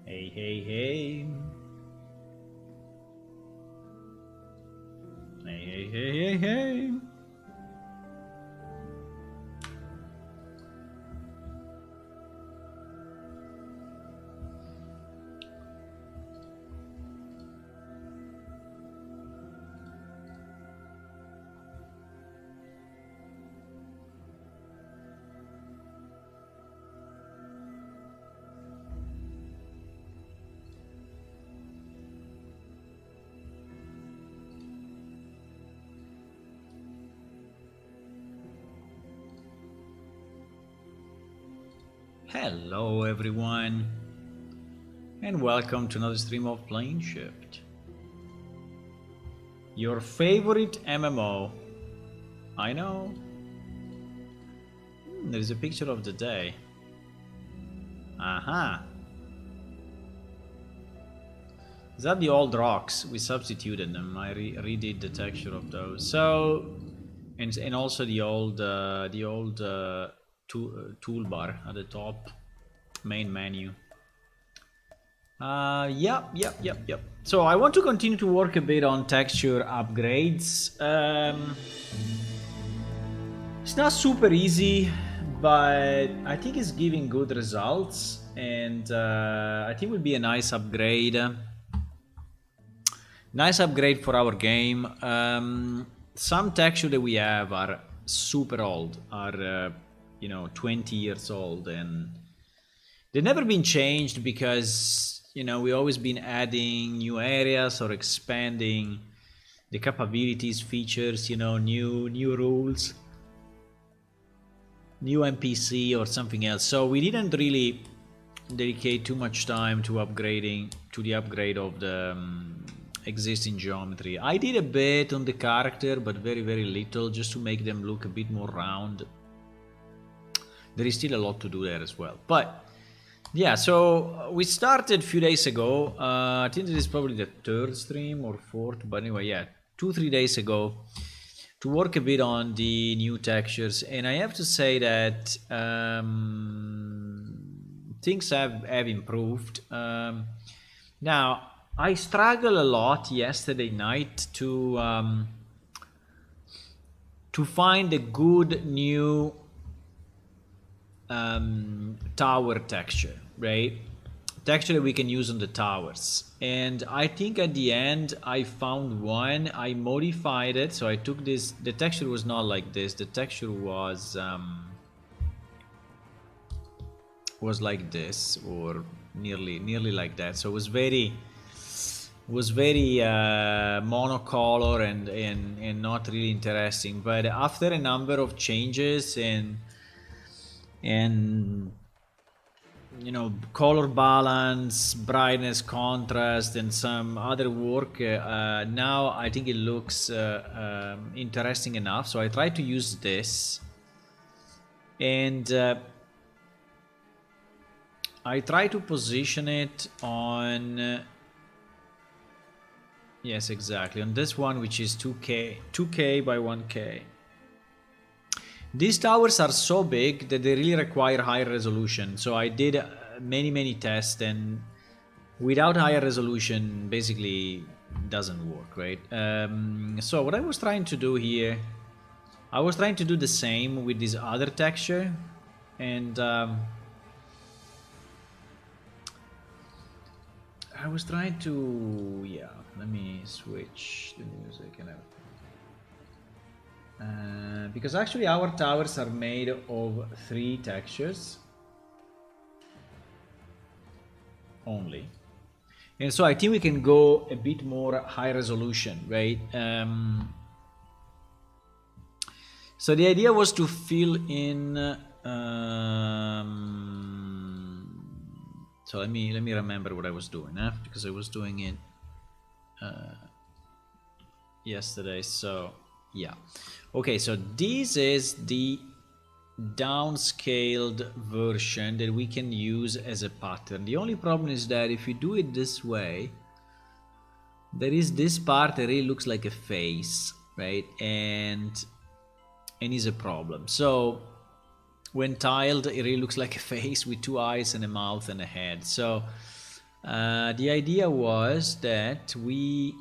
Hey, hey, hey. Hey, hey, hey, hey, hey. Hello, everyone, and welcome to another stream of Plane Shift. Your favorite MMO. I know. There is a picture of the day. Aha. Is that the old rocks? We substituted them. I redid the texture of those. So, and also the old toolbar at the top, main menu. Yep. So I want to continue to work a bit on texture upgrades. It's not super easy, but I think it's giving good results, and I think it would be a nice upgrade. Nice upgrade for our game. Some texture that we have are super old, are 20 years old, and they've never been changed because we always been adding new areas or expanding the capabilities, features, new rules, new NPC or something else. So we didn't really dedicate too much time to the upgrade of the existing geometry. I did a bit on the character, but very, very little, just to make them look a bit more round. There is still a lot to do there as well. But yeah, so we started a few days ago. I think this is probably the third stream or fourth, but anyway, yeah, 2-3 days ago, to work a bit on the new textures. And I have to say that things have improved. Now, I struggled a lot yesterday night to find a good new tower texture, right? Texture that we can use on the towers. And I think at the end I found one. I modified it, so I took this. The texture was not like this. The texture was like this, or nearly like that. So it was very monocolor and not really interesting. But after a number of changes and color balance, brightness, contrast, and some other work, now I think it looks interesting enough. So I tried to use this, and I try to position it on yes, exactly, on this one, which is 2K by 1K. These towers are so big that they really require higher resolution. So I did many tests, and without higher resolution, basically doesn't work, right? So what I was trying to do here, I was trying to do the same with this other texture, and I was trying to, yeah, let me switch the music and everything. Because actually our towers are made of 3 textures only, and so I think we can go a bit more high resolution, right? So the idea was to fill in so let me remember what I was doing, because I was doing it yesterday. So yeah, okay, so this is the downscaled version that we can use as a pattern. The only problem is that if you do it this way, there is this part that really looks like a face, right? And is a problem. So when tiled, it really looks like a face with 2 eyes and a mouth and a head. So The idea was that we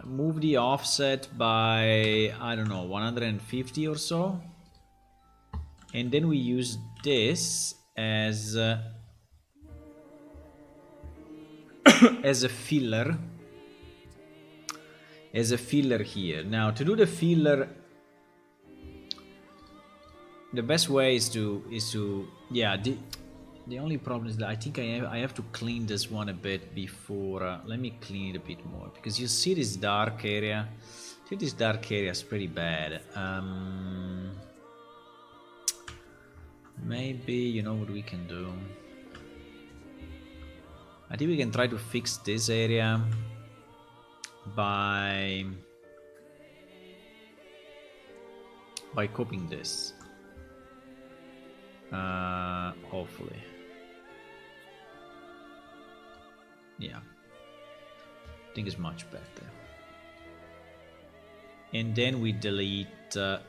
move the offset by, I don't know, 150 or so, and then we use this as as a filler here. Now, to do the filler, the best way is to yeah, the only problem is that I think I have to clean this one a bit before. Let me clean it a bit more, because you see this dark area. I think this dark area is pretty bad. Maybe, you know what we can do? I think we can try to fix this area by copying this. Hopefully. Yeah, I think it's much better. And then we delete a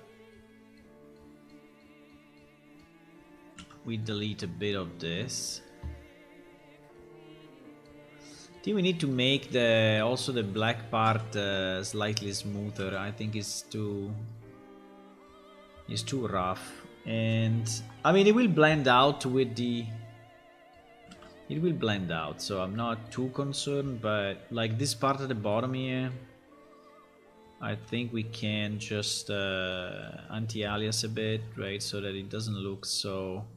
bit of this. I think we need to make also the black part slightly smoother. I think it's too rough, and I mean, it will blend out with the. It will blend out, so I'm not too concerned, but like this part at the bottom here, I think we can just anti-alias a bit, right, so that it doesn't look so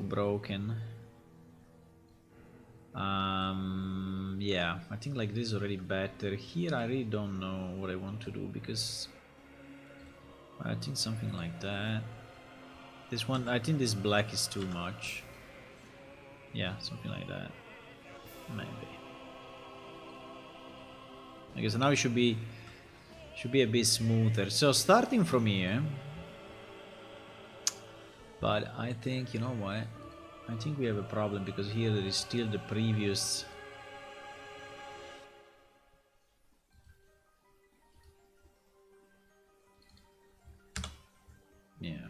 broken. Yeah, I think like this is already better. Here I really don't know what I want to do, because I think something like that. This one, I think this black is too much. Yeah, something like that. Maybe. I guess now it should be a bit smoother. So starting from here, but I think, you know what? I think we have a problem, because here there is still the previous. Yeah.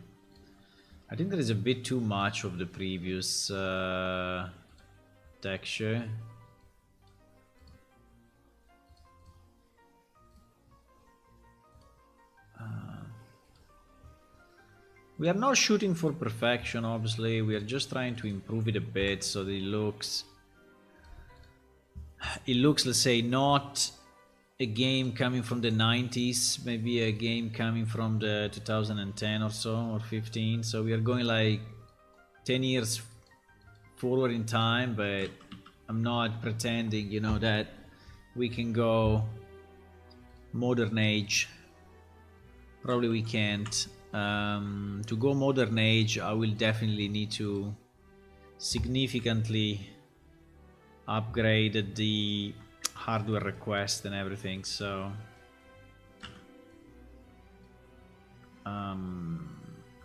I think there is a bit too much of the previous texture. We are not shooting for perfection, obviously. We are just trying to improve it a bit so that it looks, let's say, not a game coming from the 90s, maybe a game coming from the 2010 or so, or 15. So we are going like 10 years forward in time, but I'm not pretending, you know, that we can go modern age. Probably we can't. To go modern age, I will definitely need to significantly upgrade the hardware request and everything, so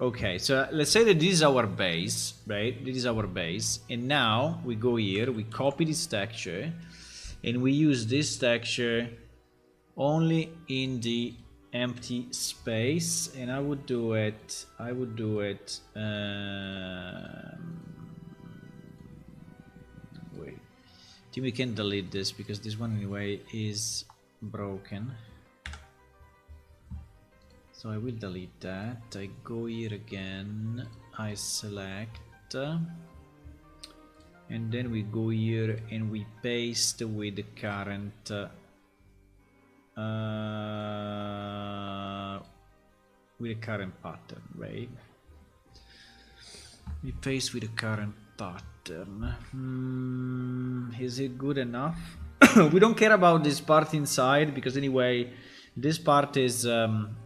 okay, so let's say that this is our base, right? This is our base, and now we go here, we copy this texture, and we use this texture only in the empty space, and I would do it wait, I think we can delete this, because this one anyway is broken, so I will delete that. I go here again, I select, and then we go here and we paste with the current pattern, right? We paste with the current pattern. Is it good enough? We don't care about this part inside, because anyway this part is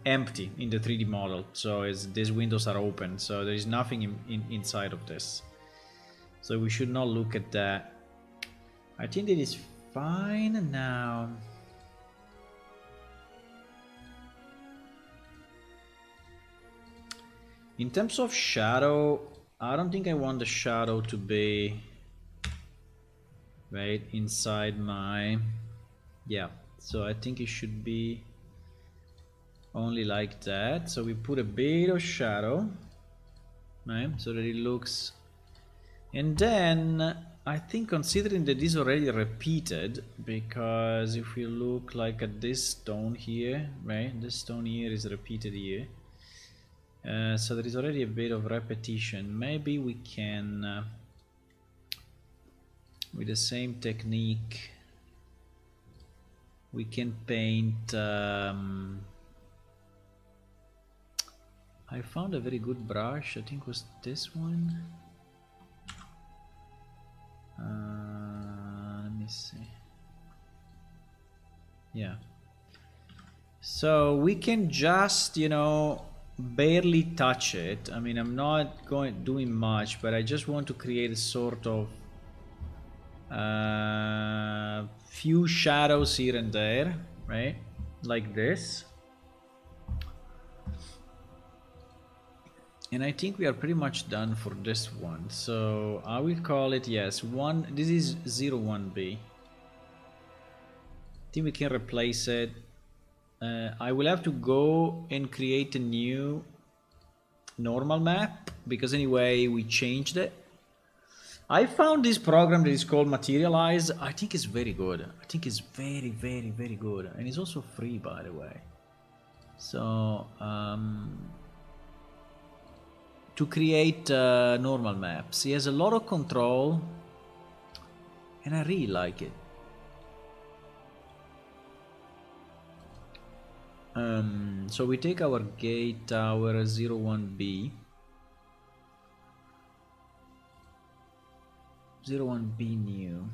empty in the 3D model, so these windows are open, so there is nothing inside of this, so we should not look at that. I think it is fine now. In terms of shadow, I don't think I want the shadow to be right inside my, yeah, so I think it should be only like that. So we put a bit of shadow, right, so that it looks And then I think, considering that this already repeated, because if we look like at this stone here, right, this stone here is repeated here, so there is already a bit of repetition. Maybe we can with the same technique we can paint I found a very good brush, I think it was this one. Let me see. Yeah. So we can just, you know, barely touch it. I mean, I'm not doing much, but I just want to create a sort of few shadows here and there, right? Like this. And I think we are pretty much done for this one. So I will call it, yes, one. This is 01B. I think we can replace it. I will have to go and create a new normal map, because anyway we changed it. I found this program that is called Materialize. I think it's very good. I think it's very, very, very good. And it's also free, by the way. So to create normal maps, he has a lot of control and I really like it. So we take our gate tower 01B. 01B new.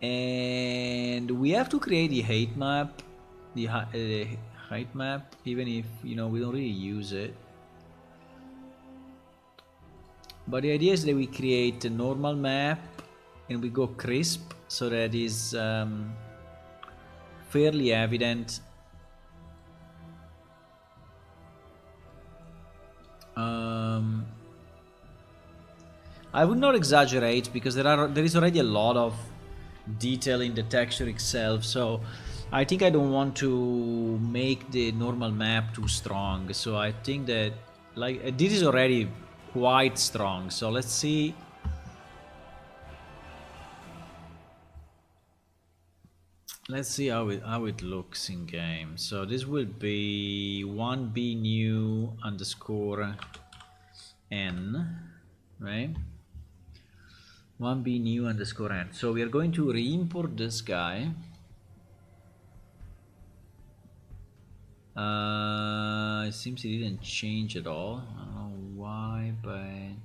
And we have to create the height map, the height map, even if, you know, we don't really use it. But the idea is that we create a normal map and we go crisp, so that is fairly evident. I would not exaggerate, because there is already a lot of detail in the texture itself, so I think I don't want to make the normal map too strong. So I think that, like, this is already quite strong, so let's see. Let's see how it looks in game. So this will be 1B new underscore n, right? 1B new underscore n. So we are going to re-import this guy. It seems it didn't change at all. I don't know why, but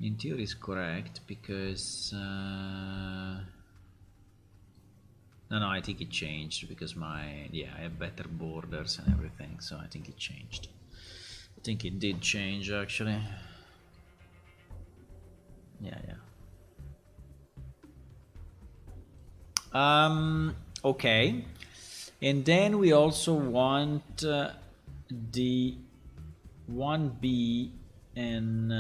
in theory it's correct, because no, I think it changed, because I have better borders and everything, so I think it changed. I think it did change, actually. Yeah. Okay. And then we also want the 1B, and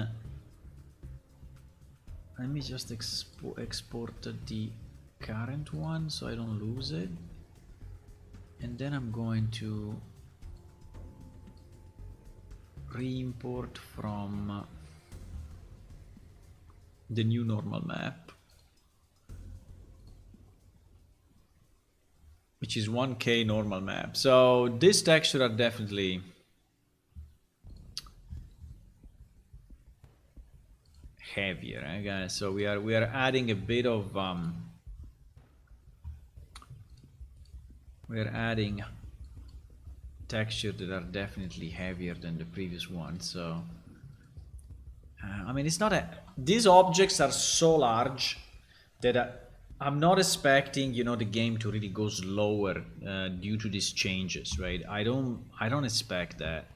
let me just export the current one so I don't lose it. And then I'm going to re-import from the new normal map, which is 1K normal map. So this texture are definitely heavier, right, guys? So we are adding a bit of we are adding texture that are definitely heavier than the previous one. So I mean, it's not these objects are so large that I'm not expecting, you know, the game to really go slower due to these changes, right? I don't expect that.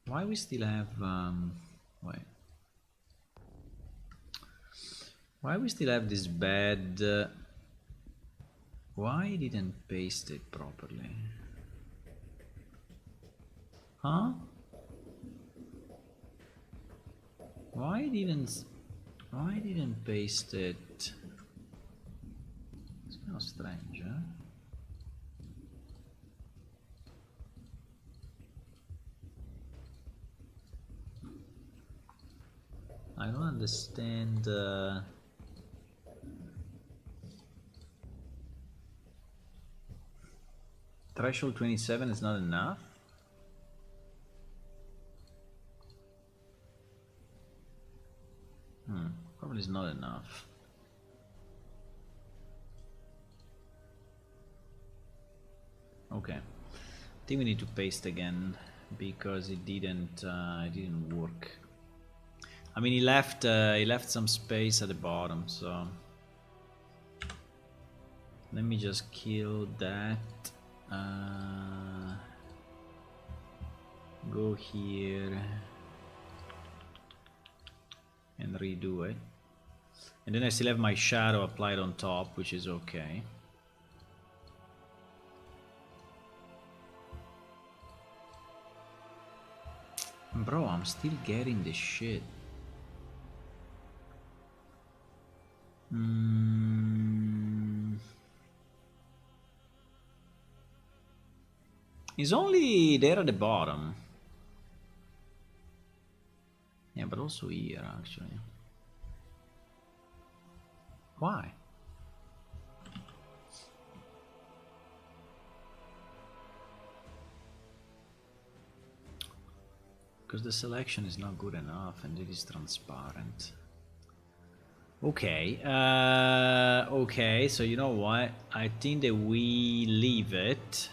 Why we still have wait? Why we still have this bad? Why I didn't paste it properly? Huh? Why didn't paste it? It's kind of strange, huh? understand. Threshold 27 is not enough. Probably is not enough. Okay, I think we need to paste again because it didn't work. I mean, he left some space at the bottom, so let me just kill that. Go here and redo it, and then I still have my shadow applied on top, which is okay. Bro, I'm still getting this shit. It's only there at the bottom. Yeah, but also here, actually. Why? Because the selection is not good enough and it is transparent. Okay, okay, so you know what? I think that we leave it.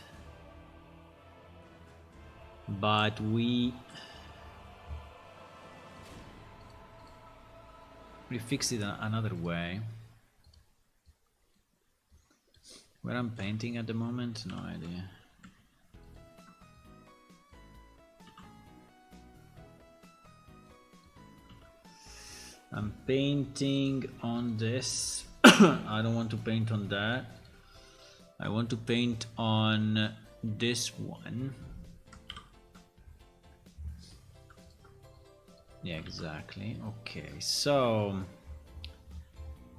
But we fixed it another way. Where I'm painting at the moment? No idea. I'm painting on this. I don't want to paint on that. I want to paint on this one. Yeah, exactly. Okay, so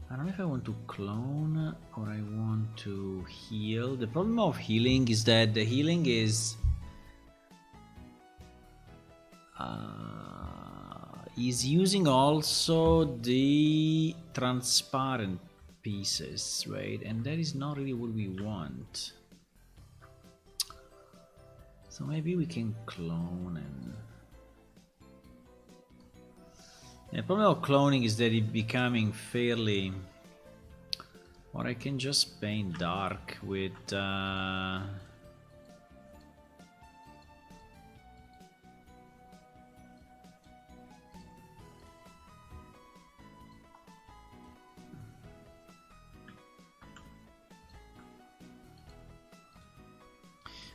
I don't know if I want to clone or I want to heal. The problem of healing is that the healing is using also the transparent pieces, right? And that is not really what we want. So maybe we can clone and the problem of cloning is that it's becoming fairly, or I can just paint dark with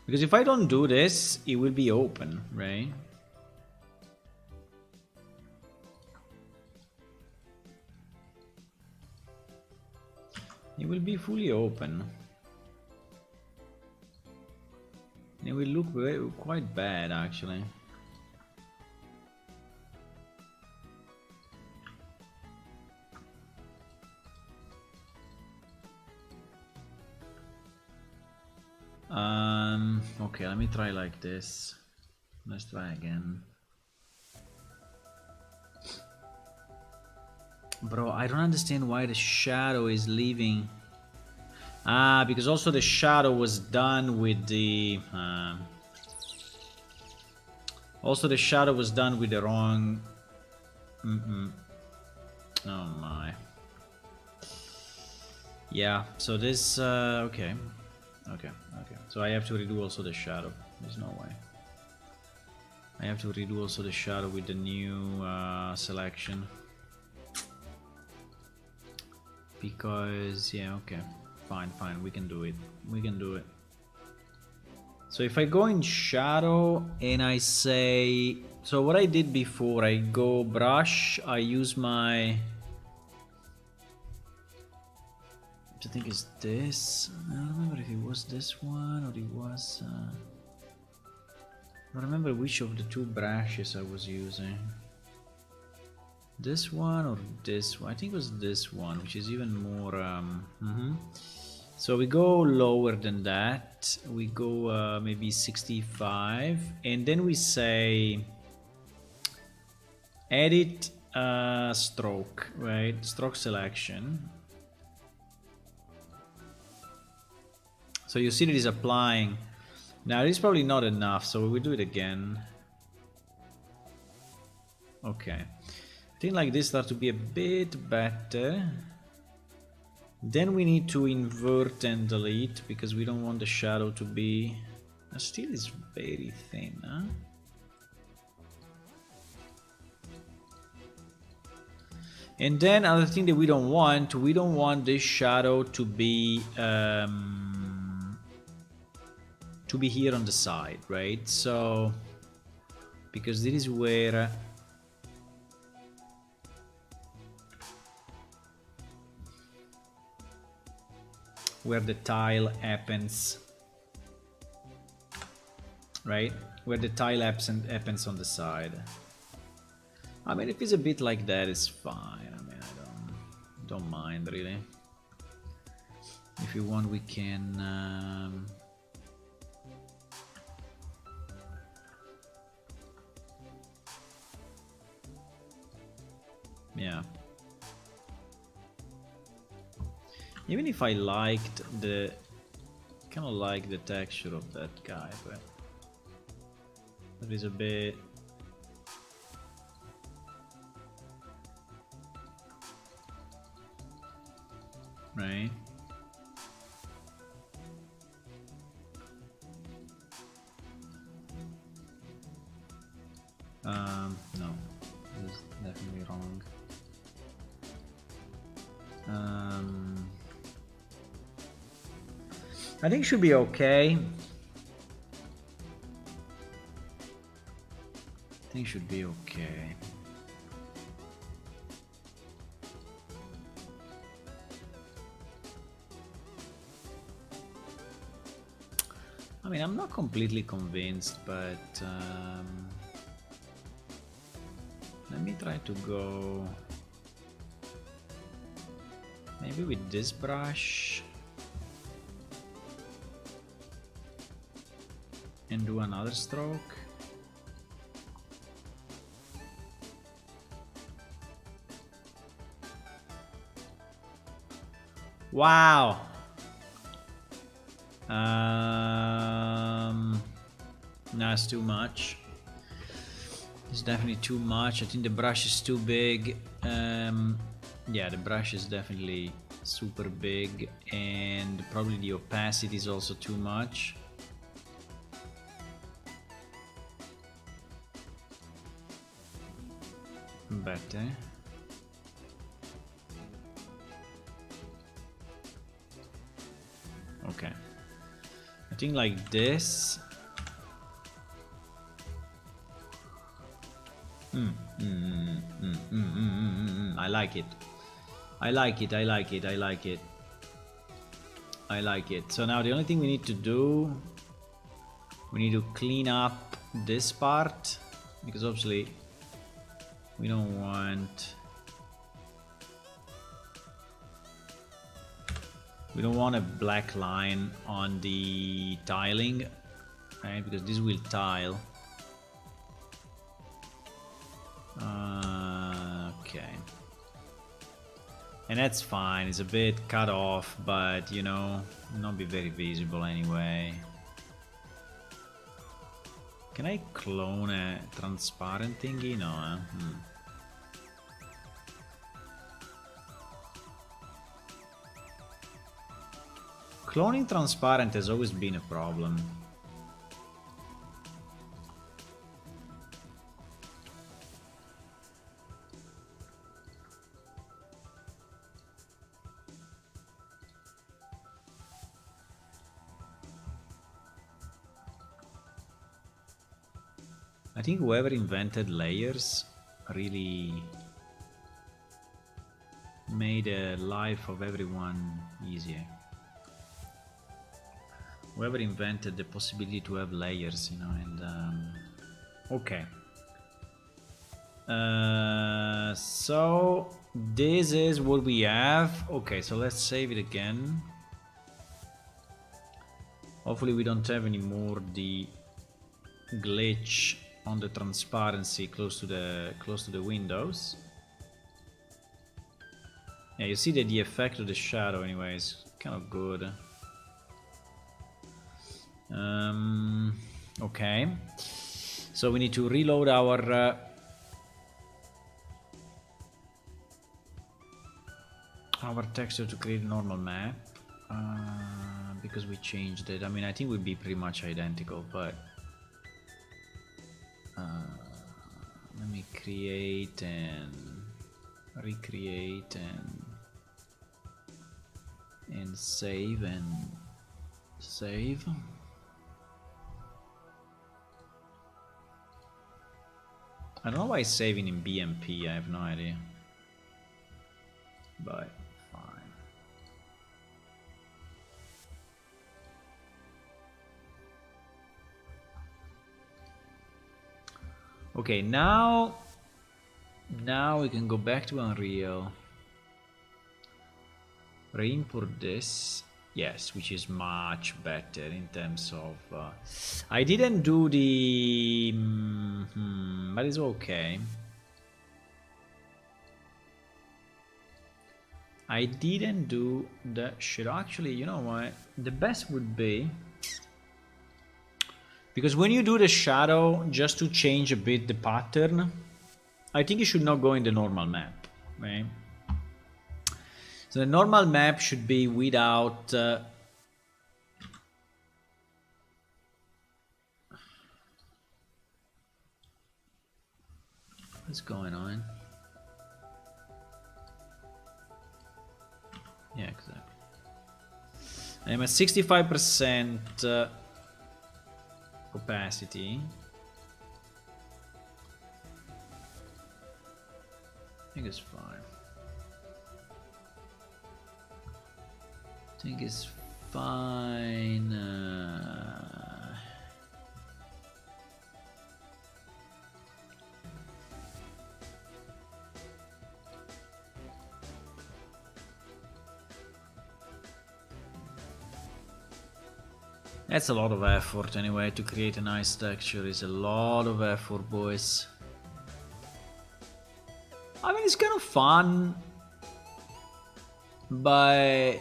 because if I don't do this, it will be open, right? It will be fully open. It will look quite bad, actually. Okay, let me try like this. Let's try again. Bro, I don't understand why the shadow is leaving. Ah, because also the shadow was done with the... also the shadow was done with the wrong... Oh my. Yeah, so this... okay. Okay. So I have to redo also the shadow. There's no way. I have to redo also the shadow with the new selection. Because, yeah, okay. Fine, we can do it. We can do it. So if I go in shadow and I say... So what I did before, I go brush, I use my... I think it's this. I don't remember if it was this one or it was... I don't remember which of the two brushes I was using. This one or this one? I think it was this one, which is even more... So we go lower than that. We go maybe 65. And then we say... edit stroke, right? Stroke selection. So you see that it's applying. Now it's probably not enough, so we do it again. Okay. I think like this starts to be a bit better. Then we need to invert and delete because we don't want the shadow to be... Still is very thin, huh? And then another thing that we don't want this shadow to be here on the side, right? So because this is where the tile happens, right? Where the tile happens on the side. I mean, if it's a bit like that, it's fine. I mean, I don't mind really. If you want, we can. Yeah. Even if I liked the, kind of like the texture of that guy, but that is a bit. Right. No, this is definitely wrong. I think it should be okay. I think it should be okay. I mean, I'm not completely convinced, but let me try to go maybe with this brush and do another stroke. Wow. No, it's too much. It's definitely too much. I think the brush is too big. Yeah, the brush is definitely super big, and probably the opacity is also too much. Better. Okay. I think like this. I like it. I like it. I like it. I like it. I like it. So now the only thing we need to do, we need to clean up this part, because obviously we don't want a black line on the tiling, right? Because this will tile. Okay. And that's fine. It's a bit cut off, but you know, not be very visible anyway. Can I clone a transparent thingy? No, Cloning transparent has always been a problem. I think whoever invented layers really made the life of everyone easier. Whoever invented the possibility to have layers, you know, and okay. So this is what we have. Okay, so let's save it again. Hopefully we don't have any more the glitch on the transparency close to the windows. Yeah, you see that the effect of the shadow anyway is kind of good. Okay. So we need to reload our texture to create a normal map. Because we changed it. I mean, I think we'd be pretty much identical, but let me create and recreate and save and save. I don't know why it's saving in BMP, I have no idea. But fine. Okay, now we can go back to Unreal. Re-import this. Yes, which is much better in terms of... I didn't do the... but it's okay. I didn't do the shadow. Actually, you know what? The best would be... Because when you do the shadow, just to change a bit the pattern, I think you should not go in the normal map, right? So the normal map should be without... what's going on? Yeah, exactly. I'm at 65% opacity. I think it's fine. I think it's fine. That's a lot of effort anyway to create a nice texture. It's a lot of effort, boys. I mean, it's kind of fun, but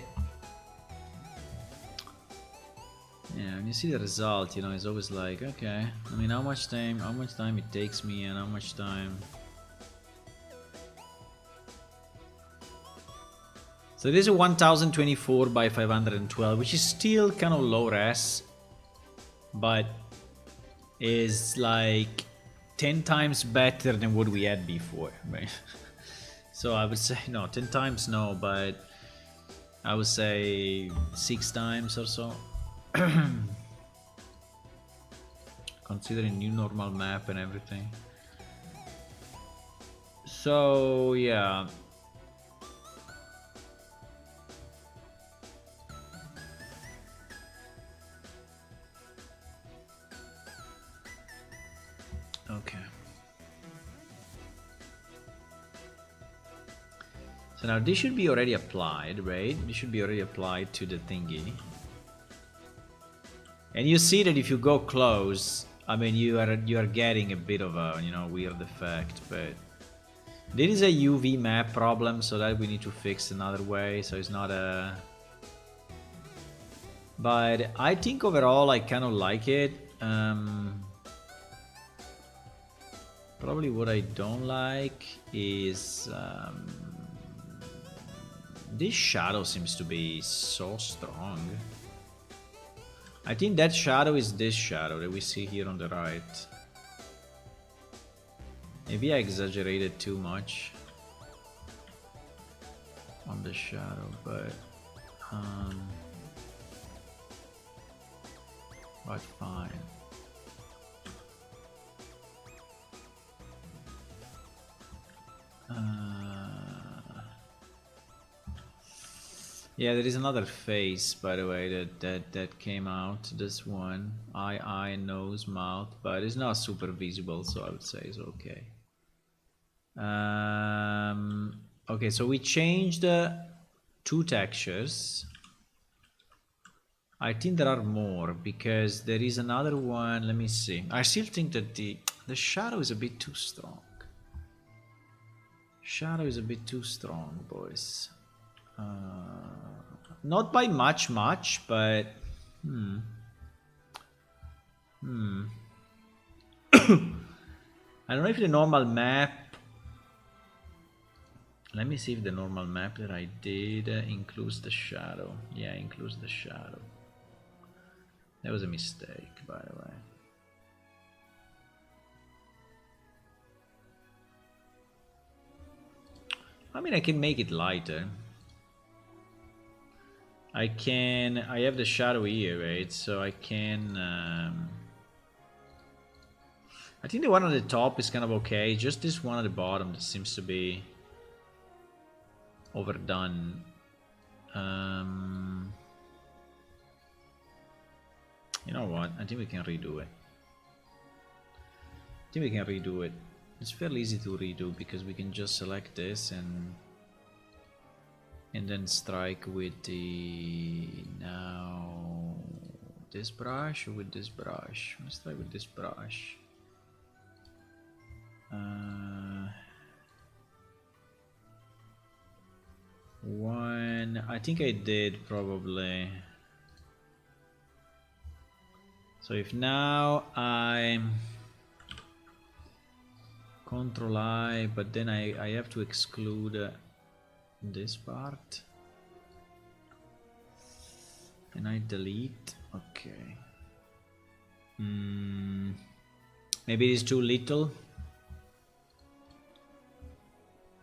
yeah, when you see the result, you know, it's always like, okay, I mean, how much time it takes me, and how much time. So this is 1024 by 512, which is still kind of low res, but is like 10 times better than what we had before, right? So I would say, no, 10 times no, but I would say 6 times or so. Considering new normal map and everything. So yeah. Okay. So now this should be already applied, right? This should be already applied to the thingy. And you see that if you go close, I mean, you are getting a bit of a, you know, weird effect, but there is a UV map problem, so that we need to fix another way, so it's not a... But I think overall I kind of like it. Probably what I don't like is this shadow seems to be so strong. I think that shadow is this shadow that we see here on the right. Maybe I exaggerated too much on the shadow, but fine. Yeah, there is another face, by the way, that came out. This one, eye, nose, mouth, but it's not super visible, so I would say it's okay. Okay, so we changed 2 textures. I think there are more because there is another one. Let me see. I still think that the shadow is a bit too strong. Shadow is a bit too strong, boys. Not by much, but I don't know if the normal map. Let me see if the normal map that I did includes the shadow. Yeah, includes the shadow. That was a mistake, by the way. I mean, I can make it lighter. I have the shadow here, right? So I can... I think the one on the top is kind of okay. Just this one at the bottom that seems to be overdone. You know what? I think we can redo it. It's fairly easy to redo because we can just select this and then strike with the this brush or with this brush. Let's try with this brush. One, I think I did probably. So if now I Control I, but then I have to exclude this part. And I delete. Okay. Maybe it is too little.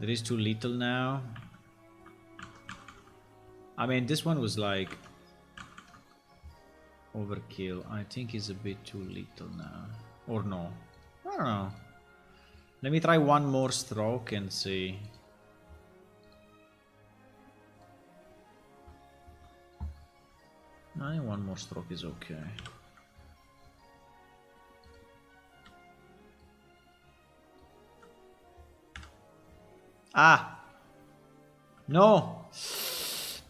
There is too little now. I mean, this one was like overkill. I think it's a bit too little now. Or no. I don't know. Let me try one more stroke and see. I think one more stroke is okay. Ah! No!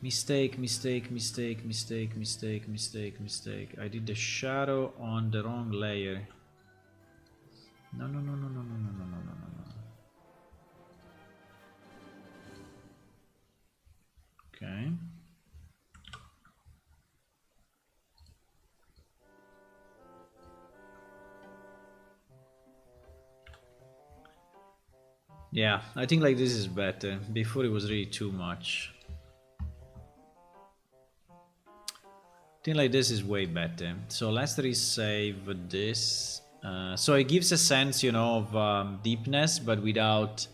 Mistake. I did the shadow on the wrong layer. No. Okay. Yeah, I think like this is better. Before it was really too much. I think like this is way better. So let's resave this. So it gives a sense, you know, of deepness, but without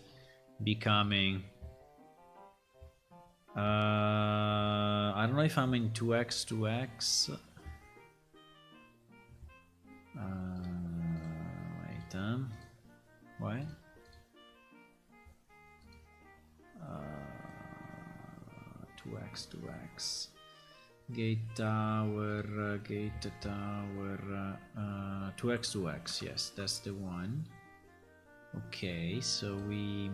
becoming... I don't know if I'm in 2x. Wait, what? Uh, 2x. Gate tower, 2x, yes, that's the one. Okay, so we...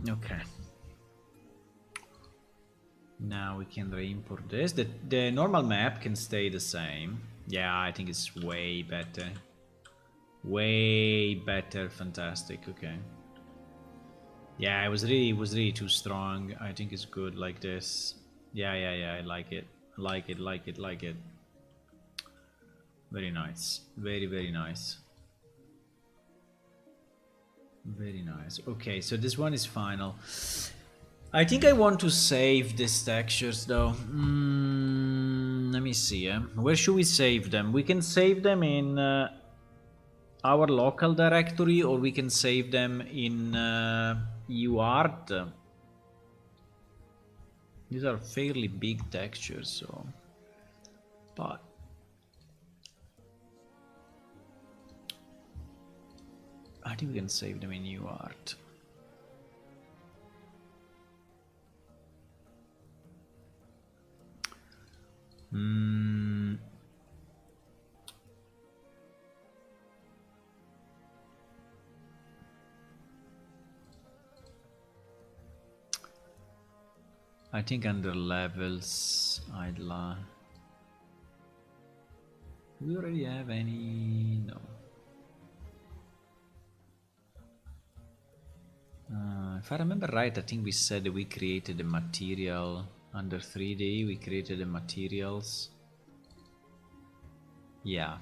Okay. Now we can re-import this. The normal map can stay the same. Yeah, I think it's way better. Way better, fantastic, okay. Yeah, it was really too strong. I think it's good like this. Yeah, I like it. Like it. Very nice. Very nice. Very nice. Okay, so this one is final. I think I want to save these textures though. Let me see. Where should we save them? We can save them in our local directory, or we can save them in UART. These are fairly big textures, so. But I think we can save them in UART. I think under levels, I'd like... Do we already have any? No. If I remember right, I think we said that we created a material under 3D. We created the materials. Yeah.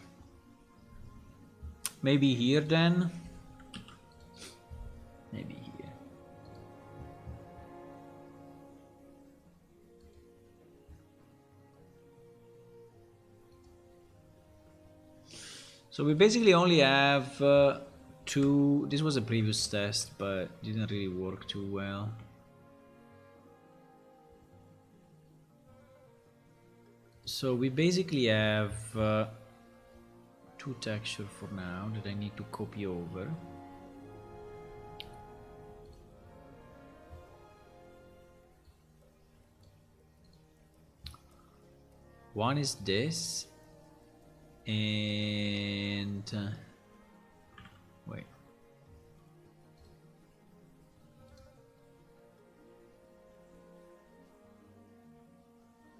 Maybe here then? Maybe here. So we basically only have two. This was a previous test, but didn't really work too well. So we basically have two textures for now that I need to copy over. One is this, and wait.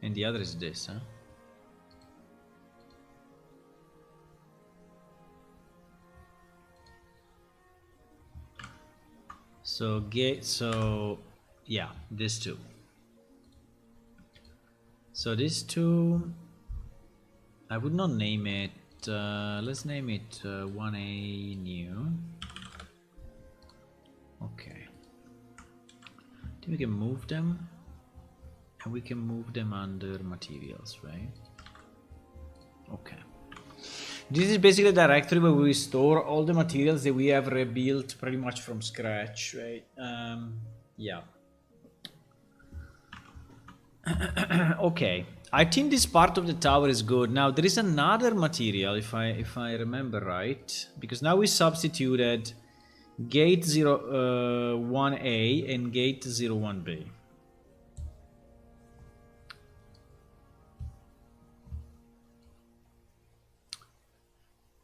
And the other is this, huh? So yeah, these two. So these two, I would not name it, let's name it 1A new. Okay. I think we can move them, and we can move them under materials, right? Okay. This is basically a directory where we store all the materials that we have rebuilt pretty much from scratch, right? Yeah. Okay, I think this part of the tower is good. Now there is another material, if I remember right, because now we substituted gate 1A and gate 1B.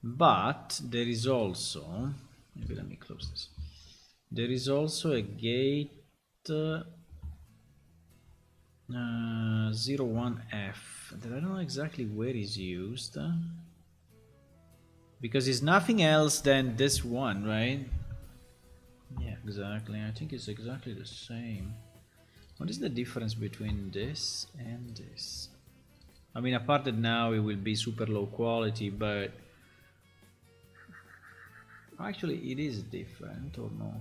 But there is also, maybe let me close this. There is also a gate 01F that I don't know exactly where is used, because it's nothing else than this one, right? Yeah, exactly. I think it's exactly the same. What is the difference between this and this? I mean, apart that now it will be super low quality, but actually it is different, or no?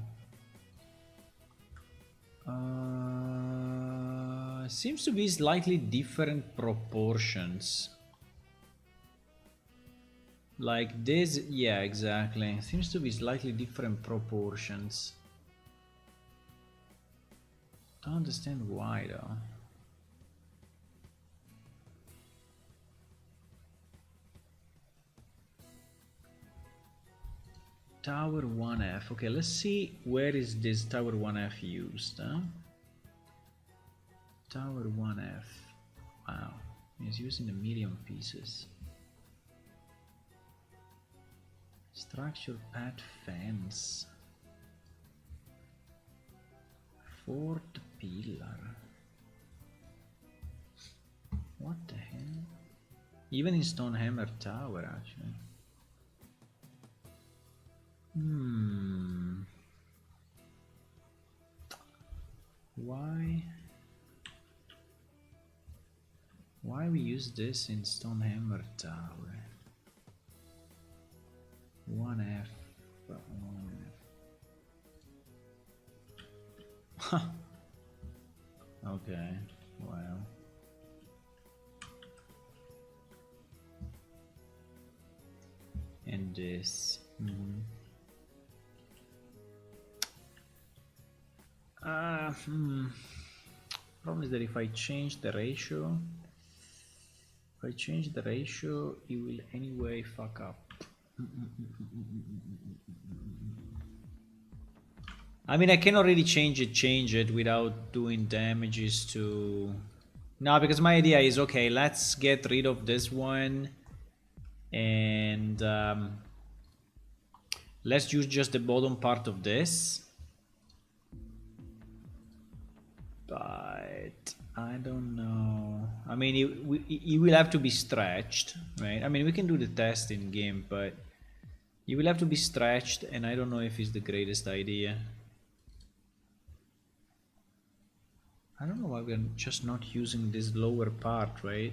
Seems to be slightly different proportions. Like this, yeah, exactly. Seems to be slightly different proportions. Don't understand why though. Tower 1F. Okay, let's see where is this Tower 1F used, huh? Tower 1F. Wow, it's used in a million pieces. Structure pad fence. Fourth pillar. What the hell? Even in Stonehammer Tower, actually. Why we use this in Stonehammer Tower? 1F. 1F. Okay, well. And this. Problem is that if I change the ratio, it will anyway fuck up. I mean, I cannot really change it without doing damages to... No, because my idea is, okay, let's get rid of this one and let's use just the bottom part of this. But I don't know. I mean, it will have to be stretched, right? I mean, we can do the test in game, but it will have to be stretched, and I don't know if it's the greatest idea. I don't know why we're just not using this lower part, right?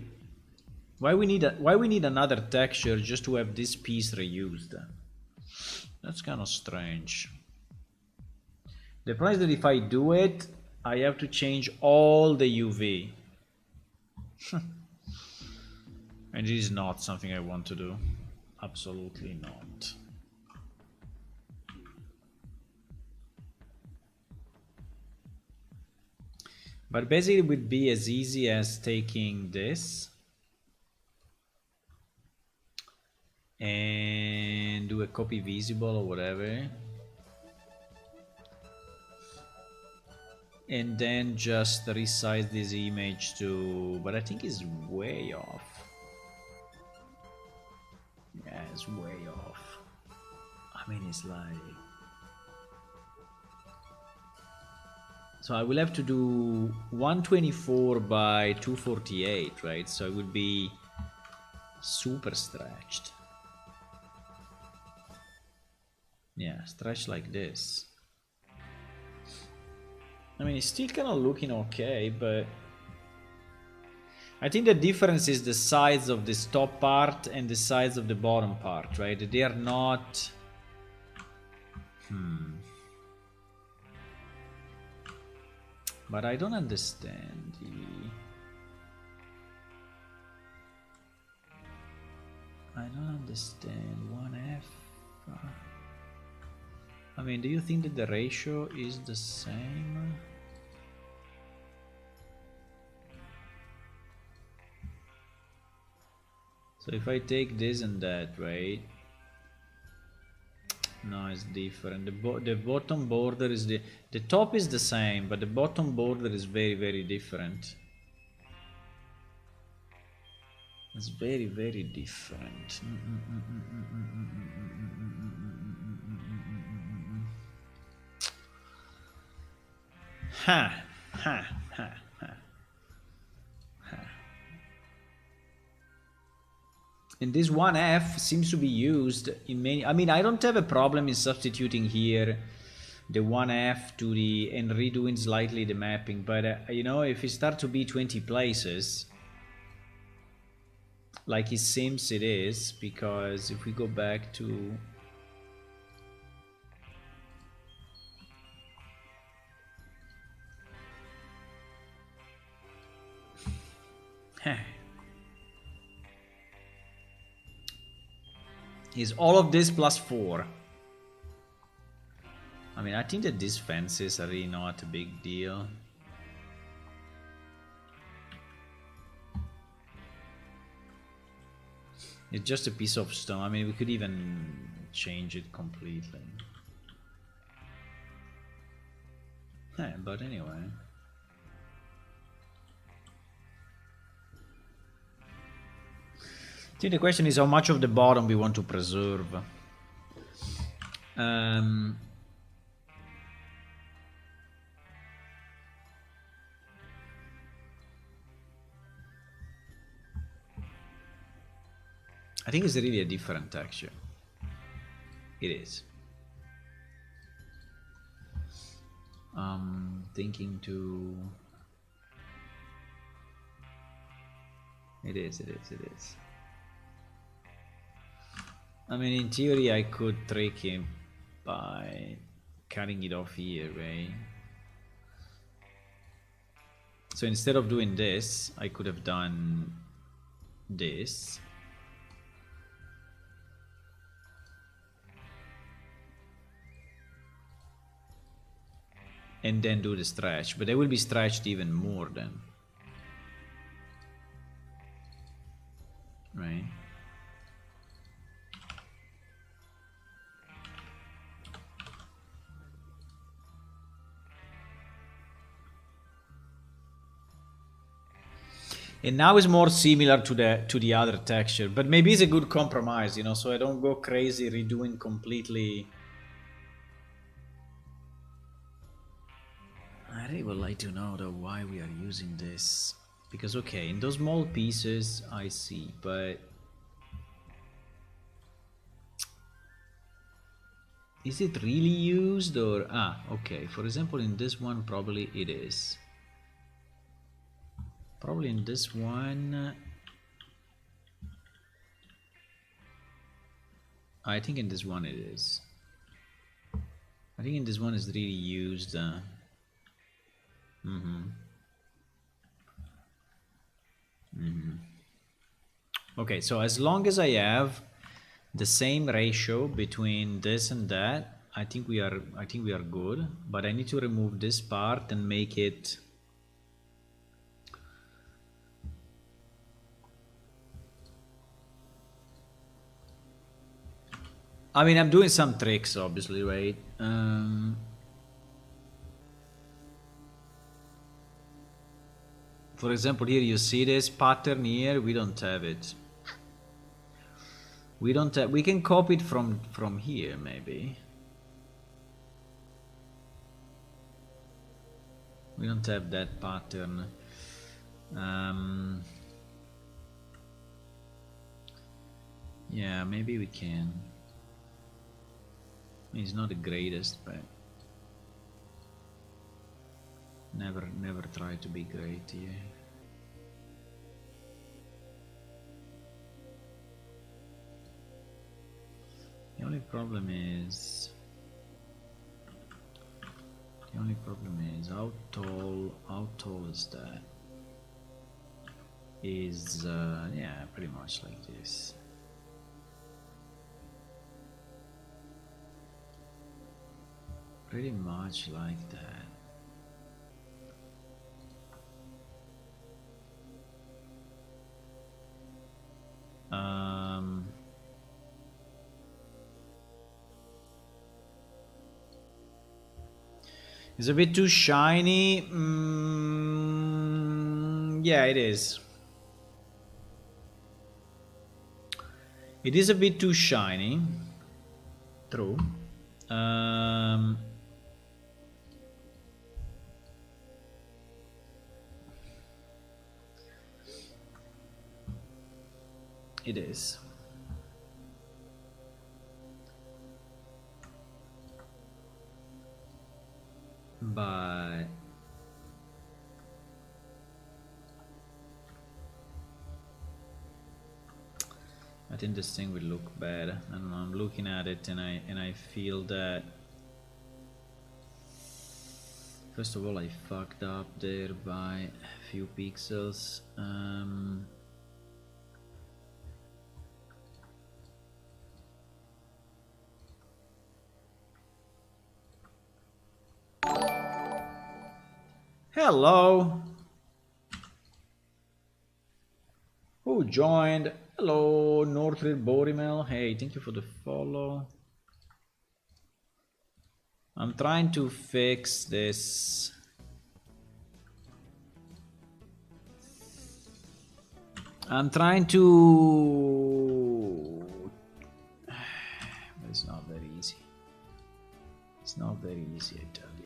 Why we need another texture just to have this piece reused? That's kind of strange. The problem is that if I do it, I have to change all the UV. And it is not something I want to do. Absolutely not. But basically it would be as easy as taking this and do a copy visible or whatever, and then just resize this image to, but I think it's way off. Yeah, it's way off. I mean, it's like, so I will have to do 124 by 248, right? So it would be super stretched. Yeah, stretched like this. I mean, it's still kind of looking okay, but I think the difference is the size of this top part and the size of the bottom part, right? They are not... But I don't understand I don't understand 1F. I mean, do you think that the ratio is the same? So if I take this and that, right? No, it's different. The bottom border is the top is the same, but the bottom border is very, very different. It's very, very different. Ha, ha, ha, ha. And this 1F seems to be used in many... I mean, I don't have a problem in substituting here the 1F to the... and redoing slightly the mapping, but you know, if it starts to be 20 places, like it seems it is, because if we go back to... is all of this plus 4. I mean, I think that these fences are really not a big deal. It's just a piece of stone. I mean, we could even change it completely. But anyway. I think the question is how much of the bottom we want to preserve. I think it's really a different texture. It is. Thinking to... It is. I mean, in theory, I could trick him by cutting it off here, right? So instead of doing this, I could have done this. And then do the stretch, but they will be stretched even more then. Right? And now it's more similar to the other texture, but maybe it's a good compromise, you know, so I don't go crazy redoing completely. I really would like to know though why we are using this. Because okay, in those small pieces I see, but is it really used or okay, for example in this one probably it is. Probably in this one I think in this one it is. I think in this one is really used. Okay, so as long as I have the same ratio between this and that, I think we are good. But I need to remove this part and make it. I mean, I'm doing some tricks, obviously, right? For example, here you see this pattern here. We don't have it. We don't have. We can copy it from here, maybe. We don't have that pattern. Yeah, maybe we can. I mean, it's not the greatest, but never try to be great here. The only problem is how tall is that? Is yeah, pretty much like this. Pretty much like that. It's a bit too shiny. Yeah, it is. It is a bit too shiny. True. It is. But I think this thing will look bad. I don't know, I'm looking at it and I feel that first of all I fucked up there by a few pixels. Hello. Who joined? Hello, Northrid Borimel. Hey, thank you for the follow. I'm trying to fix this. I'm trying to. But it's not very easy. It's not very easy, I tell you.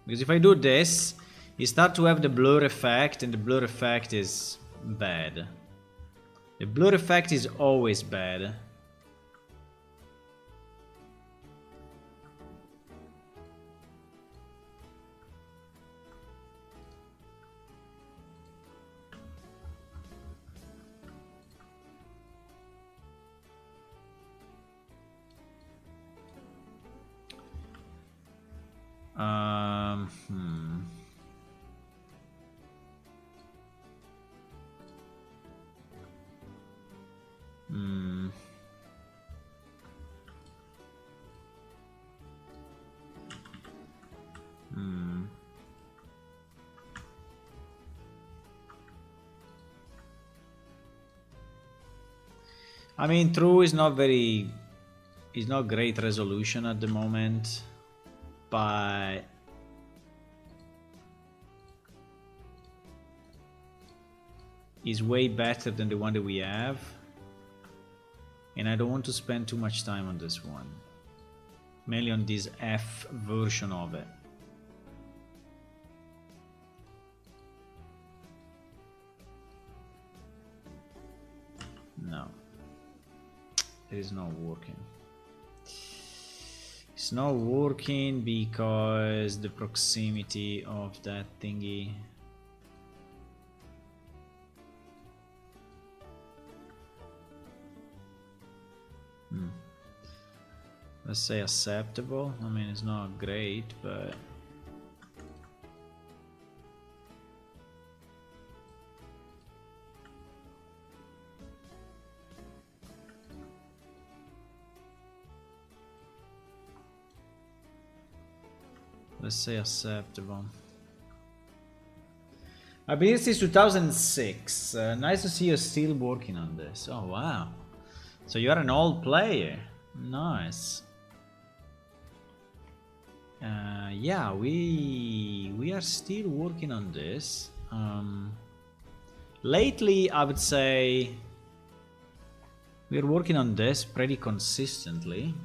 Because if I do this, you start to have the blur effect, and the blur effect is bad. The blur effect is always bad. I mean, true is not very, it's not great resolution at the moment, but is way better than the one that we have, and I don't want to spend too much time on this one. mainly on this F version of it. No, it is not working. It's not working because the proximity of that thingy. Let's say acceptable. I mean, it's not great, but let's say acceptable. I've been here since 2006. Nice to see you're still working on this. Oh wow! So you're an old player. Nice. Yeah, we are still working on this. Lately, I would say we're working on this pretty consistently.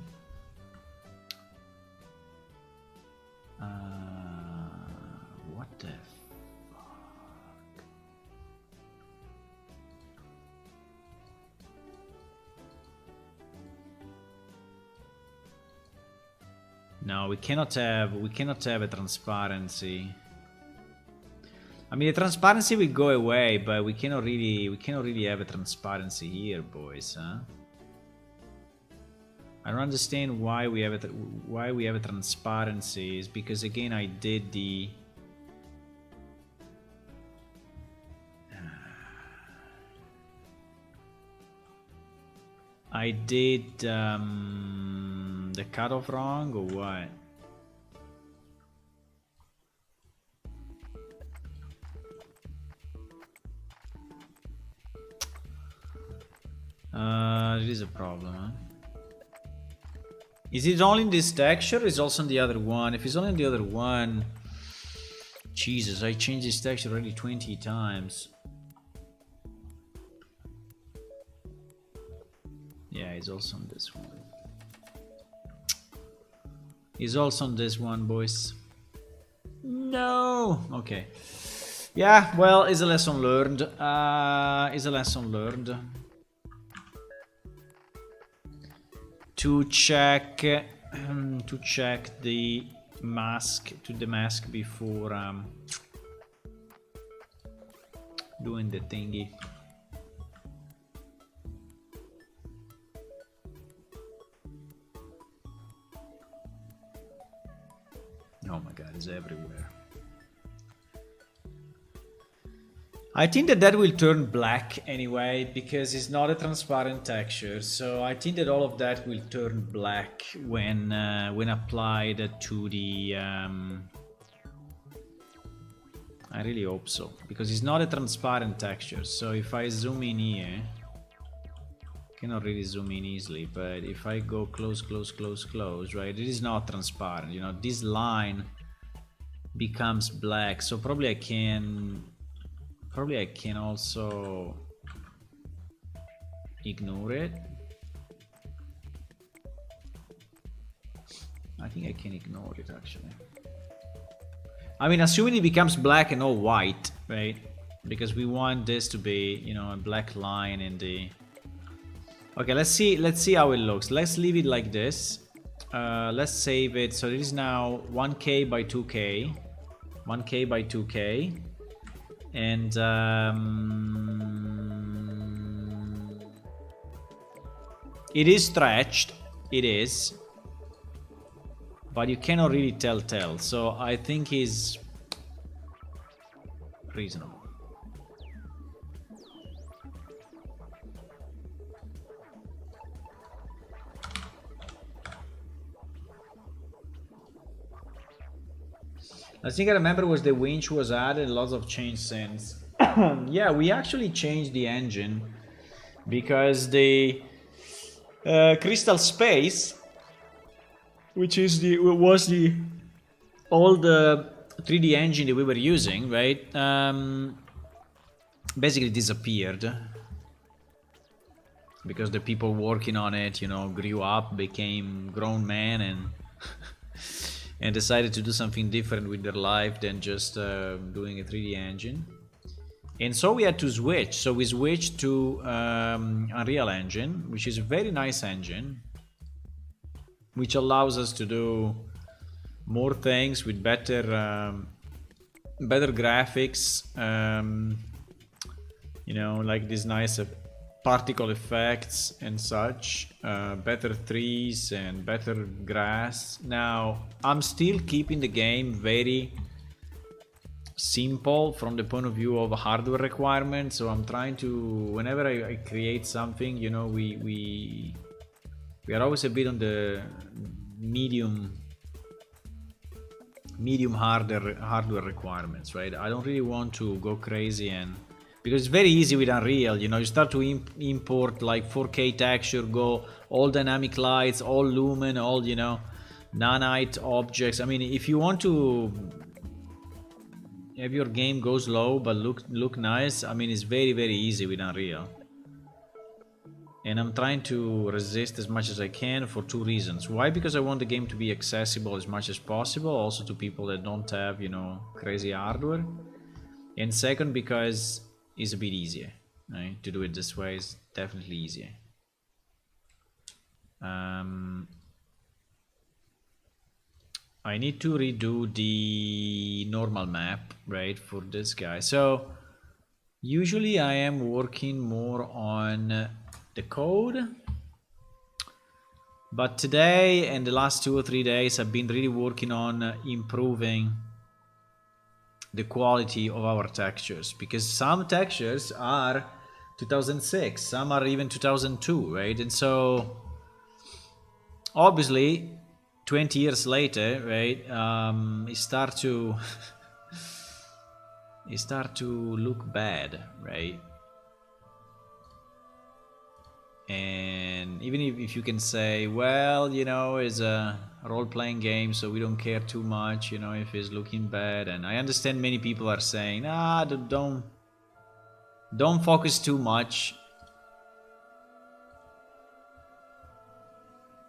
What the fuck? No, we cannot have a transparency. I mean, the transparency will go away, but we cannot really have a transparency here, boys, huh? I don't understand why we have a transparency. Is because again I did the the cutoff wrong or what? It is a problem, huh? Is it only in this texture or is it also on the other one? If it's only on the other one... Jesus, I changed this texture already 20 times. Yeah, it's also on this one. It's also on this one, boys. No! Okay. Yeah, well, it's a lesson learned. It's a lesson learned. To check the mask before doing the thingy. Oh my god, it's everywhere. I think that will turn black anyway, because it's not a transparent texture. So I think that all of that will turn black when applied to the... I really hope so, because it's not a transparent texture. So if I zoom in here, I cannot really zoom in easily, but if I go close, right, it is not transparent. You know, this line becomes black, so probably I can also ignore it. I think I can ignore it actually. I mean, assuming it becomes black and not white, right? Because we want this to be, you know, a black line in the... Okay, let's see how it looks. Let's leave it like this. Let's save it. So it is now 1K by 2K. 1K by 2K. And it is stretched, it is, but you cannot really tell. So I think is reasonable. I think I remember was the winch was added, lots of change since. Yeah, we actually changed the engine because the crystal space, which is was the old 3D engine that we were using, right? Basically disappeared because the people working on it, you know, grew up, became grown men, and and decided to do something different with their life than just doing a 3D engine. And so we had to switch. So we switched to Unreal Engine, which is a very nice engine, which allows us to do more things with better graphics, you know, like these nice particle effects and such, better trees and better grass. Now I'm still keeping the game very simple from the point of view of hardware requirements, so I'm trying to, whenever I create something, you know, we are always a bit on the medium hardware requirements, right? I don't really want to go crazy, and because it's very easy with Unreal, you know, you start to import like 4K texture, go all dynamic lights, all lumen, all, you know, nanite objects. I mean, if you want to have your game go slow but look nice, I mean, it's very easy with Unreal. And I'm trying to resist as much as I can for two reasons. Why? Because I want the game to be accessible as much as possible, also to people that don't have, you know, crazy hardware. And second, because it's a bit easier, right? To do it this way is definitely easier. I need to redo the normal map, right, for this guy. So usually I am working more on the code, but today and the last 2 or 3 days I've been really working on improving the quality of our textures, because some textures are 2006, some are even 2002, right? And so obviously 20 years later, right, it start to it start to look bad, right? And even if you can say, well, you know, it's a role-playing game, so we don't care too much, you know, if it's looking bad. And I understand many people are saying, don't focus too much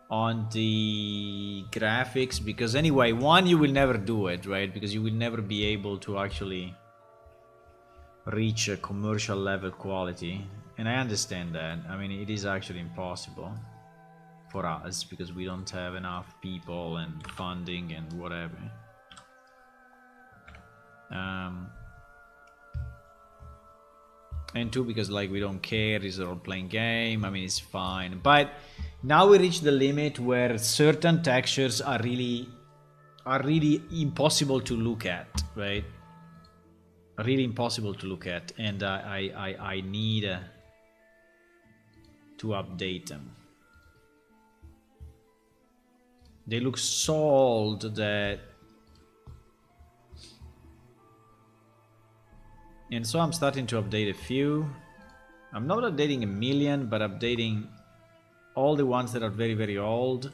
on the graphics, because anyway, one, you will never do it, right? Because you will never be able to actually reach a commercial level quality. And I understand that. I mean, it is actually impossible for us because we don't have enough people and funding and whatever. And two, because like we don't care, it's a role-playing game. I mean, it's fine. But now we reach the limit where certain textures are really impossible to look at, right? Really impossible to look at, and I need to update them. They look so old that, and so I'm starting to update a few. I'm not updating a million, but updating all the ones that are very old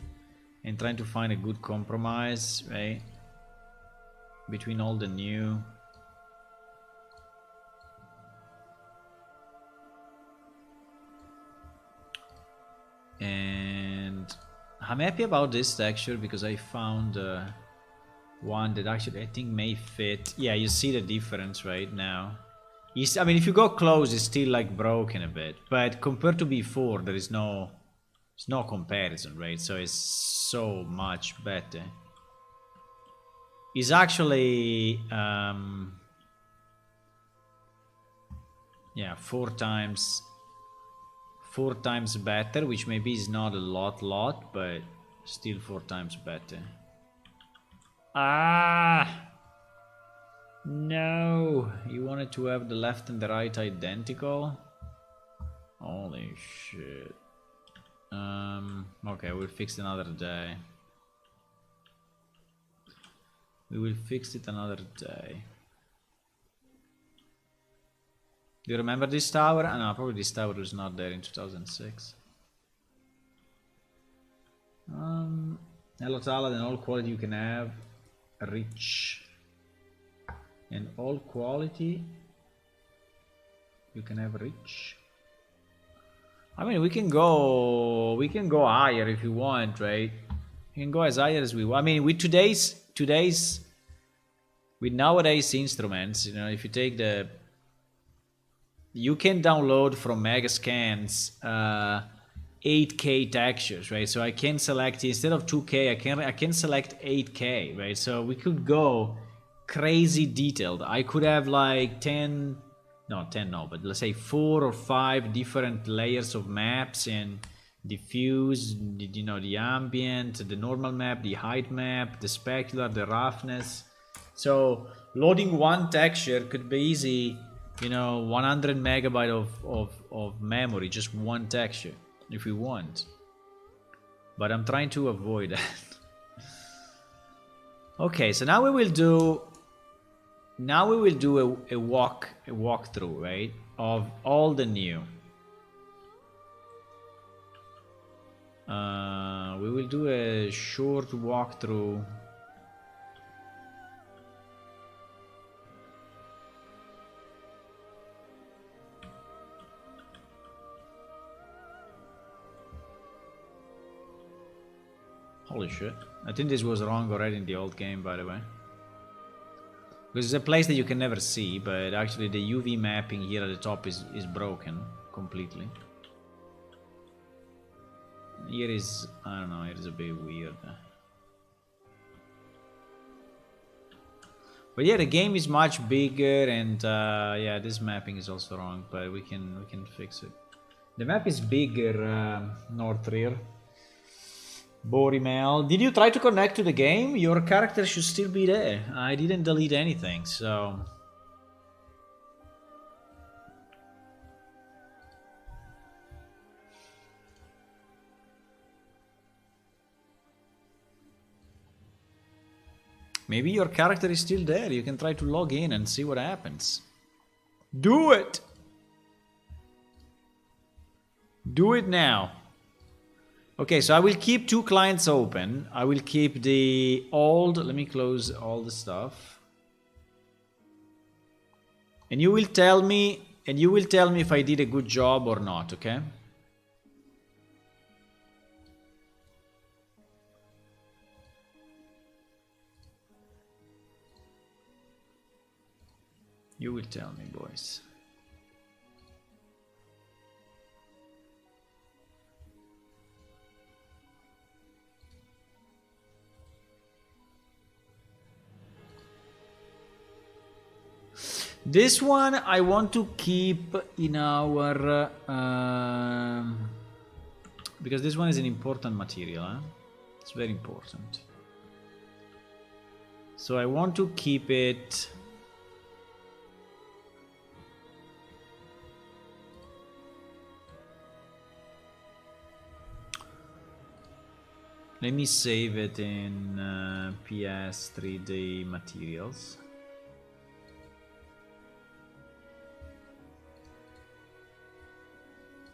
and trying to find a good compromise, right, between all the new. And I'm happy about this texture because I found one that actually I think may fit. Yeah, you see the difference right now. I mean, if you go close, it's still like broken a bit, but compared to before, there's no comparison, right? So it's so much better. It's actually yeah, four times better, which maybe is not a lot, but still 4 times better. No, you wanted to have the left and the right identical? Holy shit. Okay, we'll fix it another day. We will fix it another day. Do you remember this tower? No, probably this tower was not there in 2006. Hello Tala, then all quality you can have rich. And all quality you can have rich. I mean, we can go higher if you want, right? You can go as high as we want. I mean, with today's nowadays instruments, you know, if you take you can download from Megascans 8K textures, right? So I can select, instead of 2K, I can select 8K, right? So we could go crazy detailed. I could have like 10 no, but let's say 4 or 5 different layers of maps, and diffuse, you know, the ambient, the normal map, the height map, the specular, the roughness. So loading one texture could be easy, you know, 100 megabyte of memory, just one texture, if we want. But I'm trying to avoid that. Okay, so now we will do a walkthrough, right, of all the new. We will do a short walkthrough. Holy shit. I think this was wrong already in the old game, by the way. Because it's a place that you can never see, but actually the UV mapping here at the top is broken completely. Here is, I don't know, it is a bit weird. But yeah, the game is much bigger, and yeah, this mapping is also wrong, but we can fix it. The map is bigger, North Rear. Borimel, did you try to connect to the game? Your character should still be there. I didn't delete anything, so... Maybe your character is still there. You can try to log in and see what happens. Do it! Do it now. Okay, so I will keep 2 clients open. I will keep the old... Let me close all the stuff. And you will tell me... if I did a good job or not, okay? You will tell me, boys. This one I want to keep in our... because this one is an important material, eh? It's very important. So I want to keep it... Let me save it in PS 3D materials.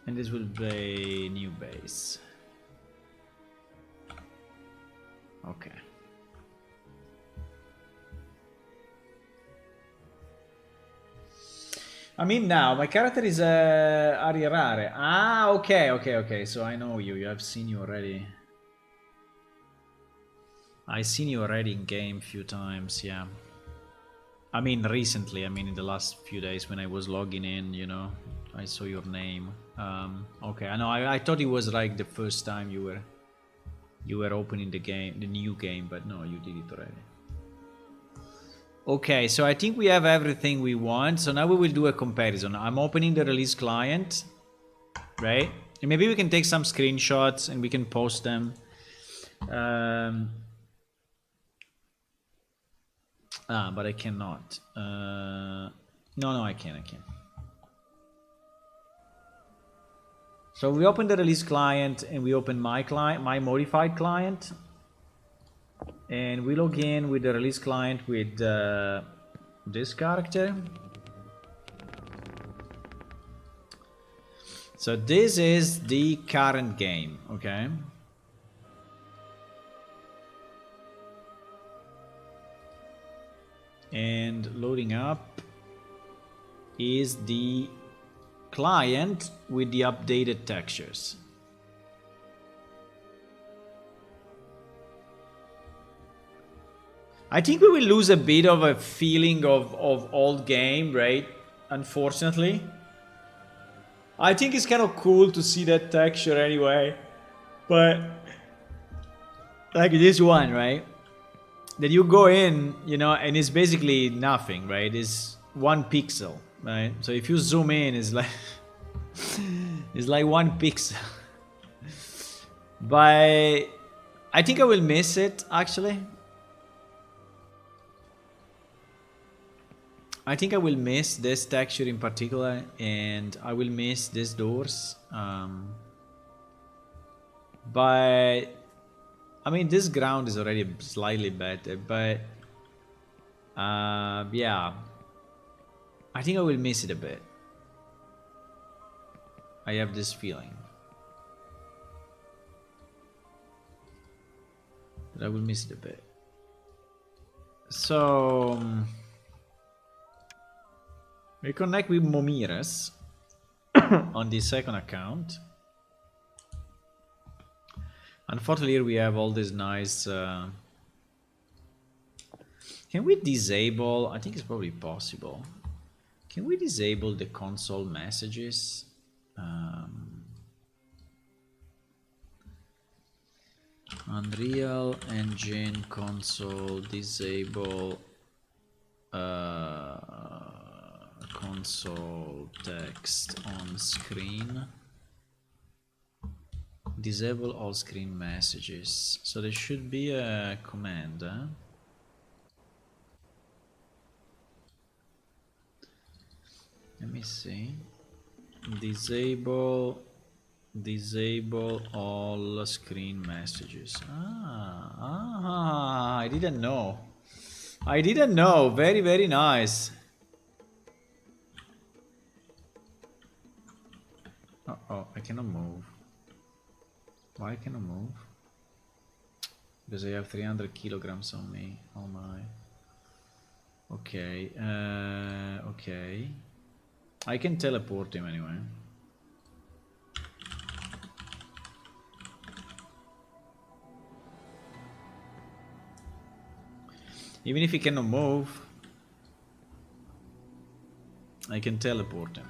And this will be new base. Okay. I mean, now my character is Arirare. Ah, okay. So I know you. I've seen you already. I've seen you already in game a few times, yeah. I mean, recently. I mean, in the last few days when I was logging in, you know, I saw your name. Okay, I know. I thought it was like the first time you were opening the game, the new game, but no, you did it already. Okay, so I think we have everything we want. So now we will do a comparison. I'm opening the release client, right? And maybe we can take some screenshots and we can post them. But I cannot. No, I can. So we open the release client and we open my client, my modified client. And we log in with the release client with this character. So this is the current game, okay? And loading up is the client with the updated textures. I think we will lose a bit of a feeling of old game, right? Unfortunately. I think it's kind of cool to see that texture anyway. But like this one, right? That you go in, you know, and it's basically nothing, right? It's 1 pixel, right? So if you zoom in, it's like it's like 1 pixel. But I think I will miss it, actually. I think I will miss this texture in particular, and I will miss these doors. But I mean, this ground is already slightly better, but yeah, I think I will miss it a bit. I have this feeling that I will miss it a bit. So we connect with Momiras on the second account. Unfortunately, here we have all this nice... Can we disable... I think it's probably possible. Can we disable the console messages? Unreal Engine console disable console text on screen. Disable all screen messages. So there should be a command. Let me see. Disable all screen messages. I didn't know. I didn't know. Very, very nice. Uh-oh, I cannot move. Why can I move? Because I have 300 kilograms on me. Oh my. Okay. Okay. I can teleport him anyway. Even if he cannot move, I can teleport him.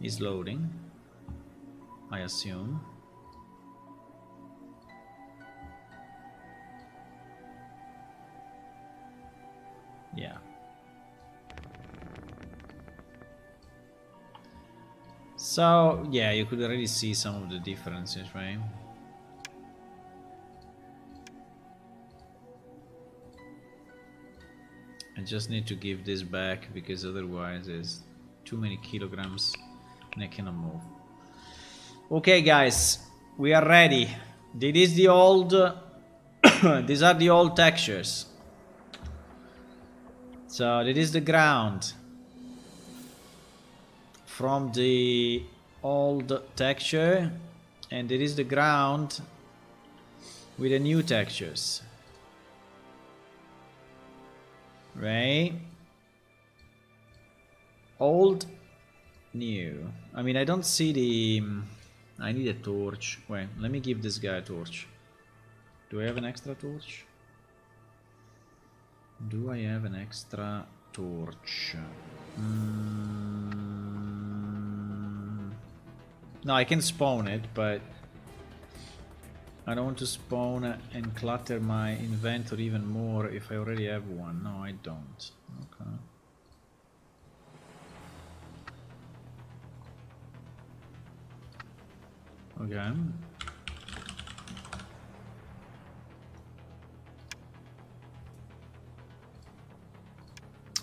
He's loading, I assume. Yeah. So, yeah, you could already see some of the differences, right? I just need to give this back because otherwise there's too many kilograms and I cannot move. Okay, guys, we are ready. This is the old... these are the old textures. So, this is the ground from the old texture, and it is the ground with the new textures, right? Old, new. I mean, I don't see the... I need a torch. Wait, let me give this guy a torch. Do I have an extra torch? Do I have an extra torch? No, I can spawn it, but I don't want to spawn and clutter my inventory even more if I already have one. No, I don't. Okay. Okay.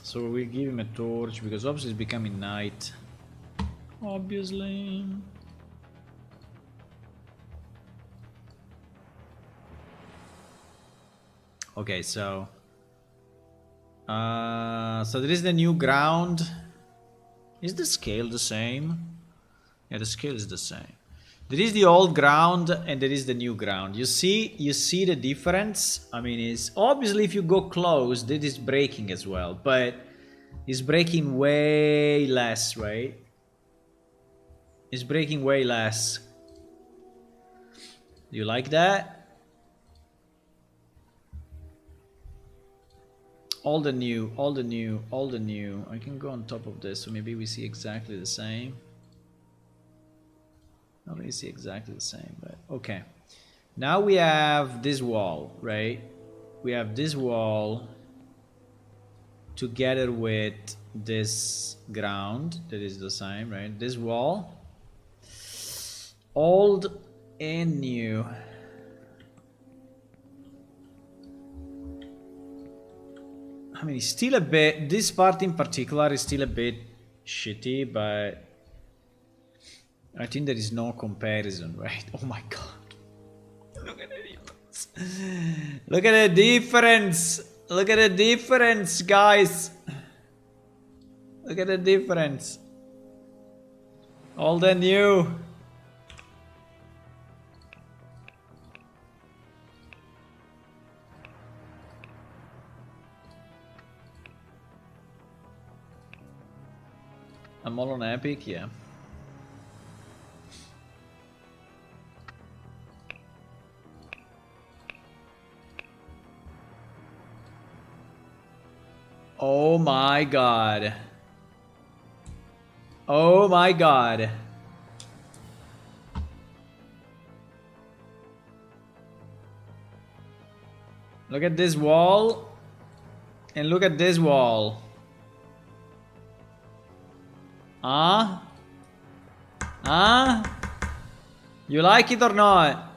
So we'll give him a torch because obviously it's becoming night. Obviously. Okay, so there is the new ground. Is the scale the same? Yeah, the scale is the same. There is the old ground and there is the new ground. You see the difference? I mean, it's obviously if you go close, this is breaking as well, but it's breaking way less, right? It's breaking way less. Do you like that? All the new, all the new, all the new. I can go on top of this, so maybe we see exactly the same. Not really see exactly the same, but okay. Now we have this wall, right? We have this wall together with this ground that is the same, right? This wall, old and new. I mean, it's still a bit, this part in particular is still a bit shitty, but I think there is no comparison, right? Oh my god. Look at the difference. Look at the difference. Look at the difference, guys. Look at the difference. Old and new. I'm all on Epic, yeah. Oh my god. Oh my god. Look at this wall. And look at this wall. Huh? Huh? You like it or not?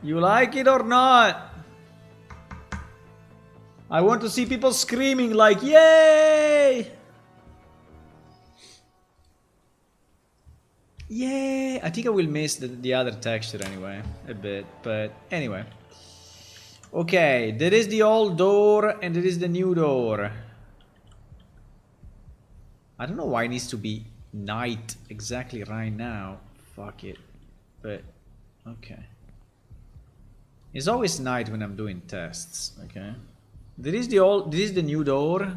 You like it or not? I want to see people screaming like, yay! Yay! I think I will miss the other texture anyway, a bit, but anyway. Okay, there is the old door and there is the new door. I don't know why it needs to be night exactly right now. Fuck it. But, okay. It's always night when I'm doing tests, okay? There is the old, this is the new door.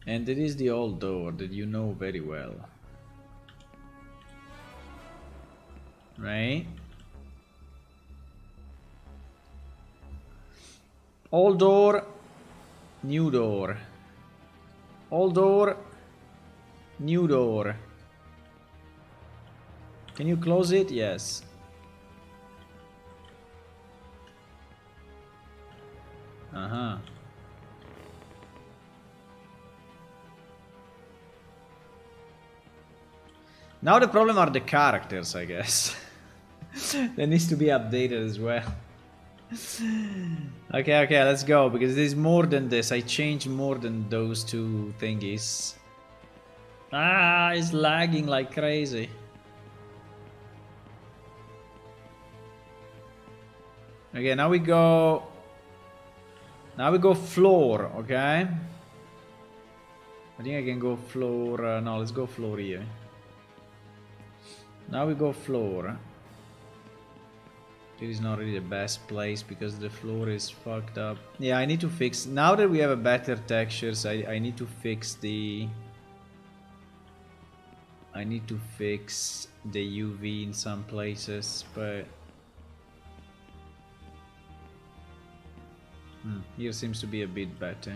And there is the old door that you know very well. Right? Old door, new door. Old door, new door. Can you close it? Yes. Uh-huh. Now the problem are the characters, I guess. That needs to be updated as well. Okay, let's go, because there's more than this. I changed more than those two thingies. Ah, it's lagging like crazy. Okay, now we go... Now we go floor, okay? I think I can go floor... no, let's go floor here. Now we go floor. It is not really the best place because the floor is fucked up. Yeah, I need to fix... Now that we have a better textures, I need to fix the... I need to fix the UV in some places, but... here seems to be a bit better.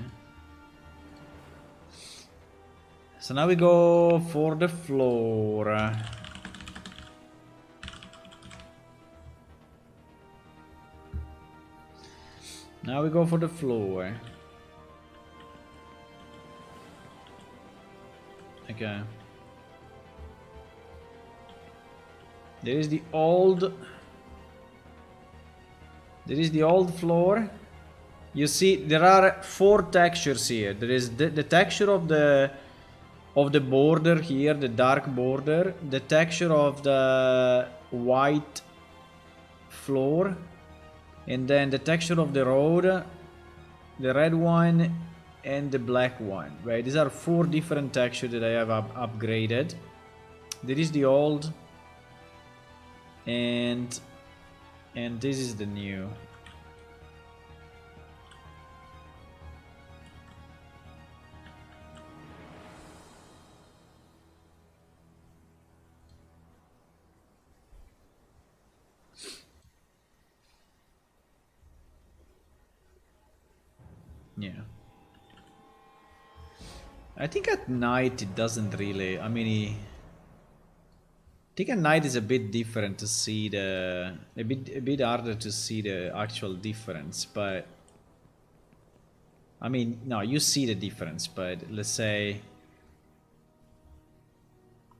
So now we go for the floor. Now we go for the floor. Okay. There is the old... There is the old floor. You see, there are 4 textures here. There is the texture of the border here, the dark border, the texture of the white floor, and then the texture of the road, the red one, and the black one. Right? These are 4 different textures that I have upgraded. There is the old, and this is the new. Yeah. I think at night it doesn't really, I mean, I think at night is a bit different to see the, a bit harder to see the actual difference, but I mean, no, you see the difference, but let's say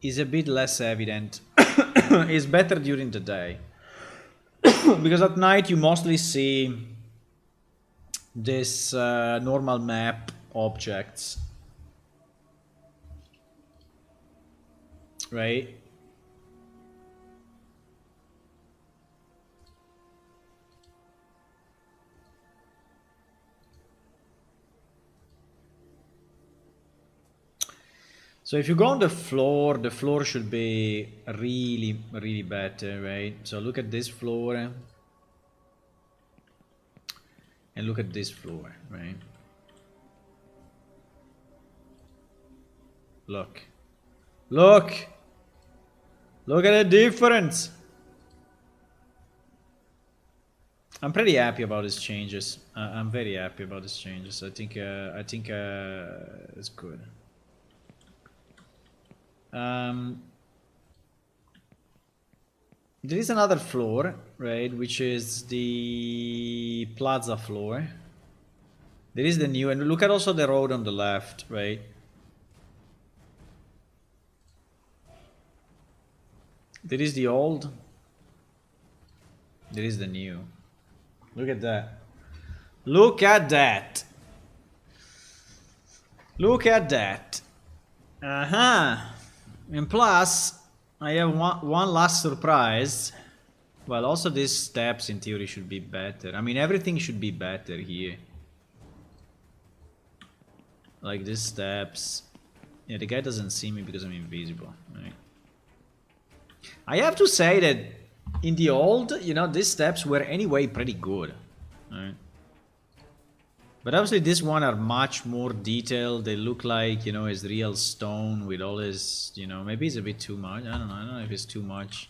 is a bit less evident. It's better during the day. Because at night you mostly see this normal map objects, right? So if you go on the floor should be really, really better, right? So look at this floor and look at this floor, right? Look. Look! Look at the difference! I'm pretty happy about these changes. I'm very happy about these changes. I think it's good. There is another floor, right, which is the plaza floor. There is the new, and look at also the road on the left, right? There is the old, there is the new. Look at that. Look at that. Look at that. And plus, I have one last surprise. Well, also these steps in theory should be better. I mean, everything should be better here. Like these steps. Yeah, the guy doesn't see me because I'm invisible, right? I have to say that in the old, you know, these steps were anyway pretty good, right? But obviously this one are much more detailed. They look like, you know, it's real stone with all this, you know, maybe it's a bit too much. I don't know if it's too much.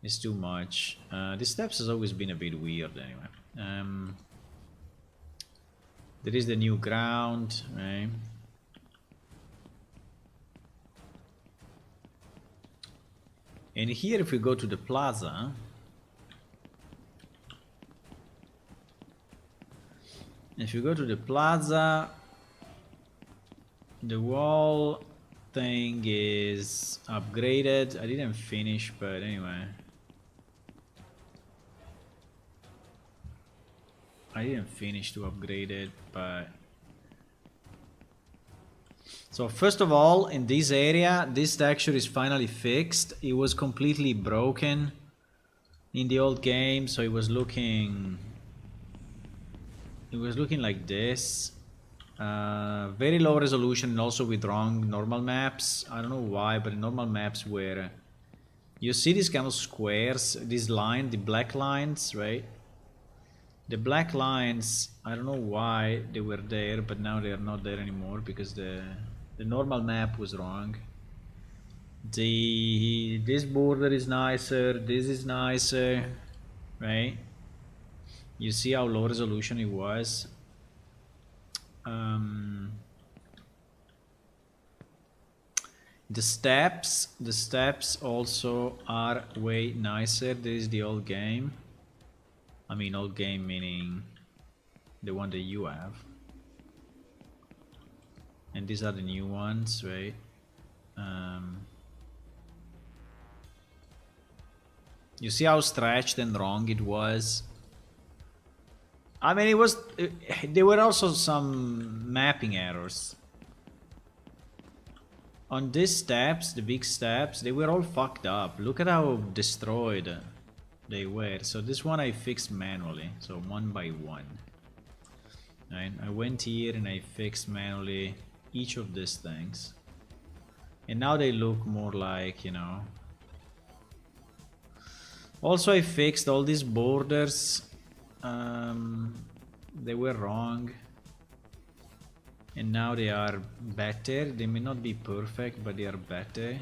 It's too much. The steps has always been a bit weird anyway. There is the new ground, right? And here if we go to the plaza, if you go to the plaza, the wall thing is upgraded. I didn't finish, but anyway. I didn't finish to upgrade it, but... So first of all, in this area, this texture is finally fixed. It was completely broken in the old game, so it was looking like this. Very low resolution and also with wrong normal maps. I don't know why, but normal maps were... You see these kind of squares, this line, the black lines, right? The black lines, I don't know why they were there, but now they are not there anymore because the normal map was wrong. This border is nicer, this is nicer, right? You see how low resolution it was. The steps also are way nicer. This is the old game. I mean old game meaning the one that you have. And these are the new ones, right? You see how stretched and wrong it was? I mean, there were also some mapping errors. On these steps, the big steps, they were all fucked up. Look at how destroyed they were. So this one I fixed manually, so one by one. Right? I went here and I fixed manually each of these things. And now they look more like, you know. Also I fixed all these borders. They were wrong. And now they are better. They may not be perfect, but they are better.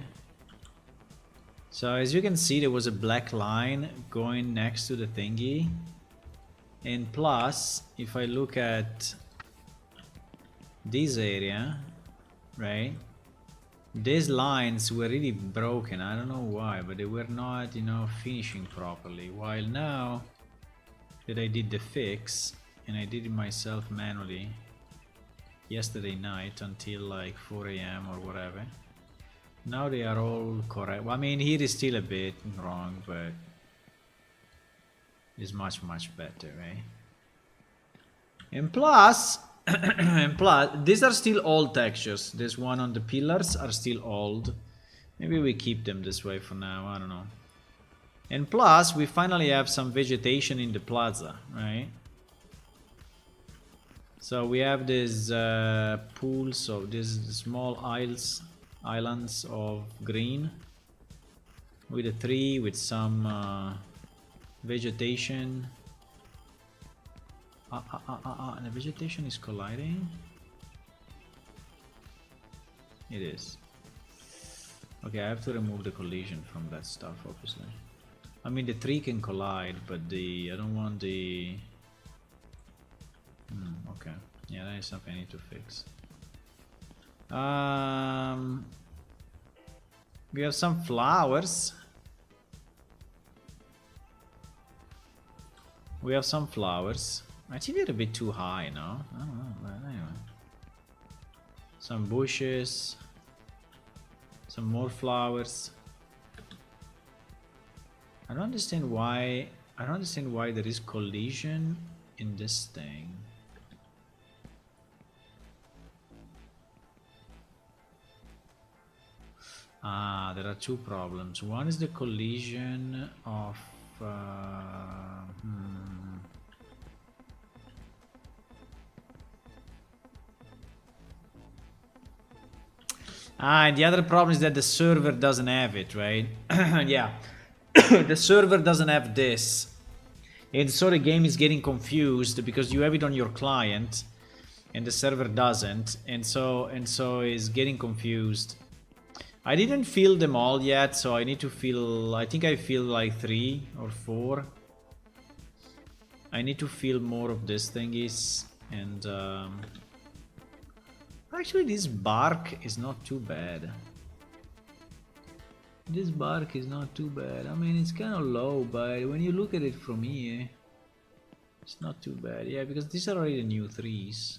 So as you can see, there was a black line going next to the thingy. And plus, if I look at this area, right? These lines were really broken. I don't know why, but they were not, you know, finishing properly. While now that I did the fix, and I did it myself manually yesterday night until like 4 AM or whatever, now they are all correct. Well, I mean, here is still a bit wrong, but it's much better, right? And plus, and plus, these are still old textures. This one on the pillars are still old. Maybe we keep them this way for now, I don't know. And plus, we finally have some vegetation in the plaza, right? So we have these pools of these small islands of green with a tree with some vegetation. The vegetation is colliding. It is. Okay, I have to remove the collision from that stuff, obviously. I mean, the tree can collide, but I don't want the... okay. Yeah, that is something I need to fix. We have some flowers. I think they're a bit too high, no? I don't know, but anyway. Some bushes. Some more flowers. I don't understand why there is collision in this thing. There are two problems. One is the collision of and the other problem is that the server doesn't have it, right? Yeah. The server doesn't have this. And so the game is getting confused because you have it on your client and the server doesn't. And so is getting confused. I didn't fill them all yet, so I need to fill... I think I filled like 3 or 4. I need to fill more of these thingies. And actually this bark is not too bad. This bark is not too bad. I mean, it's kind of low, but when you look at it from here, it's not too bad. Yeah, because these are already new trees.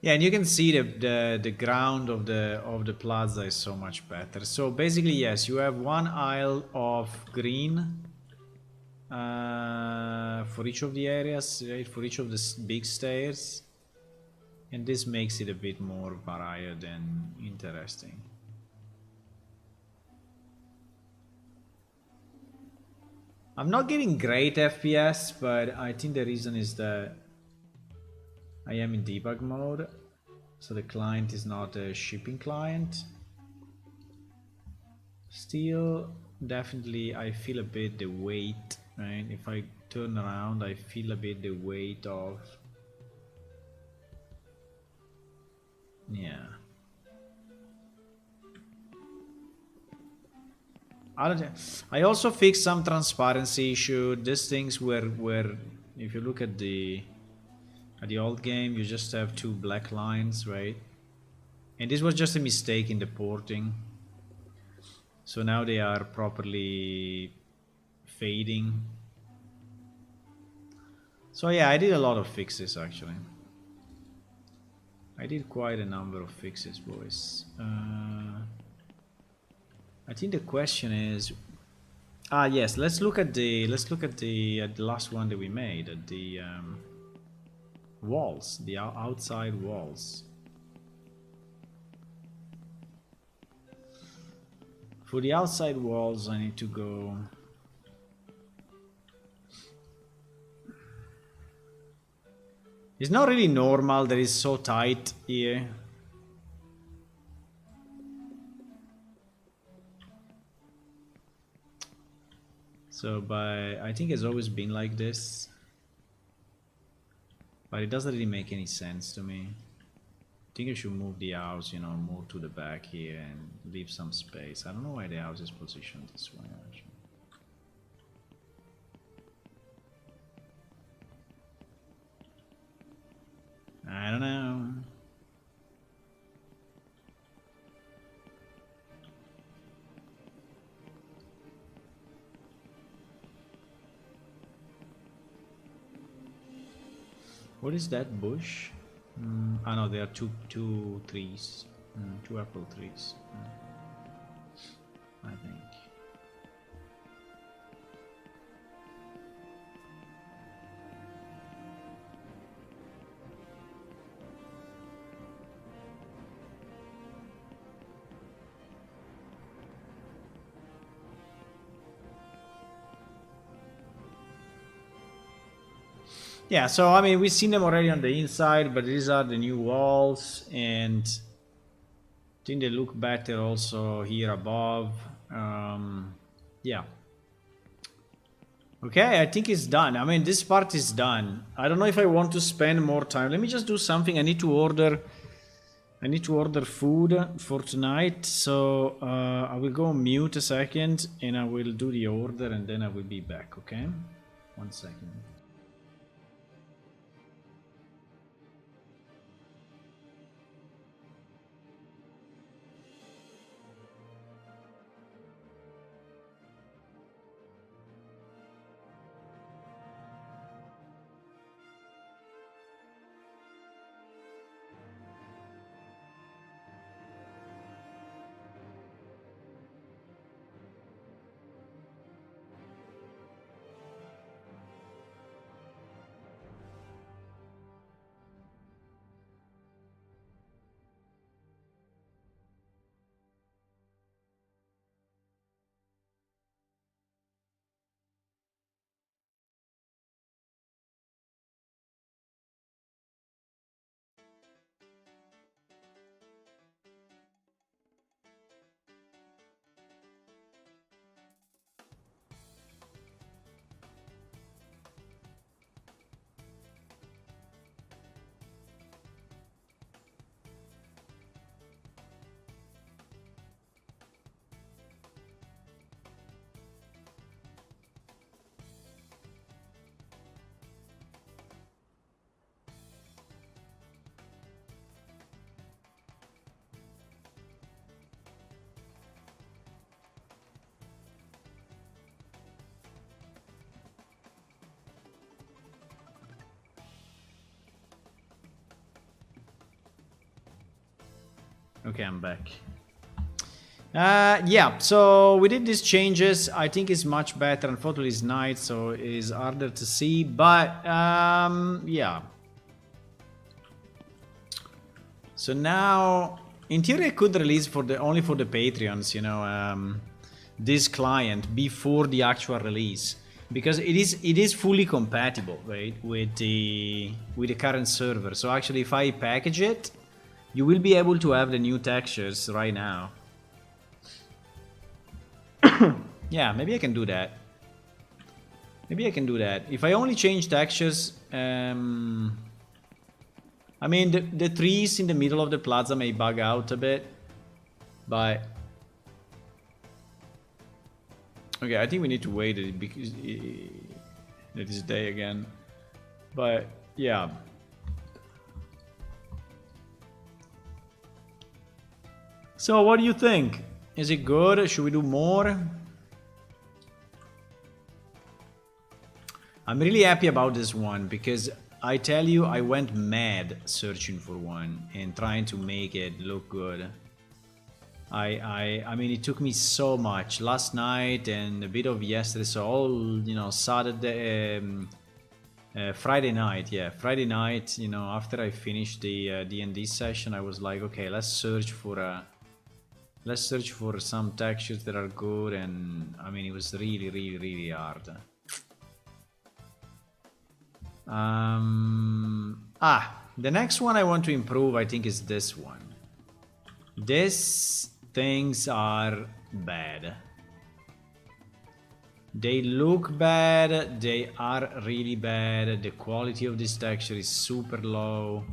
Yeah, and you can see the ground of the plaza is so much better. So basically, yes, you have one aisle of green for each of the areas, right? For each of the big stairs. And this makes it a bit more varied and interesting. I'm not getting great FPS, but I think the reason is that I am in debug mode, so the client is not a shipping client. Still, definitely I feel a bit the weight, right? If I turn around, I feel a bit the weight of... Yeah. I also fixed some transparency issue. These things were if you look at the old game, you just have 2 black lines, right? And this was just a mistake in the porting. So now they are properly fading. So yeah, I did a lot of fixes actually. I did quite a number of fixes, boys. I think the question is, yes, let's look at the last one that we made, at the walls, the outside walls. For the outside walls, I need to go. It's not really normal that it's so tight here. So, but I think it's always been like this. But it doesn't really make any sense to me. I think I should move the house, you know, more to the back here and leave some space. I don't know why the house is positioned this way, actually. I don't know. What is that bush? Ah no, there are two trees. Two apple trees. I think. Yeah, so I mean, we've seen them already on the inside, but these are the new walls, and I think they look better also here above. Yeah. Okay, I think it's done. I mean, this part is done. I don't know if I want to spend more time. Let me just do something. I need to order food for tonight. So I will go on mute a second, and I will do the order, and then I will be back. Okay, 1 second. Okay, I'm back. Yeah, so we did these changes. I think it's much better. Unfortunately, it's night, so it's harder to see. But yeah. So now, in theory, I could release only for the Patreons, you know, this client before the actual release, because it is fully compatible, right, with the current server. So actually, if I package it, you will be able to have the new textures right now. Yeah, maybe I can do that. Maybe I can do that. If I only change textures, I mean, the trees in the middle of the plaza may bug out a bit, but okay, I think we need to wait because it is day again. But yeah. So what do you think? Is it good? Should we do more? I'm really happy about this one because I tell you, I went mad searching for one and trying to make it look good. I mean, it took me so much last night and a bit of yesterday, so all, you know, Saturday, Friday night, yeah, Friday night, you know, after I finished the D&D session, I was like, okay, let's search for some textures that are good, and I mean, it was really hard. The next one I want to improve, I think, is this one. These things are bad. They look bad, they are really bad, the quality of this texture is super low.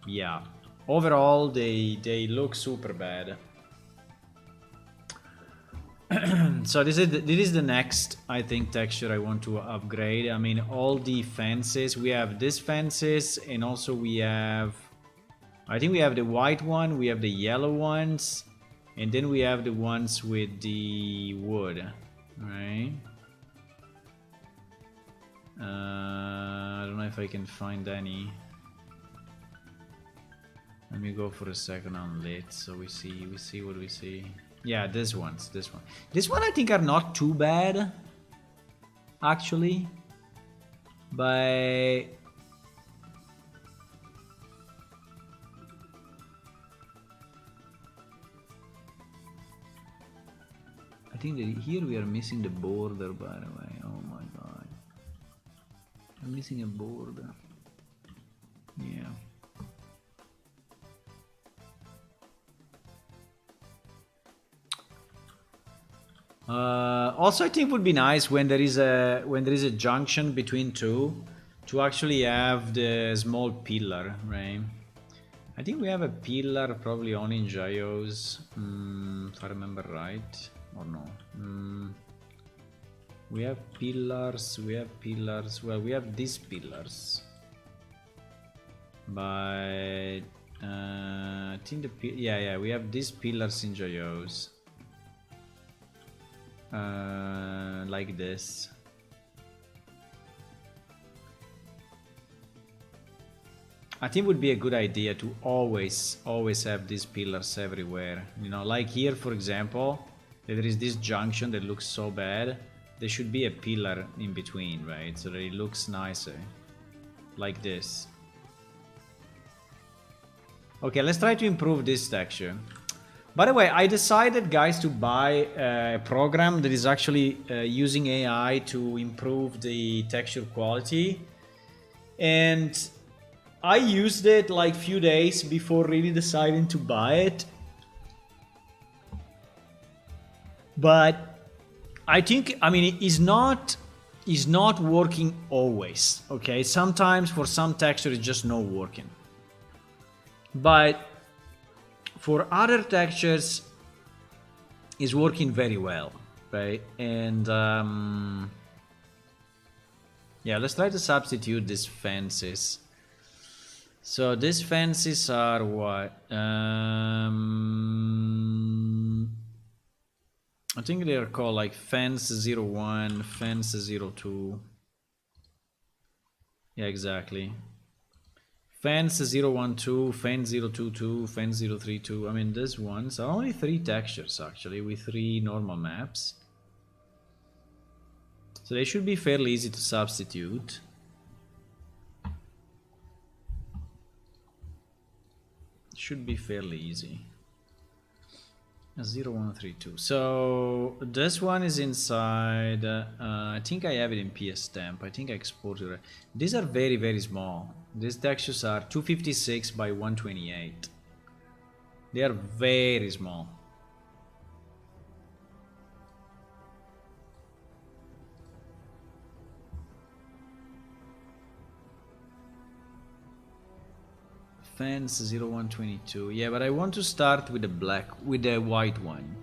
Yeah, overall they look super bad. So this is the next, I think, texture I want to upgrade. I mean, all the fences, we have these fences, and also we have, I think we have the white one, we have the yellow ones, and then we have the ones with the wood, right? I don't know if I can find any. Let me go for a second on lit, so we see what we see. Yeah, this one. This one I think are not too bad, actually. But I think that here we are missing the border, by the way. Oh my god. I'm missing a border. Yeah. Also, I think it would be nice when there is a junction between two to actually have the small pillar, right? I think we have a pillar probably on in Gios, if I remember right, or no. We have pillars. Well, we have these pillars, but I think we have these pillars in Gios. Like this. I think it would be a good idea to always have these pillars everywhere. You know, like here, for example, there is this junction that looks so bad. There should be a pillar in between, right? So that it looks nicer. Like this. Okay, let's try to improve this texture. By the way, I decided, guys, to buy a program that is actually using AI to improve the texture quality. And I used it like few days before really deciding to buy it. But I think, I mean, it's not working always, okay? Sometimes for some texture it's just not working. But for other textures, it's working very well, right? And yeah, let's try to substitute these fences. So these fences are what? I think they are called like fence 01, fence 02. Yeah, exactly. Fence 012, fence 022, fence 032. I mean, these ones are only 3 textures actually, with 3 normal maps. So they should be fairly easy to substitute. Should be fairly easy. 0132. So this one is inside. I think I have it in PS Stamp. I think I exported it. These are very, very small. These textures are 256 by 128. They are very small. Fence 0122. Yeah, but I want to start with the white one.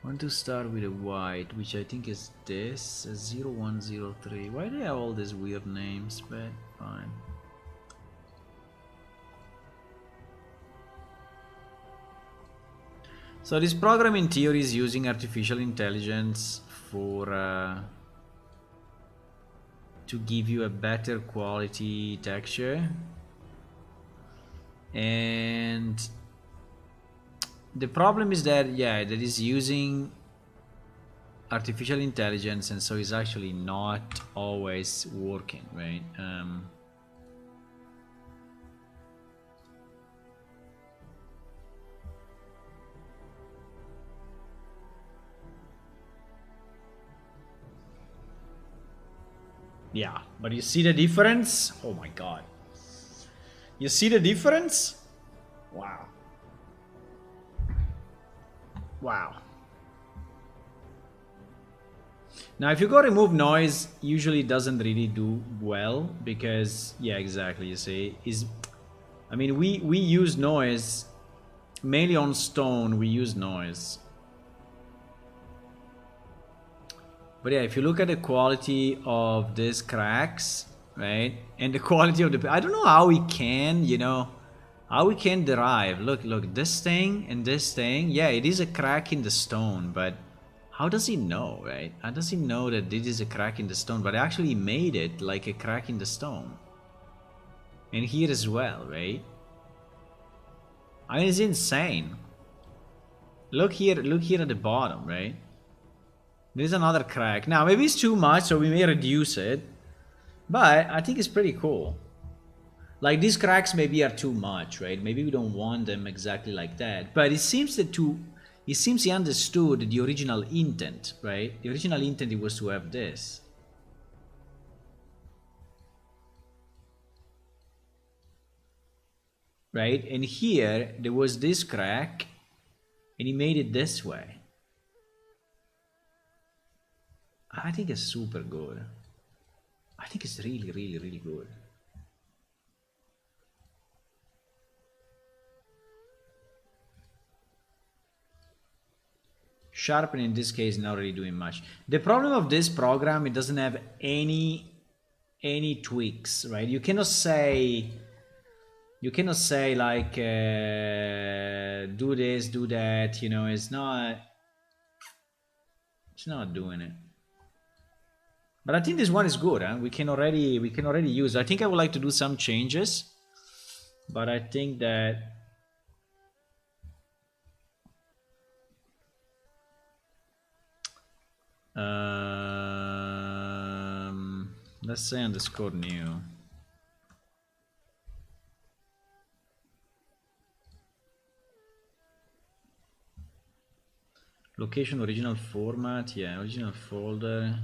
I want to start with the white, which I think is this 0103. Why do they have all these weird names? But fine. So this program in theory is using artificial intelligence for to give you a better quality texture. And the problem is that, yeah, that is using artificial intelligence, and so it's actually not always working, right? Yeah, but you see the difference? Oh my god. You see the difference? Wow. Wow. Now, if you go remove noise, usually it doesn't really do well because, yeah, exactly. You see, I mean, we use noise mainly on stone. We use noise. But yeah, if you look at the quality of these cracks, right, and the quality of the, I don't know how we can, you know, how we can derive. Look, this thing and this thing. Yeah, it is a crack in the stone, but how does he know, right? How does he know that this is a crack in the stone? But actually he made it like a crack in the stone. And here as well, right? I mean, it's insane. Look here at the bottom, right? There's another crack. Now, maybe it's too much, so we may reduce it. But I think it's pretty cool. Like, these cracks maybe are too much, right? Maybe we don't want them exactly like that. But it seems that it seems he understood the original intent, right? The original intent was to have this. Right? And here, there was this crack, and he made it this way. I think it's super good. I think it's really, really, really good. Sharpening in this case not really doing much. The problem of this program, it doesn't have any tweaks, right? You cannot say like do this, do that, you know. It's not doing it. But I think this one is good, huh? We can already use it. I think I would like to do some changes, but I think that let's say underscore new. Location original format, yeah, original folder.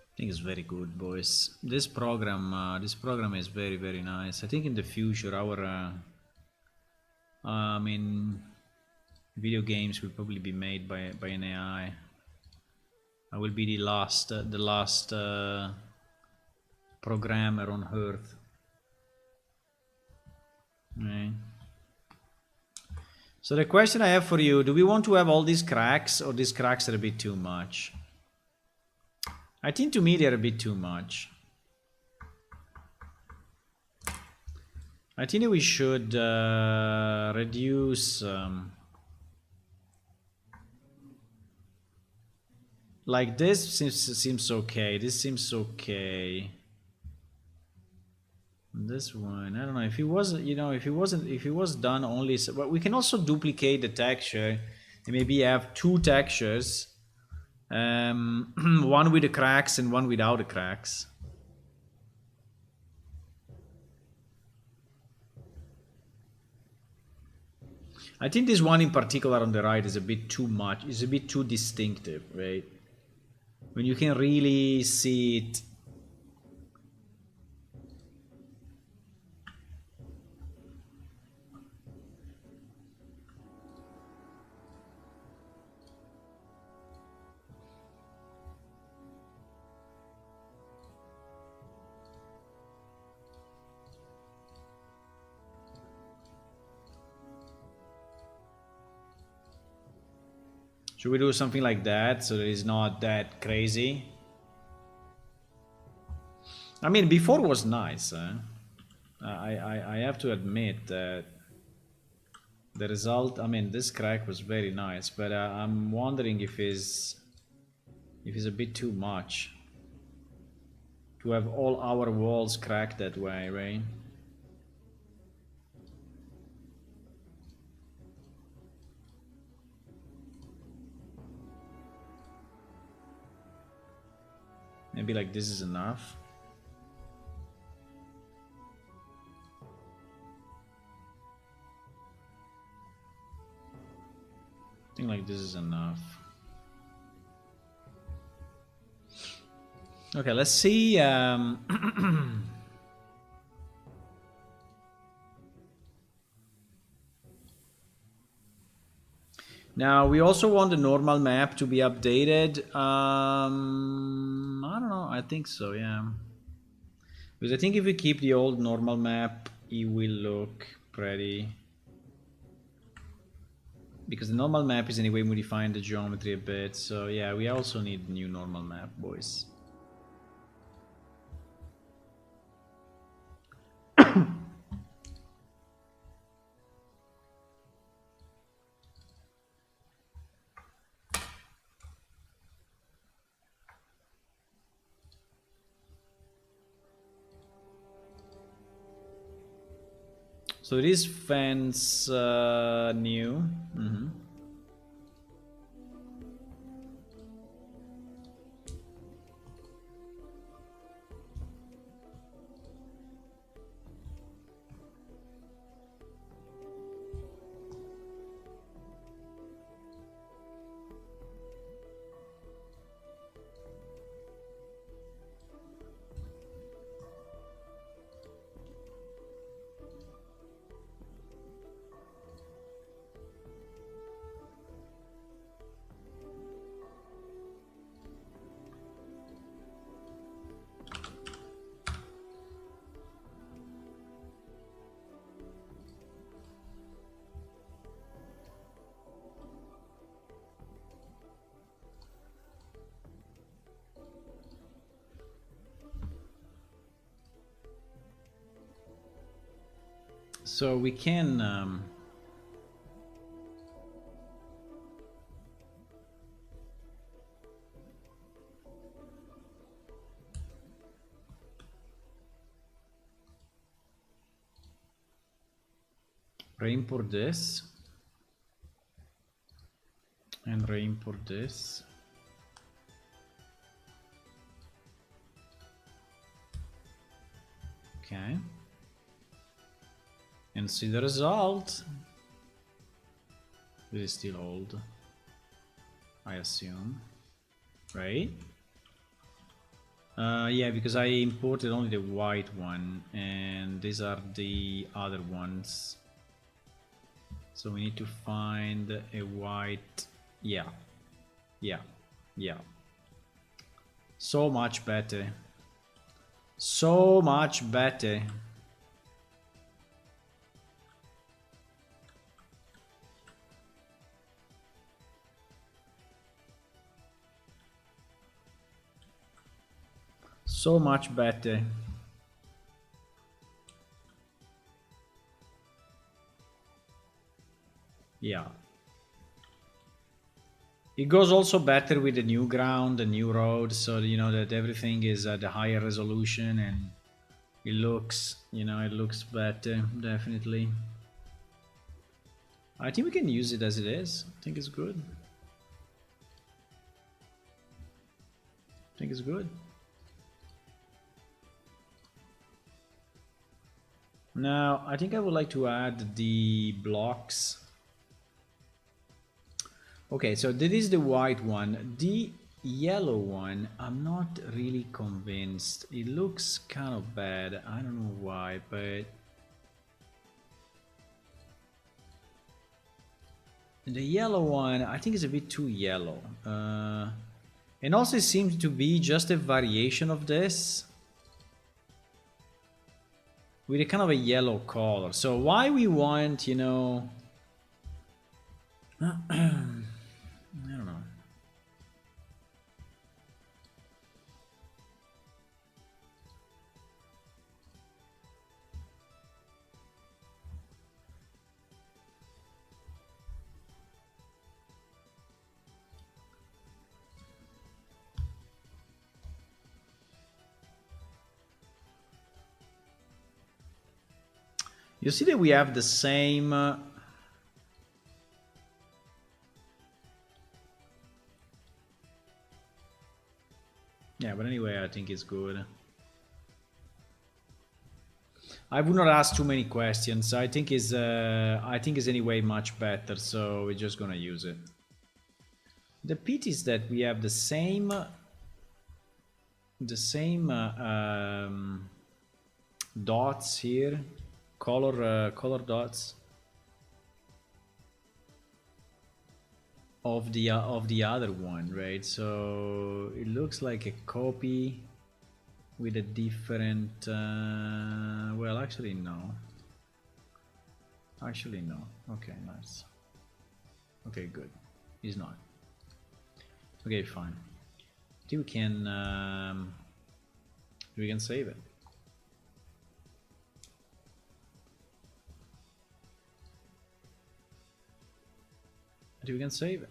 I think it's very good, boys. This program is very, very nice. I think in the future our I mean, video games will probably be made by an AI. I will be the last programmer on Earth. Right. So the question I have for you: do we want to have all these cracks, or these cracks are a bit too much? I think to me they're a bit too much. I think that we should reduce like this seems okay. This seems okay. This one, I don't know if it was, you know, if it was done only, but we can also duplicate the texture and maybe have two textures. One with the cracks and one without the cracks. I think this one in particular on the right is a bit too much. It's a bit too distinctive, right? When you can really see it. Should we do something like that so that it's not that crazy? I mean, before was nice. I have to admit that the result, I mean, this crack was very nice, but I'm wondering if it's a bit too much to have all our walls cracked that way, right? Maybe like this is enough. I think like this is enough. Okay, let's see. Now we also want the normal map to be updated. I don't know. I think so. Yeah. Because I think if we keep the old normal map, it will look pretty... Because the normal map is anyway modifying the geometry a bit, so yeah, we also need a new normal map, boys. So this fence new. So we can re-import this and re-import this. Okay. And see the result. This is still old, I assume, right? Yeah, because I imported only the white one, and these are the other ones. So we need to find a white. Yeah, yeah, yeah. So much better. So much better. So much better. Yeah. It goes also better with the new ground, the new road, so you know that everything is at a higher resolution and it looks, you know, it looks better, definitely. I think we can use it as it is. I think it's good. I think it's good. Now, I think I would like to add the blocks. Okay, so this is the white one. The yellow one, I'm not really convinced. It looks kind of bad. I don't know why, but the yellow one, I think is a bit too yellow. And also it seems to be just a variation of this with a kind of a yellow color. So why we want, you know, I don't know. You see that we have the same yeah, but anyway, I think it's good. I would not ask too many questions. I think is anyway much better, so we're just gonna use it. The pity is that we have the same dots here, color dots of the other one, right? So it looks like a copy with a different well, actually no. Actually no. Okay, nice. Okay, good. He's not. Okay, fine. I think we can save it. I think we can save it.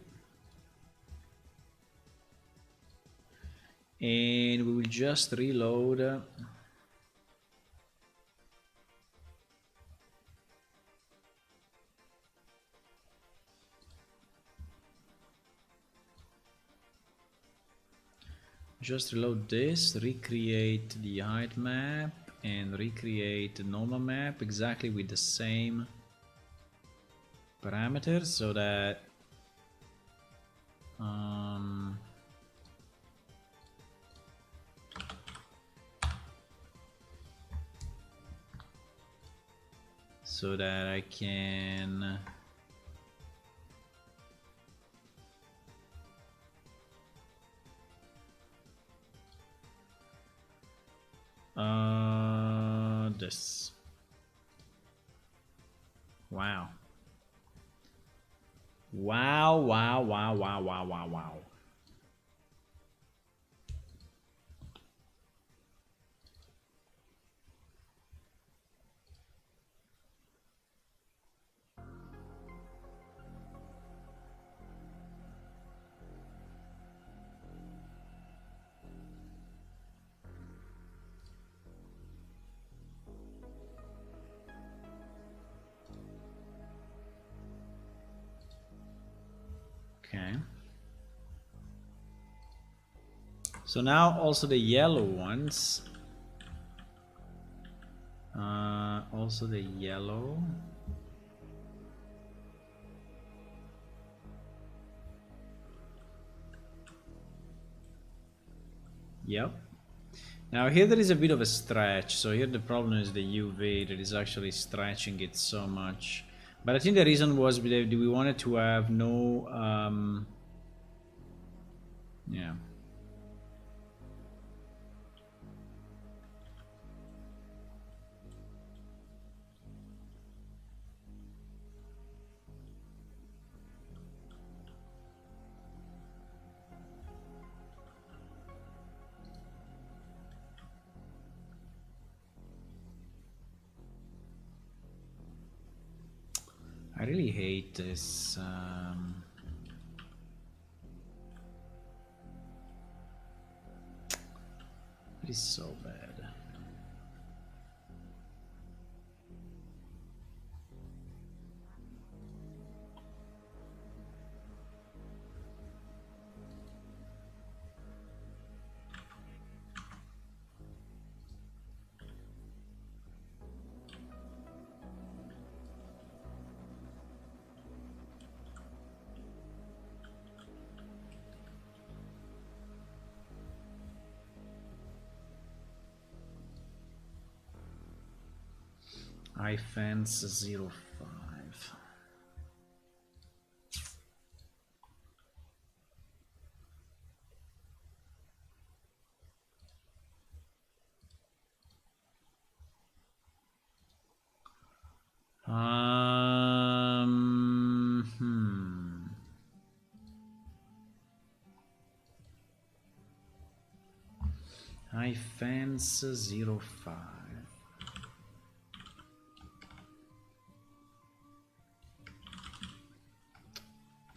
And we will just reload. Just reload this, recreate the height map, and recreate the normal map exactly with the same parameters, so that I can this. Wow. Wow, wow, wow, wow, wow, wow, wow. Okay. So now also the yellow ones. Also the yellow. Yep. Now here there is a bit of a stretch. So here the problem is the UV that is actually stretching it so much. But I think the reason was that we wanted to have no yeah. I really hate this. It is so bad. iFence 05. iFence 05.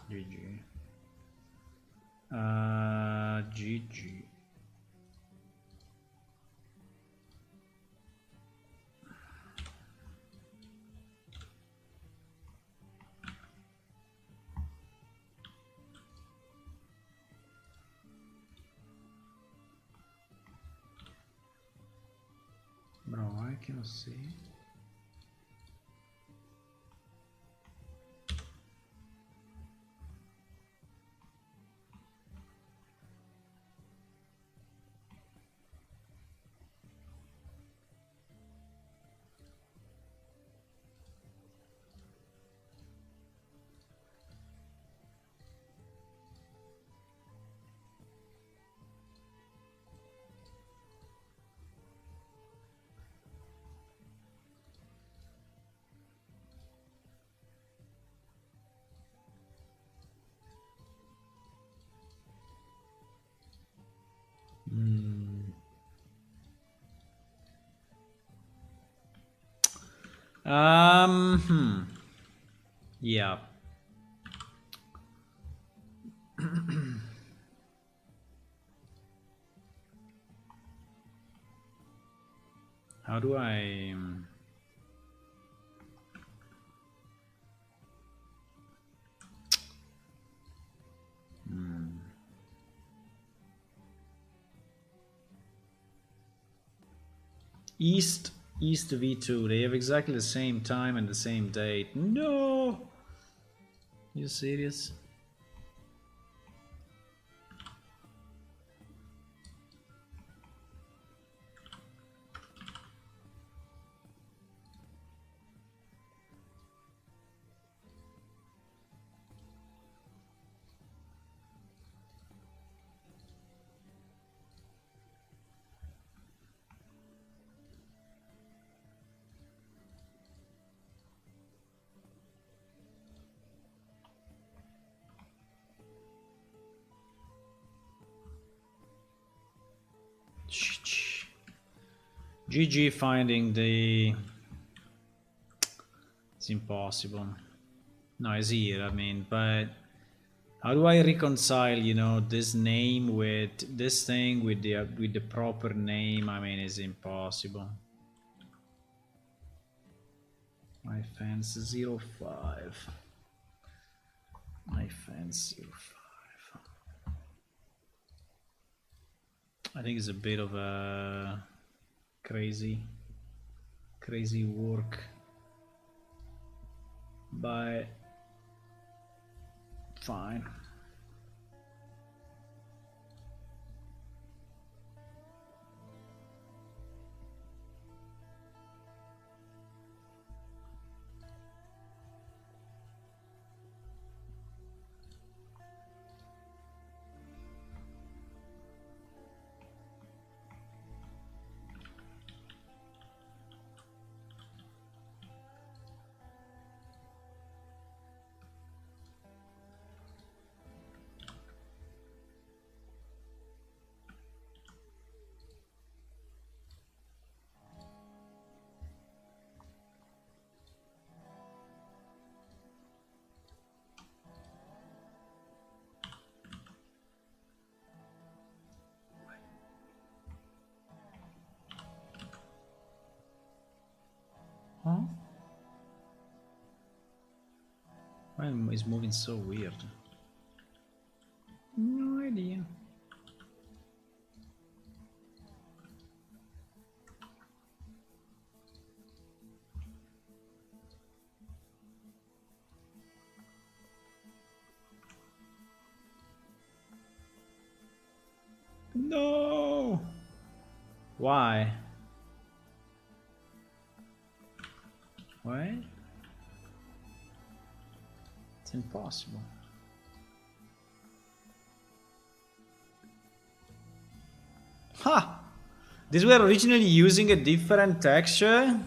GG. GG. Bro, I cannot see. Yeah. How do I... East V2. They have exactly the same time and the same date. No! You serious? GG finding the... It's impossible. No, it's here, I mean, but... How do I reconcile, you know, this name with this thing with the proper name? I mean, it's impossible. My fans 05. My fans 05. I think it's a bit of a crazy work, but fine. Huh? Why is it moving so weird? No idea. No! Why? Why? It's impossible. Ha! These were originally using a different texture?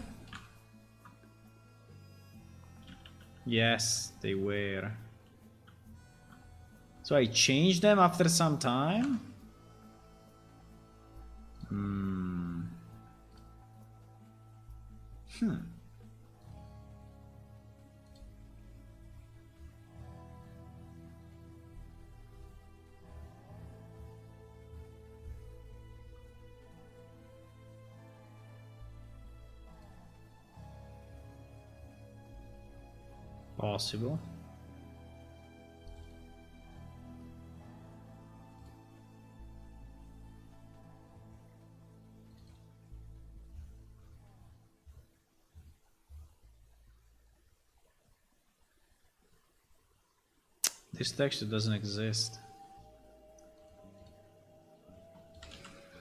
Yes, they were. So I changed them after some time? Possible. This texture doesn't exist.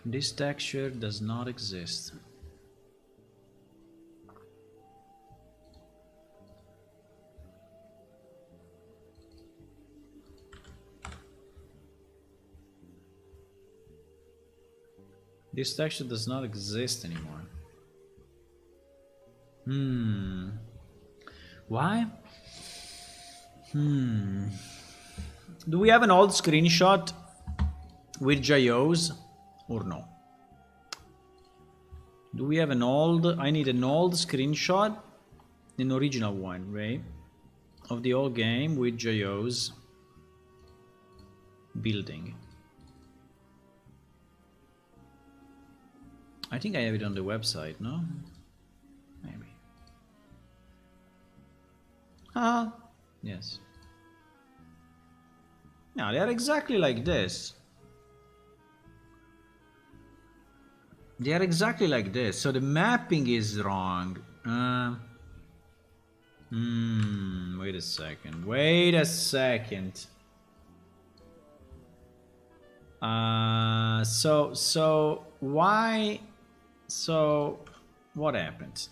This texture does not exist. This texture does not exist anymore. Why? Do we have an old screenshot with gyos Or no? Do we have an old... I need an old screenshot, an original one, right? Of the old game with JO's building. I think I have it on the website, no? Maybe. Ah, yes. Now they are exactly like this. They are exactly like this. So the mapping is wrong. Wait a second. Wait a second. So why? So what happened?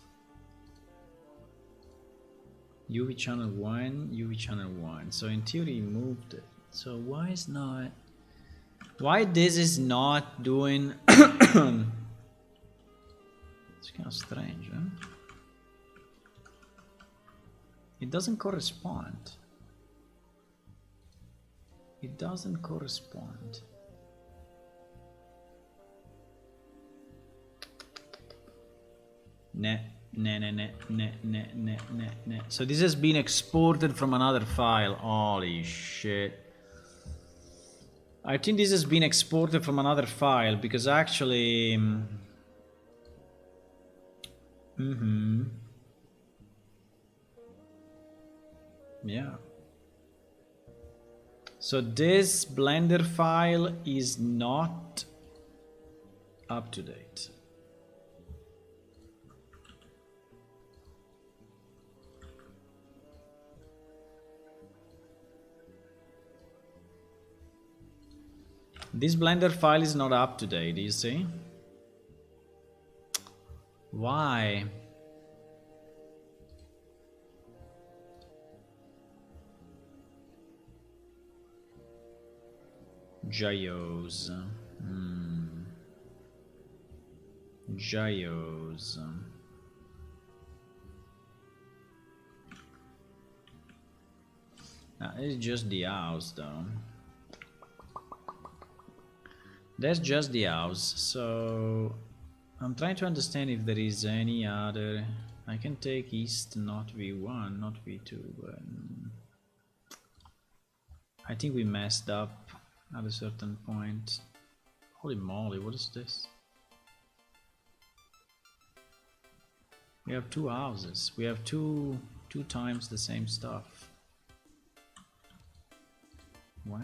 UV channel 1, UV channel 1. So in theory moved it. So why is not... Why this is not doing... It's kind of strange, huh? It doesn't correspond. It doesn't correspond. Nah. So this has been exported from another file. Holy shit. I think this has been exported from another file because actually... Yeah. So this Blender file is not up to date. This Blender file is not up to date, do you see? Why? Gyos. Gyos. Nah, it's just the house though. That's just the house, so I'm trying to understand if there is any other... I can take east, not V1, not V2, but... I think we messed up at a certain point. Holy moly, what is this? We have two houses. We have two times the same stuff. Wow.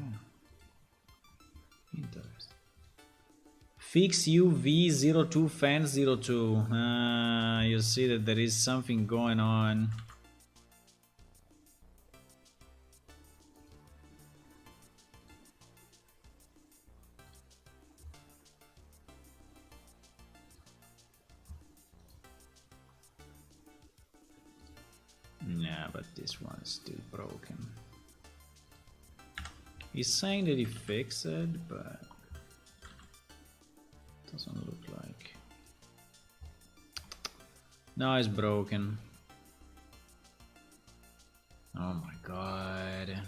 Interesting. Fix UV02 fans 02. You see that there is something going on. Nah, but this one is still broken. He's saying that he fixed it, but doesn't look like. No, it's broken. Oh my god.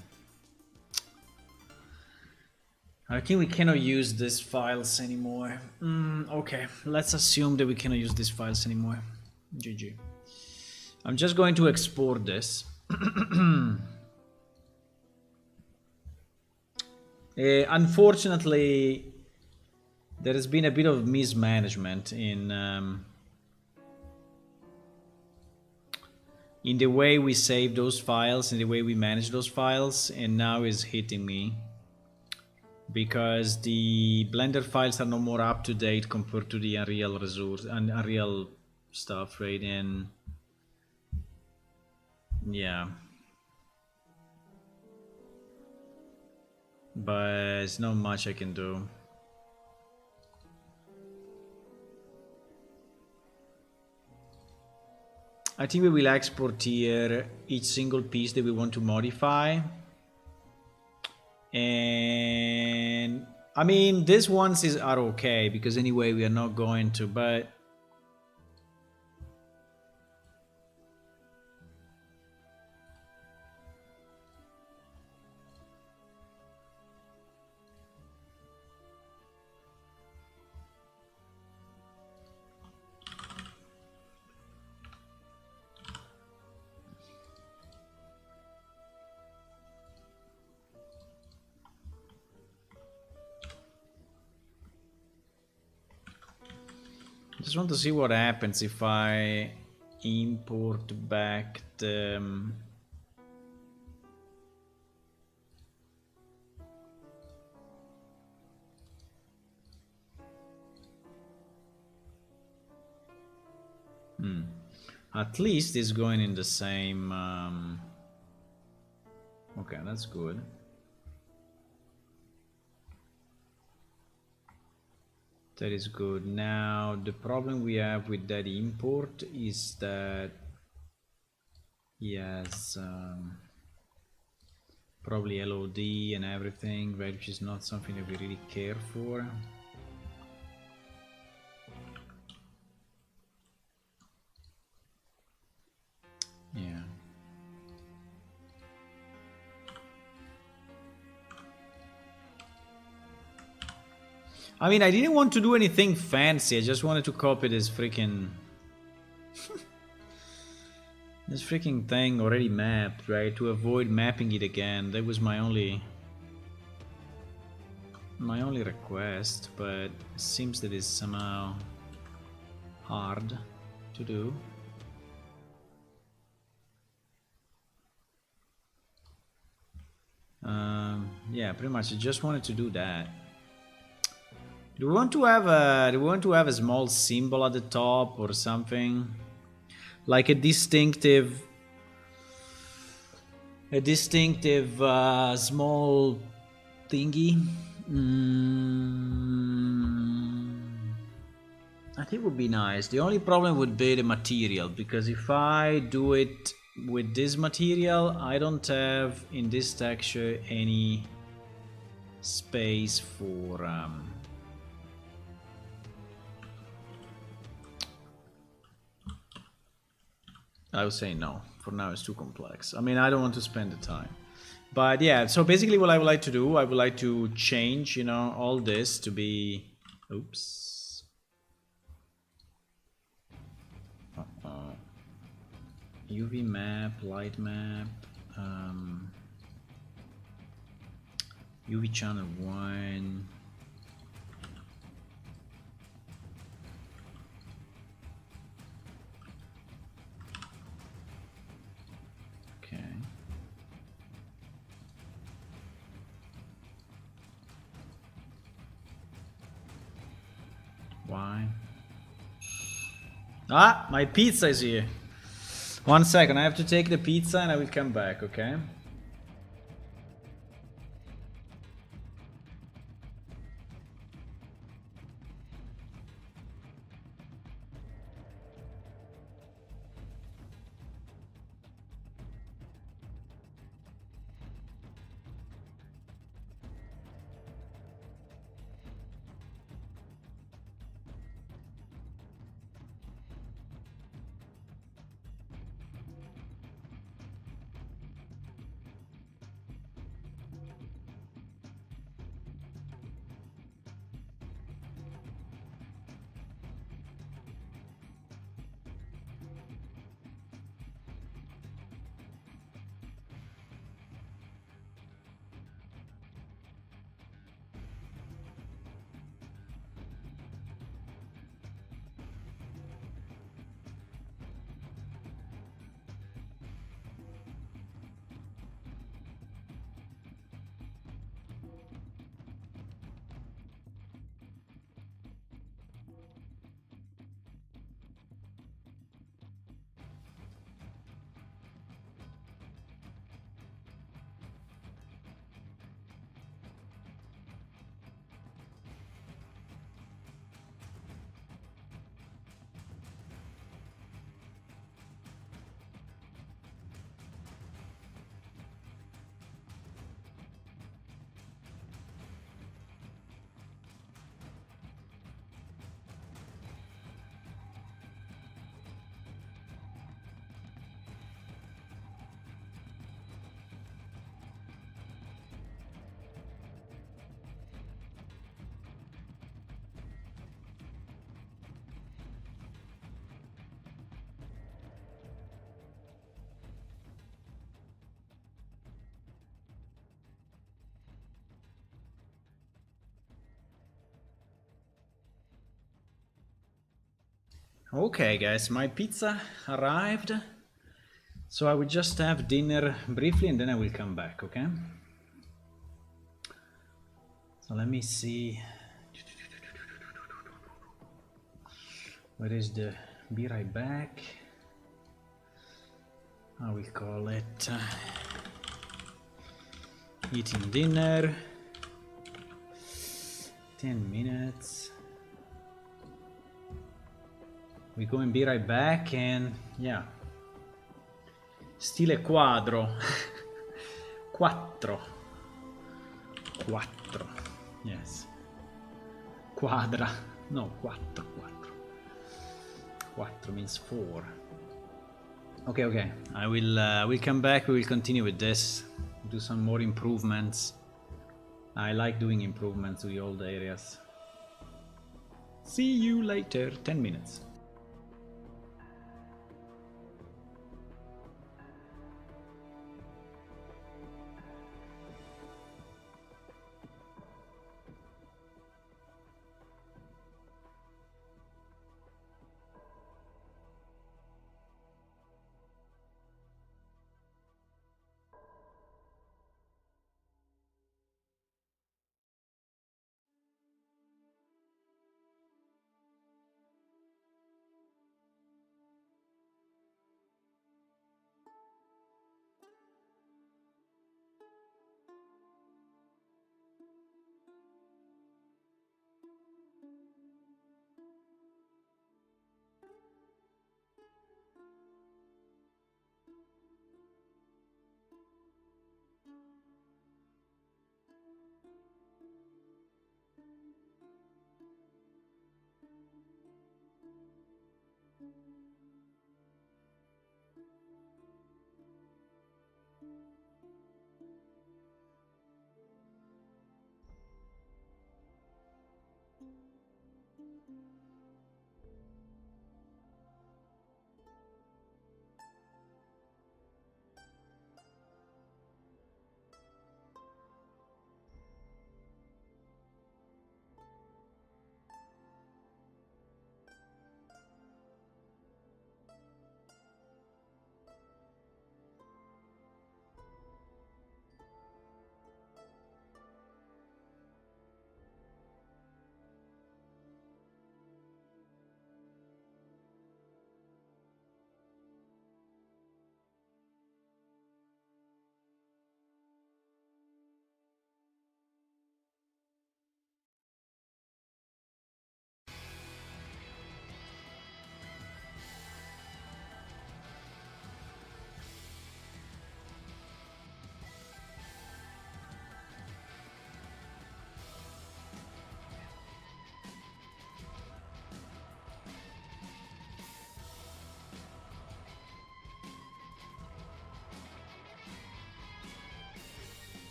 I think we cannot use these files anymore. Okay, let's assume that we cannot use these files anymore. GG. I'm just going to export this. Unfortunately, there has been a bit of mismanagement in the way we save those files, in the way we manage those files, and now it's hitting me because the Blender files are no more up to date compared to the Unreal resource and Unreal stuff, right? And yeah, but there's not much I can do. I think we will export here each single piece that we want to modify. And I mean, these ones are okay because anyway we are not going to, but Just want to see what happens if I import back the... At least it's going in the same... Okay, that's good. That is good. Now, the problem we have with that import is that he has probably LOD and everything, right, which is not something that we really care for. Yeah. I mean, I didn't want to do anything fancy. I just wanted to copy this freaking this freaking thing already mapped, right? To avoid mapping it again. That was my only request, but it seems that it's somehow hard to do. Yeah, pretty much. I just wanted to do that. Do we want to have a small symbol at the top or something? Like a distinctive small thingy? I think it would be nice. The only problem would be the material, because if I do it with this material, I don't have in this texture any space for I would say no. For now it's too complex. I mean, I don't want to spend the time. But yeah, so basically what I would like to do, I would like to change, you know, all this to be... Oops. UV map, light map, UV channel 1. Why? Ah, my pizza is here. 1 second, I have to take the pizza and I will come back, okay? Okay, guys, my pizza arrived. So I will just have dinner briefly and then I will come back, okay? So let me see. Where is the be right back? I will call it eating dinner. 10 minutes. We go and be right back and yeah. Stile quadro. Quattro. Quattro. Yes. Quadra. No, quattro. Quattro. Quattro means 4. Okay. I will come back. We will continue with this. Do some more improvements. I like doing improvements to the old areas. See you later. 10 minutes.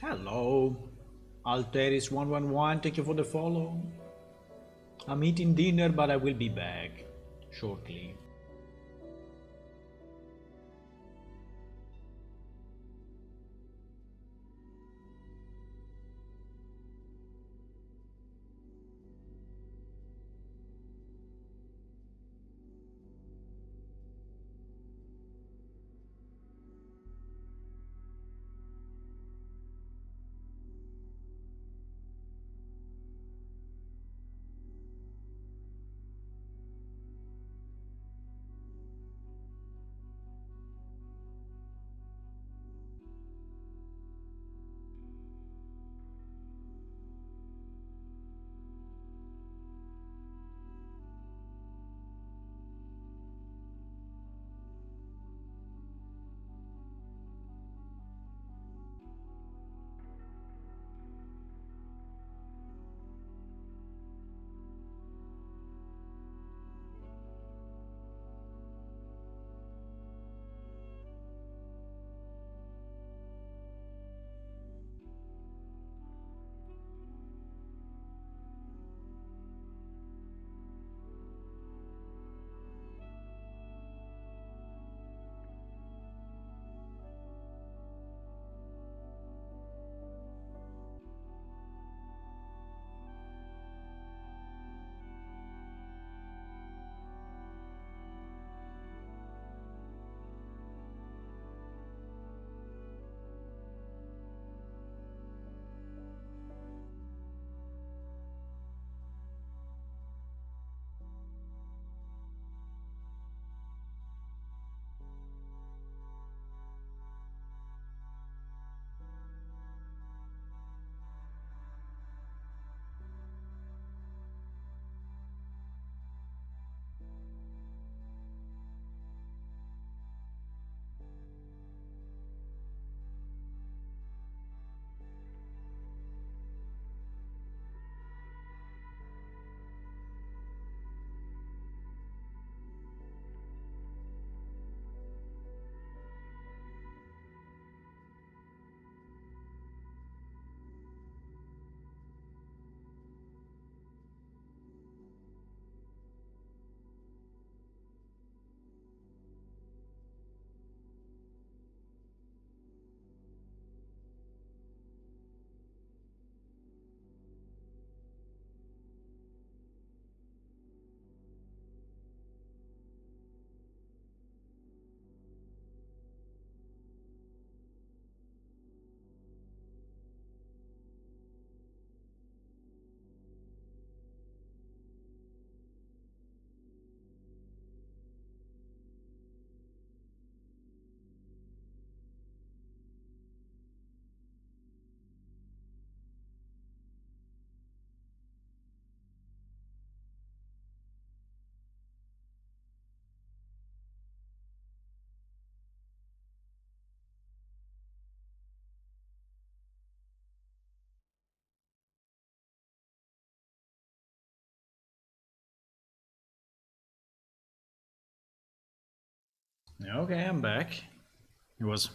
Hello, Alteris111, thank you for the follow. I'm eating dinner, but I will be back shortly. Okay, I'm back. It was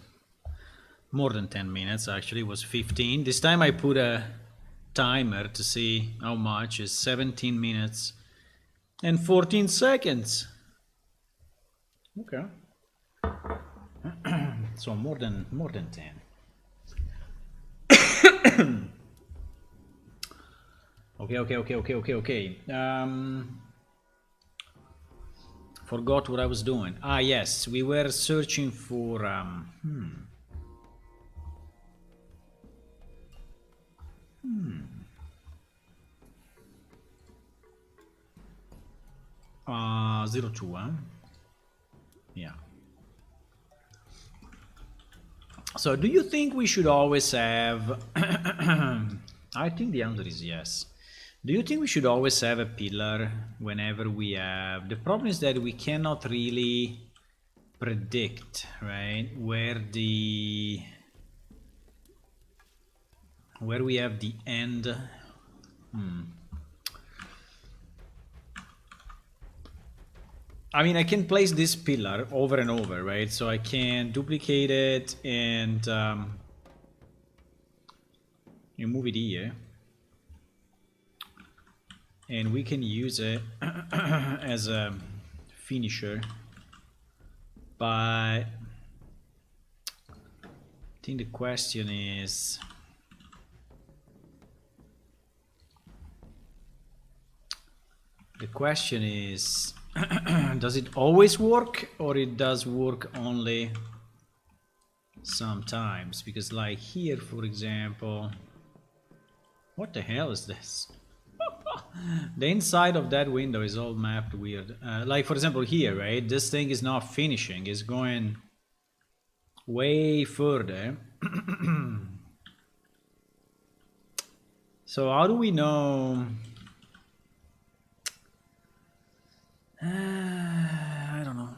more than 10 minutes actually, it was 15. This time I put a timer to see how much is 17 minutes and 14 seconds. Okay. So more than 10. Okay. Forgot what I was doing. Ah, yes, we were searching for 02, huh? Yeah. So do you think we should always have I think the answer is yes. Do you think we should always have a pillar whenever we have... The problem is that we cannot really predict, right, where we have the end. I mean, I can place this pillar over and over, right? So I can duplicate it and You move it here. And we can use it as a finisher. But I think the question is... does it always work, or it does work only sometimes? Because like here, for example, what the hell is this? The inside of that window is all mapped weird. Like for example here, right? This thing is not finishing, it's going way further. So how do we know? I don't know.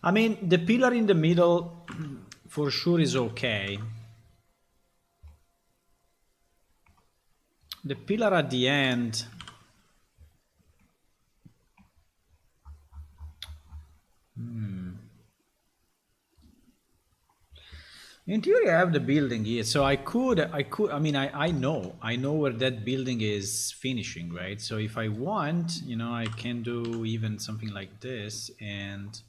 I mean, the pillar in the middle for sure is okay. The pillar at the end... In theory, I have the building here, so I mean, I know where that building is finishing, right? So if I want, you know, I can do even something like this, and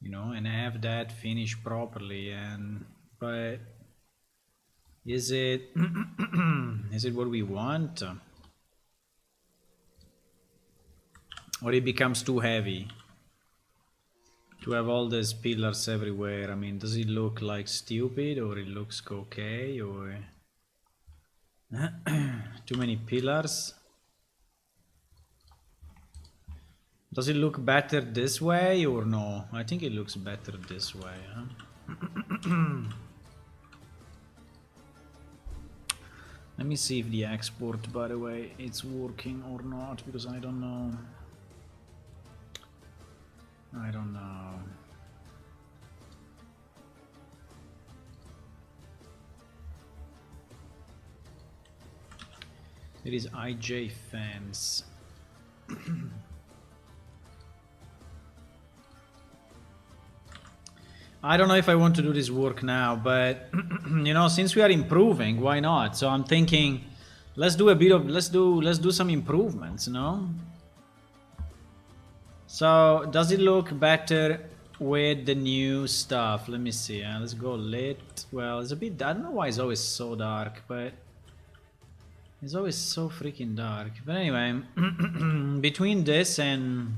you know, and have that finished properly. And but is it is it what we want, or it becomes too heavy to have all these pillars everywhere? I mean, does it look like stupid, or it looks okay, or too many pillars? Does it look better this way or no? I think it looks better this way, huh? Let me see if the export, by the way, it's working or not, because I don't know. I don't know. It is IJ fans. I don't know if I want to do this work now, but you know, since we are improving, why not? So I'm thinking, let's do a bit of let's do some improvements, no? So does it look better with the new stuff? Let me see. Let's go lit. Well, it's a bit, I don't know why it's always so dark, but it's always so freaking dark. But anyway, between this and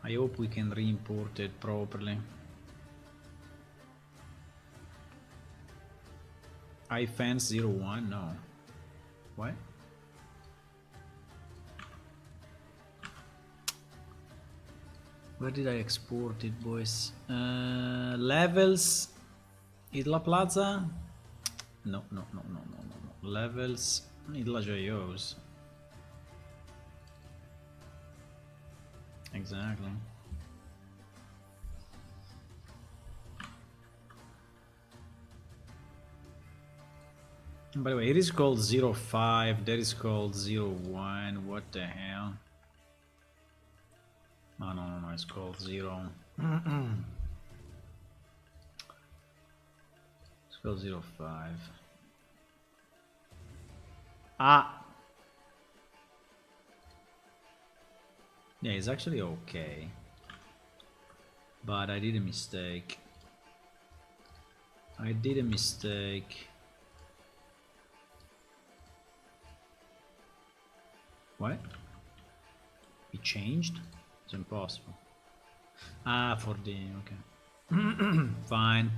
I hope we can re-import it properly. iFans01? No. What? Where did I export it, boys? Levels? Idla Plaza? No. Levels? Idla JOs. Exactly. By the way, it is called 05, that is called 01, what the hell? Oh, no, it's called 0. It's called 05. Ah! Yeah, it's actually okay. But I did a mistake. What? It changed? It's impossible. Ah, for the... okay. Fine.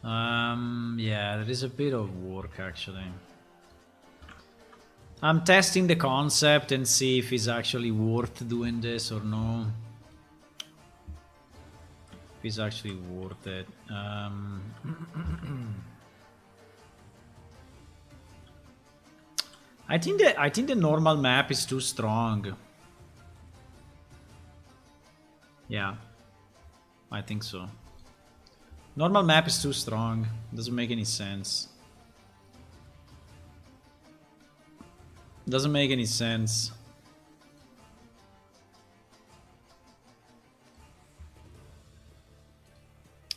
Yeah, there is a bit of work actually. I'm testing the concept and see if it's actually worth doing this or no. If it's actually worth it. I think the normal map is too strong. Yeah, I think so. Normal map is too strong. Doesn't make any sense. Doesn't make any sense.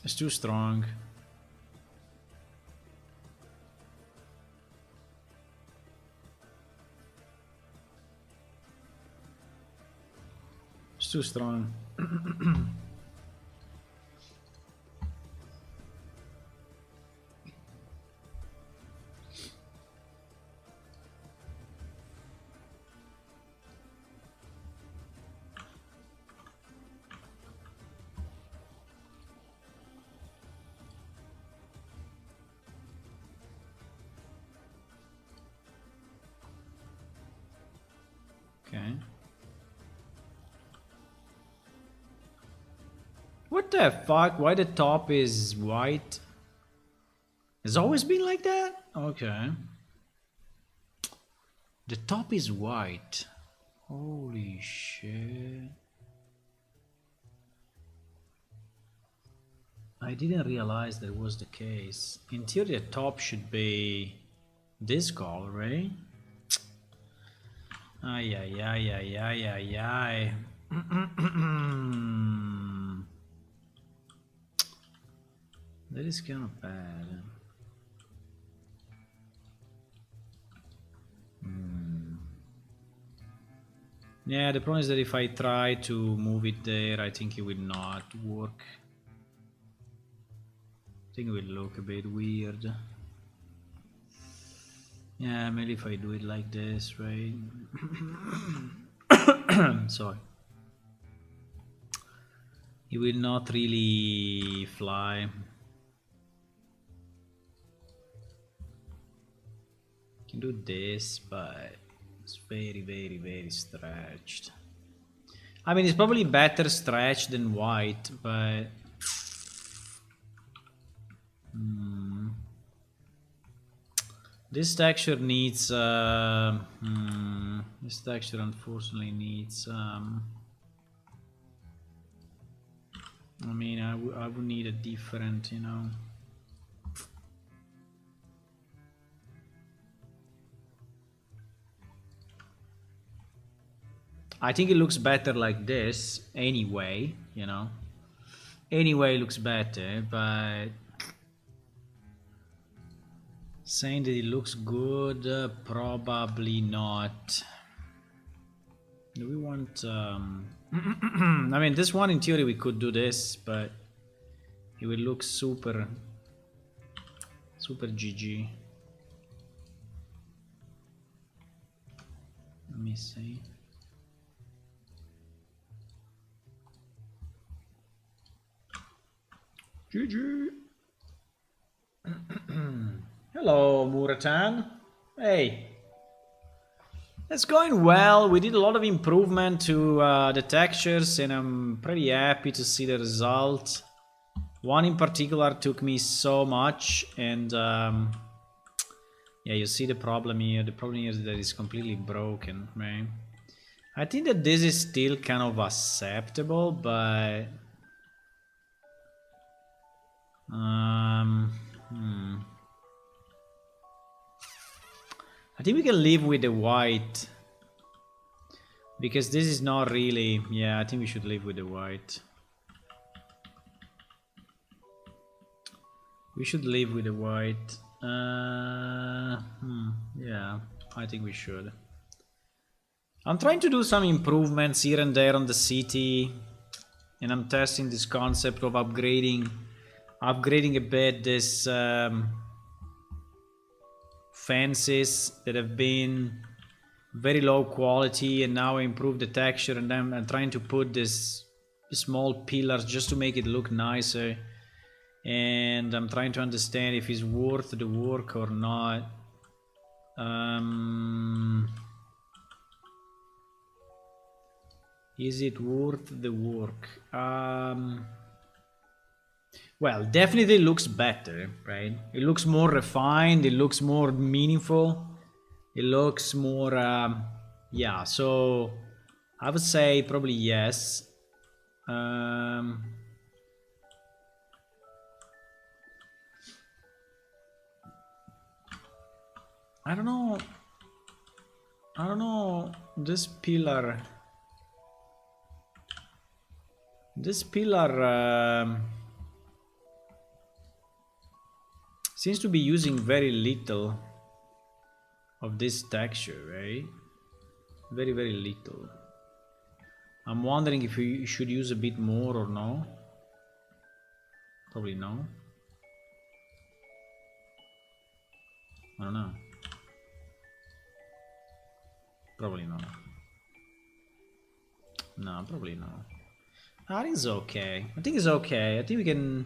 It's too strong. It's too strong. Okay. What the fuck? Why the top is white? It's always been like that? Okay. The top is white. Holy shit. I didn't realize that was the case. In theory, the top should be this color, right? Ay, ay, ay, ay, ay, ay, ay. That is kind of bad. Yeah, the problem is that if I try to move it there, I think it will not work. I think it will look a bit weird. Yeah, maybe if I do it like this, right? Sorry. It will not really fly. Can do this, but it's very, very, very stretched. I mean, it's probably better stretched than white, but this texture needs. This texture unfortunately needs. I mean, I would need a different, you know. I think it looks better like this anyway, you know. Anyway, it looks better, but saying that it looks good, probably not. Do we want? I mean, this one in theory we could do this, but it will look super GG. Let me see. GG. Hello, Muratan. Hey. It's going well. We did a lot of improvement to the textures, and I'm pretty happy to see the result. One in particular took me so much, and yeah, you see the problem here. The problem here is that it's completely broken, right? I think that this is still kind of acceptable, but I think we can live with the white, because this is not really. Yeah, I think we should live with the white. We should live with the white. Yeah, I think we should. I'm trying to do some improvements here and there on the city, and I'm testing this concept of upgrading a bit this fences that have been very low quality, and now I improve the texture, and then I'm trying to put this small pillars just to make it look nicer, and I'm trying to understand if it's worth the work or not. Is it worth the work? Well, definitely looks better, right? It looks more refined, it looks more meaningful, it looks more, yeah, so I would say probably yes. I don't know. I don't know, this pillar seems to be using very little of this texture, right? Very, very little. I'm wondering if we should use a bit more or no. Probably no. I don't know. Probably no. No, probably no. I think it's okay. I think it's okay. I think we can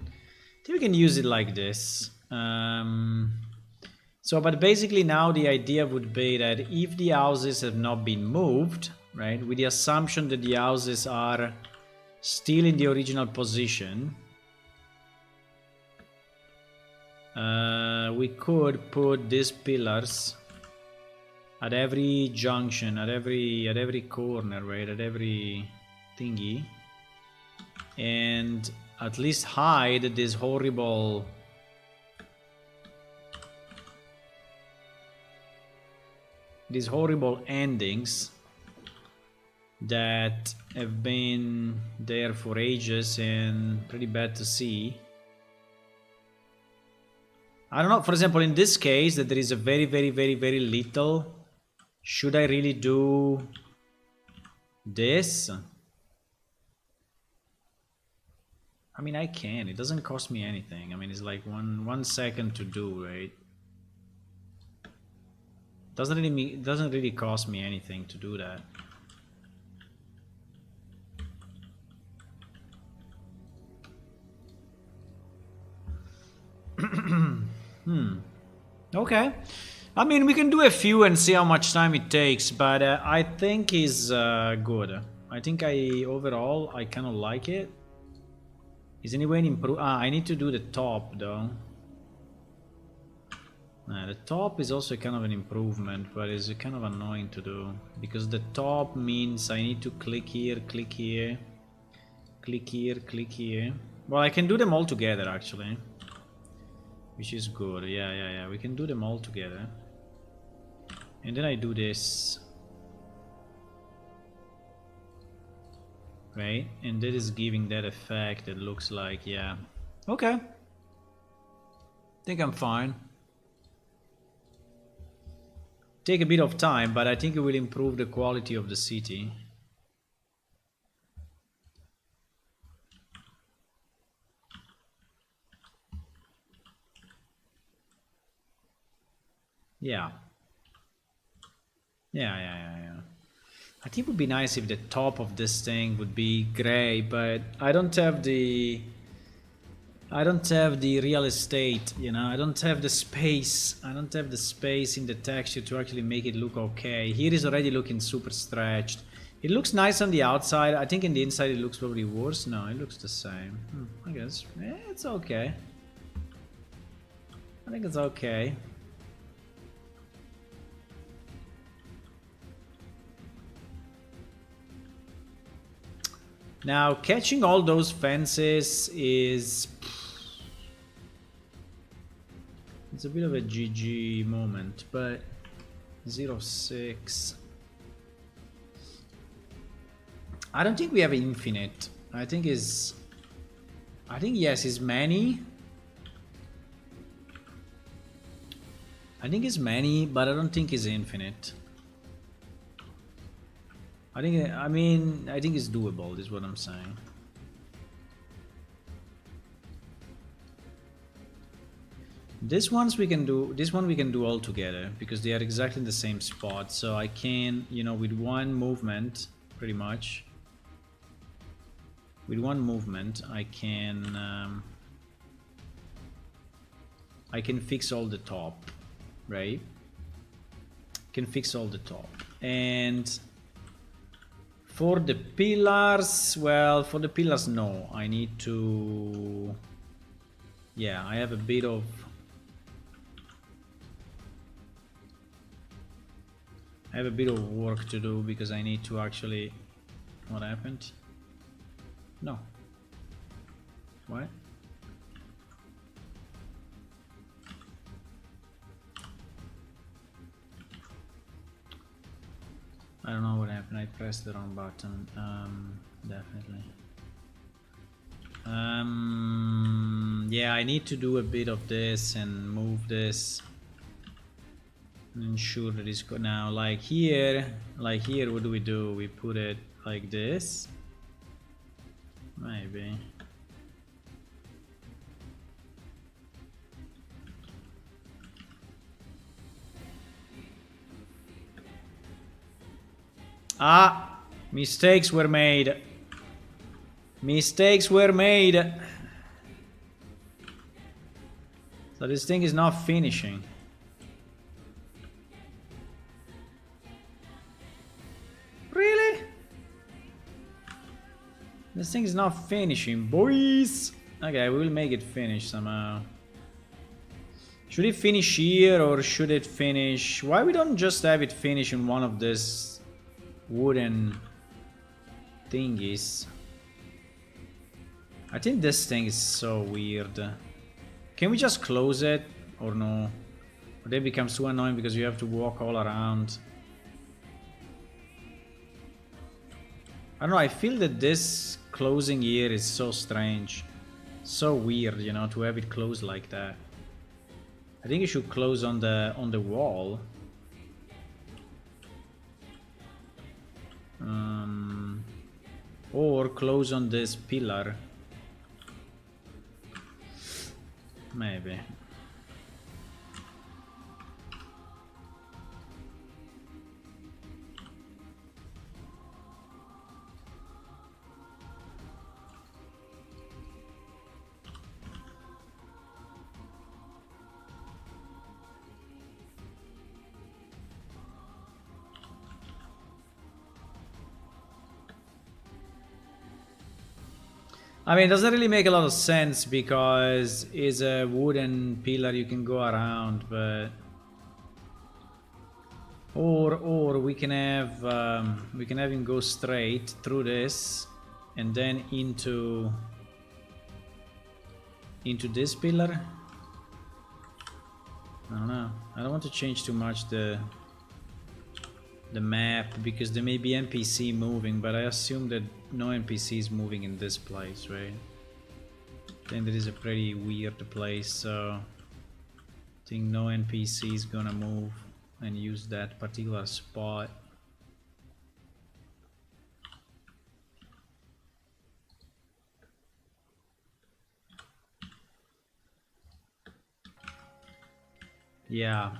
use it like this. So, but basically now the idea would be that if the houses have not been moved, right, with the assumption that the houses are still in the original position, we could put these pillars at every junction, at every corner, right, at every thingy, and at least hide this horrible endings that have been there for ages and pretty bad to see. I don't know, for example, in this case that there is a very, very, very, very little. Should I really do this? I mean, I can. It doesn't cost me anything. I mean, it's like one second to do, right? Doesn't really cost me anything to do that. Okay. I mean, we can do a few and see how much time it takes, but I think is good. I think overall I kind of like it. Is any way an improve? I need to do the top though. The top is also kind of an improvement, but it's kind of annoying to do because the top means I need to click here, click here, click here, click here. Well, I can do them all together actually, which is good. Yeah. We can do them all together, and then I do this, right? And that is giving that effect that looks like, yeah. Okay. Think I'm fine. Take a bit of time, but I think it will improve the quality of the city. Yeah. I think it would be nice if the top of this thing would be gray, but I don't have the real estate, you know. I don't have the space. I don't have the space in the texture to actually make it look okay. Here is already looking super stretched. It looks nice on the outside. I think in the inside it looks probably worse. No, it looks the same. I guess it's okay. I think it's okay. Now, catching all those fences is... it's a bit of a GG moment, but 0.6. I don't think we have infinite. I think yes, it's many. I think it's many, but I don't think it's infinite. I think it's doable, is what I'm saying. This one we can do all together because they are exactly in the same spot. So I can, you know, with one movement, pretty much. With one movement, I can fix all the top, right? Can fix all the top. And for the pillars, well, for the pillars, no. I need to... yeah, I have a bit of... work to do because I need to actually... what happened? No. What? I don't know what happened. I pressed the wrong button. Definitely. Yeah, I need to do a bit of this and move this. Ensure that it's now like here. What do? We put it like this. Maybe. Ah, mistakes were made. Mistakes were made. So this thing is not finishing. Really? This thing is not finishing, boys. Okay, we will make it finish somehow. Should it finish here or should it finish? Why we don't just have it finish in one of these wooden thingies? I think this thing is so weird. Can we just close it or no? Or that becomes too annoying because you have to walk all around. I don't know, I feel that this closing here is so strange. So weird, you know, to have it closed like that. I think you should close on the wall. Or close on this pillar. Maybe. I mean, it doesn't really make a lot of sense because it's a wooden pillar you can go around, but or we can have him go straight through this and then into this pillar. I don't know. I don't want to change too much the map because there may be NPC moving, but I assume that no NPC is moving in this place, right? I think that is a pretty weird place, so I think no NPC is gonna move and use that particular spot. Yeah.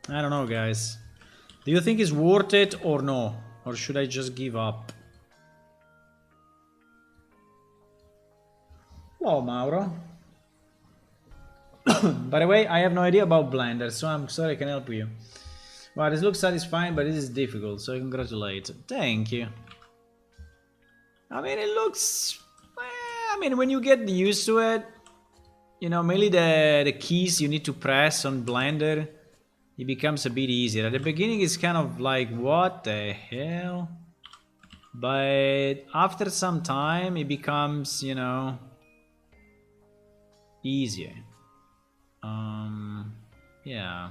I don't know, guys. Do you think it's worth it or no? Or should I just give up? Hello, Mauro. By the way, I have no idea about Blender, so I'm sorry I can help you. Wow, this looks satisfying, but this is difficult, so congratulate. Thank you. I mean, it looks... I mean, when you get used to it, you know, mainly the keys you need to press on Blender, it becomes a bit easier. At the beginning, it's kind of like, what the hell? But after some time, it becomes, you know, easier. Yeah.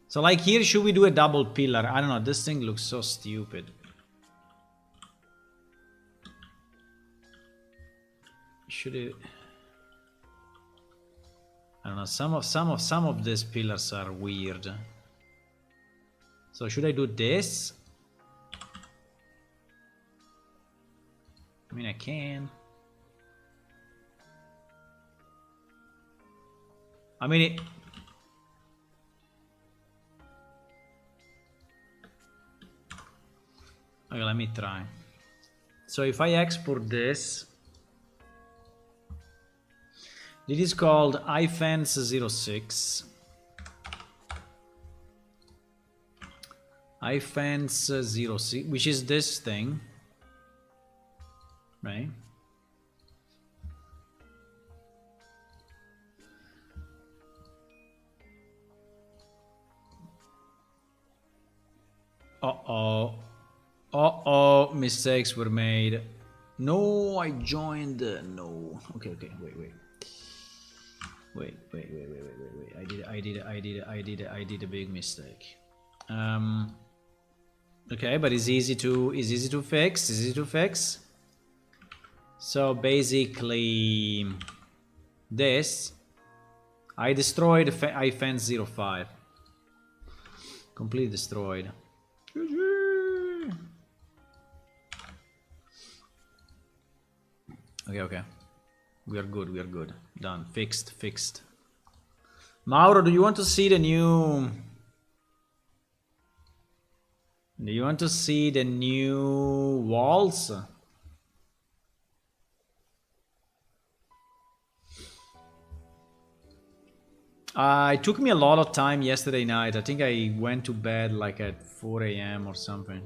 So like here, should we do a double pillar? I don't know, this thing looks so stupid. Should it... I don't know, some of these pillars are weird. So should I do this? I mean, I can. I mean, it... Okay, let me try. So if I export this, it is called iFence06. iFence06, which is this thing, right? Uh-oh. Uh-oh, mistakes were made. No, I joined the... No. Okay, wait. Wait. I did a big mistake. Okay, but it's easy to fix. So basically, this I destroyed. I fence 05. Completely destroyed. Okay. We are good. Done. Fixed. Mauro, do you want to see the new... Do you want to see the new walls? It took me a lot of time yesterday night. I think I went to bed like at 4 a.m. or something.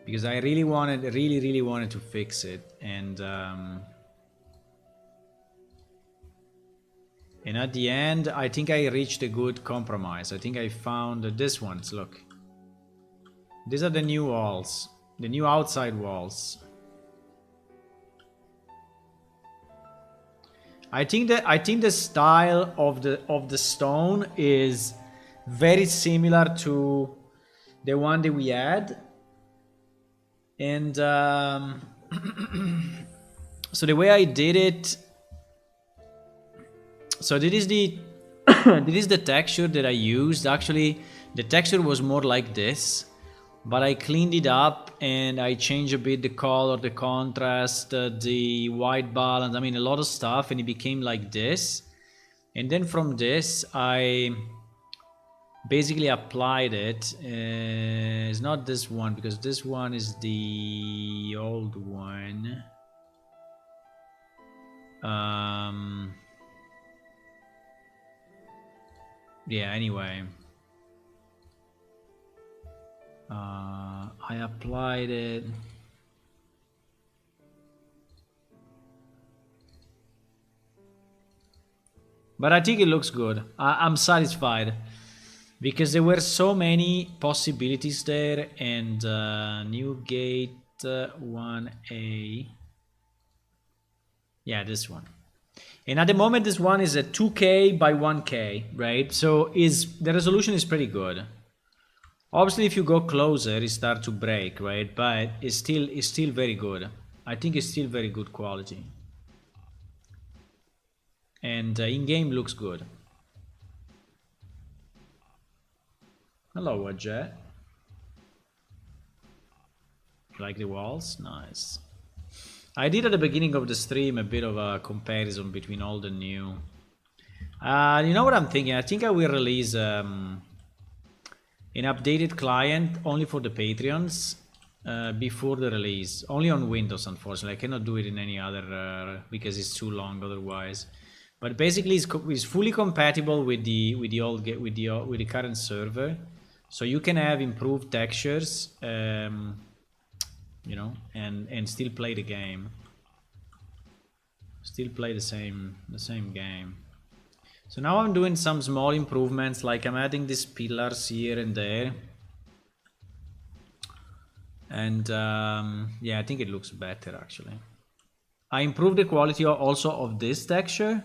Because I really wanted to fix it. And at the end, I think I reached a good compromise. I think I found this ones, look. These are the new walls. The new outside walls. I think the style of the stone is very similar to the one that we had, and so the way I did it. So this is the this is the texture that I used. Actually, the texture was more like this, but I cleaned it up and I changed a bit the color, the contrast, the white balance, I mean a lot of stuff, and it became like this. And then from this I basically applied it. It's not this one, because this one is the old one. Yeah, anyway. I applied it. But I think it looks good. I'm satisfied because there were so many possibilities there. And new gate 1A. Yeah, this one. And at the moment this one is a 2K by 1K, right? So the resolution is pretty good. Obviously, if you go closer, it starts to break, right? But it's still very good. I think it's still very good quality. And in-game looks good. Hello, Wadjet. Like the walls? Nice. I did at the beginning of the stream a bit of a comparison between old and new. You know what I'm thinking? I think I will release... an updated client only for the Patreons before the release. Only on Windows, unfortunately. I cannot do it in any other because it's too long otherwise. But basically, it's fully compatible with the current server, so you can have improved textures, you know, and still play the game. Still play the same game. So now I'm doing some small improvements, like I'm adding these pillars here and there. And yeah, I think it looks better actually. I improved the quality also of this texture.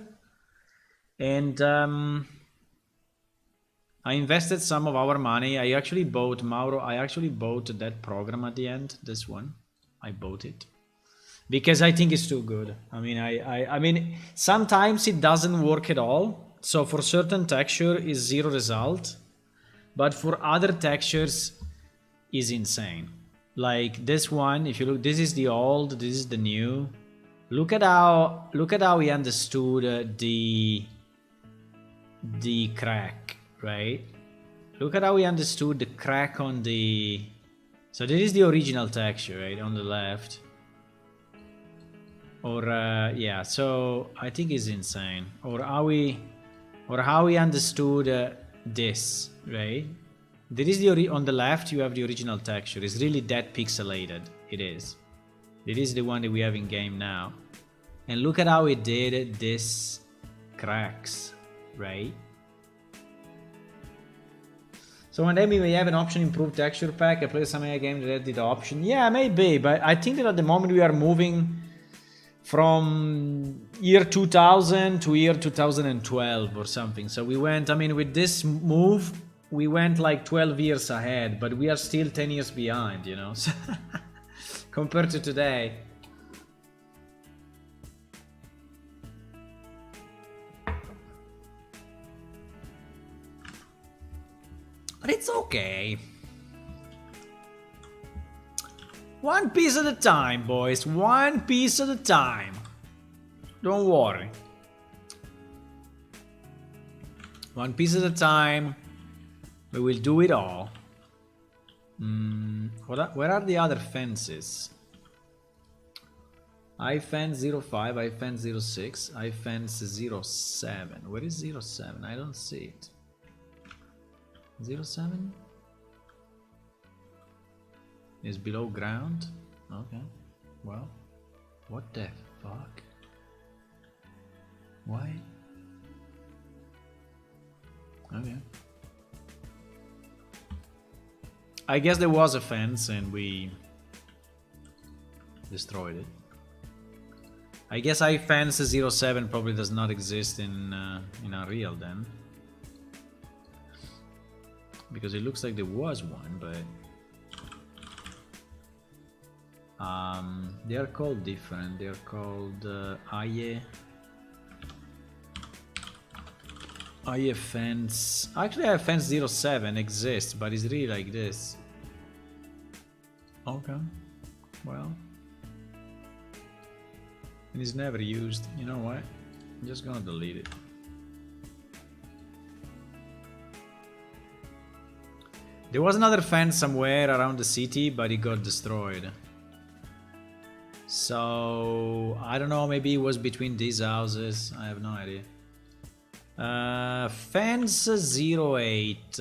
And I invested some of our money. I actually bought, Mauro, I actually bought that program at the end, this one. I bought it. Because I think it's too good. I mean, sometimes it doesn't work at all. So for certain texture is zero result, but for other textures is insane. Like this one, if you look, this is the old, this is the new. Look at how we understood the crack, right? Look at how we understood the crack on the. So this is the original texture, right, on the left. Or yeah, so I think it's insane. Or how we understood this, right? There is on the left you have the original texture. It's really that pixelated. It is. It is the one that we have in game now. And look at how it did this cracks, right? So one day we may have an option improved texture pack. I played some AI game that did the option. Yeah, maybe, but I think that at the moment we are moving from year 2000 to year 2012 or something. So we went, I mean, with this move, we went like 12 years ahead, but we are still 10 years behind, you know, compared to today. But it's okay. One piece at a time, boys. One piece at a time. Don't worry. One piece at a time. We will do it all. Where are the other fences? I fence 05, I fence 06, I fence 07. Where is 07? I don't see it. 07? Is below ground? Okay. Well, what the fuck? Why? Okay. I guess there was a fence and we destroyed it. I guess I fence 07 probably does not exist in Unreal then. Because it looks like there was one, but they are called different. They are called Aye fence. Actually, I fence 07 exists, but it's really like this. Okay, well, and it's never used. You know what? I'm just gonna delete it. There was another fence somewhere around the city, but it got destroyed. So I don't know, maybe it was between these houses. I have no idea. Fence 08.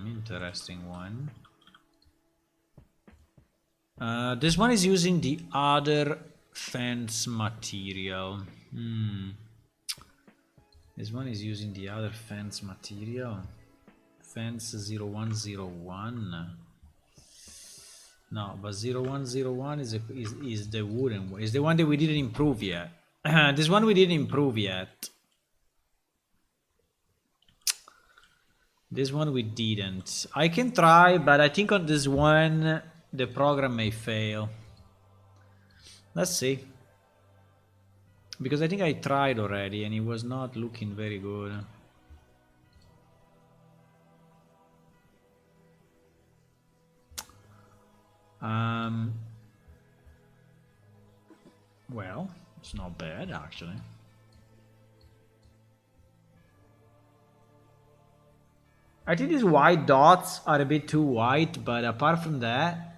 Interesting one. This one is using the other fence material. This one is using the other fence material. Fence 0101. No, but 0101 is the wooden one. Is the one that we didn't improve yet. This one we didn't improve yet. This one we didn't. I can try, but I think on this one the program may fail. Let's see. Because I think I tried already and it was not looking very good. Well, it's not bad actually. I think these white dots are a bit too white, but apart from that,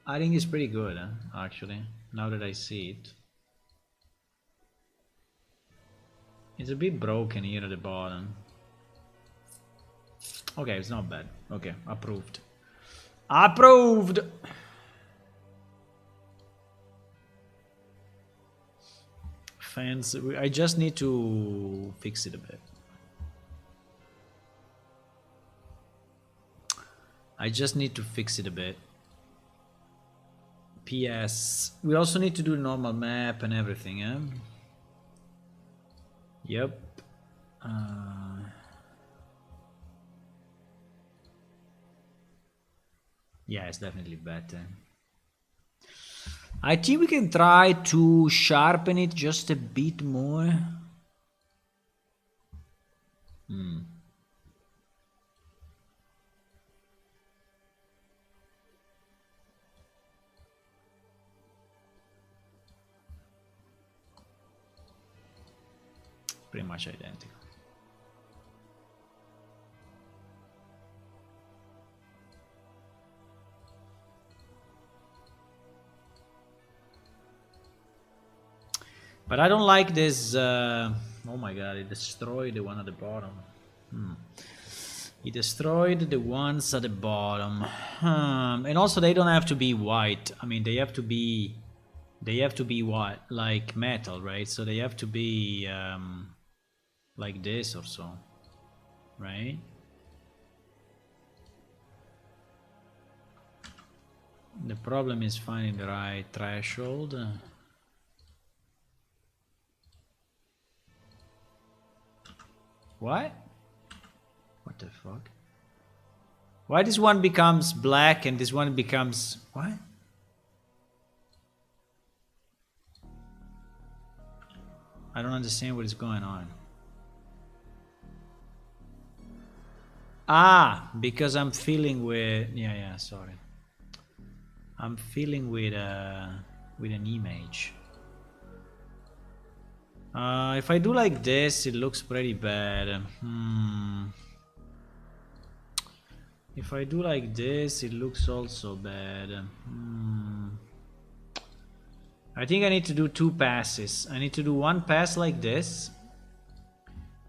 I think it's pretty good, actually, now that I see it. It's a bit broken here at the bottom. Okay, it's not bad. Okay, approved. Approved! Fence, I just need to fix it a bit. I just need to fix it a bit. PS, we also need to do normal map and everything, eh? Yep. Yeah, it's definitely better. I think we can try to sharpen it just a bit more. Pretty much identical. But I don't like this. Oh my god, it destroyed the one at the bottom. It destroyed the ones at the bottom. And also they don't have to be white. I mean, they have to be what? Like metal, right? So they have to be like this or so, right? The problem is finding the right threshold. What What the fuck? Why this one becomes black and this one becomes... What? I don't understand what is going on. Ah, because I'm filling with... Yeah, sorry. I'm filling with an image. If I do like this, it looks pretty bad. If I do like this, it looks also bad. I think I need to do 2 passes. I need to do 1 pass like this.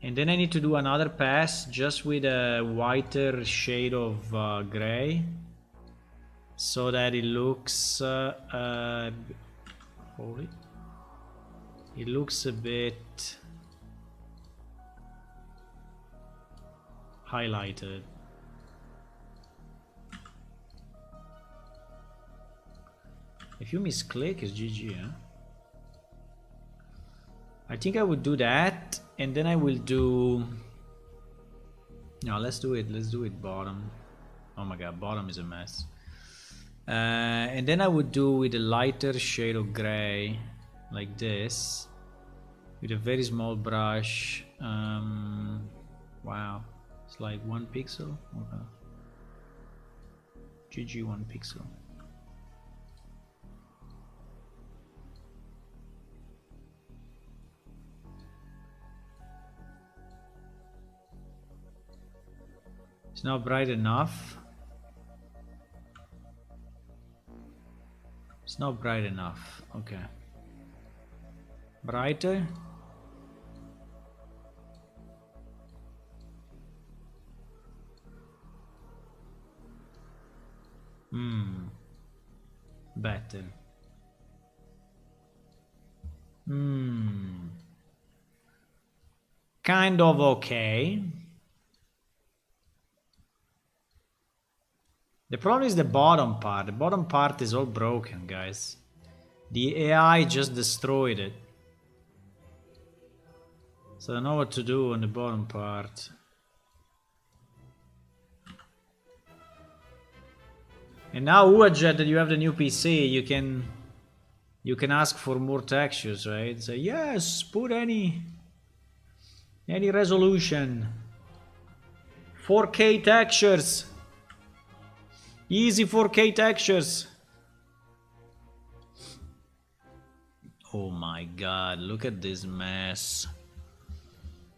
And then I need to do another pass just with a whiter shade of gray. So that it looks... holy... It looks a bit... highlighted. If you misclick, it's GG, huh? I think I would do that, and then I will do... No, let's do it bottom. Oh my god, bottom is a mess. And then I would do with a lighter shade of gray, like this, with a very small brush. Wow, it's like 1 pixel. Okay. GG 1 pixel. It's not bright enough. It's not bright enough. Okay. Brighter. Better. Kind of okay. The problem is the bottom part. The bottom part is all broken, guys. The AI just destroyed it. So I don't know what to do on the bottom part. And now, Uajet, that you have the new PC, you can ask for more textures, right? Say yes, put any resolution. 4K textures. Easy 4K textures. Oh my god, look at this mess.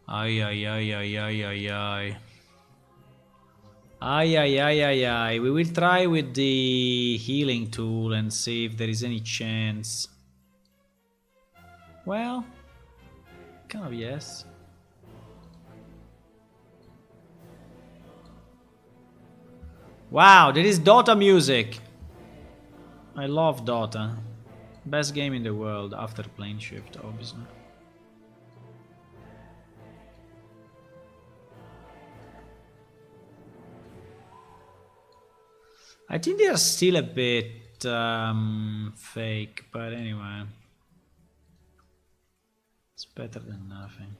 Ay, ay, ay, ay, ay, ay, ay. Ay, ay, ay, ay, ay. We will try with the healing tool and see if there is any chance. Well, kind of yes. Wow, there is Dota music. I love Dota. Best game in the world after Plane Shift, obviously. I think they are still a bit fake, but anyway. It's better than nothing.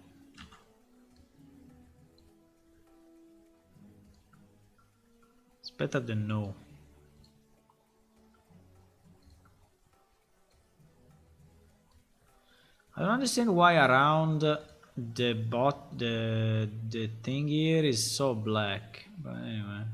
It's better than no. I don't understand why around the thing here is so black, but anyway.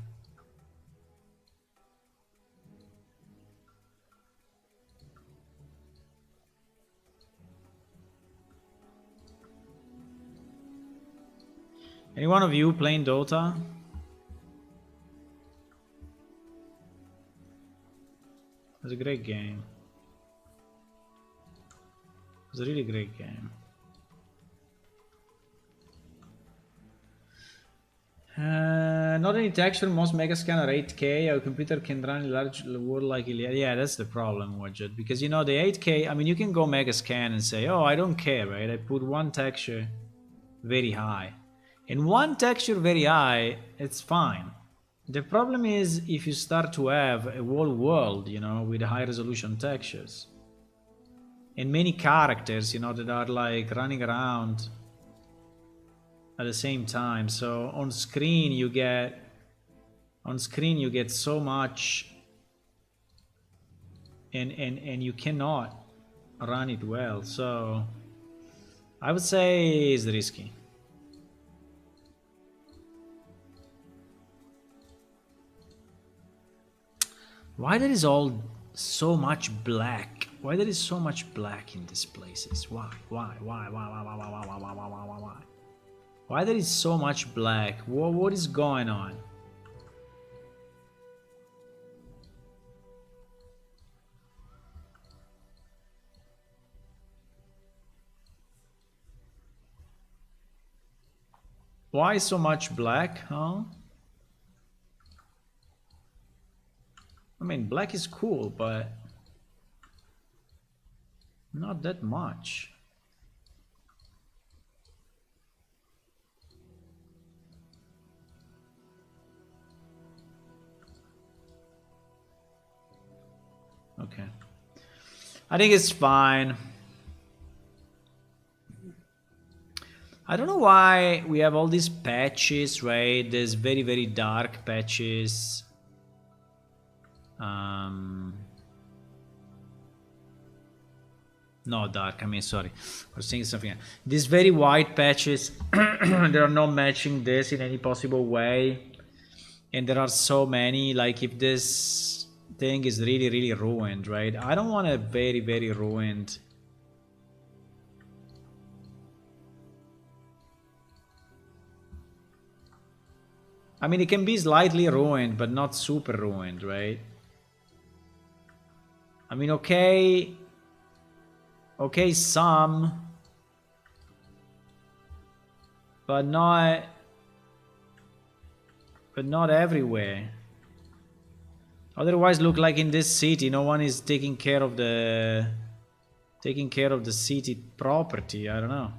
Any one of you playing Dota? It's a great game. It's a really great game. Not any texture, most Megascan are 8K. Our computer can run a large world like Iliad. Yeah, that's the problem, Widget. Because you know the 8K, I mean you can go Megascan and say, oh, I don't care, right? I put one texture very high. And one texture very high, it's fine. The problem is if you start to have a whole world, you know, with high resolution textures. And many characters, you know, that are like running around. at the same time. So on screen you get so much, and you cannot run it well. So I would say it's risky. Why there is all so much black? Why there is so much black in these places? Why? Why there is so much black? What is going on? Why so much black, huh? I mean, black is cool, but not that much. Okay. I think it's fine. I don't know why we have all these patches, right? There's very, very dark patches. No, dark, I mean, sorry. I was saying something else. These very white patches, they are not matching this in any possible way. And there are so many, like if this thing is really, really ruined, right? I don't want a very, very ruined. I mean, it can be slightly ruined, but not super ruined, right? I mean, okay, some, but not everywhere. Otherwise, look like in this city, no one is taking care of the city property. I don't know.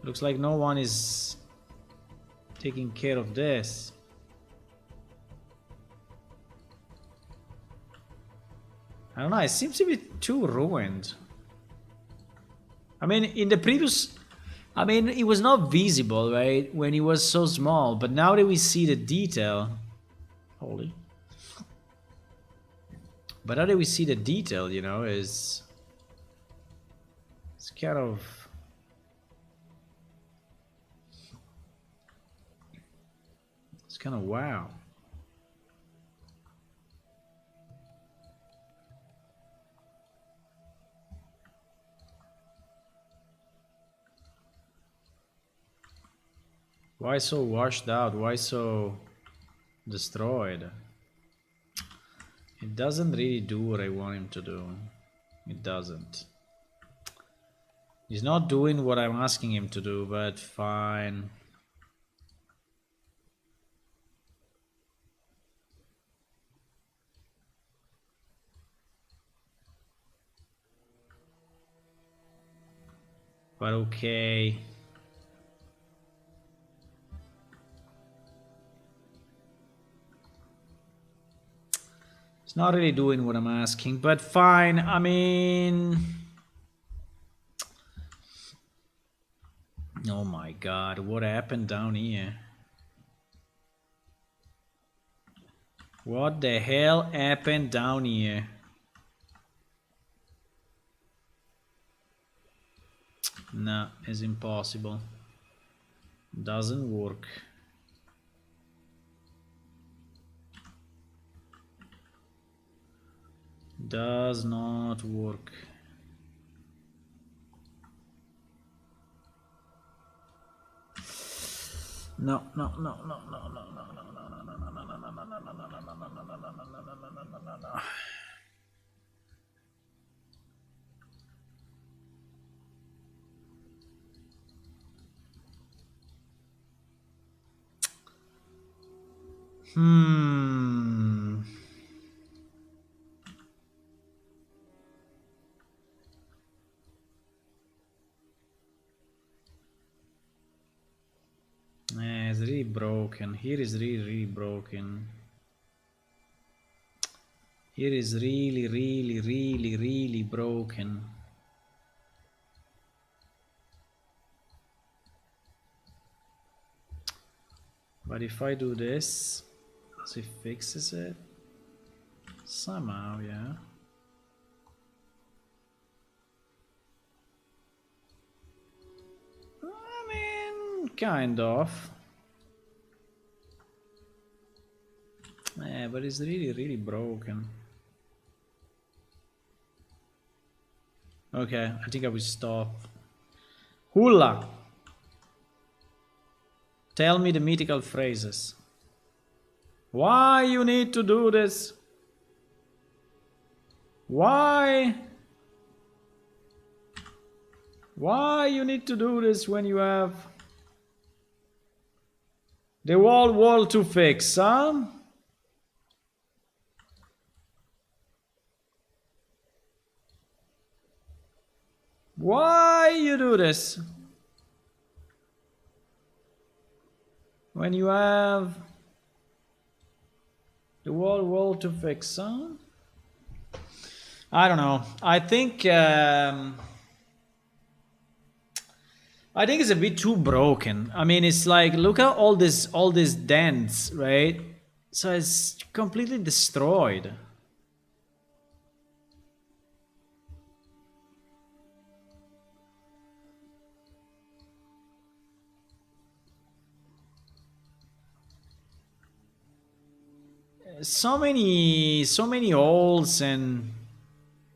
Looks like no one is taking care of this. I don't know, it seems to be too ruined. I mean, in the previous, I mean, it was not visible, right? When it was so small, but now that we see the detail, holy. But now that we see the detail, you know, it's kind of, it's kind of wow. Why so washed out? Why so destroyed? It doesn't really do what I want him to do. It doesn't. He's not doing what I'm asking him to do, but fine. But okay. It's not really doing what I'm asking, but fine. I mean, oh my god, what happened down here? What the hell happened down here? No, it's impossible. Doesn't work. Does not work. No, no, no, no, no, no, no, no, no, no, no, no, no, no, no, no, no, no, no, no. It's really broken. Here is really, really broken. Here is really, really, really, really broken. But if I do this, does it fixes it? Somehow, yeah. I mean, kind of. Yeah, but it's really, really broken. Okay, I think I will stop. Hula! Tell me the mythical phrases. Why you need to do this? Why? Why you need to do this when you have the wall to fix, huh? Why you do this? When you have the wall to fix, huh? I don't know. I think it's a bit too broken. I mean, it's like, look at all these dents, right? So it's completely destroyed. So many holes and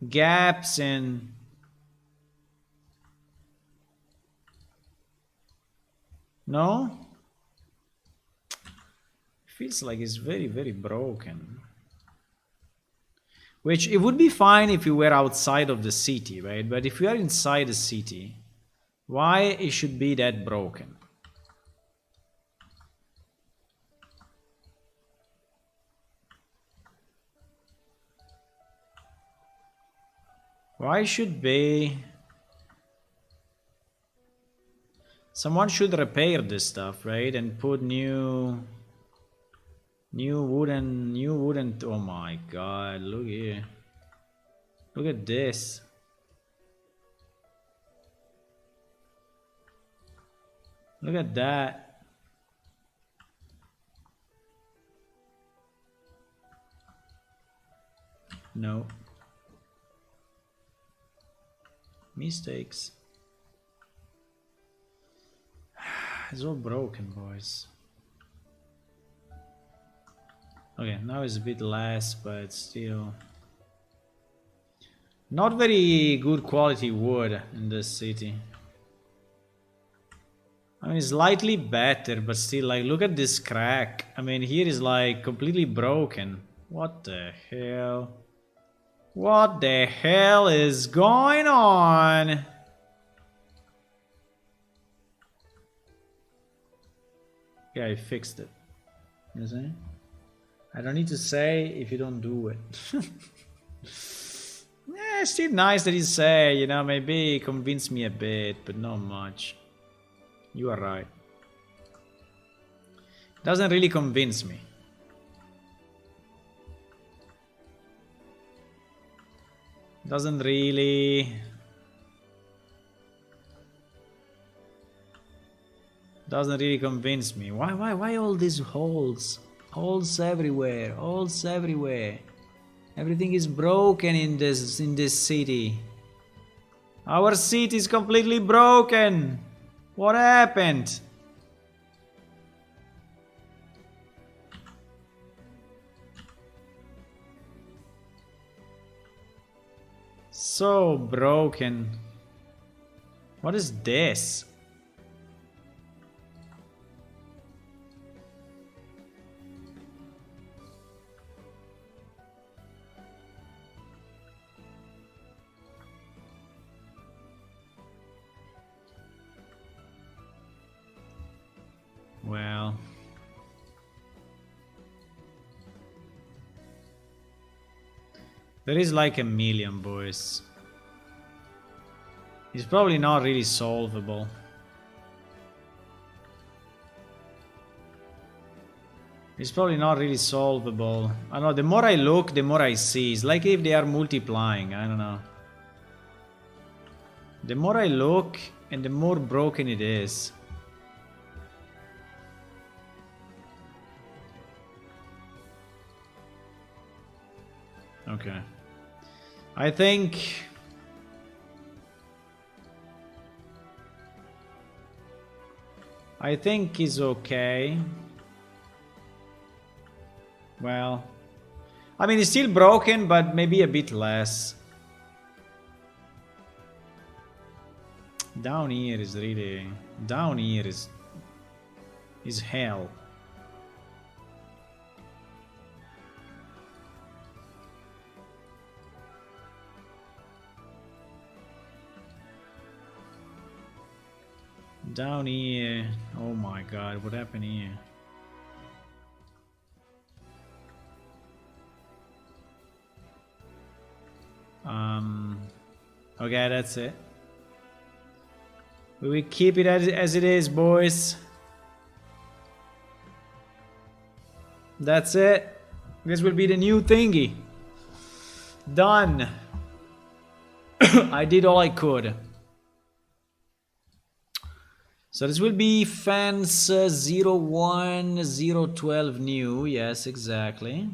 gaps and no? Feels like it's very, very broken. Which it would be fine if you were outside of the city, right? But if you are inside the city, why it should be that broken? Why should be... Someone should repair this stuff, right? And put new wooden... Oh my god, look here. Look at this. Look at that. No. Mistakes. It's all broken, boys. Okay, now it's a bit less, but still not very good quality wood in this city. I mean, it's slightly better, but still, like, look at this crack. I mean, here is like completely broken. What the hell? What the hell is going on? Yeah, I fixed it. You see? I don't need to say if you don't do it. Yeah, it's still nice that you say, you know, maybe convince me a bit, but not much. You are right. Doesn't really convince me. Doesn't really convince me. Why all these holes? Holes everywhere. Holes everywhere. Everything is broken in this city. Our city is completely broken. What happened? So broken. What is this? Well, there is like a million, boys. It's probably not really solvable. It's probably not really solvable. I don't know, the more I look, the more I see. It's like if they are multiplying, I don't know. The more I look, and the more broken it is. Okay. I think... he's okay. Well... I mean, he's still broken, but maybe a bit less. Down here is really... Down here is hell. Down here... Oh my god, what happened here? Okay, that's it. We will keep it as it is, boys. That's it. This will be the new thingy. Done. I did all I could. So this will be fence 01 012 new. Yes, exactly.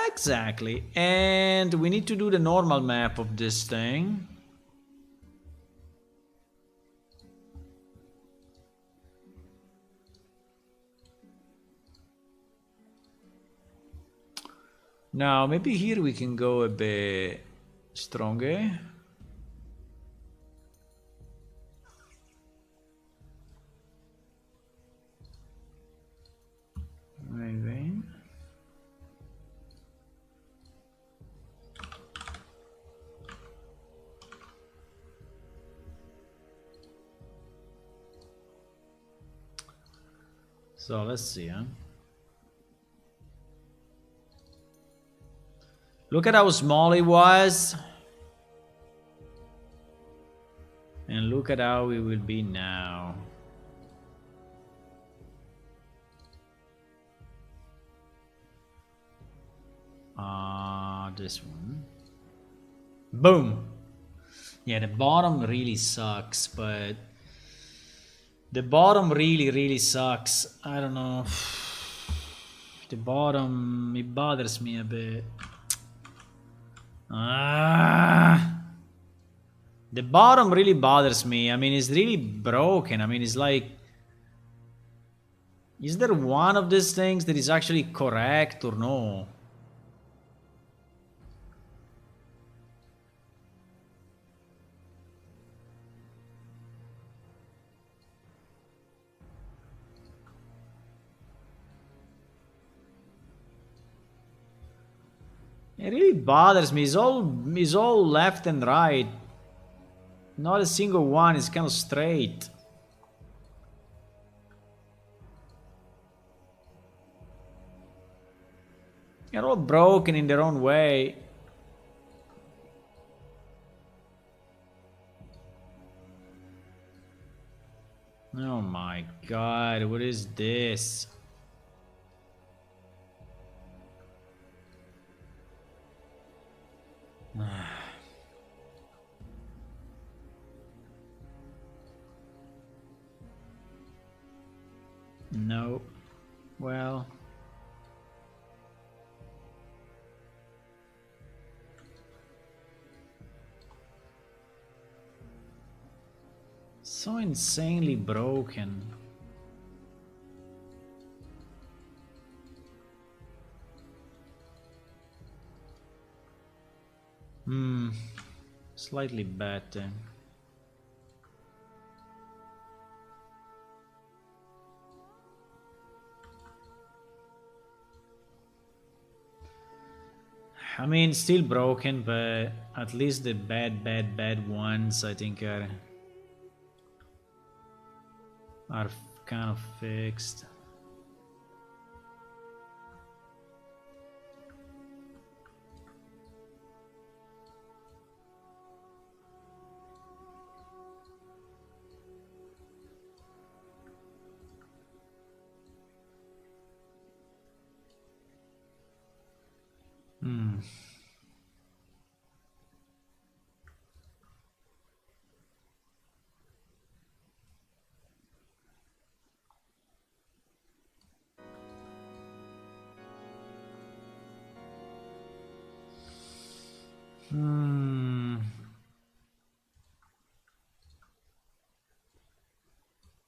Exactly. And we need to do the normal map of this thing. Now, maybe here we can go a bit stronger. Maybe. So let's see, huh? Look at how small it was. And look at how it will be now. This one. Boom! Yeah, the bottom really sucks, but... The bottom really sucks. I don't know. The bottom, it bothers me a bit. The bottom really bothers me. I mean, it's really broken. I mean, it's like... Is there one of these things that is actually correct or no? It really bothers me. It's all left and right. Not a single one is kind of straight. They're all broken in their own way. Oh my god, what is this? No. Well. So insanely broken. Slightly better. I mean, still broken, but at least the bad ones, I think, are kind of fixed.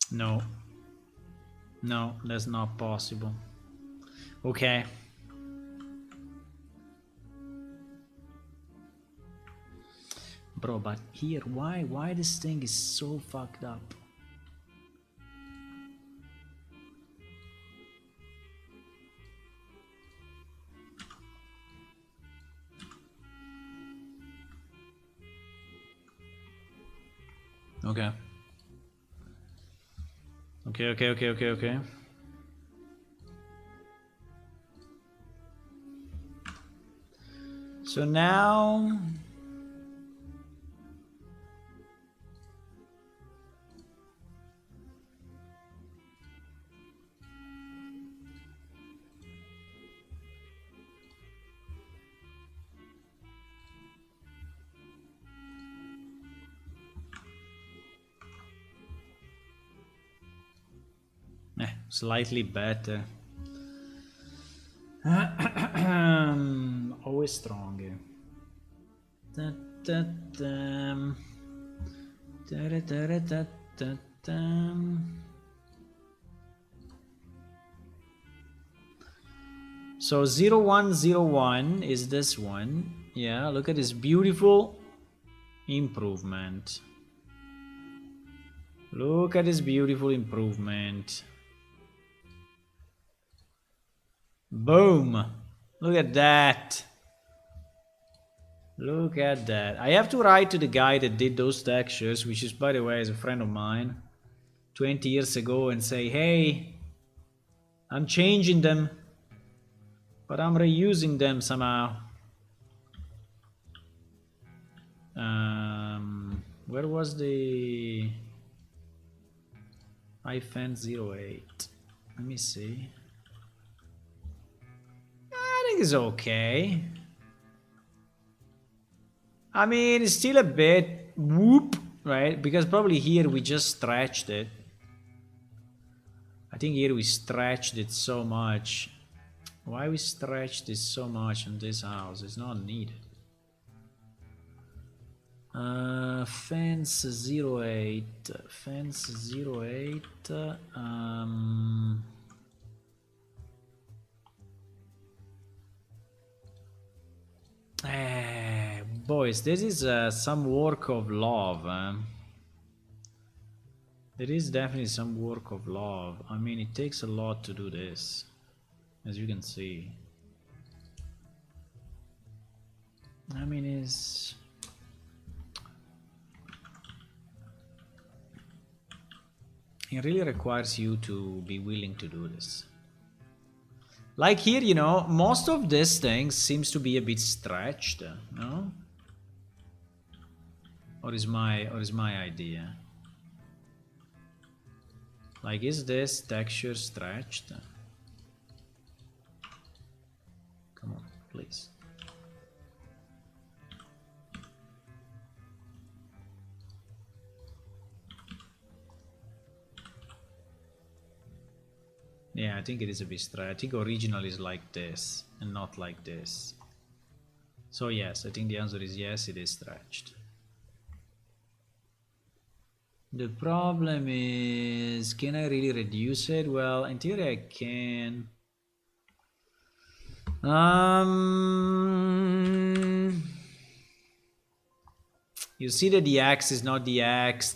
No. No, that's not possible. Okay. Bro, but here, why this thing is so fucked up? Okay. Okay. So now... slightly better. Always stronger. So 0101 is this one. Yeah, look at this beautiful improvement. Look at this beautiful improvement. Boom! Look at that. Look at that. I have to write to the guy that did those textures, which is, by the way, is a friend of mine, 20 years ago, and say, hey, I'm changing them, but I'm reusing them somehow. Where was the -08? Let me see. I think it's okay. I mean, it's still a bit whoop, right? Because probably here we just stretched it. I think here we stretched it so much. Why we stretched it so much in this house? It's not needed. Fence 08. Fence 08. Boys, this is some work of love. There is definitely some work of love. I mean, it takes a lot to do this, as you can see. I mean, it really requires you to be willing to do this. Like here, you know, most of this thing seems to be a bit stretched, no? Or is my idea? Like, is this texture stretched? Come on, please. Yeah, I think it is a bit stretched. I think original is like this and not like this. So yes, I think the answer is yes, it is stretched. The problem is, can I really reduce it? Well, in theory I can. You see that the X is not the X,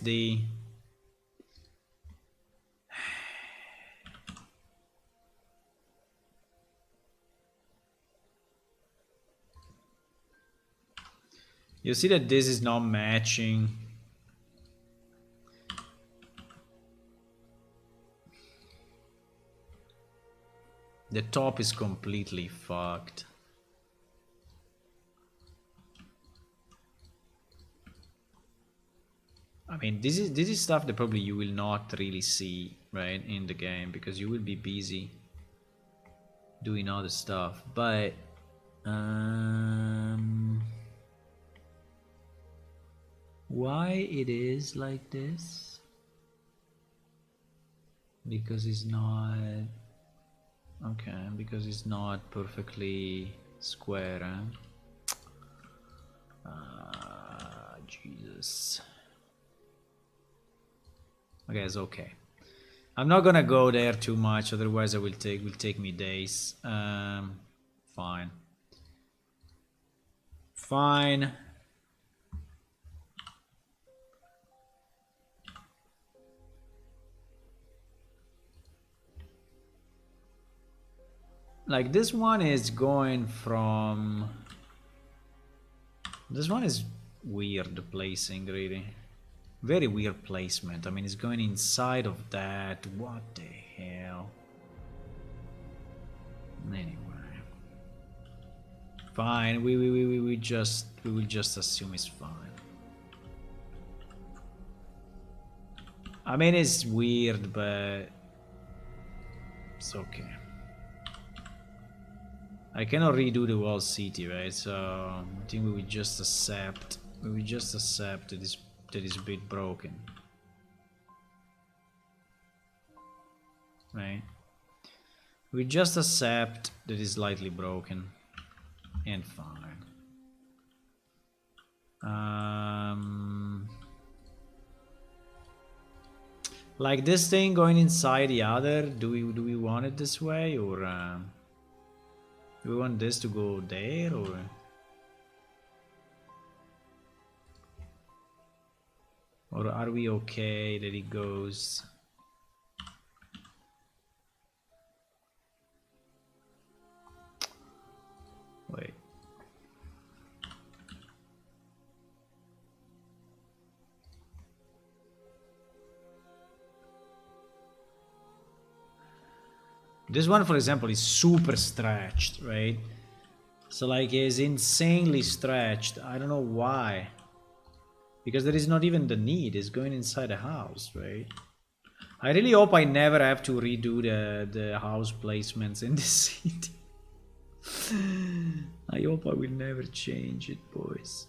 you see that this is not matching. The top is completely fucked. I mean, this is stuff that probably you will not really see, right, in the game, because you will be busy doing other stuff. But why it is like this? Because it's not... Okay, because it's not perfectly square, Jesus. Okay, it's okay. I'm not gonna go there too much, otherwise it will take me days. Fine. Fine. Like this one is going from... This one is weird placing, really. Very weird placement. I mean, it's going inside of that. What the hell? Anyway. Fine, we will just assume it's fine. I mean, it's weird, but it's okay. I cannot redo the whole city, right? So I think we will just accept. We will just accept that it's a bit broken, right? We just accept that it's slightly broken, and fine. Like this thing going inside the other. Do we want it this way, or do we want this to go there, or are we okay that it goes? Wait. This one, for example, is super stretched, right? So like it's insanely stretched. I don't know why. Because there is not even the need. It's going inside a house, right? I really hope I never have to redo the house placements in this city. I hope I will never change it, boys.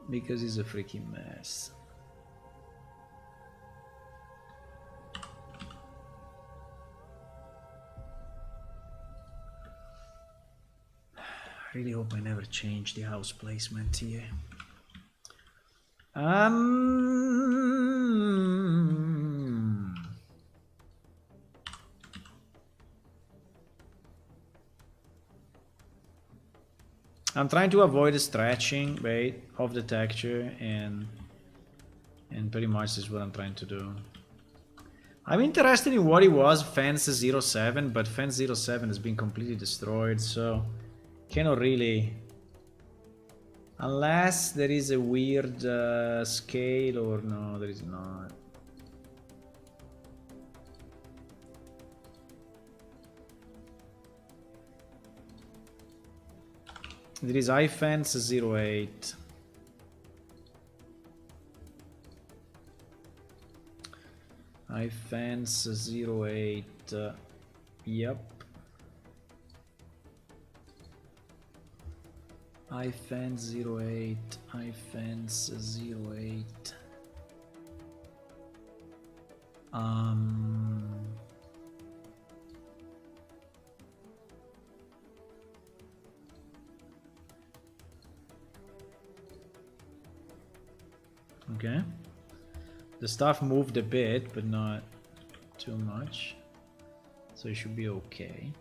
Because it's a freaking mess. I really hope I never change the house placement here. I'm trying to avoid the stretching, right, of the texture, and pretty much is what I'm trying to do. I'm interested in what it was, Fence 07, but Fence 07 has been completely destroyed, so cannot really, unless there is a weird scale, or no, there is not. There is iFence 08. iFence 08. Yep. iFence 08. iFence 08. Okay. The stuff moved a bit, but not too much. So it should be okay.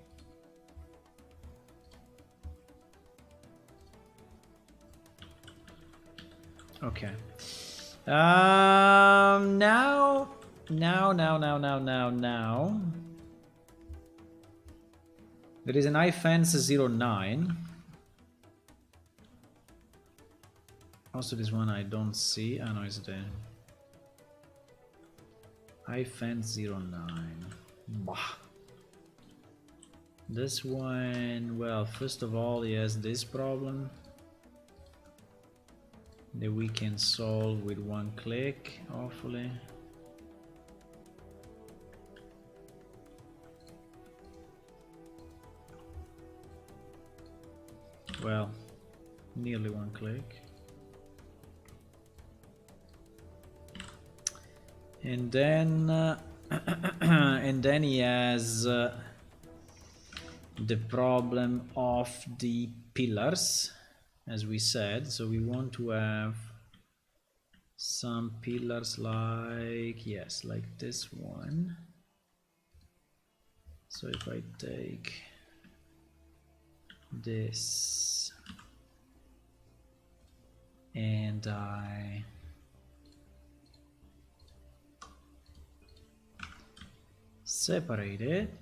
Okay. Now. There is an iFence 09. Also, this one I don't see. I know it's there. iFence 09. Bah. This one, well, first of all, he has this problem that we can solve with one click, hopefully. Well, nearly one click. And then and then he has the problem of the pillars, as we said. So we want to have some pillars like, yes, like this one. So if I take this and I separate it,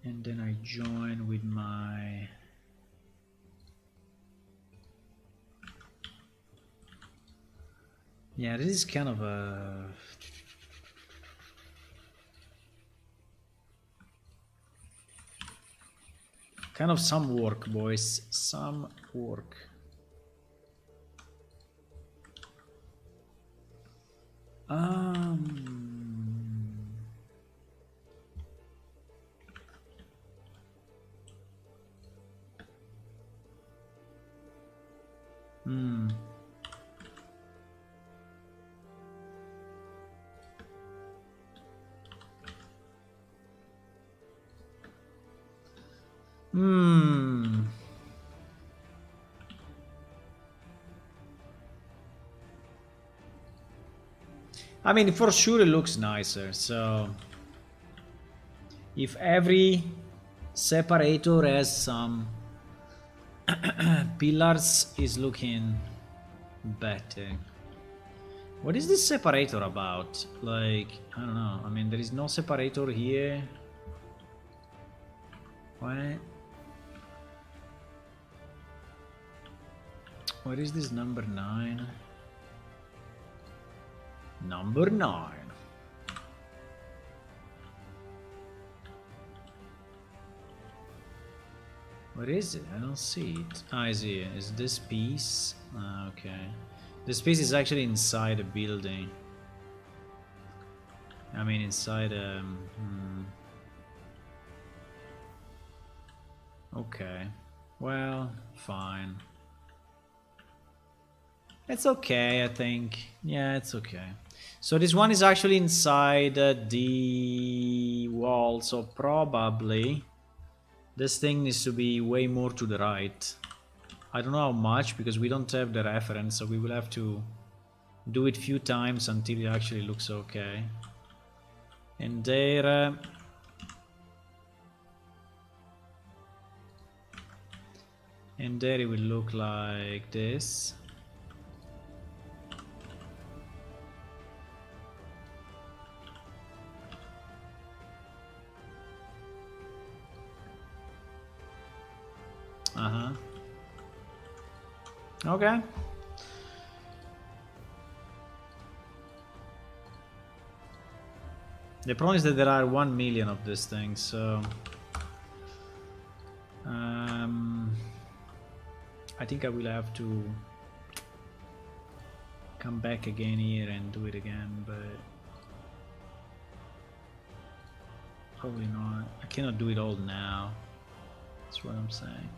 and then I join with my this is kind of a some work, boys, some work. I mean, for sure it looks nicer. So if every separator has some pillars, is looking better. What is this separator about? Like, I don't know. I mean, there is no separator here. What? What is this number 9? Number 9. What is it? I don't see it. Ah, I see it. Is this piece? Ah, okay. This piece is actually inside a building. I mean, inside a... Okay. Well, fine. It's okay, I think. Yeah, it's okay. So this one is actually inside the wall, so probably this thing needs to be way more to the right. I don't know how much, because we don't have the reference, so we will have to do it few times until it actually looks okay. And there... and there it will look like this. Okay. The problem is that there are 1 million of these things, so I think I will have to come back again here and do it again, but probably not. I cannot do it all now. That's what I'm saying.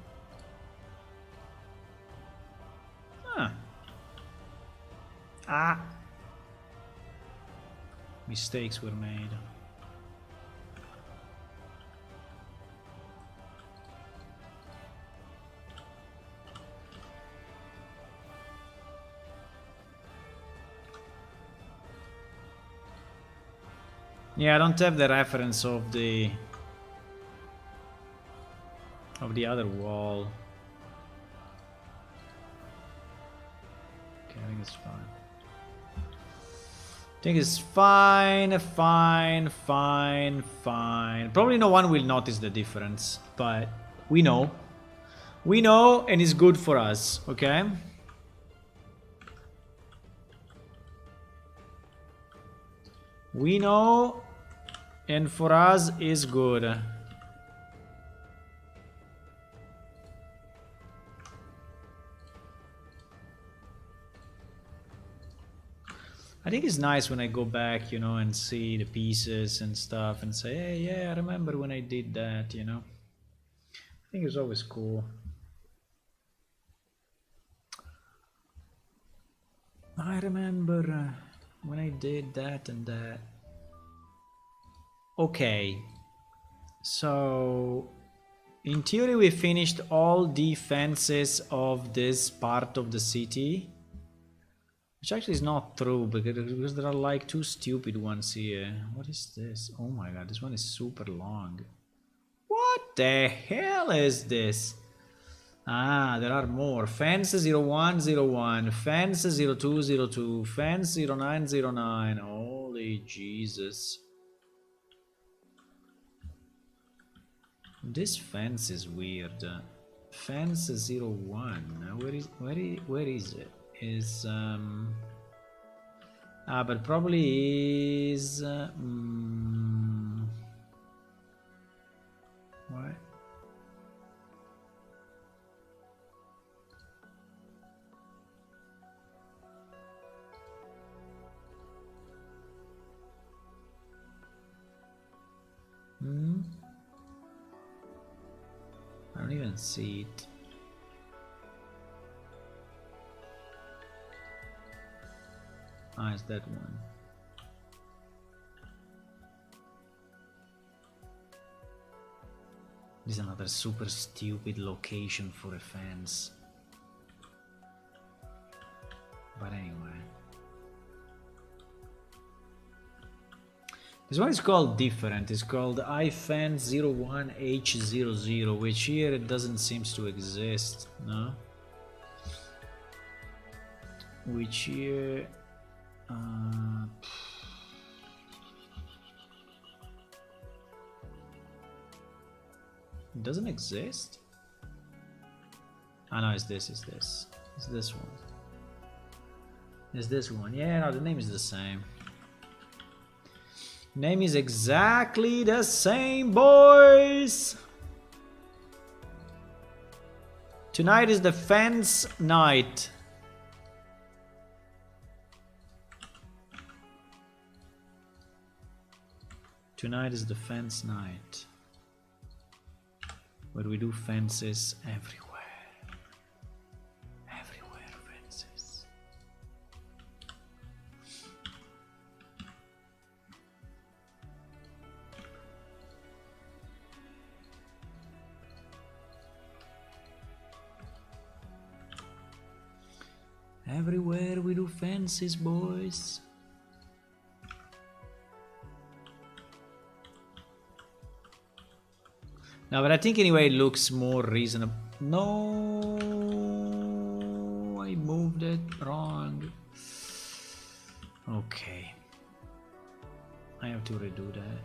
Mistakes were made. Yeah, I don't have the reference of the other wall. Okay, I think it's fine. I think it's fine, fine. Probably no one will notice the difference, but we know. We know, and it's good for us, okay? We know, and for us is good. I think it's nice when I go back, you know, and see the pieces and stuff and say, hey, yeah, I remember when I did that, you know. I think it's always cool. I remember when I did that and that. Okay. So in theory we finished all the fences of this part of the city, which actually is not true because there are like 2 stupid ones here. What is this? Oh my god, this one is super long. What the hell is this? Ah, there are more. Fence 0101, fence 0202, fence 0909. Holy Jesus. This fence is weird. Fence 01. Where is it? Is but probably is what? I don't even see it. Ah, it's that one. This is another super stupid location for a fence. But anyway. This one is called different. It's called iFence01H00, which here it doesn't seem to exist, no? Which here... it doesn't exist? Ah no, it's this. It's this one. It's this one. Yeah, no, the name is the same. Name is exactly the same, boys! Tonight is the fence night. Tonight is the fence night, where we do fences everywhere. Everywhere fences. Everywhere we do fences, boys. No, but I think anyway it looks more reasonable. No, I moved it wrong. Okay. I have to redo that.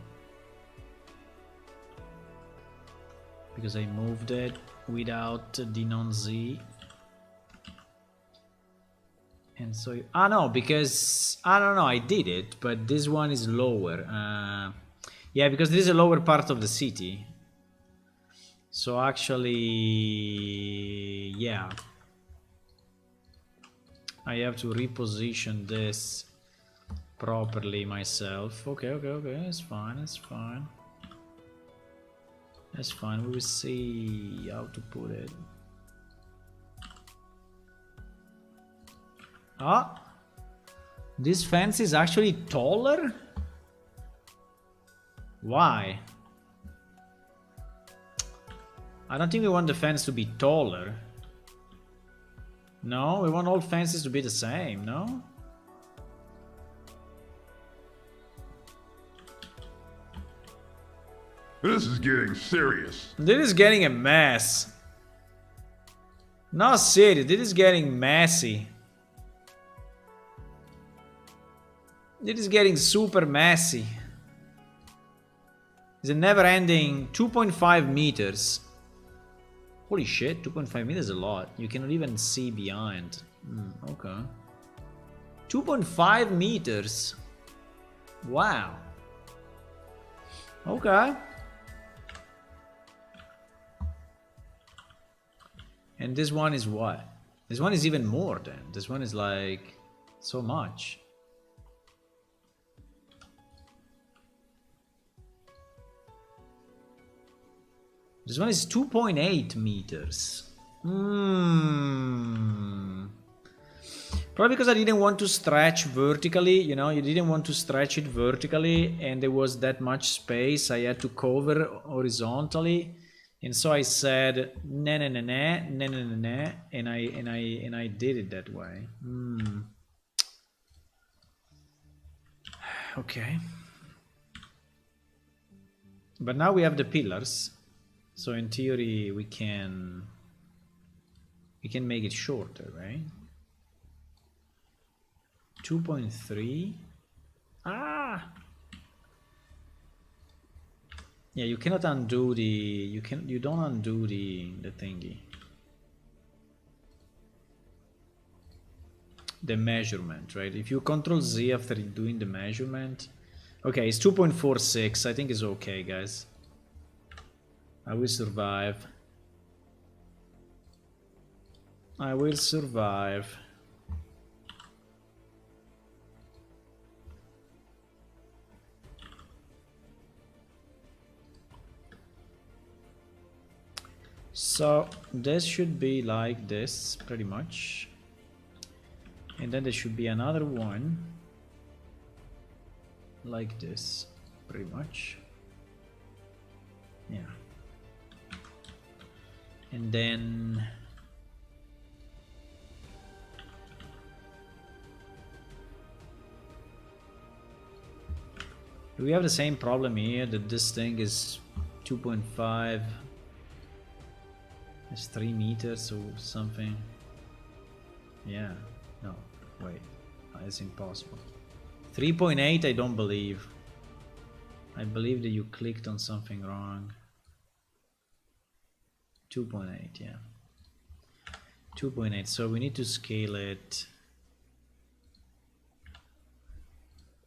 Because I moved it without the non-Z. And so, no, because, I don't know, I did it, but this one is lower. Yeah, because this is a lower part of the city. So actually, yeah. I have to reposition this properly myself. Okay, it's fine, it's fine. That's fine, we will see how to put it. Ah, this fence is actually taller? Why? I don't think we want the fence to be taller. No, we want all fences to be the same, no? This is getting serious. This is getting a mess. Not serious, this is getting messy. This is getting super messy. It's a never-ending 2.5 meters. Holy shit, 2.5 meters is a lot. You cannot even see behind. Okay. 2.5 meters. Wow. Okay. And this one is what? This one is even more then. This one is like so much. This one is 2.8 meters. Probably Probably because I didn't want to stretch vertically, you know, you didn't want to stretch it vertically and there was that much space I had to cover horizontally. And so I said, nah, nah, nah, nah, nah, nah, nah, nah, and I did it that way. Okay. But now we have the pillars. So in theory we can make it shorter, right? 2.3. Ah. Yeah, you cannot undo the you don't undo the thingy. The measurement, right? If you control Z after doing the measurement. Okay, it's 2.46. I think it's okay, guys. I will survive. I will survive. So this should be like this, pretty much. And then there should be another one like this, pretty much. Yeah. And then we have the same problem here, that this thing is 2.5. It's 3 meters or something. Yeah, no, wait, it's impossible. 3.8, I don't believe. I believe that you clicked on something wrong. 2.8, yeah. 2.8, so we need to scale it.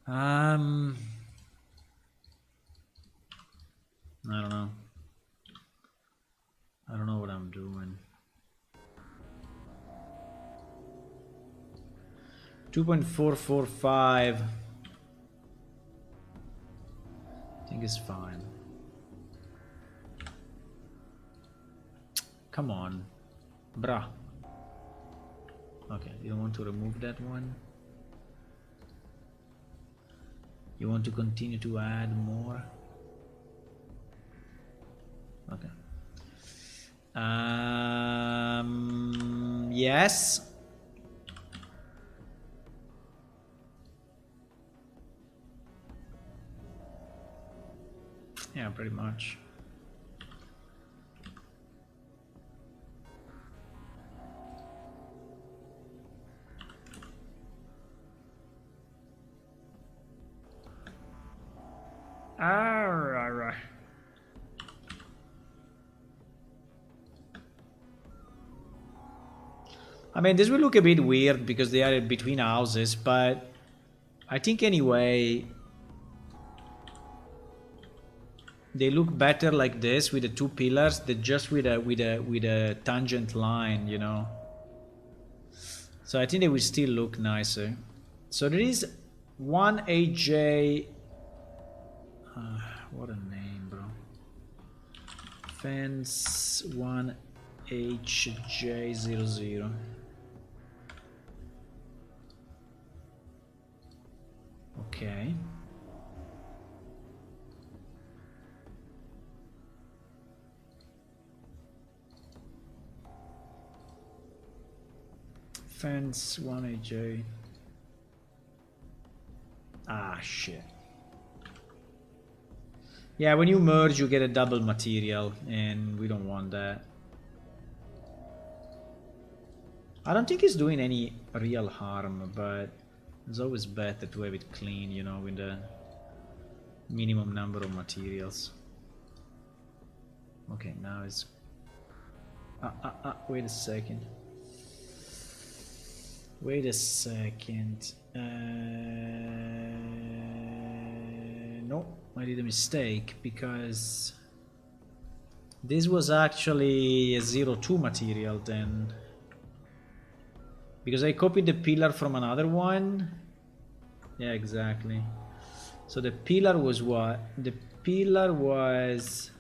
I don't know. I don't know what I'm doing. 2.445. I think it's fine. Come on, bruh. Okay, you don't want to remove that one. You want to continue to add more? Okay. Yes. Yeah, pretty much. Alright. I mean, this will look a bit weird because they are between houses, but I think anyway they look better like this with the two pillars than just with a tangent line, you know. So I think they will still look nicer. So there is one AJ. What a name, bro. Fence 1HJ00. Okay. Fence 1AJ. Ah, shit. Yeah, when you merge you get a double material and we don't want that. I don't think it's doing any real harm, but it's always better to have it clean, you know, with the minimum number of materials. Okay, now it's... wait a second. Wait a second. No, I did a mistake because this was actually a 02 material then. Because I copied the pillar from another one. Yeah, exactly. So the pillar was what? The pillar was...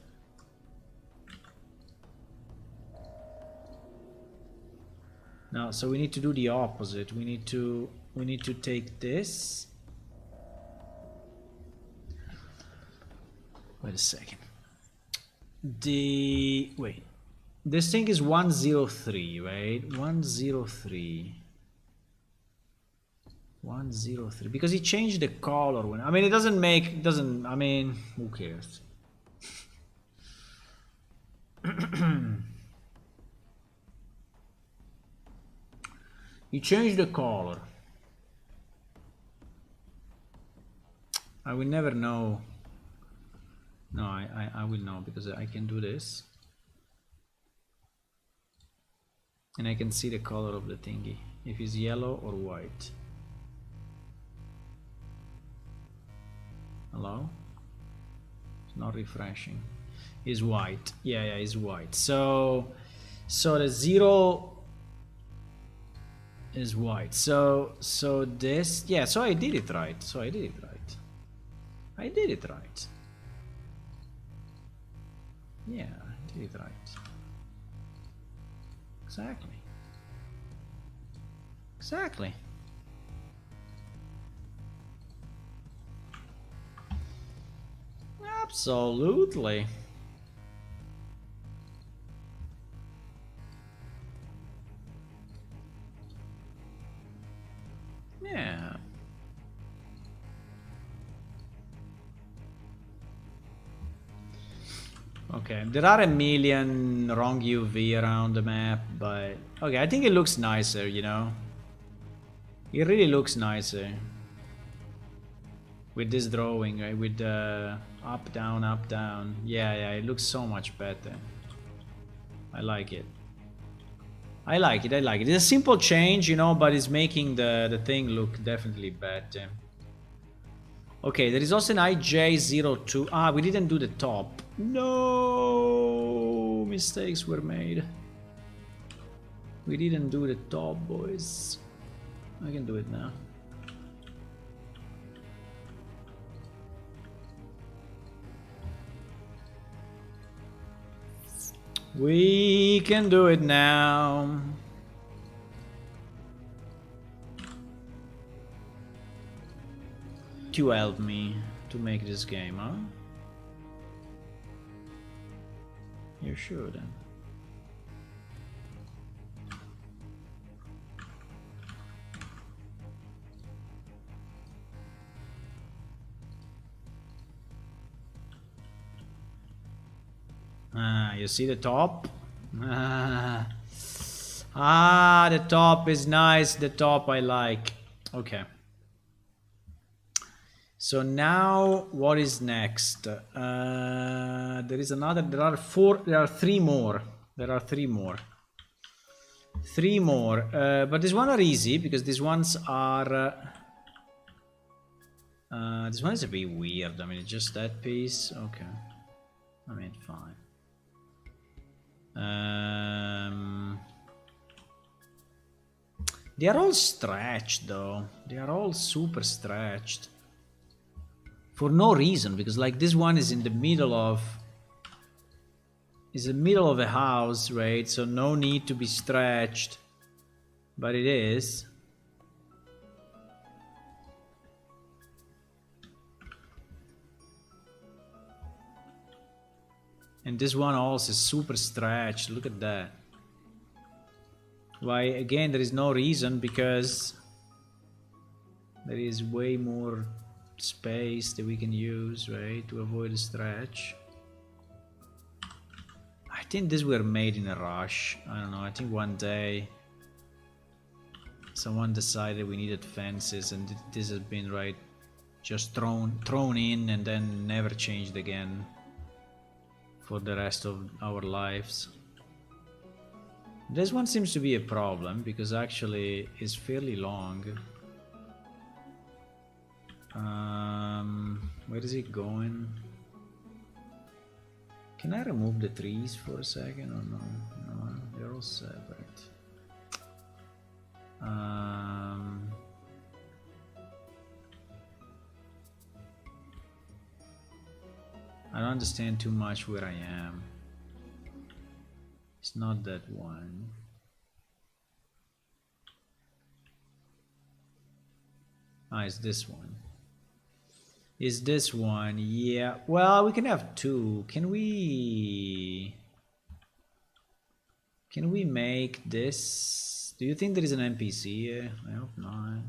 No, so we need to do the opposite. We need to take this. Wait a second. Wait. This thing is 103, right? 103. 103. Because he changed the color when I mean it doesn't I mean who cares? He changed the color. I will never know. No, I will know because I can do this. And I can see the color of the thingy. If it's yellow or white. Hello? It's not refreshing. It's white. Yeah, it's white. So the 0 is white. So this, yeah, so I did it right. I did it right. Yeah, I did it right. Exactly. Absolutely. Yeah. Okay, there are a million wrong UV around the map, but okay, I think it looks nicer, you know? It really looks nicer. With this drawing, right? With the up, down. Yeah, it looks so much better. I like it. I like it. It's a simple change, you know, but it's making the thing look definitely better. Okay, there is also an IJ02. Ah, we didn't do the top. No, mistakes were made. We didn't do the top, boys. I can do it now. We can do it now. To help me to make this game, huh? You sure then? Ah, you see the top? The top is nice. The top I like. Okay. So now, what is next? There is another. There are three more. But these ones are easy because these ones are. This one is a bit weird. I mean, it's just that piece. Okay. I mean, fine. They are all stretched, though. They are all super stretched. For no reason, because like this one is in the middle of a house, right? So no need to be stretched, but it is. And this one also is super stretched. Look at that. Why, again, there is no reason because there is way more space that we can use, right, to avoid a stretch. I think these were made in a rush. I don't know. I think one day someone decided we needed fences, and this has been right, just thrown in and then never changed again for the rest of our lives. This one seems to be a problem because actually it's fairly long. Where is it going? Can I remove the trees for a second or no? No, they're all separate. I don't understand too much where I am. It's not that one. Ah, it's this one. Is this one? Yeah. Well, we can have two. Can we make this? Do you think there is an NPC here? I hope not.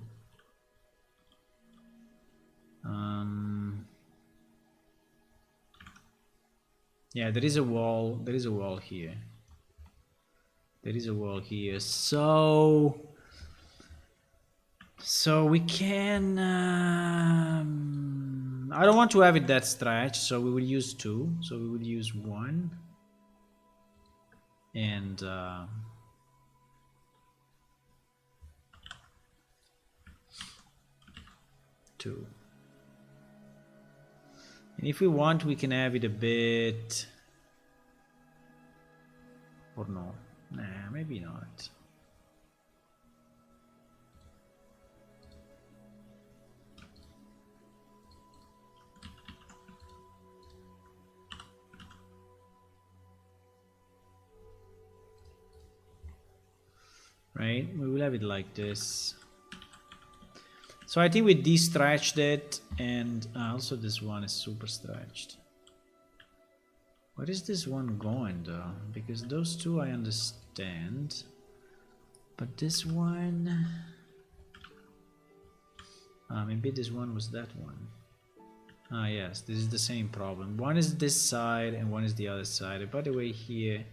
Yeah, there is a wall. There is a wall here. There is a wall here. So we can. I don't want to have it that stretched, so we will use two. So we will use one and. Two. And if we want, we can have it a bit. Or no. Nah, maybe not. Right? We will have it like this. So I think we de-stretched it, and also this one is super stretched. Where is this one going though? Because those two I understand, but this one, maybe this one was that one. Ah yes, this is the same problem. One is this side and one is the other side. And by the way, here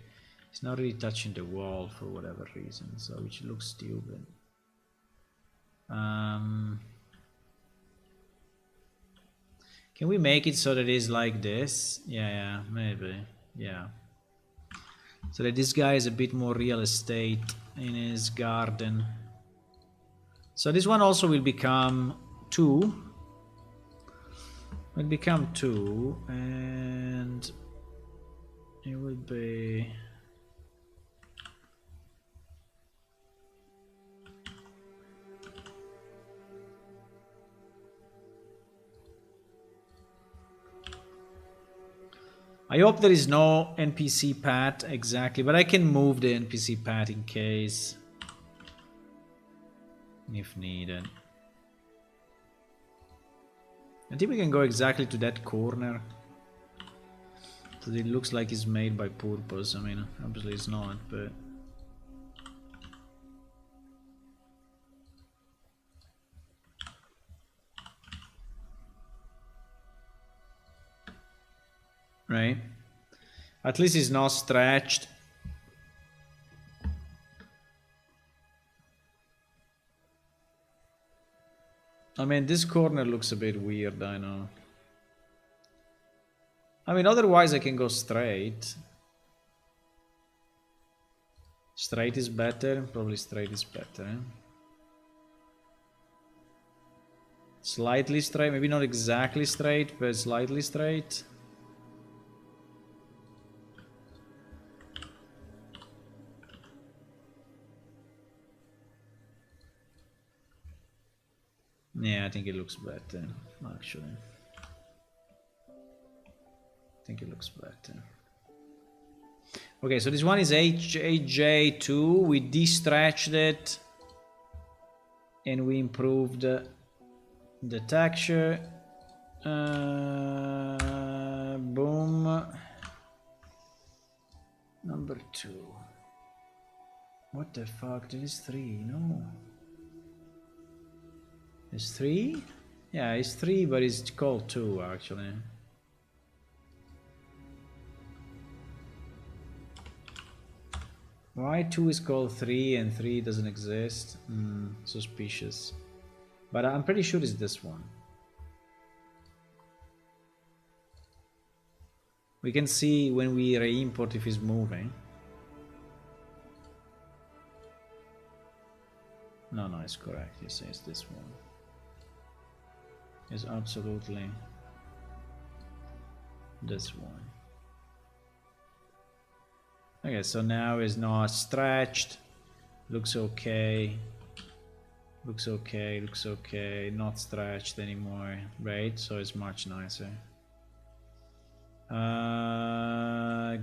it's not really touching the wall for whatever reason, so which looks stupid. Can we make it so that it is like this? Yeah, maybe. Yeah. So that this guy is a bit more real estate in his garden. So this one also will become two. Will become two, and it will be. I hope there is no NPC path exactly, but I can move the NPC path in case, if needed. I think we can go exactly to that corner. So it looks like it's made by purpose. I mean, obviously it's not, but... Right? At least it's not stretched. I mean, this corner looks a bit weird, I know. I mean, otherwise I can go straight. Straight is better. Probably straight is better. Eh? Slightly straight. Maybe not exactly straight, but slightly straight. Yeah, I think it looks better, actually. I think it looks better. Okay, so this one is HJ2. We de-stretched it. And we improved the texture. Boom. Number 2. What the fuck? There is 3. No. It's 3? Yeah, it's 3, but it's called 2 actually. Why 2 is called 3 and 3 doesn't exist? Suspicious. But I'm pretty sure it's this one. We can see when we re-import if it's moving. No, it's correct. You say it's this one. It's absolutely this one. Okay, so now it's not stretched. Looks okay. Looks okay, looks okay. Not stretched anymore, right? So it's much nicer.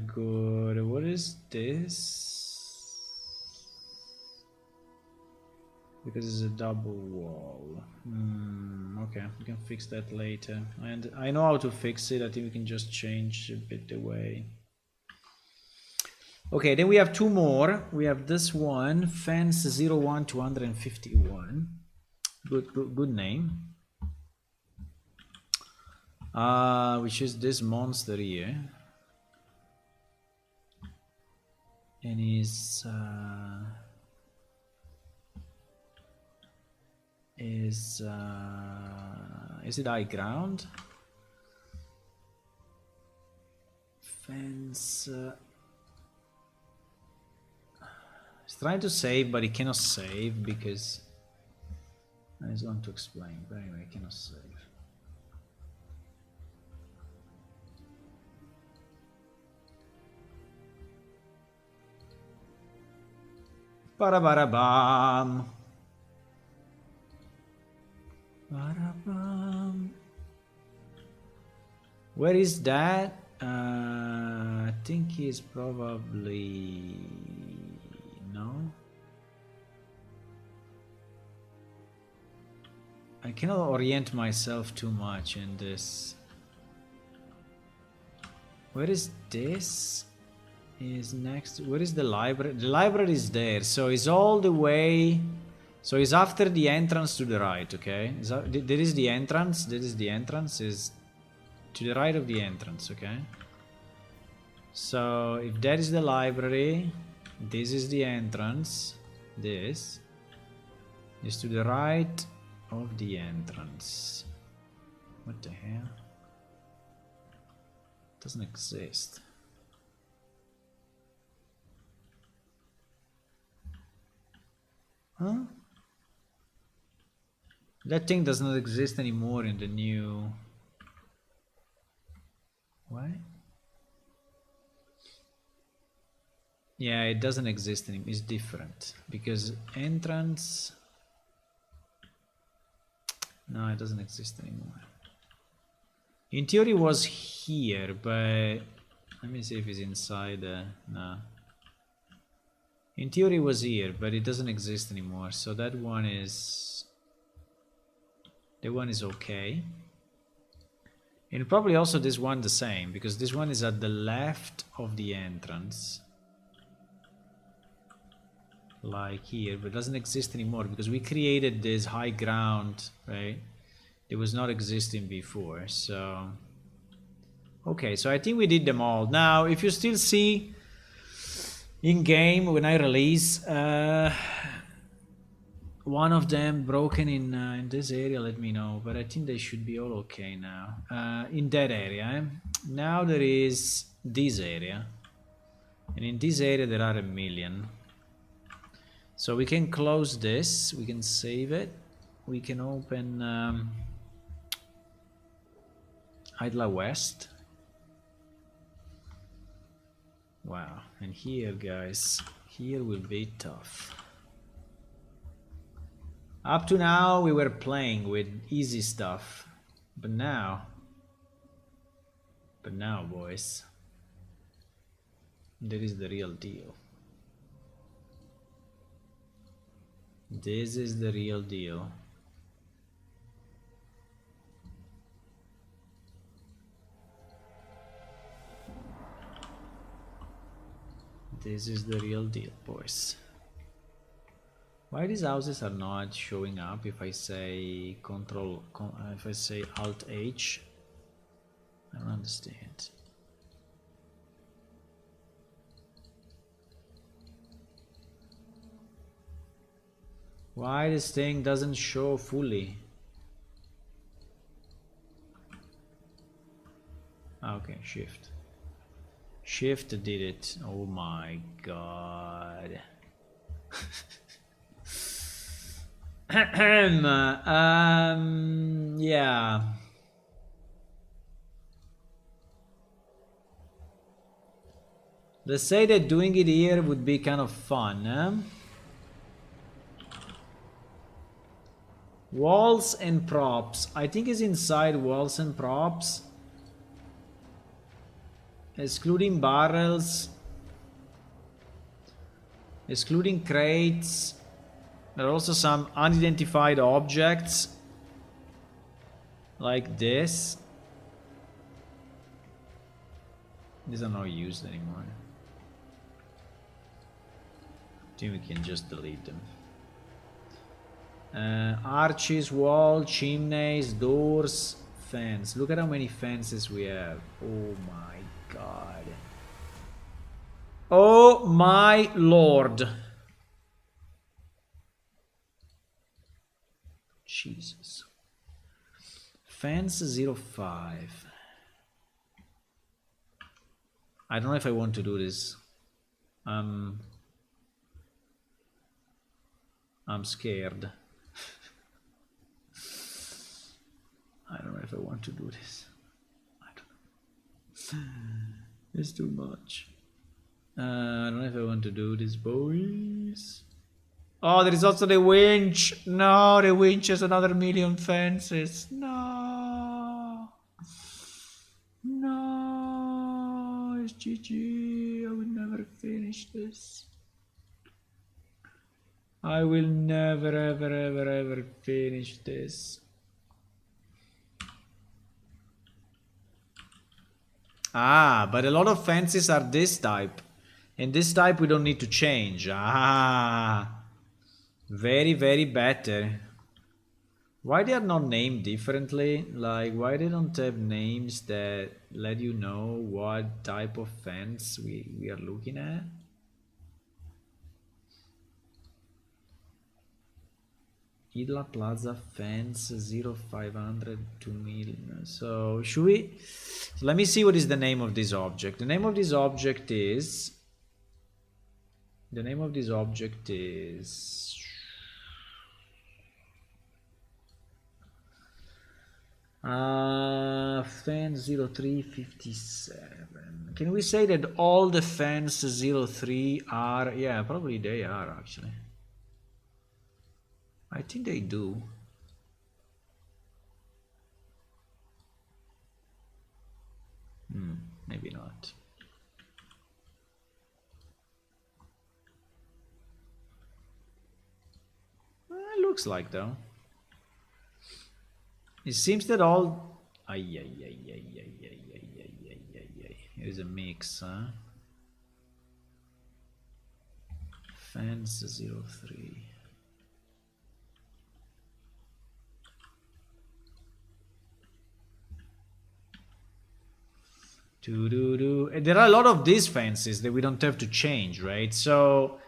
Good. What is this? because it's a double wall. Okay, we can fix that later. And I know how to fix it. I think we can just change a bit the way. Okay, then we have two more. We have this one, fence 01 251. Good name. Which is this monster here. And is it high ground? Fence. He's trying to save, but he cannot save because he's going to explain. But anyway, he cannot save. Ba-da-ba-da-bam. Ba-da-bam. Where is that? I think he's probably... No? I cannot orient myself too much in this. Where is this? Is next. Where is the library? The library is there, so it's all the way. So it's after the entrance to the right, okay? There is the entrance. This is the entrance. Is to the right of the entrance, okay? So if that is the library, this is the entrance. This is to the right of the entrance. What the hell? It doesn't exist. Huh? That thing does not exist anymore in the new... Why? Yeah, it doesn't exist anymore. It's different. Because entrance... No, it doesn't exist anymore. In theory it was here, but... Let me see if it's inside... No. In theory it was here, but it doesn't exist anymore. So that one is... That one is okay. And probably also this one the same, because this one is at the left of the entrance. Like here, but it doesn't exist anymore because we created this high ground, right? It was not existing before, so... Okay, so I think we did them all. Now, if you still see in game when I release one of them broken in this area, let me know, but I think they should be all okay now. In that area, now there is this area, and in this area there are a million. So we can close this, we can save it, we can open Idla West. Wow, and here guys, here will be tough. Up to now we were playing with easy stuff, but now boys, there is the real deal. This is the real deal. This is the real deal, boys. Why these houses are not showing up if I say if I say Alt H? I don't understand. Why this thing doesn't show fully? Okay, shift. Shift did it. Oh my god. Yeah. Let's say that doing it here would be kind of fun, huh? Walls and props. I think it's inside walls and props. Excluding barrels. Excluding crates. There are also some unidentified objects like this. These are not used anymore. I think we can just delete them. Arches, wall, chimneys, doors, fence. Look at how many fences we have. Oh my god. Oh my lord. Jesus. Fence 05. I don't know if I want to do this. I'm scared. I don't know if I want to do this. I don't know. It's too much. I don't know if I want to do this, boys. Oh, there is also the winch. No, the winch has another million fences. No. No, it's GG. I will never finish this. I will never, ever, ever, ever finish this. Ah, but a lot of fences are this type. And this type we don't need to change. Ah. Very, very better. Why they are not named differently? Like, why they don't have names that let you know what type of fence we are looking at? Idla Plaza fence 0500 2 million. So should we? So let me see what is the name of this object. The name of this object is. The name of this object is. Fence 0357. Can we say that all the fence 03 are? Yeah, probably they are actually. I think they do. Maybe not. It looks like though. It seems that all. Here's a mix, huh? Fence 03. There are a lot of these fences that we don't have to change, right? So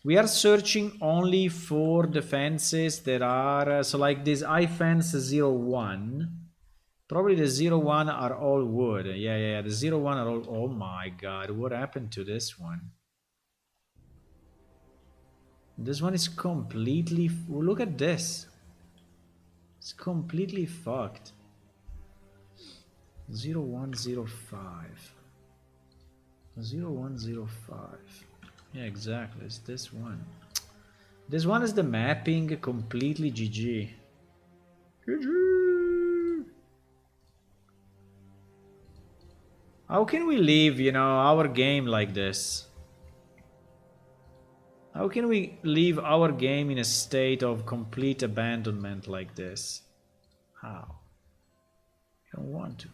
we are searching only for the fences that are so like this iFence 01. Probably the 01 are all wood. Yeah. The 01 are all. Oh my god, what happened to this one? This one is completely. Look at this. It's completely fucked. 0105. 0105. Yeah, exactly. It's this one. This one is the mapping completely GG. GG. How can we leave, our game like this? How can we leave our game in a state of complete abandonment like this? How? I don't want to.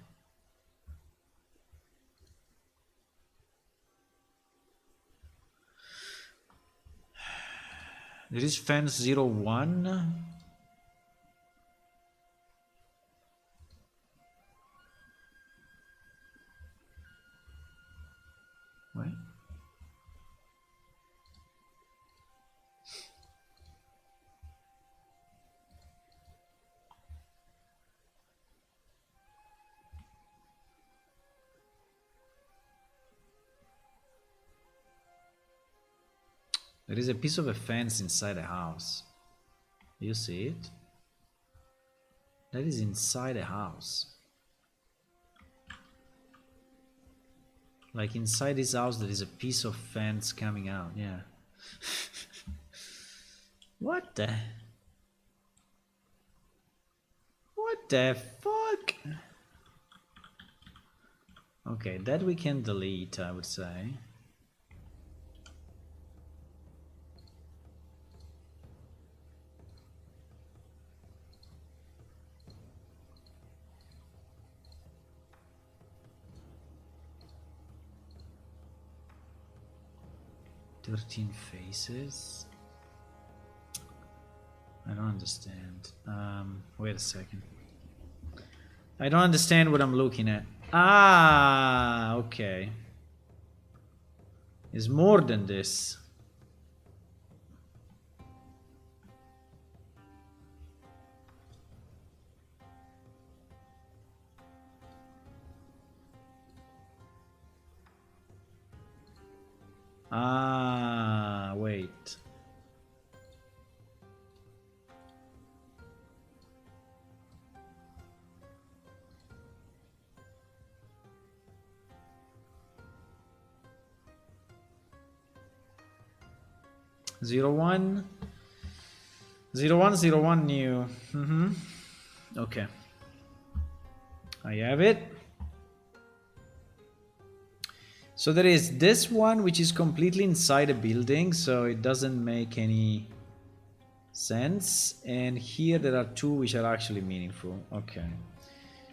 There is fence 01. What? There is a piece of a fence inside a house. You see it? That is inside a house. Like inside this house there is a piece of fence coming out, yeah. What the fuck? Okay, that we can delete, I would say. 13 faces. I don't understand. Wait a second. I don't understand what I'm looking at. Ah, okay. It's more than this. Ah, wait. Zero one. 0101 new. Okay. I have it. So there is this one which is completely inside a building, so it doesn't make any sense. And here there are two which are actually meaningful. Okay.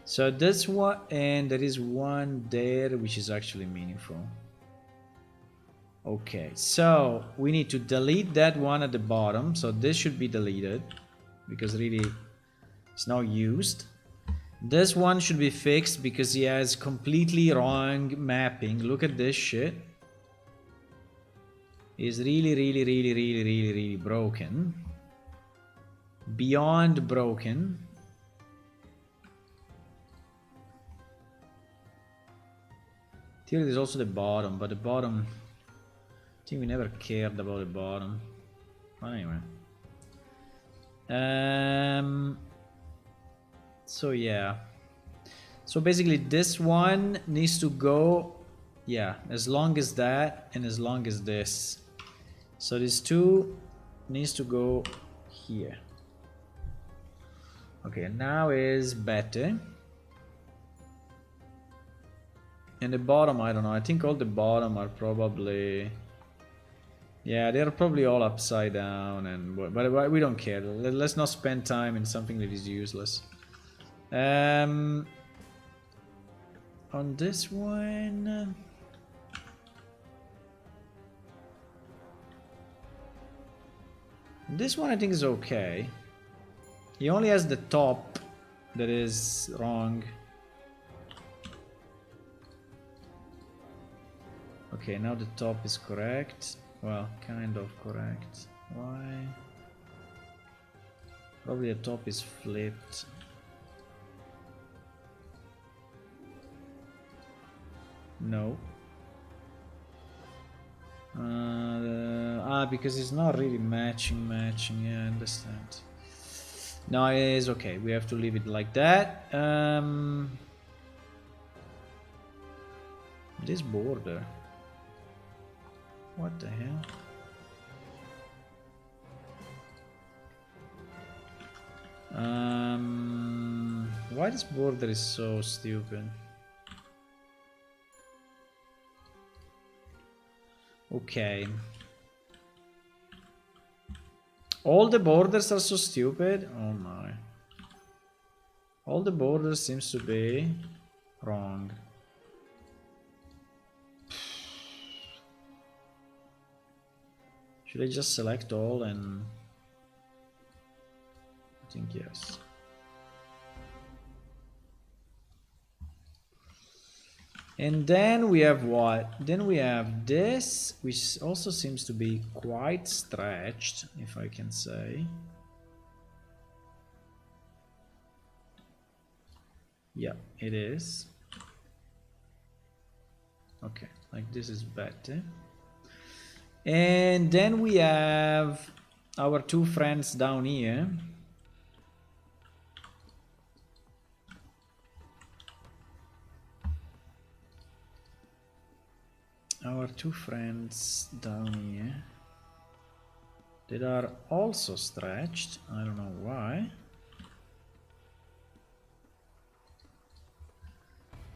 So this one, and there is one there which is actually meaningful. Okay, so we need to delete that one at the bottom. So this should be deleted because really it's not used. This one should be fixed because he has completely wrong mapping. Look at this shit. It's really broken. Beyond broken. Here is also the bottom, but the bottom, I think we never cared about the bottom. But anyway. So yeah. So basically this one needs to go, yeah, as long as that and as long as this. So this two needs to go here. Okay, now is better. And the bottom, I don't know. I think all the bottom are probably, yeah, they're probably all upside down, and but we don't care. Let's not spend time in something that is useless. On this one, I think is okay. He only has the top that is wrong. Okay, now the top is correct. Well, kind of correct. Why? Probably the top is flipped. No. Because it's not really matching. Yeah, I understand. No, it is okay. We have to leave it like that. This border. What the hell? Why this border is so stupid? Okay. All the borders are so stupid. Oh my. All the borders seems to be wrong. Should I just select all and I think yes. And then we have what? Then we have this, which also seems to be quite stretched, if I can say. Yeah, it is. Okay, like this is better. And then we have our two friends down here. Our two friends down here that are also stretched. I don't know why.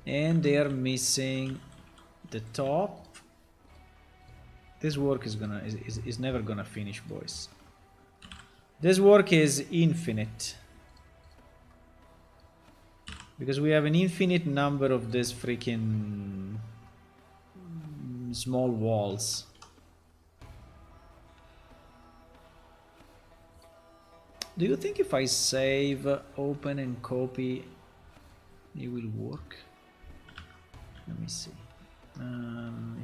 And they are missing the top. This work is never gonna finish, boys. This work is infinite. Because we have an infinite number of this freaking small walls. Do you think if I save, open and copy, it will work? Let me see.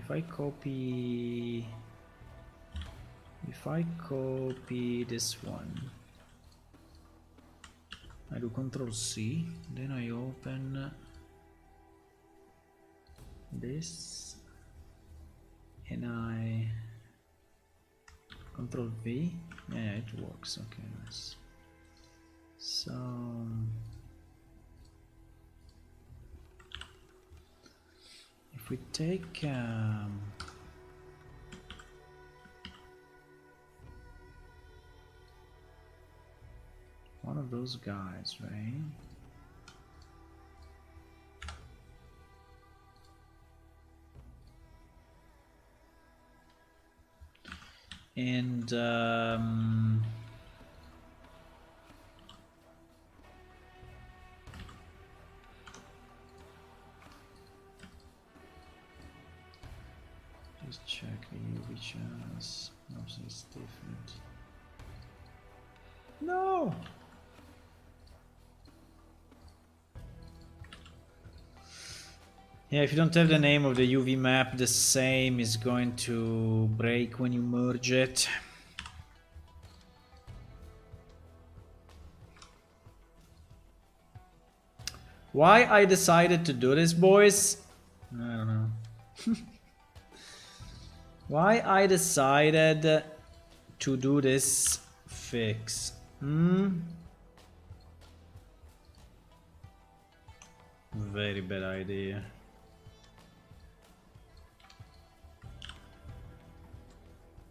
If I copy this one, I do Control C, then I open this, and I Control V. Yeah, it works. Okay, nice. So if we take one of those guys, right? And just check the UV channels. No, it's different. No. Yeah, if you don't have the name of the UV map, the same is going to break when you merge it. Why I decided to do this, boys? I don't know. Why I decided to do this fix? Very bad idea.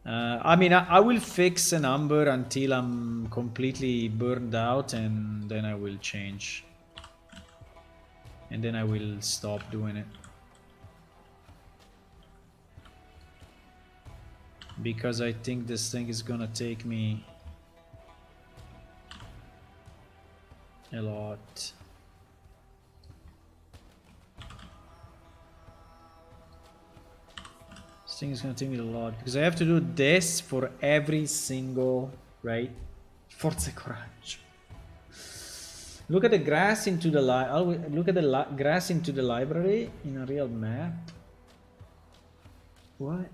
I mean, I will fix a number until I'm completely burned out, and then I will change. And then I will stop doing it. Because I think this thing is gonna take me a lot. This thing is gonna take me a lot because I have to do this for every single, right? Forza Coraggio. Look at the grass into the look at the grass into the library in a real map. What?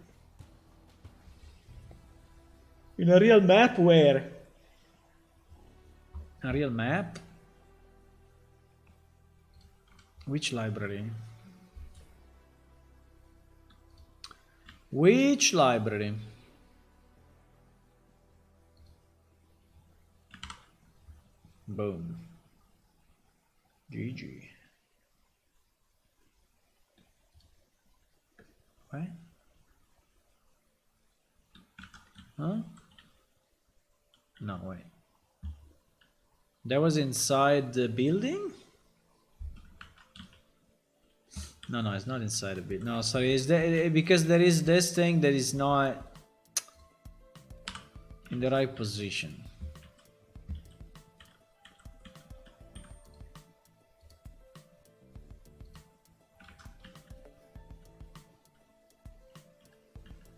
In a real map where? A real map? Which library? Which library? Boom. GG. What? Huh? No, wait. That was inside the building? No, no, it's not inside the building. No, sorry, is there, because there is this thing that is not in the right position.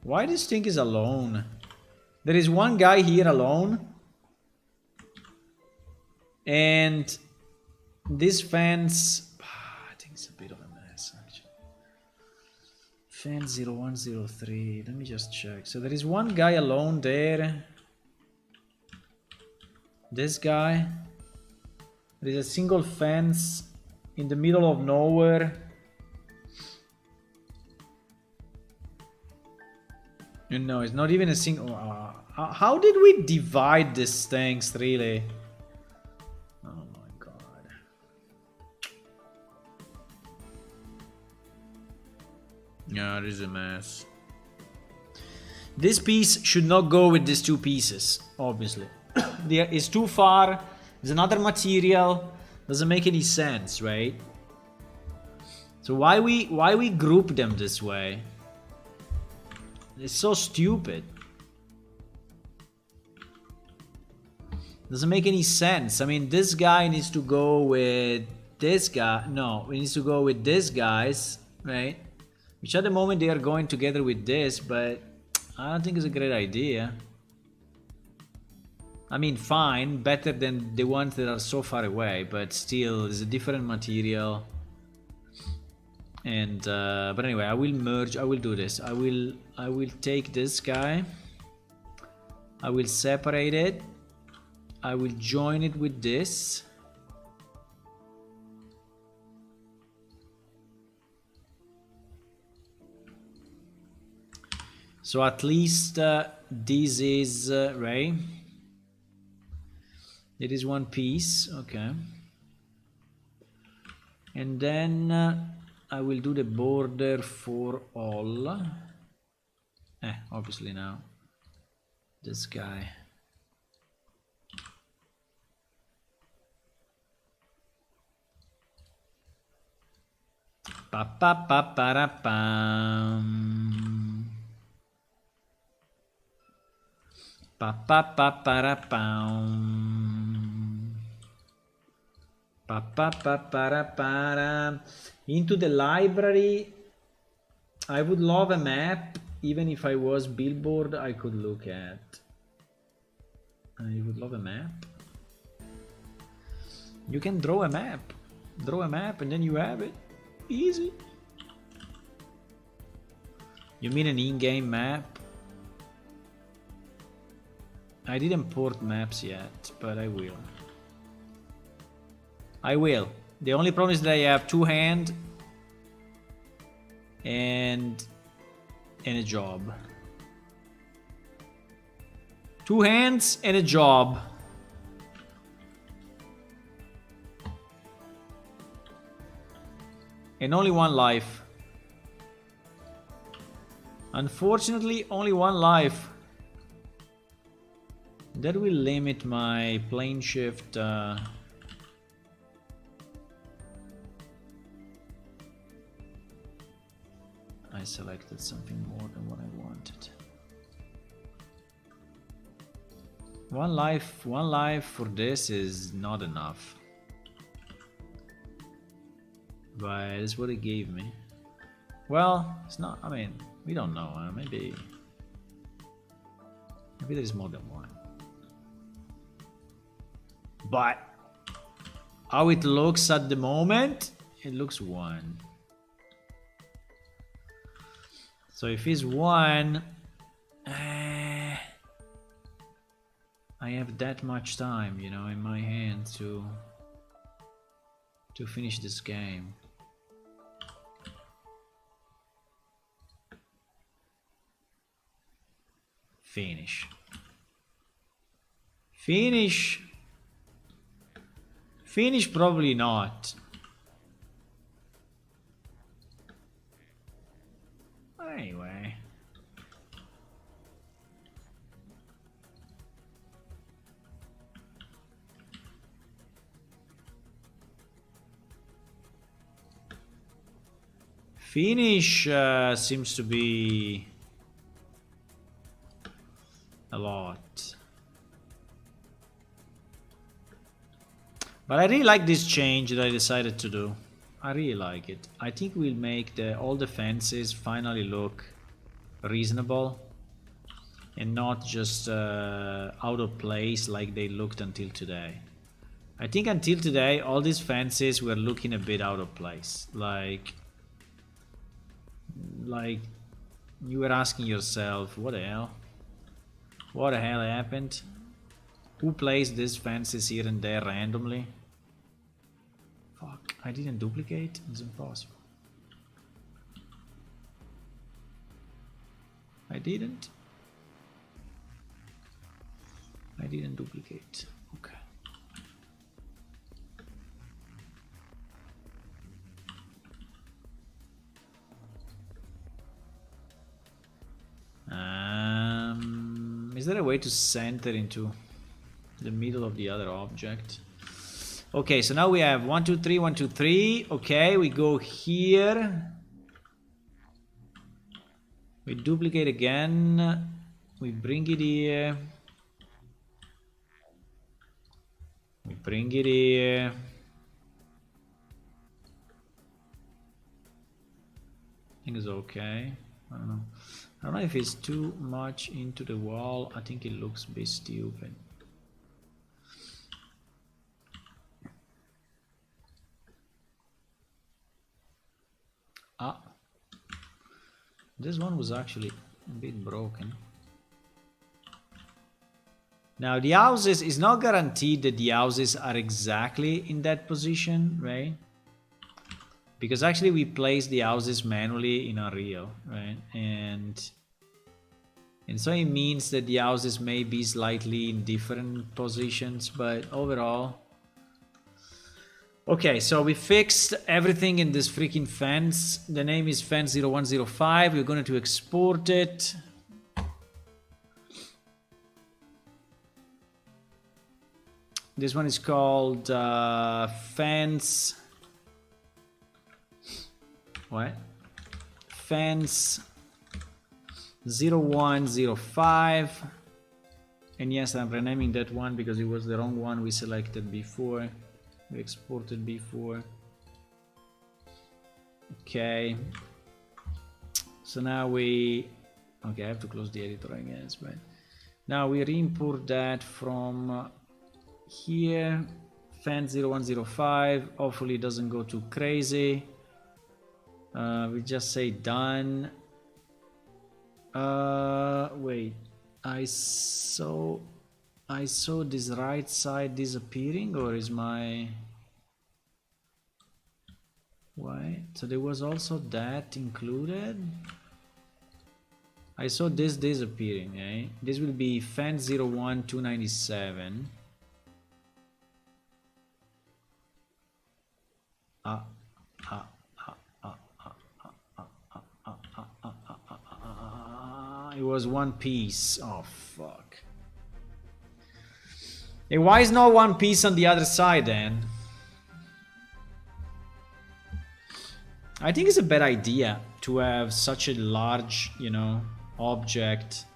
Why this thing is alone? There is one guy here alone. And this fence, I think it's a bit of a mess actually. Fence 0103, let me just check. So there is one guy alone there. This guy. There is a single fence in the middle of nowhere. No, it's not even a single. How did we divide these things, really? Oh my god. Yeah, this is a mess. This piece should not go with these two pieces, obviously. It's too far. There's another material. Doesn't make any sense, right? So why we group them this way? It's so stupid. Doesn't make any sense. I mean, this guy needs to go with this guy. No, it needs to go with these guys, right? Which at the moment they are going together with this, but I don't think it's a great idea. I mean, fine, better than the ones that are so far away, but still, it's a different material. And but anyway, I will merge. I will do this. I will take this guy. I will separate it. I will join it with this. So at least this is right. It is one piece, okay. And then I will do the border for all. Obviously now this guy. Pa pa pa para pam. Pa pa pa para pam. Pa pa pa para para. Into the library. I would love a map. Even if I was billboard, I could look at. I would love a map. You can draw a map. Draw a map and then you have it. Easy. You mean an in-game map? I didn't port maps yet, but I will. I will. The only problem is that I have two hands and a job. Two hands and a job. And only one life. Unfortunately, only one life. That will limit my plane shift. I selected something more than what I wanted. One life for this is not enough. But it's what it gave me. Well, it's not, I mean, we don't know. Maybe there's more than one. But how it looks at the moment, it looks one. So if it's one, I have that much time, you know, in my hand to finish this game. Finish. Finish. Finish, probably not. Anyway. Finish seems to be a lot. But I really like this change that I decided to do. I really like it. I think we'll make all the fences finally look reasonable and not just out of place like they looked until today. I think until today all these fences were looking a bit out of place. Like you were asking yourself, what the hell? What the hell happened? Who placed these fences here and there randomly? Fuck, I didn't duplicate? It's impossible. I didn't duplicate. Okay. Is there a way to center into the middle of the other object? Okay, so now we have 1, 2, 3, 1, 2, 3. Okay, we go here. We duplicate again. We bring it here. We bring it here. I think it's okay. I don't know. I don't know if it's too much into the wall. I think it looks a bit stupid. This one was actually a bit broken. Now the houses, is not guaranteed that the houses are exactly in that position, right? Because actually we place the houses manually in Unreal, right? And so it means that the houses may be slightly in different positions, but overall. Okay, so we fixed everything in this freaking fence. The name is fence 0105. We're going to export it. This one is called fence. What? Fence 0105. And yes, I'm renaming that one because it was the wrong one we selected before. We exported before. Okay. So now we... Okay, I have to close the editor, I guess, but... Now we re-import that from here. Fence 0105. Hopefully it doesn't go too crazy. We just say done. Wait. I saw this right side disappearing, or is my... Why? So there was also that included? I saw this disappearing, eh? This will be fence 01297. It was one piece. Oh, fuck. Hey, why is not one piece on the other side then? I think it's a bad idea to have such a large, you know, object.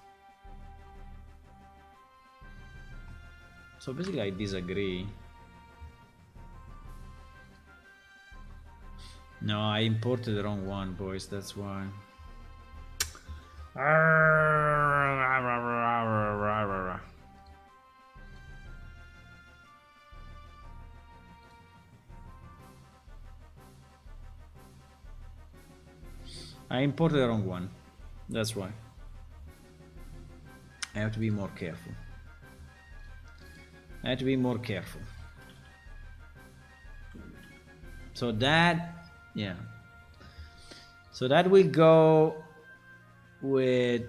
So basically I disagree. No, I imported the wrong one, boys, that's why. I imported the wrong one. That's why. I have to be more careful. I have to be more careful. So that, yeah. So that will go with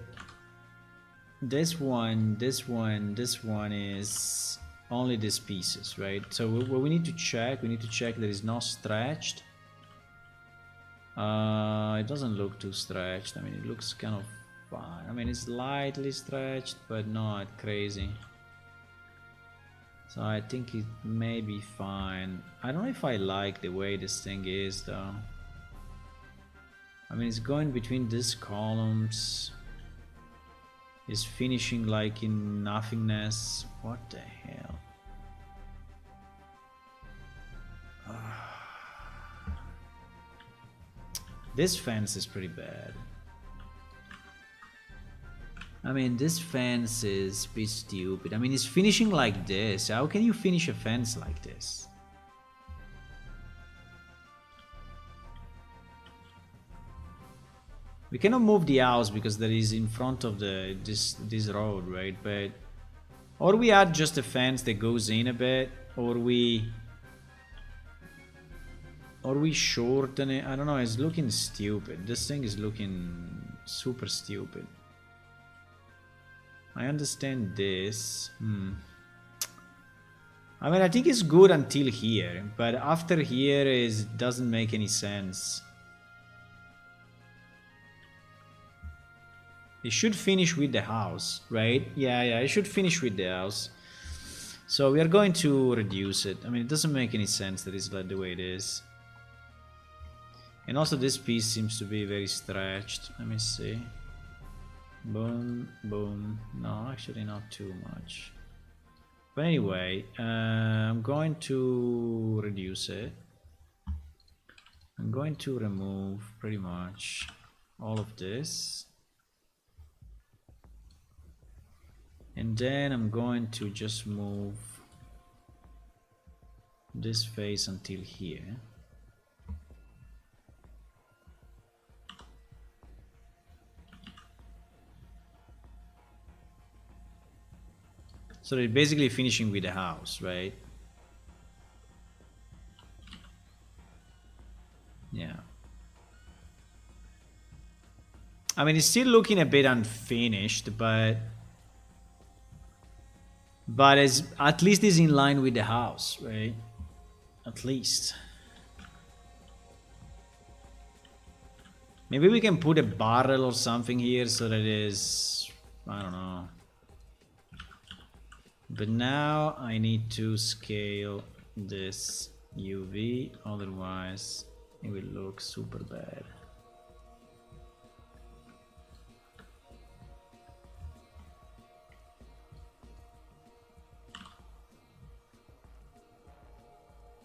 this one, this one, this one is only these pieces, right? So what we need to check that it's not stretched. It doesn't look too stretched. I mean, it looks kind of fine. I mean, it's slightly stretched, but not crazy. So I think it may be fine. I don't know if I like the way this thing is, though. I mean, it's going between these columns. It's finishing like in nothingness. What the hell? This fence is pretty bad. I mean, this fence is a bit stupid. I mean, it's finishing like this. How can you finish a fence like this? We cannot move the house because that is in front of this road, right? But or we add just a fence that goes in a bit, or we shorten it. I don't know, it's looking stupid. This thing is looking super stupid. I understand this. I mean, I think it's good until here, but after here it doesn't make any sense. It should finish with the house, right? Yeah, it should finish with the house. So we are going to reduce it. I mean, it doesn't make any sense that it's like the way it is. And also this piece seems to be very stretched. Let me see. Boom, boom. No, actually not too much. But anyway, I'm going to reduce it. I'm going to remove pretty much all of this. And then I'm going to just move this face until here. So they're basically finishing with the house, right? Yeah. I mean, it's still looking a bit unfinished, but as at least it's in line with the house, right? At least. Maybe we can put a barrel or something here so that it is, I don't know. But now I need to scale this UV, otherwise it will look super bad.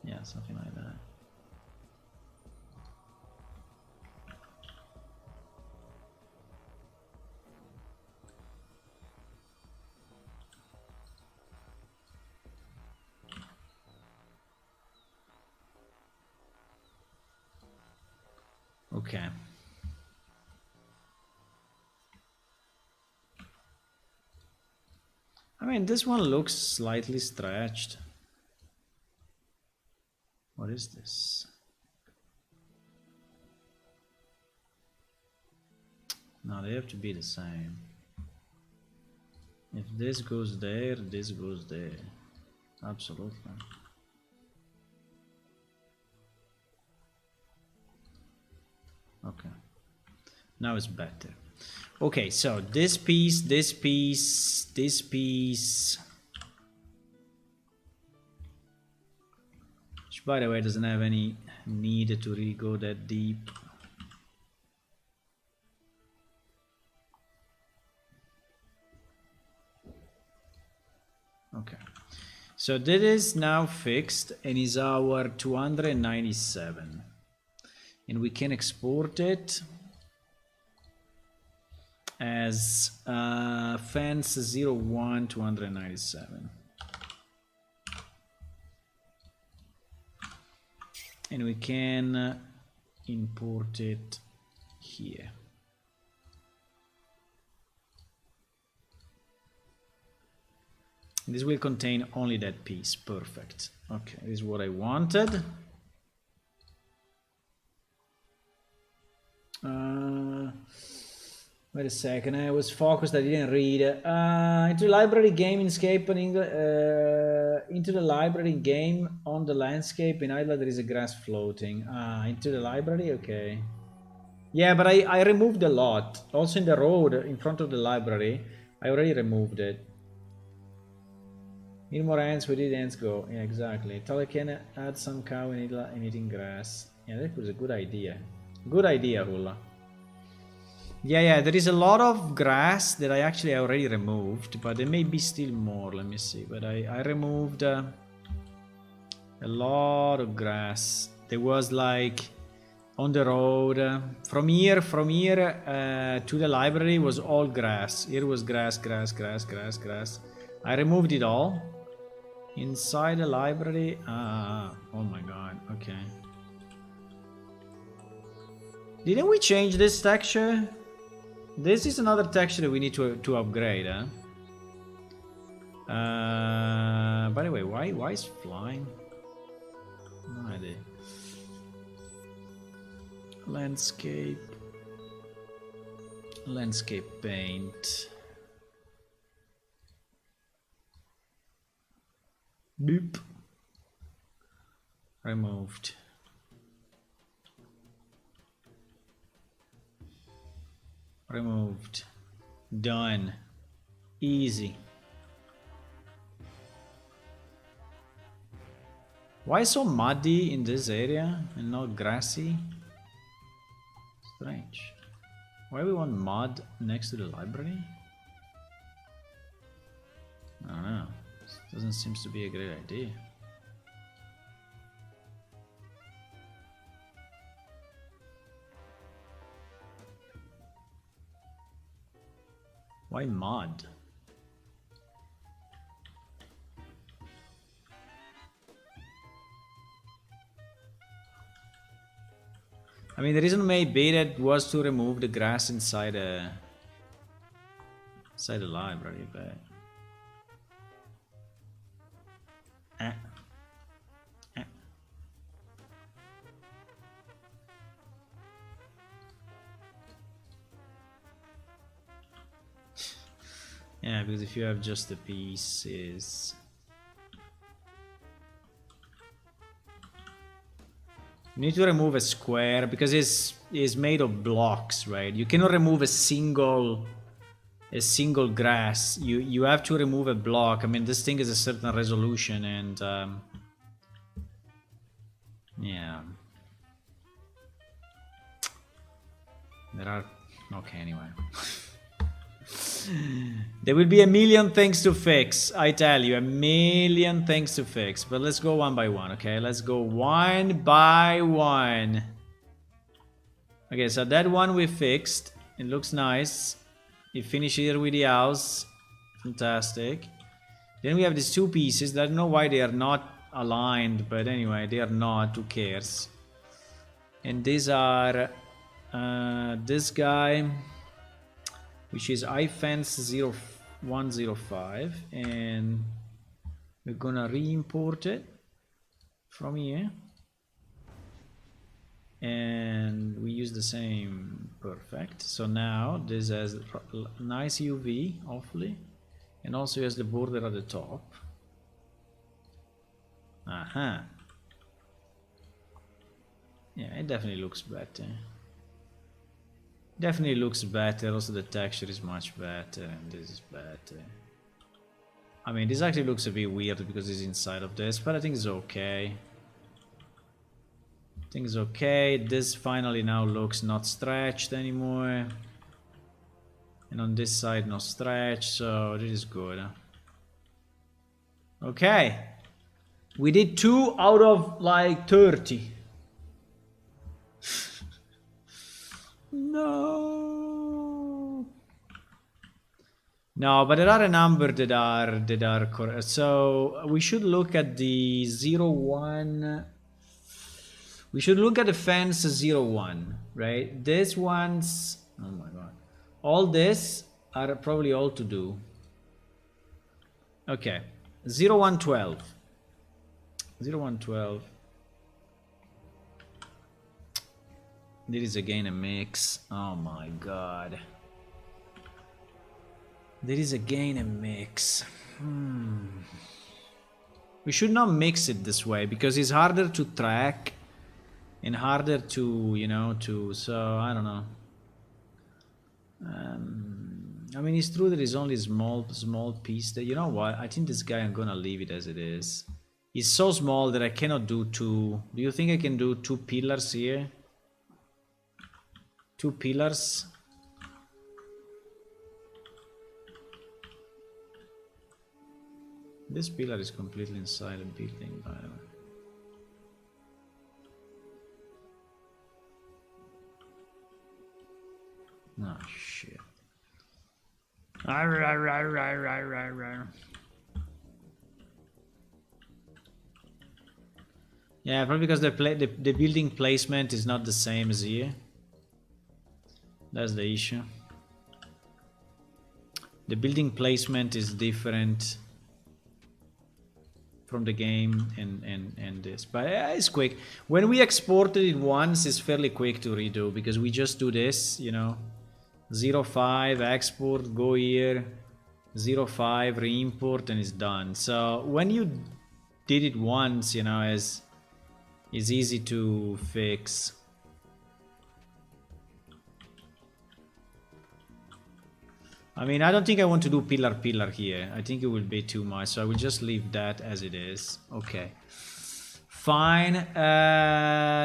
Yeah, something like that. Okay. I mean, this one looks slightly stretched. What is this? No, they have to be the same. If this goes there, this goes there. Absolutely. Okay. Now it's better. Okay, so this piece, this piece, this piece. Which, by the way, doesn't have any need to really go that deep. Okay. So that is now fixed and is our 297. And we can export it as fence 01 297. And we can import it here. This will contain only that piece. Perfect. Okay, this is what I wanted. Wait a second, I was focused, I didn't read. Into the library game Inkscape and into the library game on the landscape in Isla there is a grass floating. Into the library, okay. Yeah, but I removed a lot. Also in the road in front of the library, I already removed it. Need more ants, where did ants go? Yeah, exactly. Thought I can add some cow and eating grass. Yeah, that was a good idea. Good idea, Hula. Yeah, there is a lot of grass that I actually already removed, but there may be still more, let me see. But I removed a lot of grass. There was like on the road, from here to the library was all grass. Here was grass. I removed it all. Inside the library, oh my god, okay. Didn't we change this texture? This is another texture that we need to upgrade, huh? By the way, why is flying? No idea. Landscape paint. Boop. Removed. Removed. Done. Easy. Why so muddy in this area and not grassy? Strange. Why we want mud next to the library? I don't know. This doesn't seem to be a great idea. Why mud? I mean, the reason may be that was to remove the grass inside the library, but because if you have just the pieces, you need to remove a square because it's made of blocks, right? You cannot remove a single grass. You have to remove a block. I mean, this thing is a certain resolution, and yeah, there are okay. Anyway. There will be a million things to fix, I tell you, a million things to fix. But let's go one by one, okay? Let's go one by one. Okay, so that one we fixed. It looks nice. We finish here with the house. Fantastic. Then we have these two pieces. I don't know why they are not aligned, but anyway, they are not. Who cares? And these are this guy, which is ifence0105, and we're gonna re-import it from here, and we use the same. Perfect. So now this has nice UV, hopefully, and also has the border at the top. Yeah, it definitely looks better. Definitely looks better. Also the texture is much better, and this is better. I mean, this actually looks a bit weird because it's inside of this, but I think it's okay. I think it's okay. This finally now looks not stretched anymore, and on this side no stretch, so this is good. Okay, we did 2 out of like 30. No, but there are a number that are correct. So we should look at the 01. We should look at the fence 01, right? These ones, oh my god. All this are probably all to do. Okay. 0112. 0112. There is again a mix. Oh my god. There is again a mix. We should not mix it this way because it's harder to track and harder to, you know, so I don't know. I mean, it's true that it's only small piece that, you know what? I think this guy, I'm gonna leave it as it is. It's so small that I cannot do 2. Do you think I can do 2 pillars here? 2 pillars. This pillar is completely inside a building, by the way. Oh shit. Yeah, probably because the building placement is not the same as here. That's the issue. The building placement is different from the game and this, but it's quick. When we exported it once, it's fairly quick to redo because we just do this, you know, 05 export, go here, 05 re-import, and it's done. So when you did it once, you know, it's easy to fix. I mean, I don't think I want to do pillar here. I think it will be too much, so I will just leave that as it is. Okay, fine.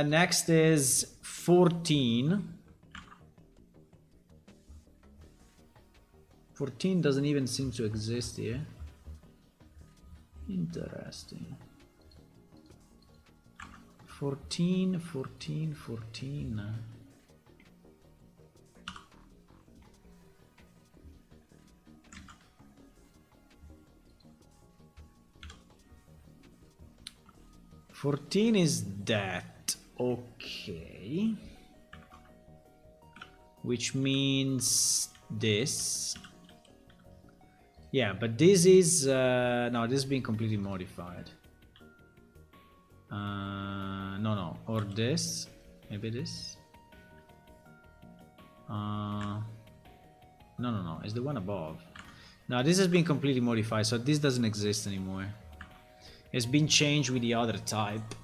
Next is 14. 14 doesn't even seem to exist here. Interesting. 14. 14 is that, okay, which means this, yeah, but this is no, this is being completely modified. No, or this, maybe this, no, it's the one above. Now this has been completely modified, so this doesn't exist anymore. It's been changed with the other type.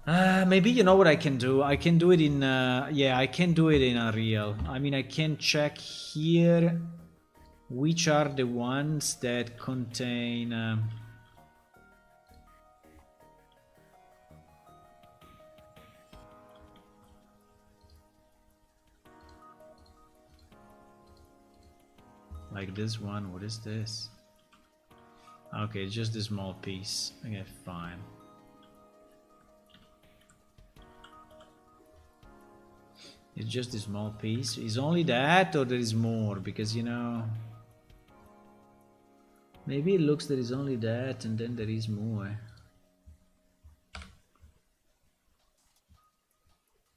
Maybe you know what I can do? I can do it in, yeah, I can do it in Unreal. I mean, I can check here which are the ones that contain... like this one, what is this? Okay, just a small piece. Okay, fine. It's just a small piece. Is only that, or there is more? Because, you know, maybe it looks there is only that and then there is more.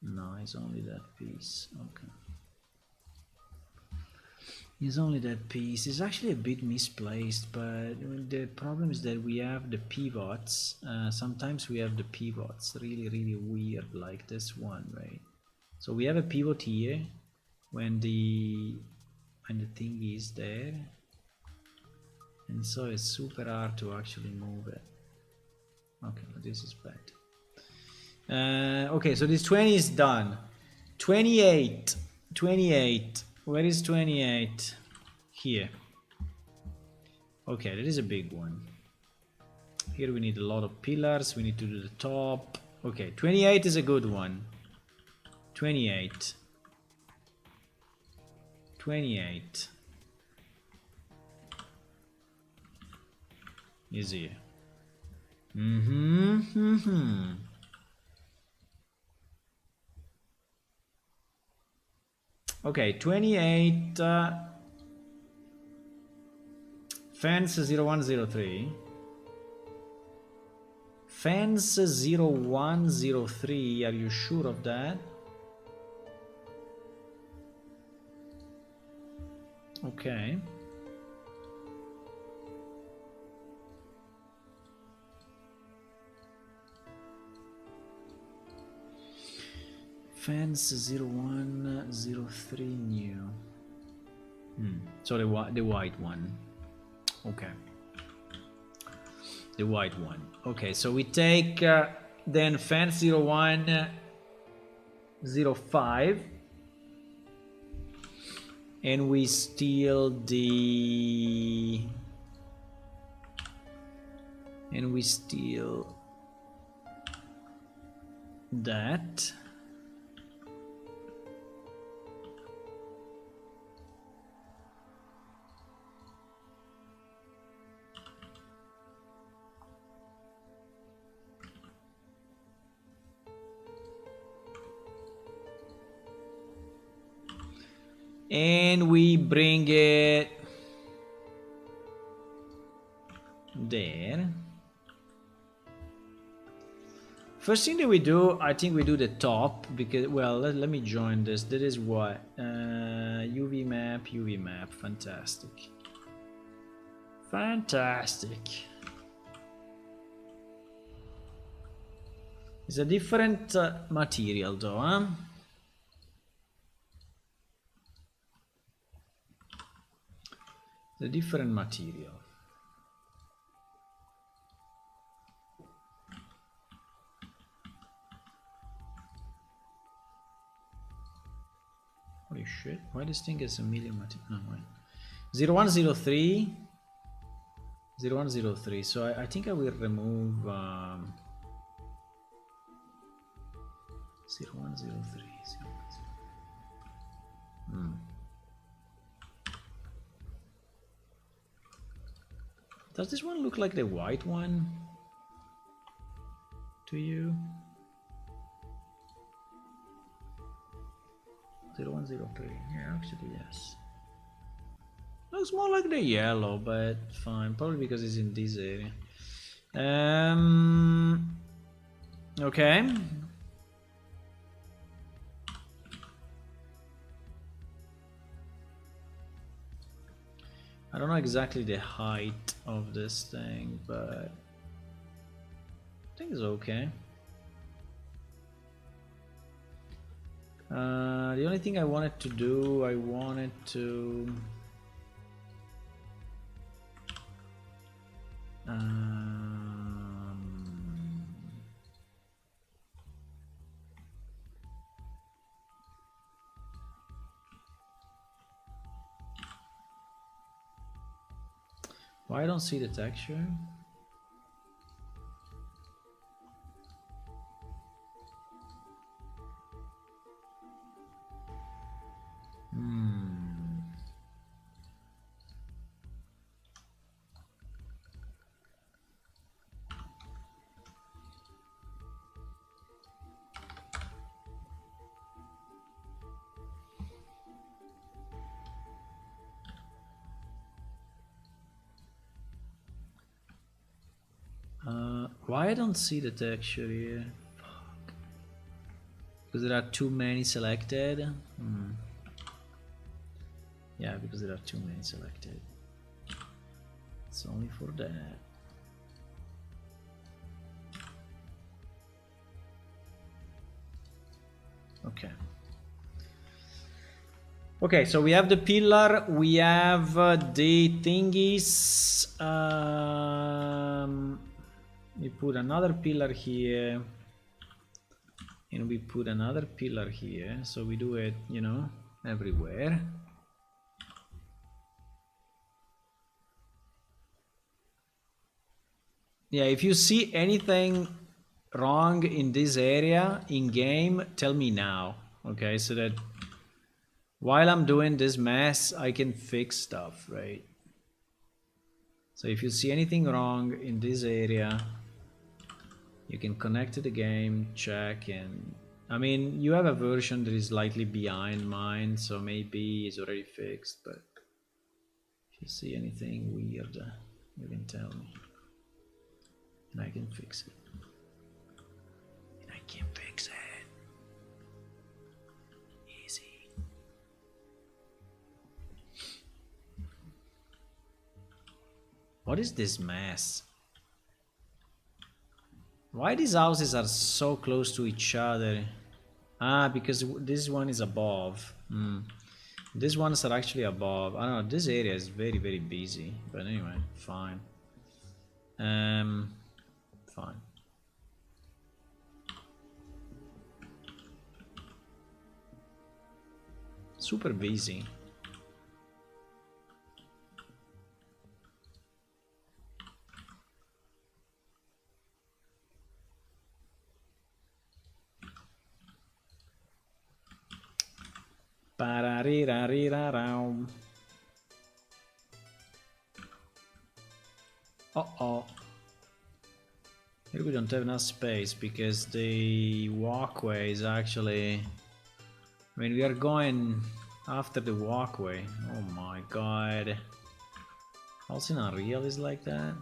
No, it's only that piece. Okay. It's only that piece. It's actually a bit misplaced, but the problem is that we have the pivots. Sometimes we have the pivots really weird, like this one, right? So we have a pivot here when the thing is there, and so it's super hard to actually move it. Okay, but this is bad. Okay, so this 20 is done. 28. Where is 28? Here. Okay, that is a big one. Here we need a lot of pillars. We need to do the top. Okay, 28 is a good one. 28. Is here. Okay, 28. Fence 0103. Fence 0103. Are you sure of that? Okay. Fence 0103 new. So the white one. Okay. The white one. Okay, so we take then fence 0105 and we steal that. And we bring it there. First thing that we do, I think we do the top, because, well, let me join this. That is what? UV map, fantastic. It's a different material though, huh? The different material. Holy shit, why this thing is a million material? No, wait. 0103. 0103. So I think I will remove 0103. Does this one look like the white one to you? 0103. Yeah, actually, yes. Looks more like the yellow, but fine. Probably because it's in this area. Okay. I don't know exactly the height of this thing, but I think it's okay. The only thing I wanted to do, Why I don't see the texture? Why I don't see the texture here? Fuck. Because there are too many selected? Yeah, because there are too many selected. It's only for that. Okay. Okay, so we have the pillar, we have the thingies. We put another pillar here, and we put another pillar here. So we do it, you know, everywhere. Yeah, if you see anything wrong in this area in game, tell me now. Okay, so that while I'm doing this mess, I can fix stuff, right? So if you see anything wrong in this area, you can connect to the game, check, and I mean, you have a version that is slightly behind mine, so maybe it's already fixed, but if you see anything weird, you can tell me, and I can fix it. And I can fix it. Easy. What is this mess? Why these houses are so close to each other? Ah, because this one is above. These ones are actually above. I don't know, this area is very, very busy. But anyway, fine. Fine. Super busy. Uh-oh. Here we don't have enough space because the walkway is actually... I mean, we are going after the walkway. Oh my god. Also in Unreal is like that?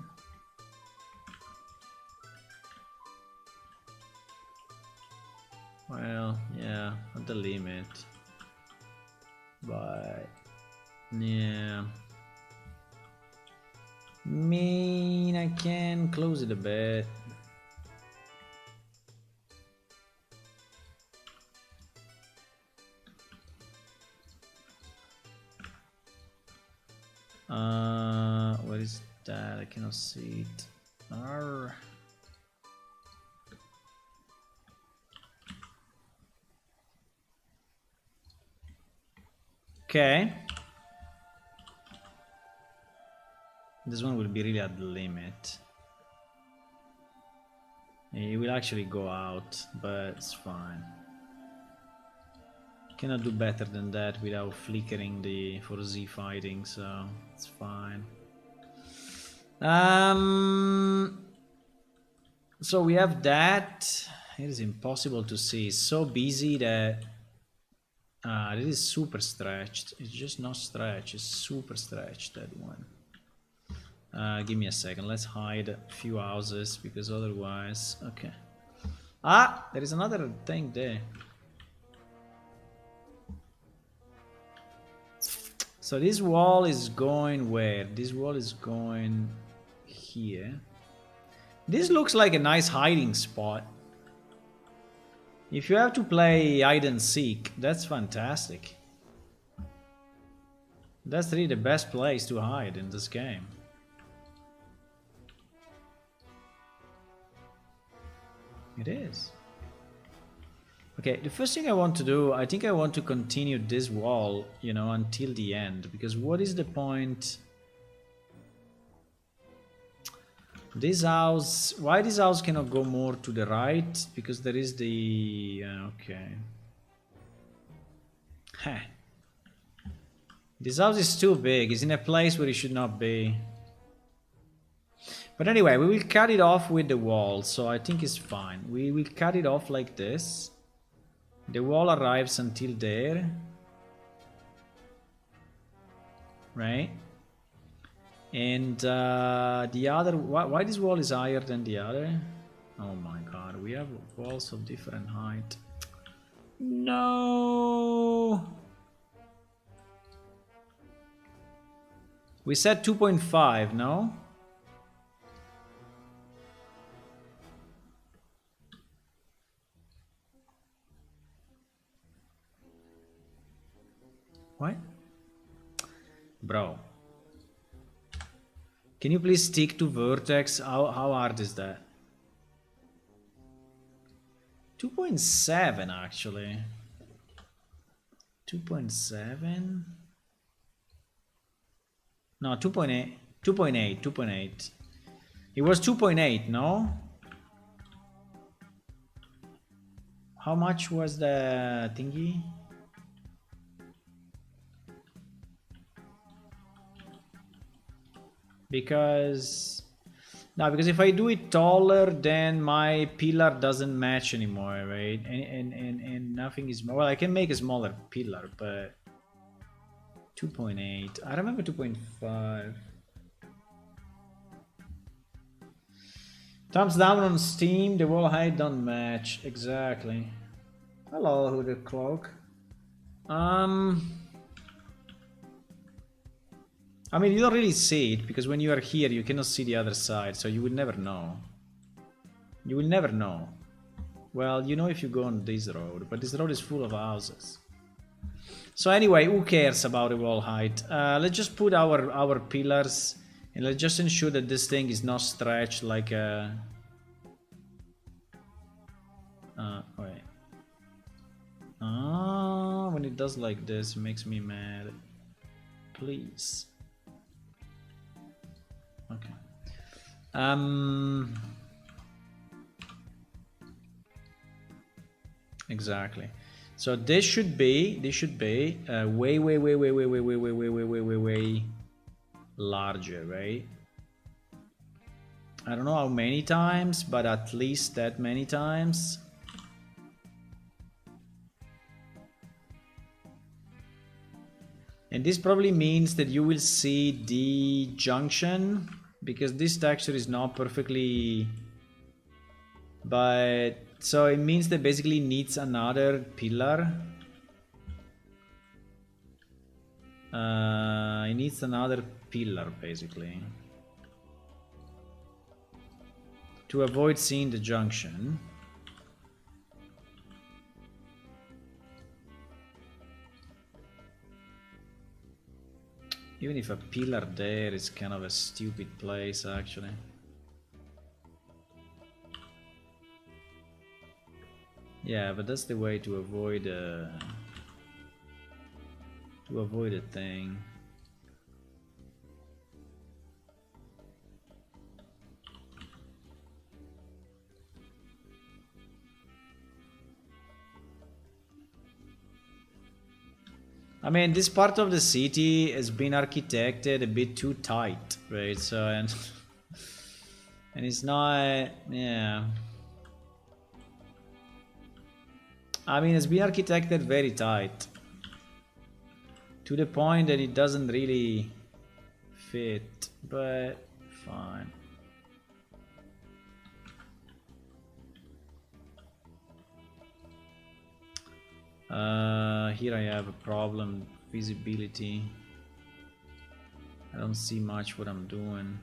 Well, yeah, at the limit. But... yeah. I mean, I can close it a bit. What is that? I cannot see it. Arr. Okay. This one will be really at the limit. It will actually go out, but it's fine. Cannot do better than that without flickering the 4Z fighting, so it's fine. So we have that. It is impossible to see. It's so busy that it is super stretched. It's just not stretched. It's super stretched, that one. Give me a second. Let's hide a few houses because otherwise... okay. Ah! There is another thing there. So this wall is going where? This wall is going here. This looks like a nice hiding spot. If you have to play hide and seek, that's fantastic. That's really the best place to hide in this game. It is. Okay, the first thing I want to do, I think I want to continue this wall, you know, until the end. Because what is the point? This house, why this house cannot go more to the right? Because there is the, okay. Heh. This house is too big, it's in a place where it should not be. But anyway, we will cut it off with the wall, so I think it's fine. We will cut it off like this. The wall arrives until there. Right? And the other, why this wall is higher than the other? Oh my god, we have walls of different height. No! We said 2.5, no? What? Bro. Can you please stick to vertex? How hard is that? 2.7 actually. 2.7? No, 2.8. 2.8. 2.8. It was 2.8, no? How much was the thingy? Because because if I do it taller, then my pillar doesn't match anymore, right? And nothing is, well, I can make a smaller pillar, but 2.8. I remember 2.5. Thumbs down on Steam. The wall height don't match exactly. Hello, Hooded Cloak. I mean, you don't really see it, because when you are here, you cannot see the other side, so you will never know. You will never know. Well, you know if you go on this road, but this road is full of houses. So anyway, who cares about the wall height? Let's just put our pillars, and let's just ensure that this thing is not stretched like a... wait. When it does like this, it makes me mad. Please. Okay. Exactly. So this should be way larger, right? I don't know how many times, but at least that many times. And this probably means that you will see the junction, because this texture is not perfectly, but so it means that basically needs another pillar. It needs another pillar basically to avoid seeing the junction. Even if a pillar there is kind of a stupid place, actually. Yeah, but that's the way to avoid a thing. I mean, this part of the city has been architected a bit too tight, right? So, and it's not, yeah. I mean, it's been architected very tight, to the point that it doesn't really fit, but fine. Here I have a problem, visibility. I don't see much what I'm doing.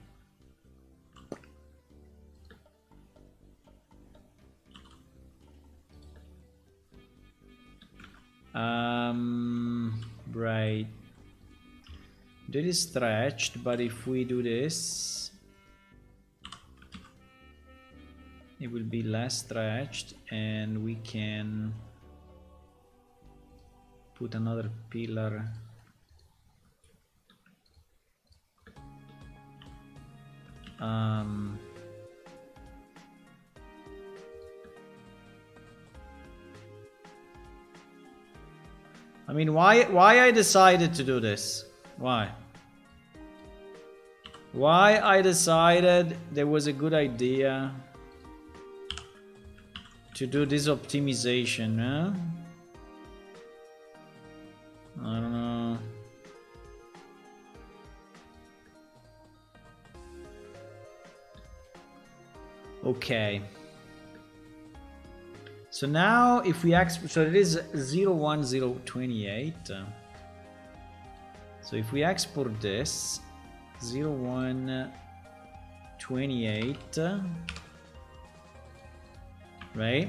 Right. That is stretched, but if we do this, it will be less stretched, and we can put another pillar. I mean, why I decided to do this? Why I decided there was a good idea to do this optimization, huh? I don't know. Okay. So now if we so it is 01028. So if we export this 0128, right?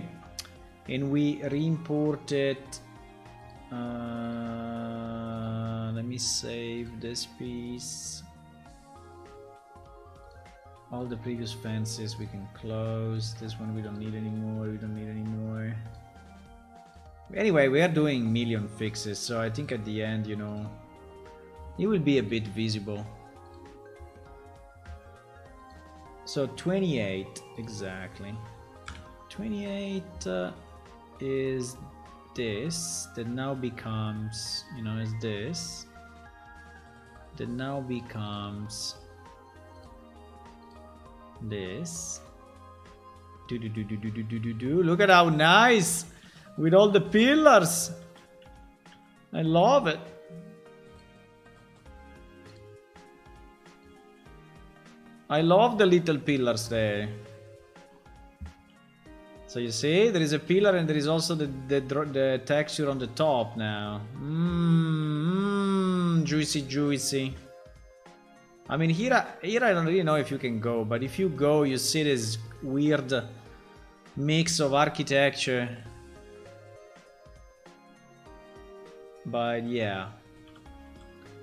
And we re-import it. Let me save this piece. All the previous fences we can close. This one we don't need anymore. Anyway, we are doing million fixes, so I think at the end, you know, it will be a bit visible. So 28 exactly. 28 is this that now becomes, you know, is this that now becomes this. Look at how nice with all the pillars. I love it. I love the little pillars there. So you see, there is a pillar and there is also the texture on the top now. Juicy, juicy. I mean, here I don't really know if you can go, but if you go, you see this weird mix of architecture. But yeah,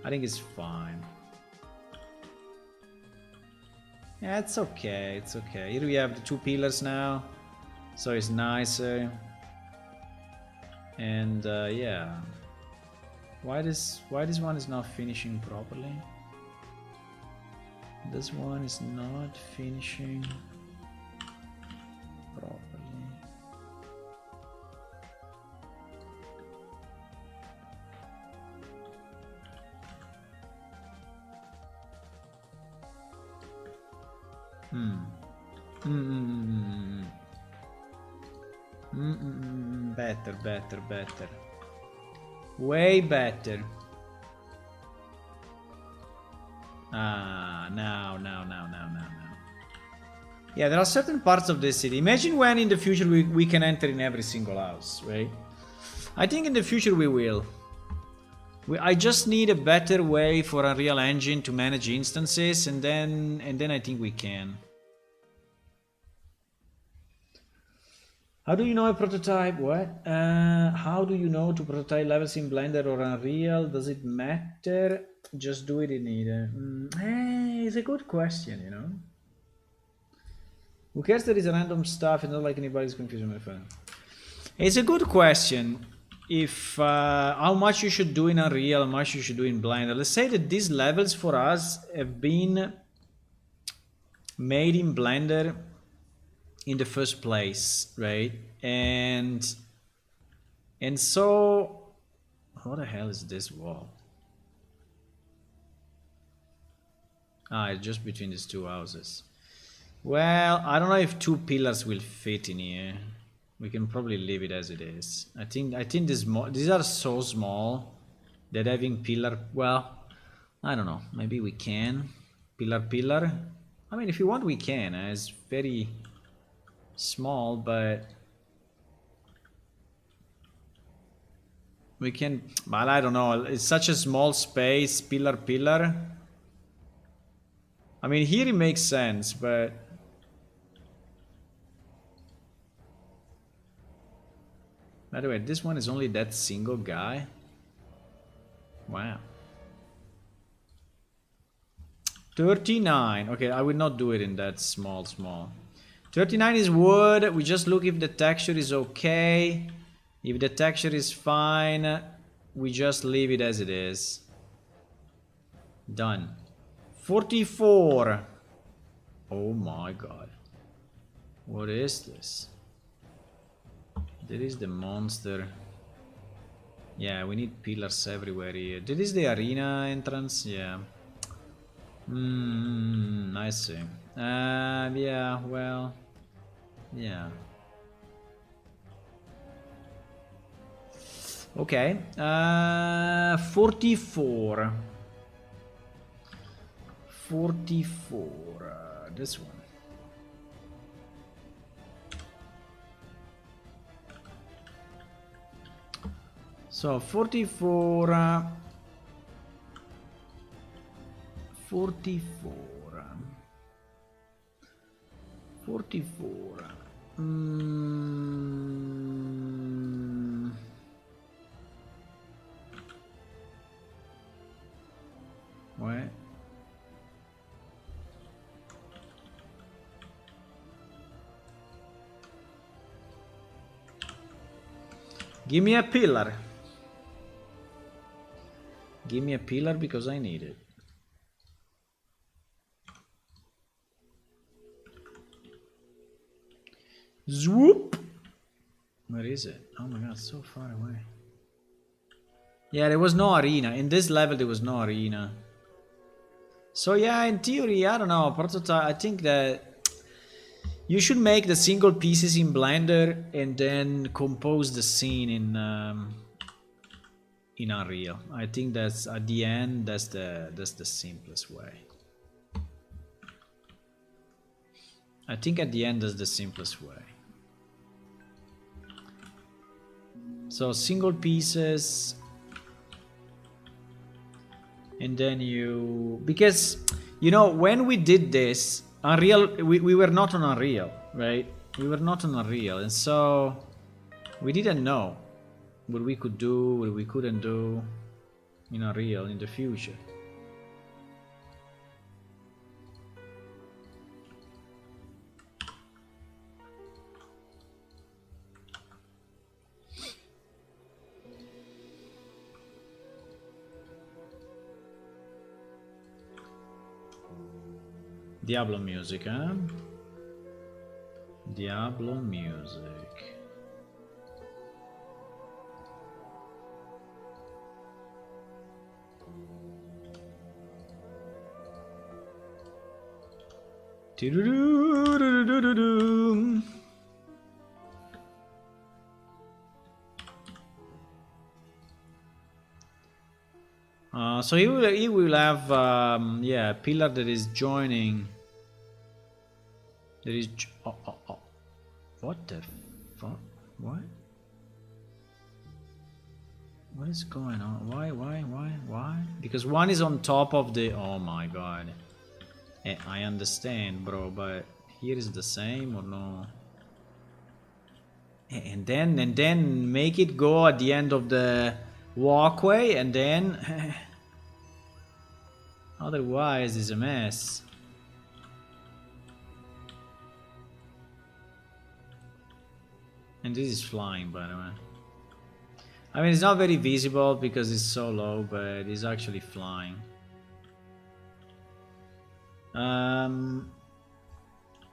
I think it's fine. Yeah, it's okay, it's okay. Here we have the two pillars now, so it's nicer. And yeah, why this one is not finishing properly? This one is not finishing properly. Better. Way better. Now. Yeah, there are certain parts of the city. Imagine when in the future we can enter in every single house, right? I think in the future we will. I just need a better way for Unreal Engine to manage instances, and then I think we can. How do you know a prototype? What? How do you know to prototype levels in Blender or Unreal? Does it matter? Just do it in either. It's a good question, you know. Who cares there is a random stuff and not like anybody's confused my phone? It's a good question. If how much you should do in Unreal, how much you should do in Blender. Let's say that these levels for us have been made in Blender in the first place, right? And so, what the hell is this wall? It's just between these two houses. Well, I don't know if two pillars will fit in here. We can probably leave it as it is. I think these are so small that having pillar, well, I don't know. Maybe we can pillar. I mean, if you want, we can. It's very small, but we can. But I don't know. It's such a small space. Pillar. I mean, here it makes sense, but by the way, this one is only that single guy. Wow. 39. Okay, I would not do it in that small. 39 is wood. We just look if the texture is okay. If the texture is fine, we just leave it as it is. Done. 44. Oh my god. What is this? There is the monster. Yeah, we need pillars everywhere here. This is the arena entrance? Yeah. I see. Yeah, well... Yeah. Okay. 44. 44. This one. So 44. 44. 44. What? Give me a pillar. Give me a pillar because I need it. Swoop! Where is it? Oh my god, so far away. Yeah, there was no arena. In this level, there was no arena. So yeah, in theory, I don't know, prototype, I think that you should make the single pieces in Blender and then compose the scene in Unreal. I think that's at the end, that's the simplest way. I think at the end that's the simplest way. So single pieces, and then you, because you know when we did this Unreal, we were not on Unreal, right? We were not on Unreal, and so we didn't know what we could do, what we couldn't do in Unreal in the future. Diablo music, huh? Diablo music. Do-do-do-do-do-do-do. So he will have yeah, a pillar that is joining. There is what the fuck? What? What is going on? Why? Because one is on top of the. Oh my god! I understand, bro, but here is the same or no? And then make it go at the end of the walkway, and then otherwise it's a mess. And this is flying, by the way. I mean, it's not very visible because it's so low, but it's actually flying.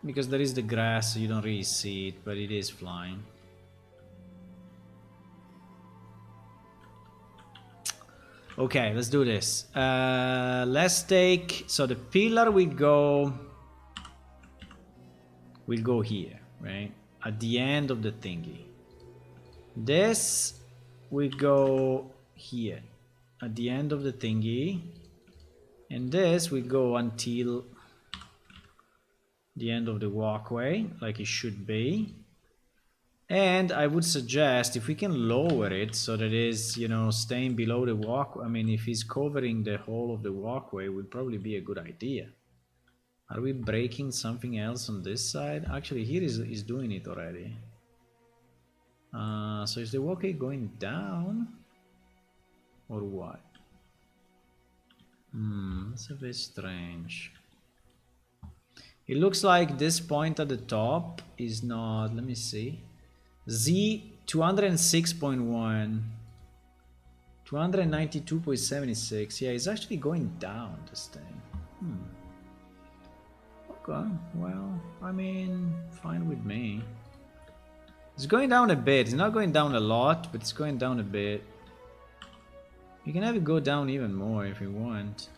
Because there is the grass, so you don't really see it, but it is flying. Okay, let's do this. Let's take, so the pillar will go here, right? At the end of the thingy. This will go here at the end of the thingy, and this will go until the end of the walkway, like it should be. And I would suggest if we can lower it so that it is, you know, staying below the walkway. I mean, if it's covering the whole of the walkway, would probably be a good idea. Are we breaking something else on this side? Actually, here is doing it already. So is the walkway going down? Or what? That's a bit strange. It looks like this point at the top is not, let me see. Z 206.1. 292.76. Yeah, it's actually going down, this thing. Okay, well, I mean, fine with me. It's going down a bit. It's not going down a lot, but it's going down a bit. You can have it go down even more if you want.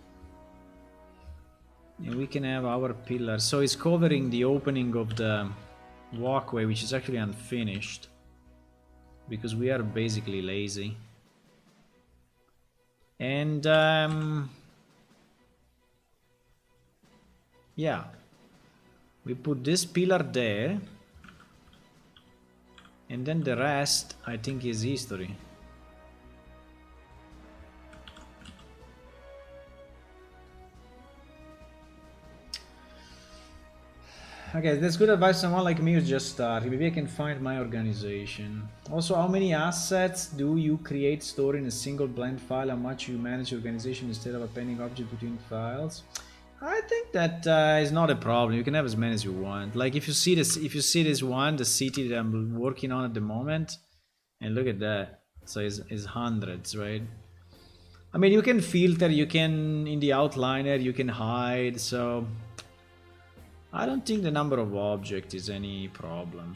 And we can have our pillar. So it's covering the opening of the walkway, which is actually unfinished. Because we are basically lazy. And yeah, we put this pillar there, and then the rest I think is history. Okay, that's good advice. Someone like me who's just starting. Maybe I can find my organization. Also, how many assets do you create, store in a single blend file? How much you manage your organization instead of appending objects between files? I think that is not a problem. You can have as many as you want. Like if you see this one, the city that I'm working on at the moment, and look at that. So it's hundreds, right? I mean, you can filter. You can in the outliner. You can hide. So. I don't think the number of objects is any problem.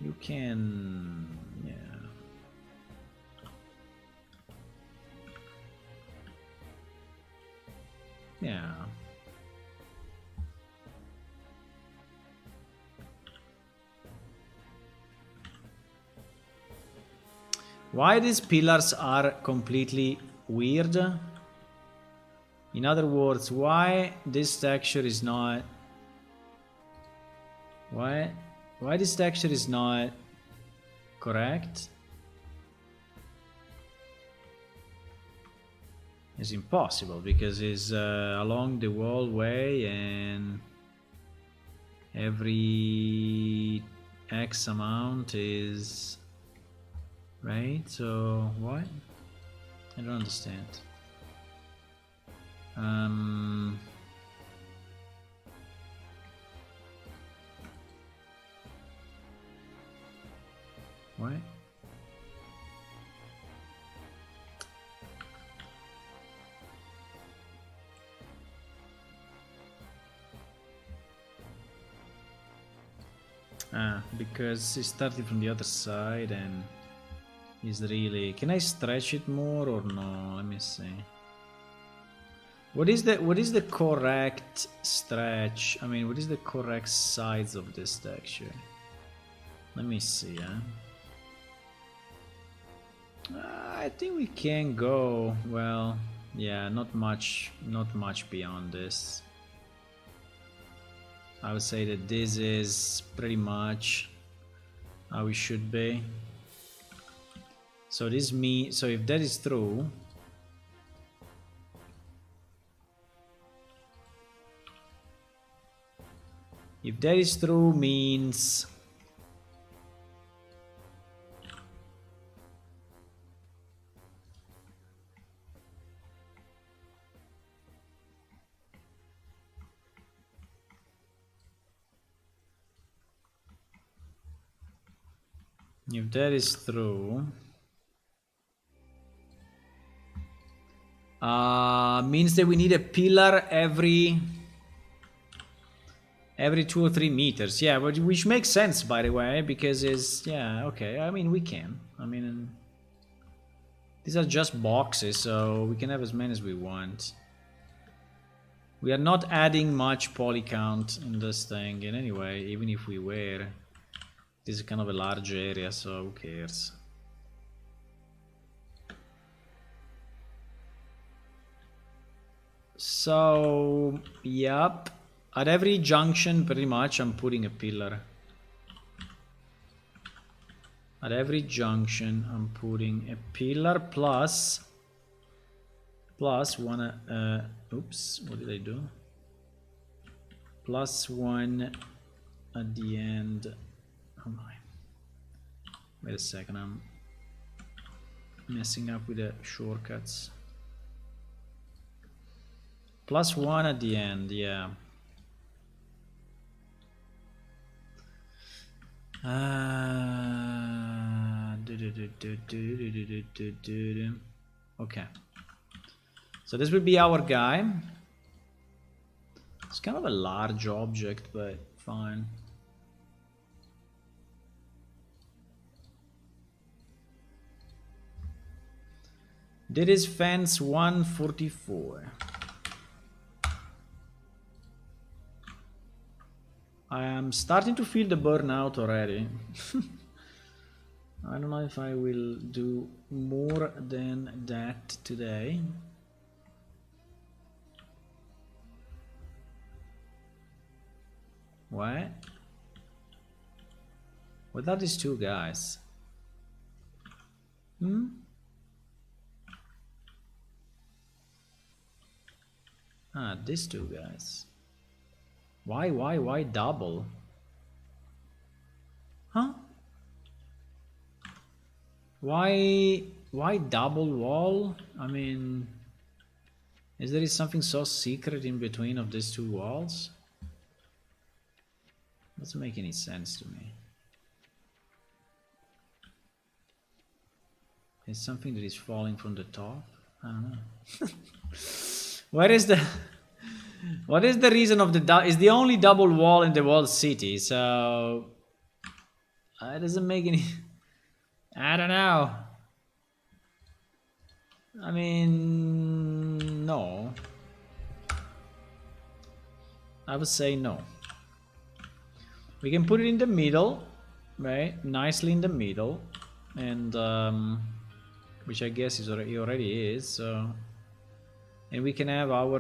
You can, yeah. Yeah. Why these pillars are completely weird? In other words, why this texture is not... Why this texture is not correct? It's impossible because it's along the wallway and every X amount is... Right? So, what? I don't understand. What? Because it started from the other side and is really... Can I stretch it more or no? Let me see. What is the correct stretch? I mean, what is the correct size of this texture? Let me see, I think we can go, well, yeah, not much beyond this. I would say that this is pretty much how it should be. So so if that is true, means means that we need a pillar every 2 or 3 meters. Yeah, which makes sense, by the way, because it's... Yeah, okay, I mean, we can. I mean, these are just boxes, so we can have as many as we want. We are not adding much poly count in this thing, and anyway, even if we were, this is kind of a large area, so who cares? So, yep. At every junction, pretty much, I'm putting a pillar. At every junction, I'm putting a pillar plus one. Oops, what did I do? Plus one at the end. Oh my! Wait a second, I'm messing up with the shortcuts. +1 at the end, yeah. Okay. So this will be our guy. It's kind of a large object, but fine. That is fence 144. I am starting to feel the burnout already. I don't know if I will do more than that today. What? What are these two guys? Ah, these two guys. Why double? Huh? Why double wall? I mean, is there something so secret in between of these two walls? Doesn't make any sense to me. It's something that is falling from the top? I don't know. Where is the... What is the reason of the... Is the only double wall in the walled city, so... It doesn't make any... I don't know. I mean... No. I would say no. We can put it in the middle, right? Nicely in the middle. And... which I guess is already is, so... And we can have our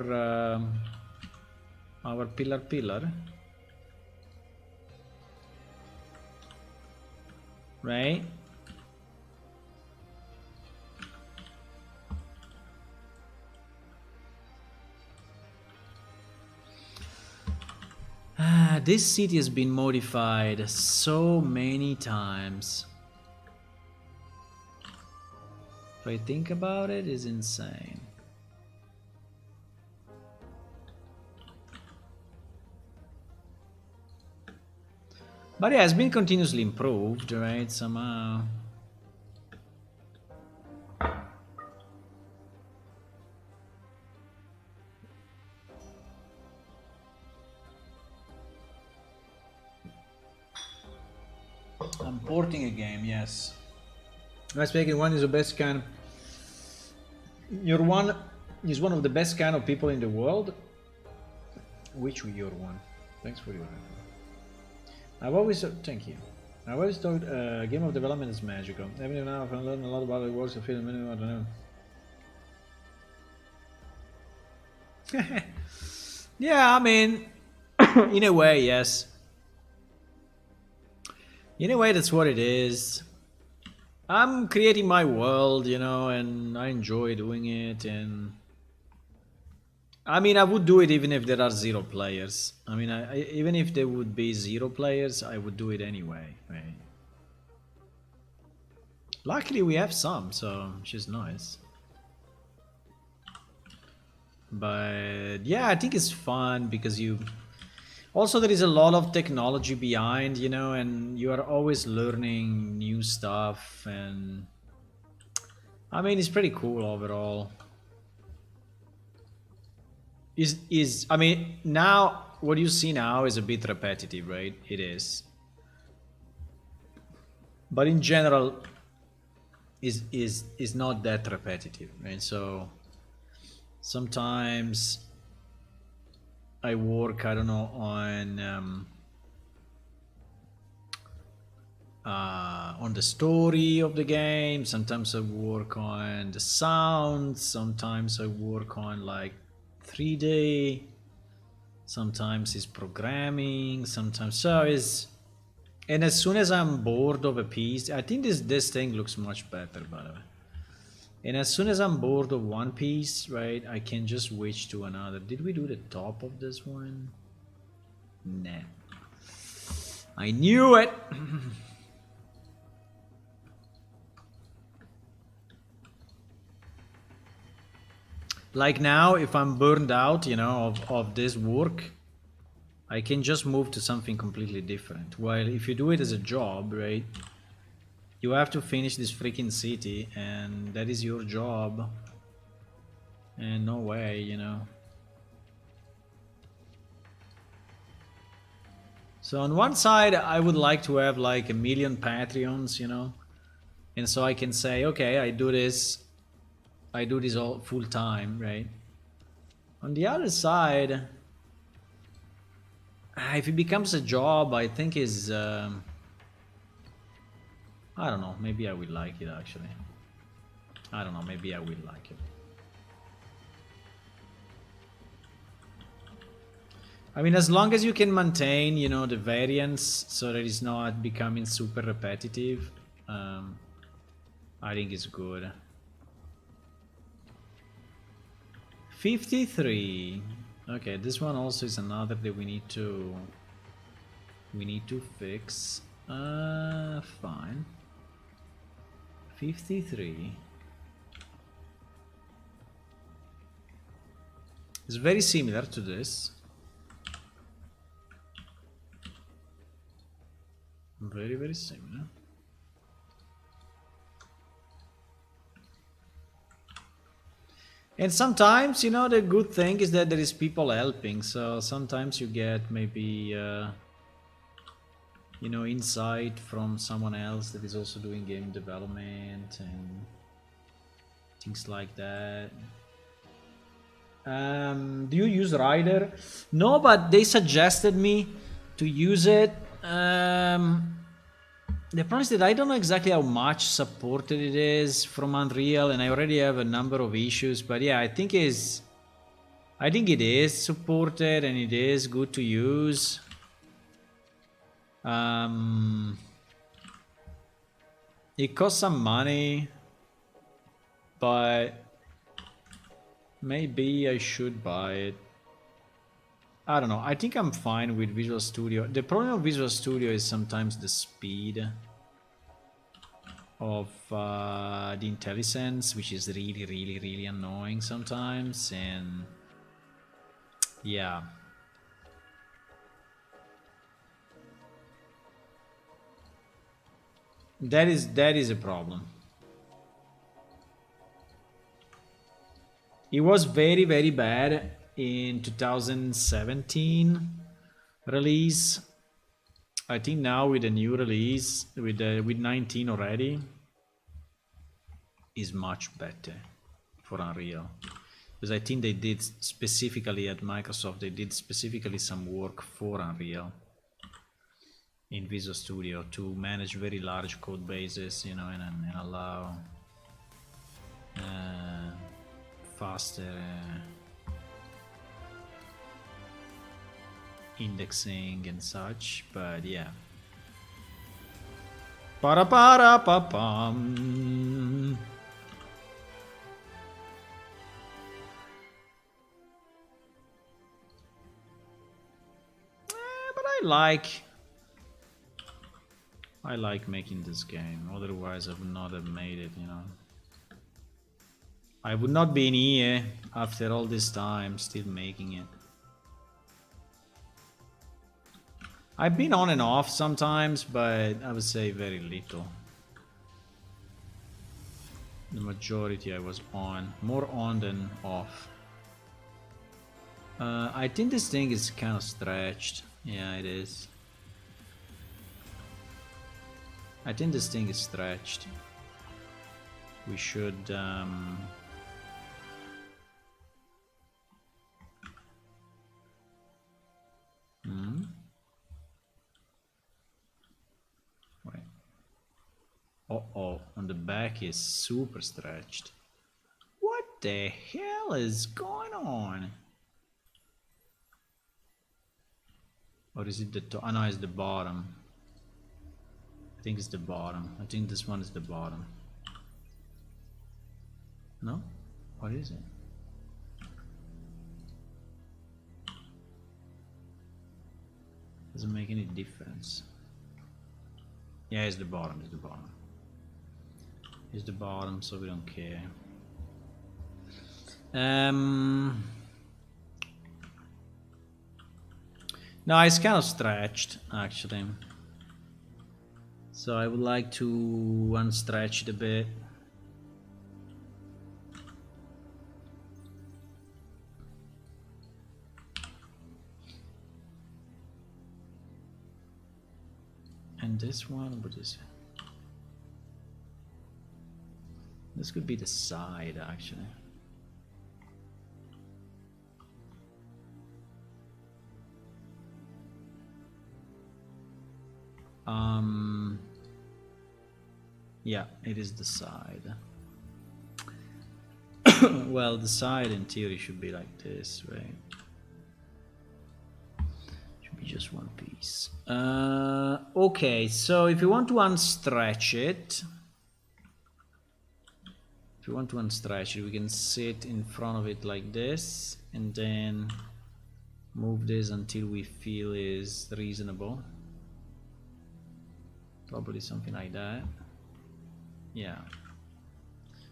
pillar, right? This city has been modified so many times. If I think about it, it's insane. But yeah, it's been continuously improved, right? Somehow. I'm porting a game, yes. Let's make it one is the best kind. You're one is one of the best kind of people in the world. Which you're one? Thanks for your help. I've always thank you. I've always thought game of development is magical. Even now I've learned a lot about the works of film. I don't know. Yeah, I mean, in a way, yes. In a way, that's what it is. I'm creating my world, you know, and I enjoy doing it. And I mean, I would do it even if there are 0 players. I mean, even if there would be 0 players, I would do it anyway, right? Luckily, we have some, so which is nice. But yeah, I think it's fun because you... Also, there is a lot of technology behind, you know, and you are always learning new stuff. And I mean, it's pretty cool overall. I mean, now what you see now is a bit repetitive, right? It is. But in general, is not that repetitive, right? So sometimes I work, I don't know, on the story of the game. Sometimes I work on the sound. Sometimes I work on like 3D. Sometimes it's programming. Sometimes so is. And as soon as I'm bored of a piece, I think this thing looks much better, by the way. And as soon as I'm bored of one piece, right, I can just switch to another. Did we do the top of this one? Nah. I knew it! Like now, if I'm burned out, you know, of this work, I can just move to something completely different. While if you do it as a job, right, you have to finish this freaking city, and that is your job. And no way, you know. So on one side, I would like to have like 1,000,000 Patreons, you know, and so I can say, okay, I do this all full time, right? On the other side, if it becomes a job, I think is I don't know. Maybe I will like it actually. I don't know. Maybe I will like it. I mean, as long as you can maintain, you know, the variance so that it's not becoming super repetitive, I think it's good. 53. Okay, this one also is another that we need to fix. Fine. 53. It's very similar to this. Very, very similar. And sometimes, you know, the good thing is that there is people helping. So sometimes you get maybe, you know, insight from someone else that is also doing game development and things like that. Do you use Rider? No, but they suggested me to use it. The problem is that I don't know exactly how much supported it is from Unreal, and I already have a number of issues. But yeah, I think it is supported and it is good to use. It costs some money, but maybe I should buy it. I don't know. I think I'm fine with Visual Studio. The problem of Visual Studio is sometimes the speed of the IntelliSense, which is really, really, really annoying sometimes. And yeah. That is a problem. It was very, very bad in 2017 release. I think now with the new release, with 19 already, is much better for Unreal. Because I think they did specifically at Microsoft, they did specifically some work for Unreal in Visual Studio to manage very large code bases, you know, and allow faster indexing and such. But yeah. Para para pa pam. But I like making this game. Otherwise, I would not have made it, you know. I would not be in here after all this time still making it. I've been on and off sometimes, but I would say very little. The majority I was on, more on than off. I think this thing is kind of stretched. Yeah, it is. I think this thing is stretched. We should wait. Uh-oh, on the back is super stretched. What the hell is going on? Or is it the top? Oh no, it's the bottom. I think it's the bottom. I think this one is the bottom. No? What is it? Doesn't make any difference. Yeah, it's the bottom, it's the bottom. It's the bottom, so we don't care. No, it's kind of stretched actually. So I would like to unstretch it a bit. And this one, what is it? This could be the side actually. Yeah, it is the side. Well, the side in theory should be like this, right? Should be just one piece. Okay, so if you want to unstretch it, we can sit in front of it like this, and then move this until we feel is reasonable. Probably something like that. Yeah.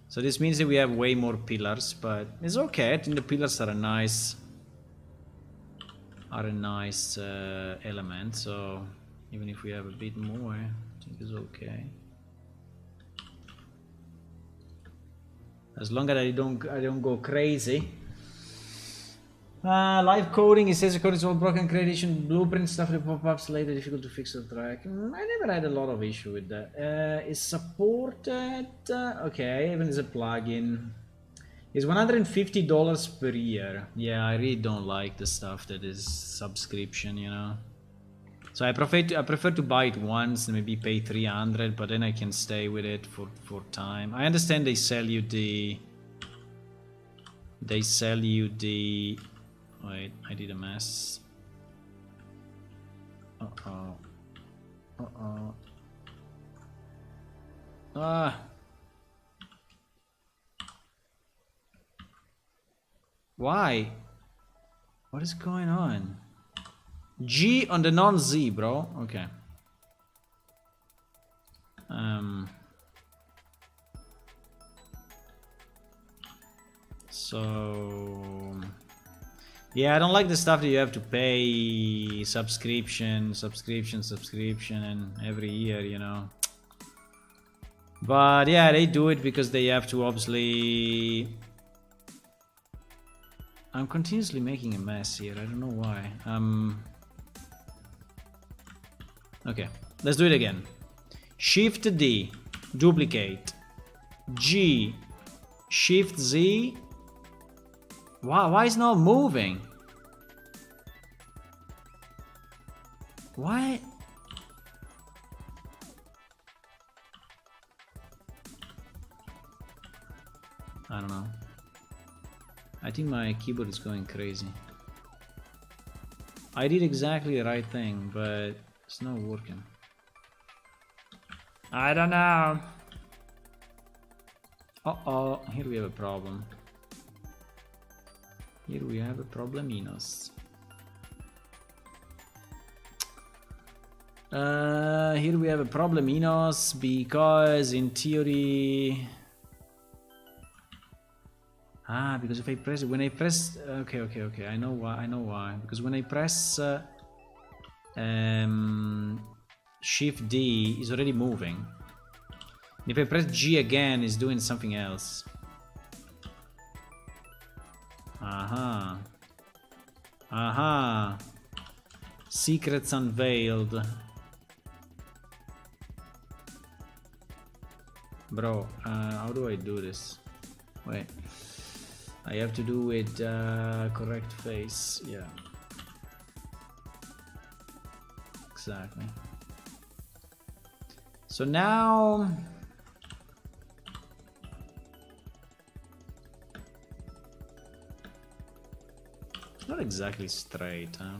So this means that we have way more pillars, but it's okay. I think the pillars are a nice element. So even if we have a bit more, I think it's okay. As long as I don't go crazy. Live coding, it says the code is all broken, creation, blueprint stuff that pop-ups later, difficult to fix the track. I never had a lot of issue with that. Is supported, okay, even as a plugin. It's $150 per year. Yeah, I really don't like the stuff that is subscription, you know. So I prefer to buy it once and maybe pay 300, but then I can stay with it for time. I understand they sell you the wait, I did a mess. Uh-oh. Uh-oh. Ah. Why? What is going on? G on the non-Z, bro. Okay. So yeah, I don't like the stuff that you have to pay subscription and every year, you know. But yeah, they do it because they have to obviously. I'm continuously making a mess here. I don't know why. Okay, let's do it again. Shift D, duplicate. G, Shift Z. Wow, why is it not moving? Why? I don't know. I think my keyboard is going crazy. I did exactly the right thing, but it's not working. I don't know. Uh-oh, here we have a problem. Here we have a probleminos. Here we have a probleminos because in theory... because if I press... When I press... Okay. I know why. Because when I press... Shift D is already moving. If I press G again, it's doing something else. Aha. Secrets unveiled. Bro, how do I do this? Wait. I have to do it correct face. Yeah. Exactly. So now... It's not exactly straight, huh?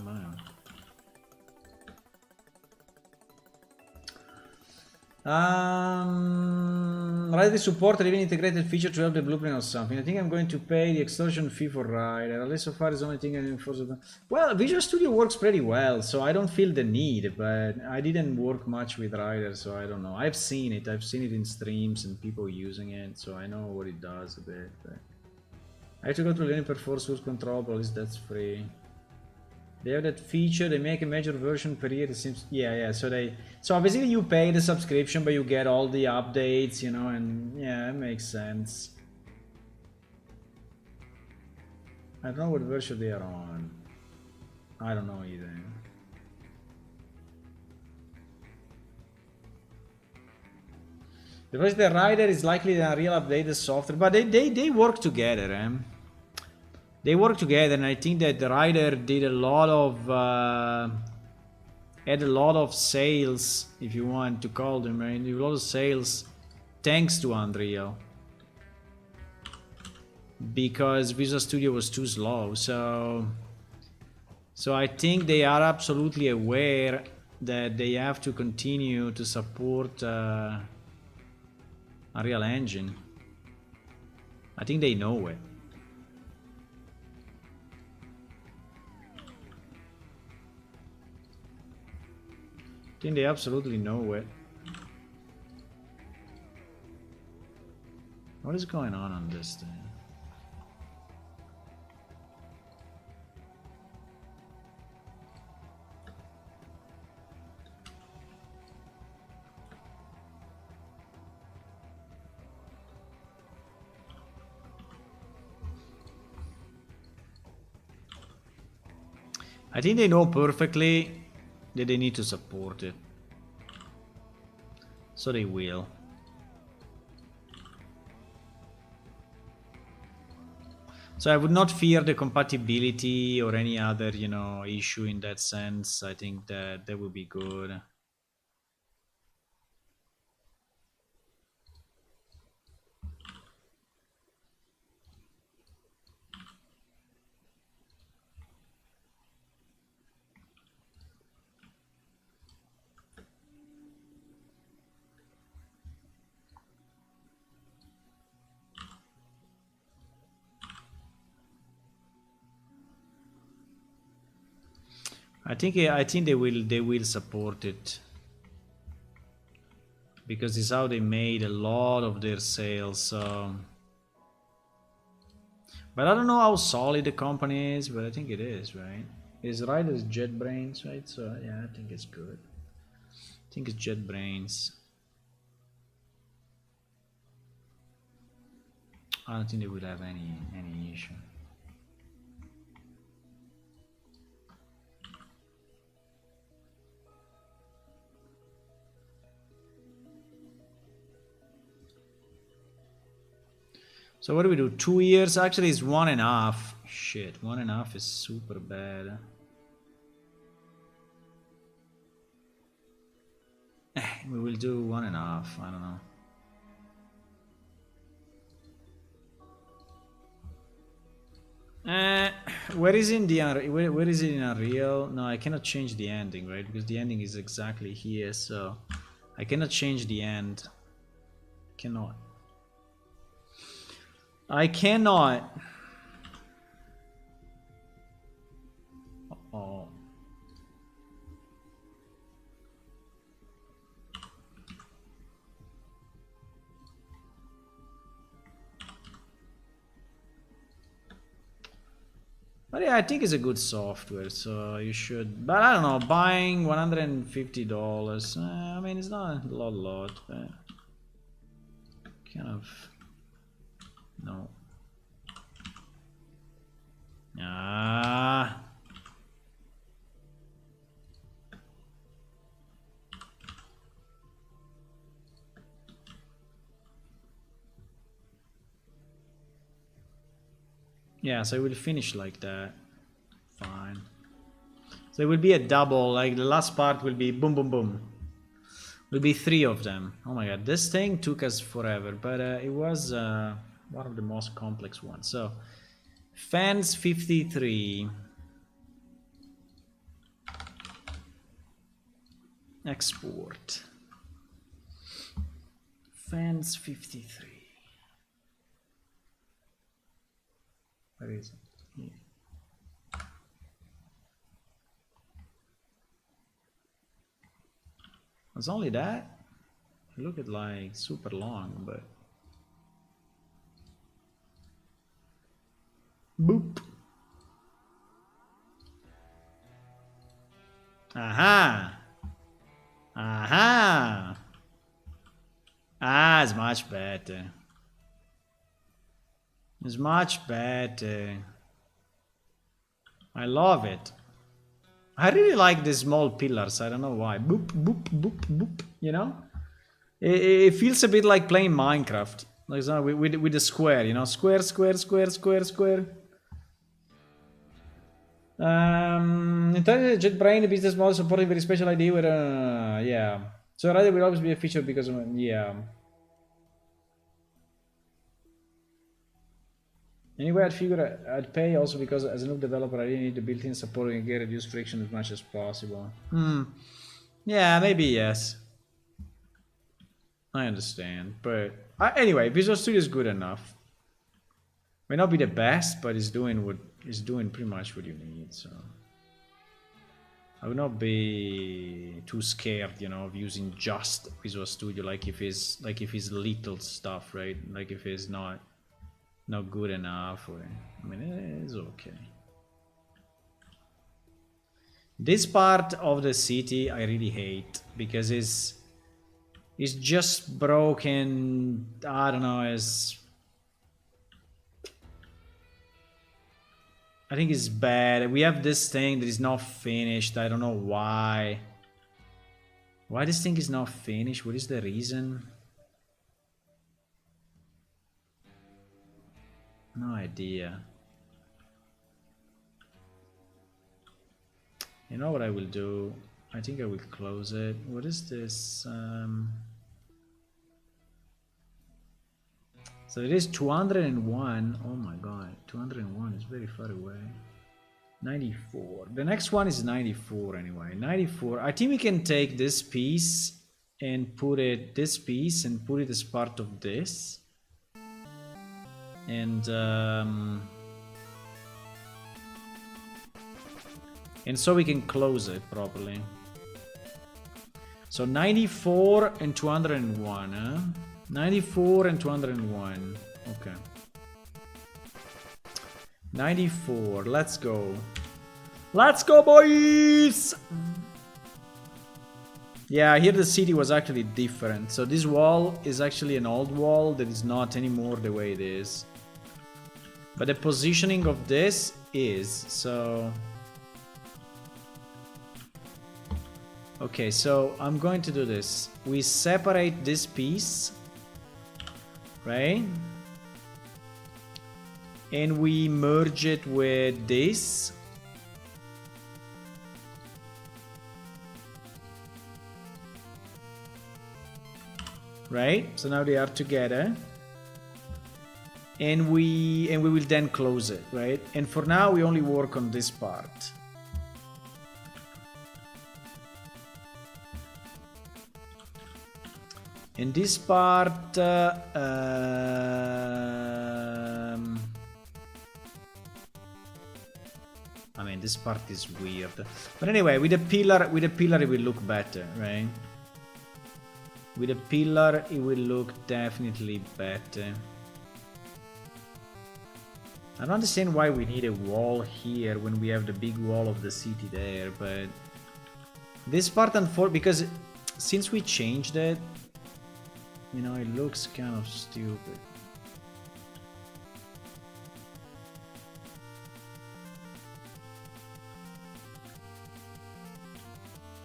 Rider support or even integrated feature to help the blueprint or something. I think I'm going to pay the extortion fee for Rider. At least so far is the only thing I enforce. Well, Visual Studio works pretty well, so I don't feel the need, but I didn't work much with Rider, so I don't know. I've seen it in streams and people using it, so I know what it does a bit, but I have to go to Learning Perforce with control, but at least that's free. They have that feature, they make a major version per year, it seems. Yeah, so basically you pay the subscription, but you get all the updates, you know, and yeah, it makes sense. I don't know what version they are on. I don't know either. Because the rider is likely to Unreal update the software, but they work together, They work together, and I think that the rider did a lot of had a lot of sales, if you want to call them, right? A lot of sales thanks to Unreal, because Visual Studio was too slow. So I think they are absolutely aware that they have to continue to support Unreal Engine. I think they know it. I think they absolutely know it. What is going on this thing? I think they know perfectly that they need to support it. So they will. So I would not fear the compatibility or any other, you know, issue in that sense. I think that would be good. I think they will support it, because it's how they made a lot of their sales. So, but I don't know how solid the company is, but I think it is, right? It's right as JetBrains, right? So yeah, I think it's good. I think it's JetBrains. I don't think they will have any issue. So what do we do? 2 years? Actually, it's 1.5. Shit, 1.5 is super bad. We will do 1.5. I don't know. Where is it in Unreal? No, I cannot change the ending, right? Because the ending is exactly here, so I cannot change the end. Cannot. I cannot. Oh. But yeah, I think it's a good software, so you should. But I don't know, buying $150. I mean, it's not a lot, but kind of. No. Ah. Yeah, so it will finish like that. Fine. So it will be a double, like the last part will be boom, boom, boom. Will be 3 of them. Oh my god, this thing took us forever, but it was one of the most complex ones. So, fans 53. Export. Fans 53. Where is it? Here. It's only that? Look at like super long, but Boop. Aha. Aha. Ah, it's much better. It's much better. I love it. I really like these small pillars. I don't know why. Boop, boop, boop, boop. You know? It feels a bit like playing Minecraft. Like with the square, you know? Square, square, square, square, square. Intelligent JetBrain business model supporting very special idea where, yeah. So radar will always be a feature because, yeah. Anyway, I'd figure I'd pay also because as a noob developer, I really need the built-in support and get reduce friction as much as possible. Yeah, maybe yes. I understand, but anyway, Visual Studio is good enough. May not be the best, but it's doing pretty much what you need. So I would not be too scared, you know, of using just Visual Studio, like if it's little stuff, right? Like if it's not good enough, or I mean, it's okay. This part of the city I really hate because it's just broken. I don't know. I think it's bad. We have this thing that is not finished. I don't know why. Why this thing is not finished? What is the reason? No idea. You know what I will do? I think I will close it. What is this? So it is 201. Oh my god, 201 is very far away. 94. The next one is 94 anyway. 94. I think we can take this piece and put it as part of this. And so we can close it properly. So 94 and 201, huh? 94 and 201. Okay. 94. Let's go. Let's go, boys! Yeah, here the city was actually different. So this wall is actually an old wall that is not anymore the way it is. But the positioning of this is, so... Okay, so I'm going to do this. We separate this piece, right? And we merge it with this. Right? So now they are together. And we will then close it, right? And for now we only work on this part. In this part, I mean, this part is weird. But anyway, with a pillar, it will look better, right? With a pillar, it will look definitely better. I don't understand why we need a wall here when we have the big wall of the city there, but this part, because since we changed it, you know, it looks kind of stupid.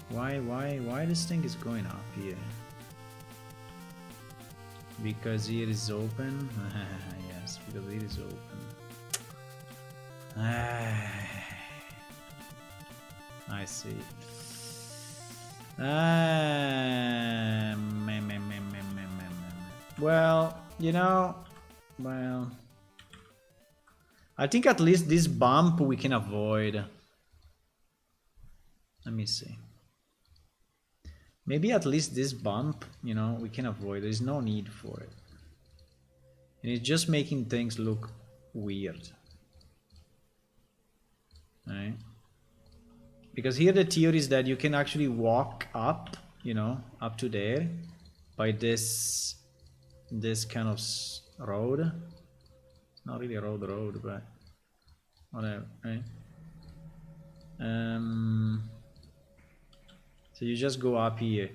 Why this thing is going up here? Because here is open? Yes, because it is open. I see. Well, you know, well, I think at least this bump we can avoid. Let me see. Maybe at least this bump, you know, we can avoid. There's no need for it. And it's just making things look weird. Right? Because here the theory is that you can actually walk up, you know, up to there by this kind of road. Not really a road, but whatever, right? So you just go up here.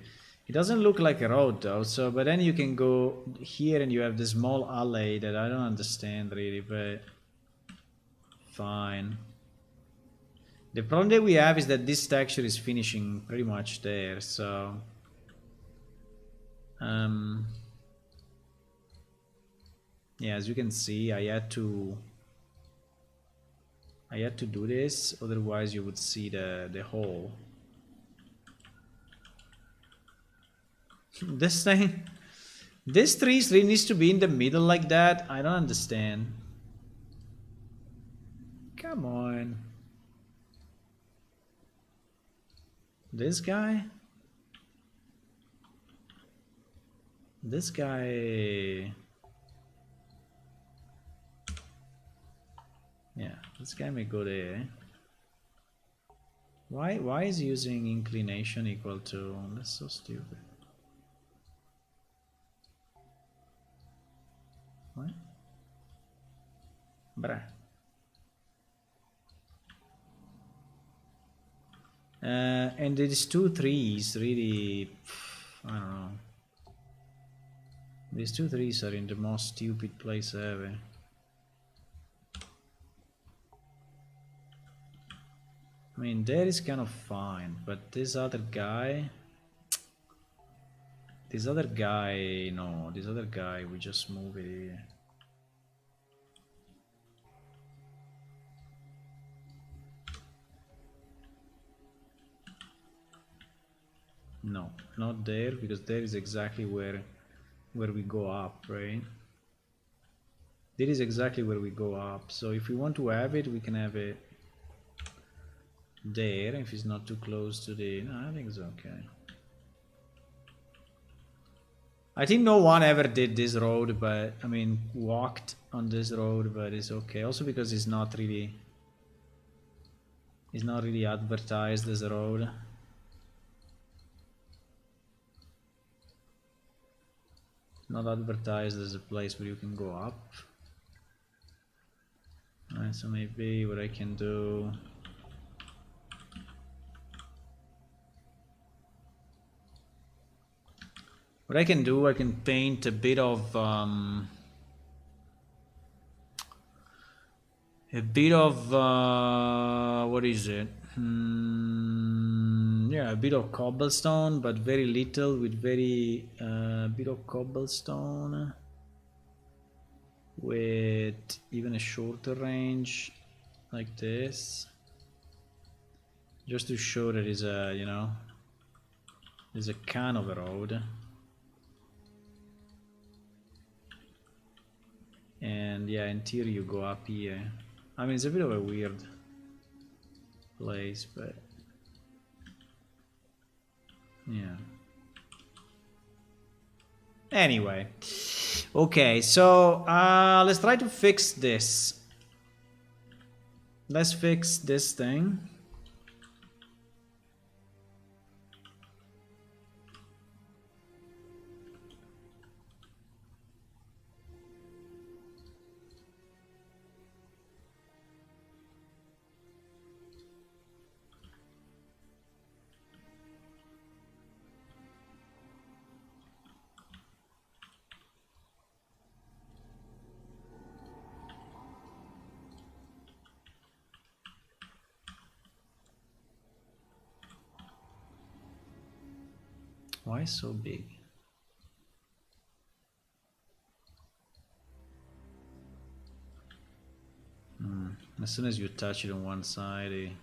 It doesn't look like a road though, so but then you can go here and you have this small alley that I don't understand really, but fine. The problem that we have is that this texture is finishing pretty much there, so yeah, as you can see, I had to do this, otherwise you would see the hole. This thing, this tree really needs to be in the middle like that. I don't understand. Come on. This guy? This guy... Yeah, this guy may go there. Why is using inclination equal to... That's so stupid. What? Bruh. And these two trees really... I don't know. These two trees are in the most stupid place ever. I mean, that is kind of fine, but this other guy... This other guy, no, this other guy, we just move it here. No, not there, because there is exactly where we go up, right? There is exactly where we go up, so if we want to have it, we can have it there, if it's not too close to the... No, I think it's okay. I think no one ever did this road, but I mean walked on this road, but it's okay. Also because it's not really advertised as a road. Not advertised as a place where you can go up. Alright, so maybe what I can do... What I can do, I can paint a bit of what is it? Yeah, a bit of cobblestone, but very little, with very bit of cobblestone with even a shorter range like this, just to show that is a, you know, there's a kind of a road. And yeah, in theory you go up here. I mean, it's a bit of a weird place, but yeah. Anyway, okay, so let's try to fix this. Let's fix this thing. Why so big? As soon as you touch it on one side, it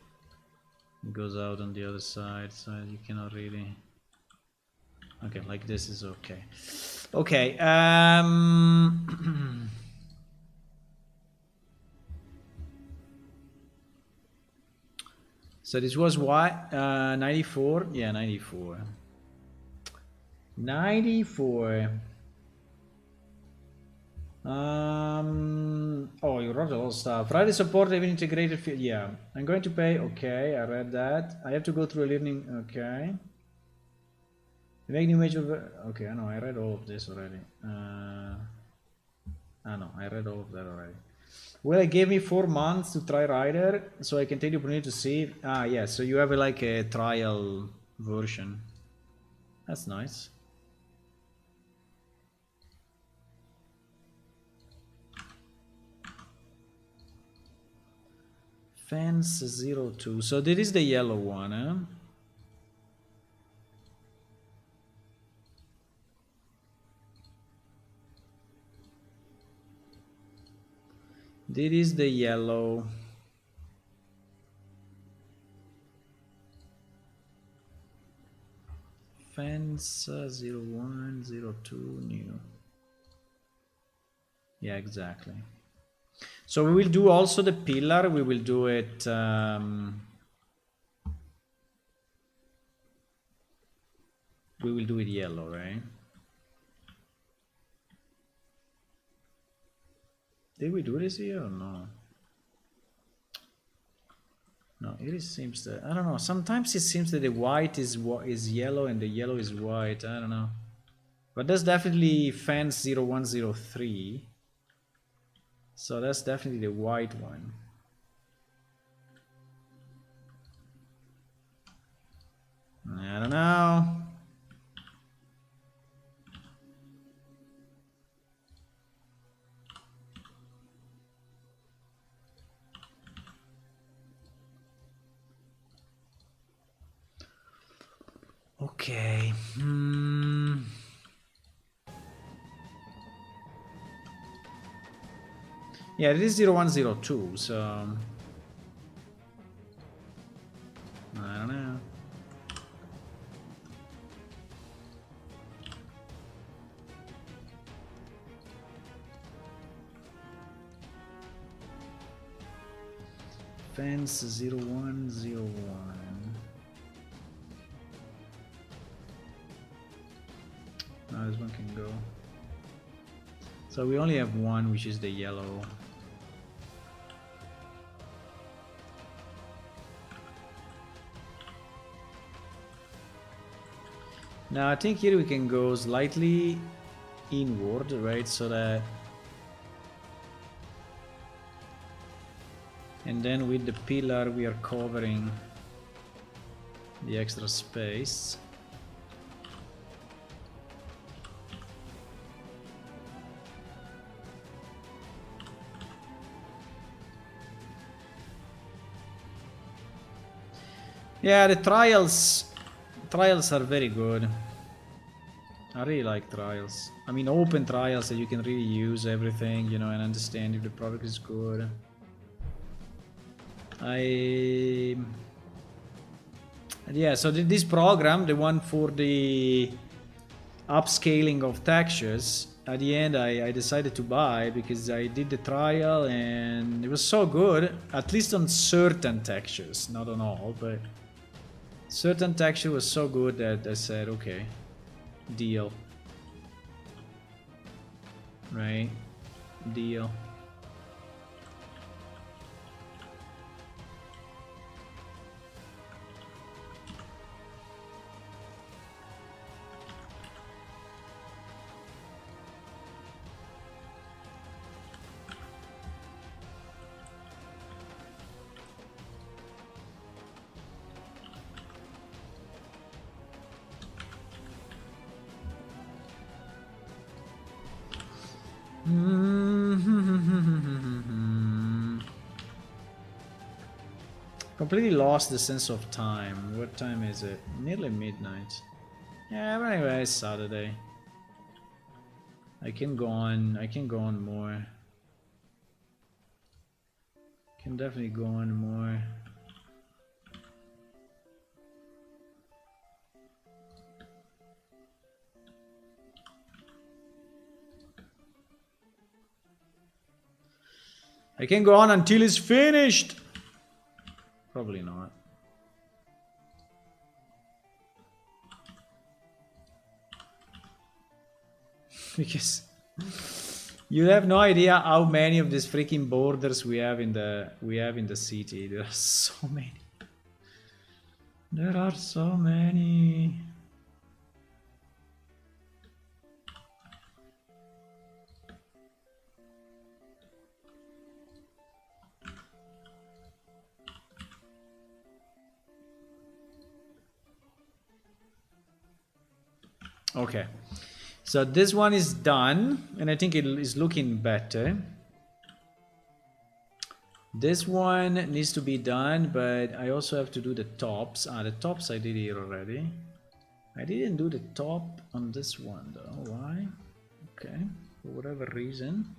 goes out on the other side, so you cannot really... Okay, like this is okay. Okay, so this was what? 94? Yeah, 94. 94. Oh, you wrote a lot of stuff. Friday support even integrated field. Yeah, I'm going to pay. Okay, I read that. I have to go through a learning. Okay. Make new major. Okay, I know. I read all of this already. I know. I read all of that already. Well, it gave me 4 months to try Rider, so I can take the opportunity to see. Ah, yeah, so you have like a trial version. That's nice. Fence 02. So this is the yellow one, huh? This is the yellow. Fence 01, 02, new. Yeah, exactly. So we will do also the pillar. We will do it. We will do it yellow, right? Did we do this here or no? No, it seems that I don't know. Sometimes it seems that the white is yellow and the yellow is white. I don't know, but that's definitely fence 0103. So that's definitely the white one. I don't know. Okay. Yeah, it is 0102, so I don't know. Fence 0101. No, this one can go. So we only have one, which is the yellow. Now I think here we can go slightly inward, right? So that, and then with the pillar we are covering the extra space. Yeah, the trials are very good. I really like trials. I mean, open trials that you can really use everything, you know, and understand if the product is good. Yeah, so this program, the one for the upscaling of textures, at the end I decided to buy because I did the trial and it was so good, at least on certain textures, not on all, but certain texture was so good that I said, okay, deal. Right? Deal. Completely lost the sense of time. What time is it? Nearly midnight. Yeah, but anyway, it's Saturday. I can go on more. Can definitely go on more. I can go on until it's finished. Probably not. Because you have no idea how many of these freaking borders we have in the city. There are so many. There are so many. Okay, so this one is done, and I think it is looking better. This one needs to be done, but I also have to do the tops. The tops I did here already. I didn't do the top on this one though. Why? Okay, for whatever reason.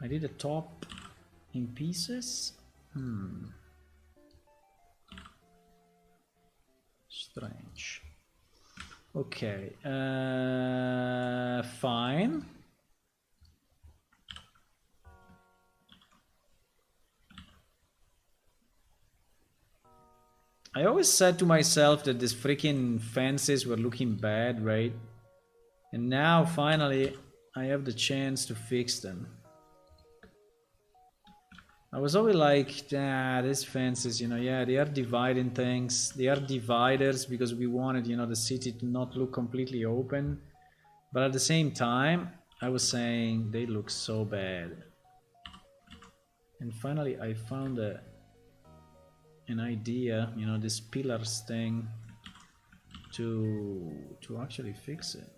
I did the top in pieces. Strange. Okay, fine. I always said to myself that these freaking fences were looking bad, right? And now finally I have the chance to fix them. I was always like, these fences, you know, yeah, they are dividing things. They are dividers because we wanted, you know, the city to not look completely open. But at the same time, I was saying they look so bad. And finally I found an idea, you know, this pillars thing to actually fix it.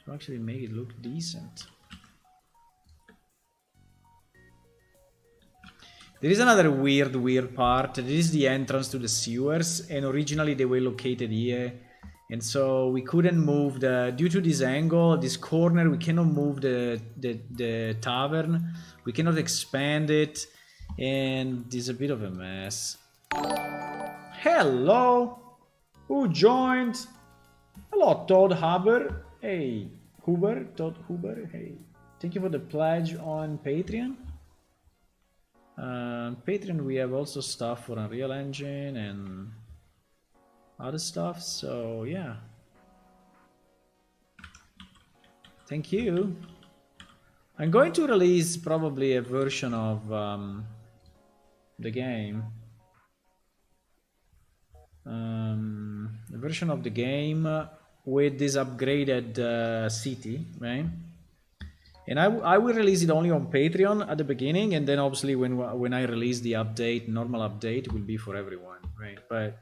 To actually make it look decent. There is another weird part. This is the entrance to the sewers, and originally they were located here. And so we couldn't move due to this angle, this corner, we cannot move the tavern. We cannot expand it, and it's a bit of a mess. Hello! Who joined? Hello, Todd Huber. Hey, Todd Huber. Hey, thank you for the pledge on Patreon. Patreon, we have also stuff for Unreal Engine and other stuff, so yeah. Thank you. I'm going to release probably a version of the game. A version of the game with this upgraded city, right? And I will release it only on Patreon at the beginning, and then obviously when I release the update, normal update, it will be for everyone, right? But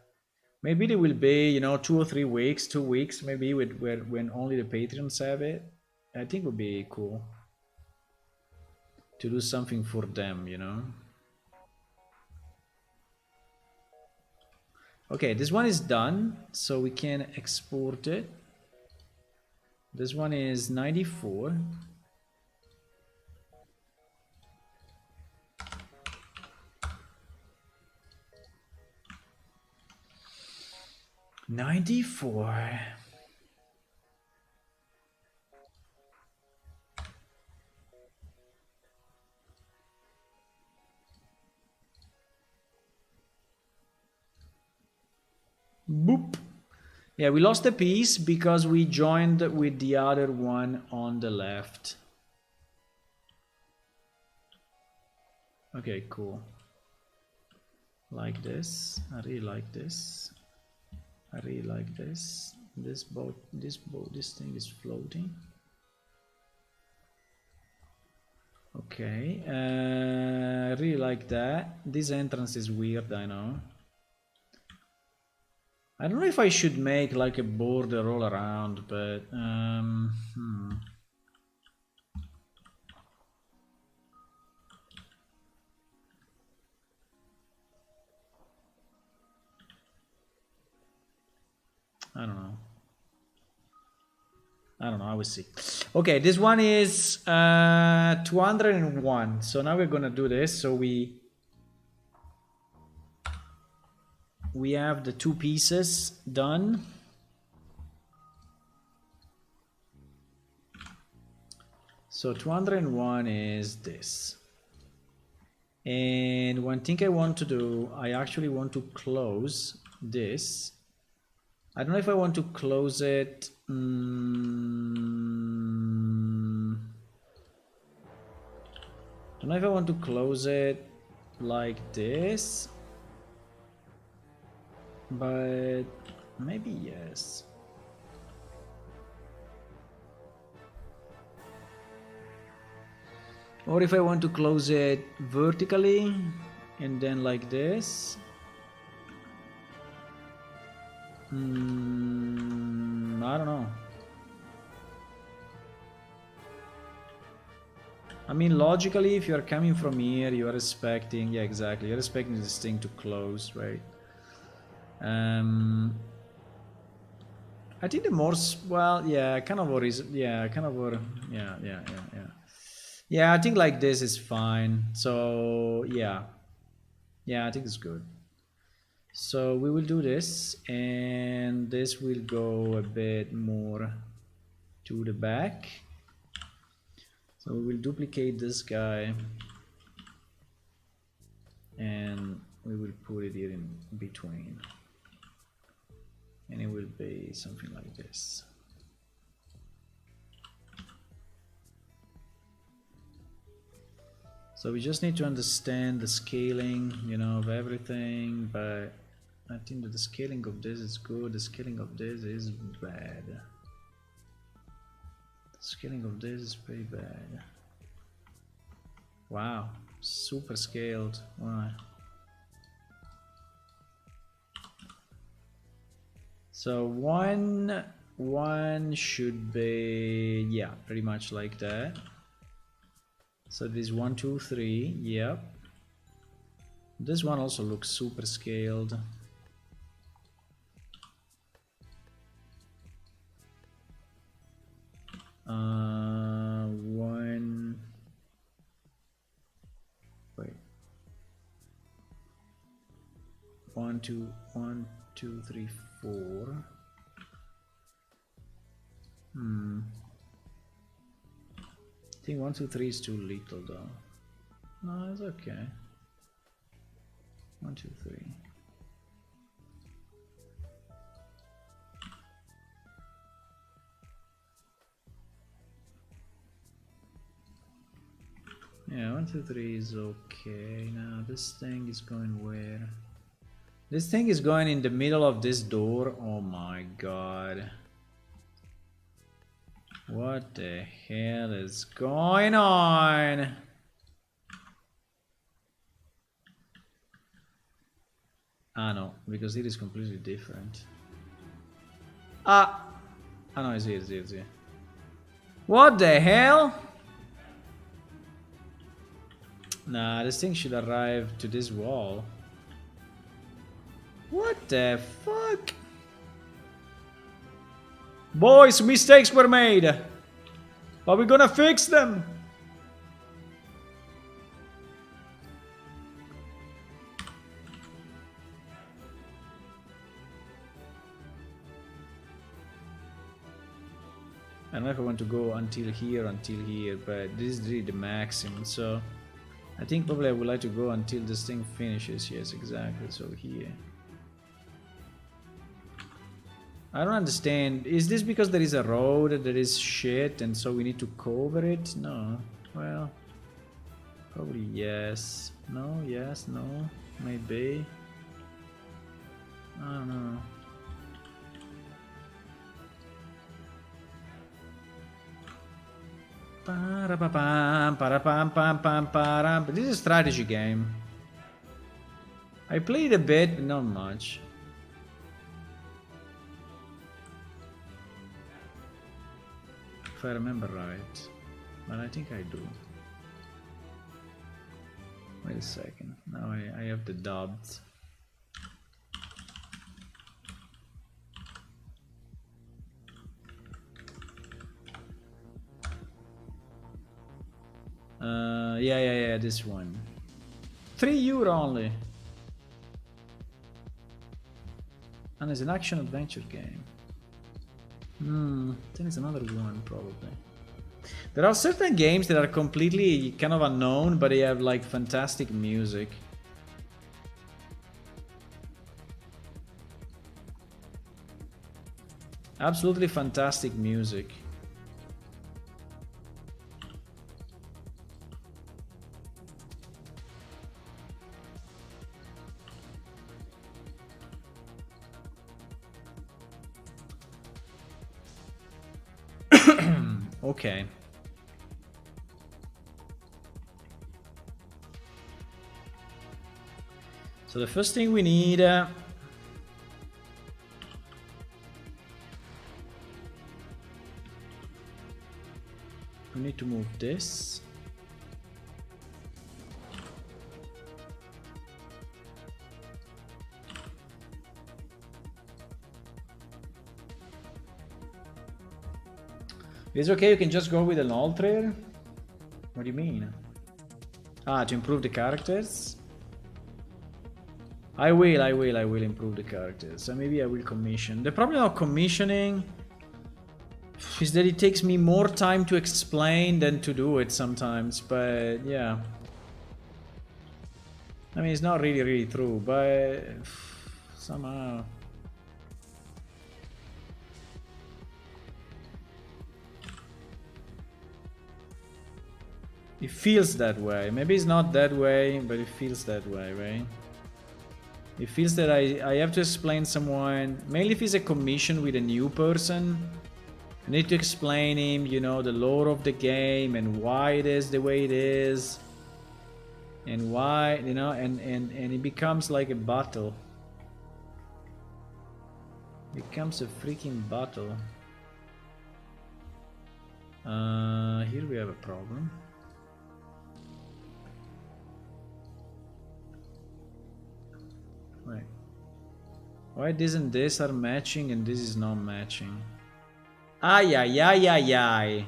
maybe there will be, you know, 2 or 3 weeks, 2 weeks, maybe when only the Patreons have it. I think it would be cool to do something for them, you know. Okay, this one is done, so we can export it. This one is 94. Boop. Yeah, we lost a piece because we joined with the other one on the left. Okay, cool. Like this. I really like this. I really like this. This thing is floating. Okay, I really like that. This entrance is weird, I know. I don't know if I should make like a border all around, but I don't know. I will see. Okay, this one is 201. So now we're gonna do this. So we have the 2 pieces done. So 201 is this. And one thing I want to do, I actually want to close this. I don't know if I want to close it. I don't know if I want to close it like this. But maybe yes. Or if I want to close it vertically and then like this. I don't know. I mean, logically, if you're coming from here, you are expecting, yeah, exactly, you're expecting this thing to close, right? I think the more, well, yeah, kind of, yeah, yeah. Yeah, I think like this is fine. So, yeah, I think it's good. So we will do this, and this will go a bit more to the back. So we will duplicate this guy, and we will put it here in between, and it will be something like this. So we just need to understand the scaling, you know, of everything, but I think that the scaling of this is good, the scaling of this is bad. The scaling of this is pretty bad. Wow, super scaled. Wow. So one should be, yeah, pretty much like that. So this 1, 2, 3, yep. This one also looks super scaled. One. Wait. 1, 2, 1, 2, 3, 4. I think 1, 2, 3 is too little though. No, it's okay. 1, 2, 3. Yeah, 1, 2, 3 is okay. Now this thing is going where? This thing is going in the middle of this door. Oh my god. What the hell is going on? Ah no, because it is completely different. Ah no, it's here. What the hell? Nah, this thing should arrive to this wall. What the fuck? Boys, mistakes were made. But we're gonna fix them. I don't know if I want to go until here, but this is really the maximum, so I think probably I would like to go until this thing finishes. Yes, exactly, so here. I don't understand. Is this because there is a road, there is shit, and so we need to cover it? No. Well, probably yes. No, yes, no, maybe. I don't know. This is a strategy game. I played a bit, but not much. If I remember right. But I think I do. Wait a second. Now I have the dubbed. Yeah, this one. €3 only. And it's an action adventure game. Then it's another one probably. There are certain games that are completely kind of unknown, but they have like fantastic music. Absolutely fantastic music. Okay. So the first thing we need We need to move this. It's okay, you can just go with an altar? What do you mean? Ah, to improve the characters? I will improve the characters. So maybe I will commission. The problem of commissioning is that it takes me more time to explain than to do it sometimes, but yeah. I mean, it's not really true, but somehow. It feels that way. Maybe it's not that way, but it feels that way, right? It feels that I have to explain someone, mainly if it's a commission with a new person. I need to explain him, you know, the lore of the game and why it is the way it is. And why, you know, and it becomes like a battle. It becomes a freaking battle. Here we have a problem. Wait. Why isn't this are matching and this is not matching? Ay ay ay ay ay.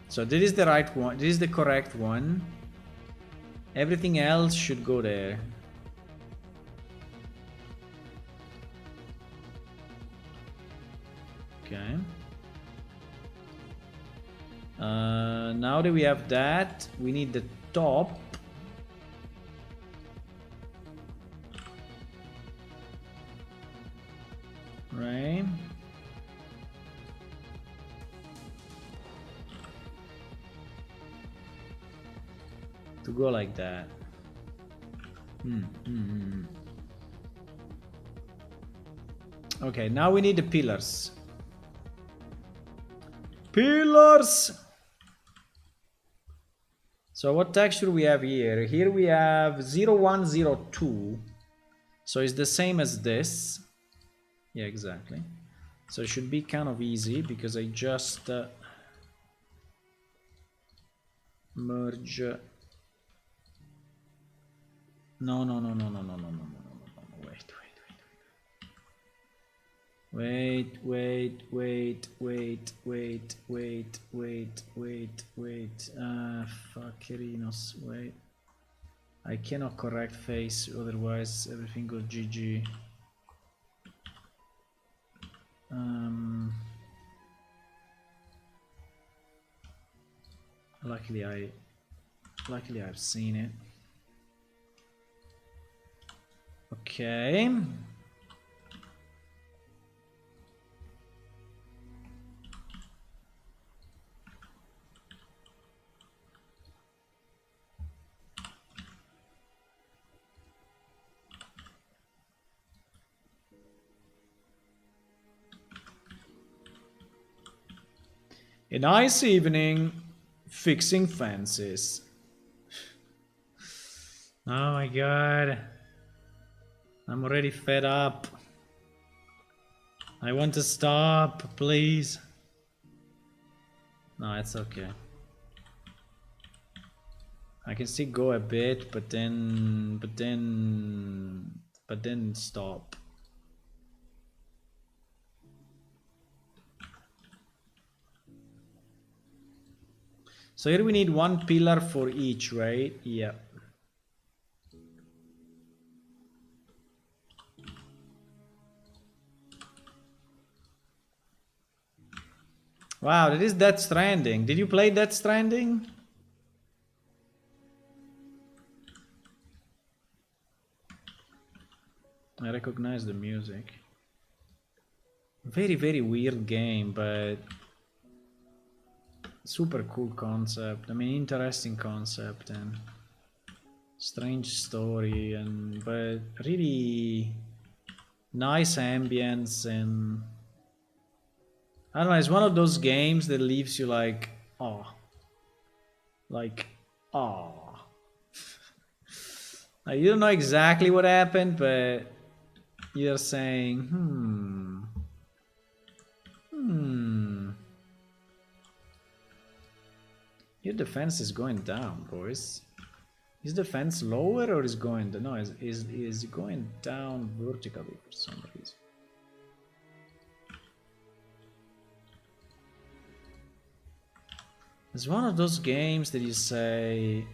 So this is the right one. This is the correct one. Everything else should go there. Okay. Now that we have that, we need the top. Right. To go like that. Okay, now we need the pillars. Pillars! So what texture we have here? Here we have 0102. So it's the same as this. Yeah, exactly. So it should be kind of easy because I just merge. No. Wait. Fuckerinos. Wait. I cannot correct face, otherwise everything goes GG. Luckily I've seen it. Okay. A nice evening fixing fences. Oh my god. I'm already fed up. I want to stop, please. No, it's okay. I can still go a bit, but then stop. So here we need one pillar for each, right? Yeah. Wow, that is Death Stranding. Did you play Death Stranding? I recognize the music. Very weird game, but super cool concept. I mean, interesting concept and strange story, and but really nice ambience, and I don't know. It's one of those games that leaves you like, oh, like, oh. Like, you don't know exactly what happened, but you're saying, Your defense is going down, boys. Is defense lower or is going down? No, is going down vertically for some reason. It's one of those games that you say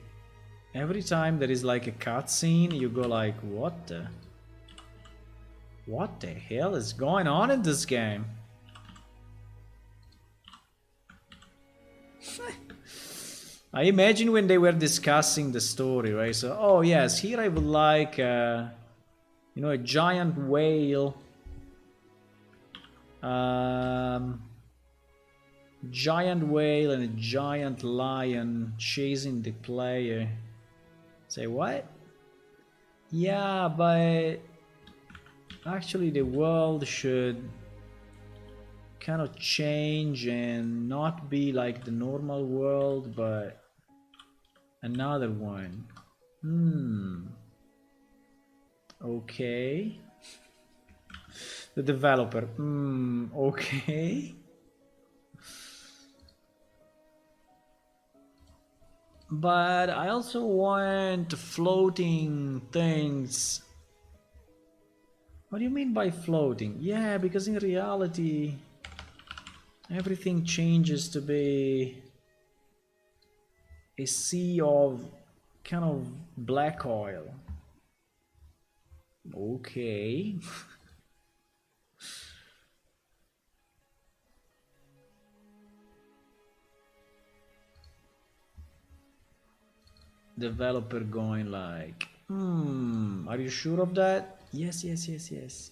every time there is like a cutscene, you go like, what the hell is going on in this game? I imagine when they were discussing the story, right? So, oh yes, here I would like, you know, a giant whale, giant whale and a giant lion chasing the player. Say what? Yeah, but actually the world should kind of change and not be like the normal world, but another one. Okay. The developer. Okay. But I also want floating things. What do you mean by floating? Yeah, because in reality everything changes to be a sea of kind of black oil. Okay. Developer going like, are you sure of that? Yes, yes, yes, yes.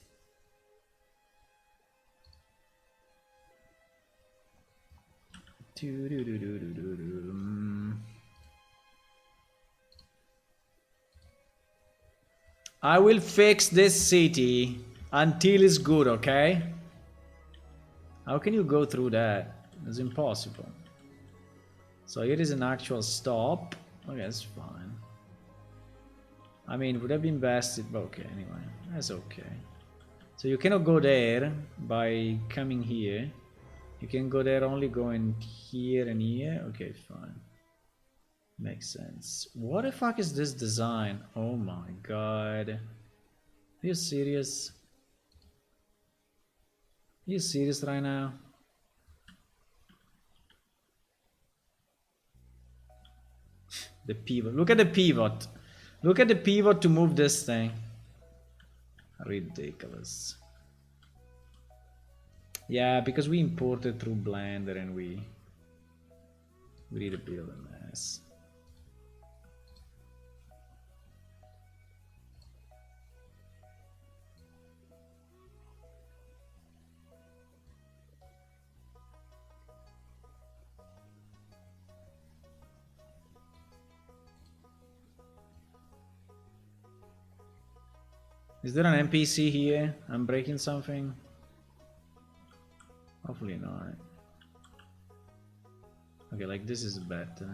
I will fix this city until it's good, okay? How can you go through that? It's impossible. So here is an actual stop. Okay, that's fine. I mean, it would have been best, but okay, anyway, that's okay. So you cannot go there by coming here. You can go there only going here and here. Okay, fine. Makes sense. What the fuck is this design? Oh my god. Are you serious? Are you serious right now? The pivot. Look at the pivot. Look at the pivot to move this thing. Ridiculous. Yeah, because we imported through Blender and we did a bit of a mess. Is there an NPC here? I'm breaking something. Hopefully not. Okay, like this is better.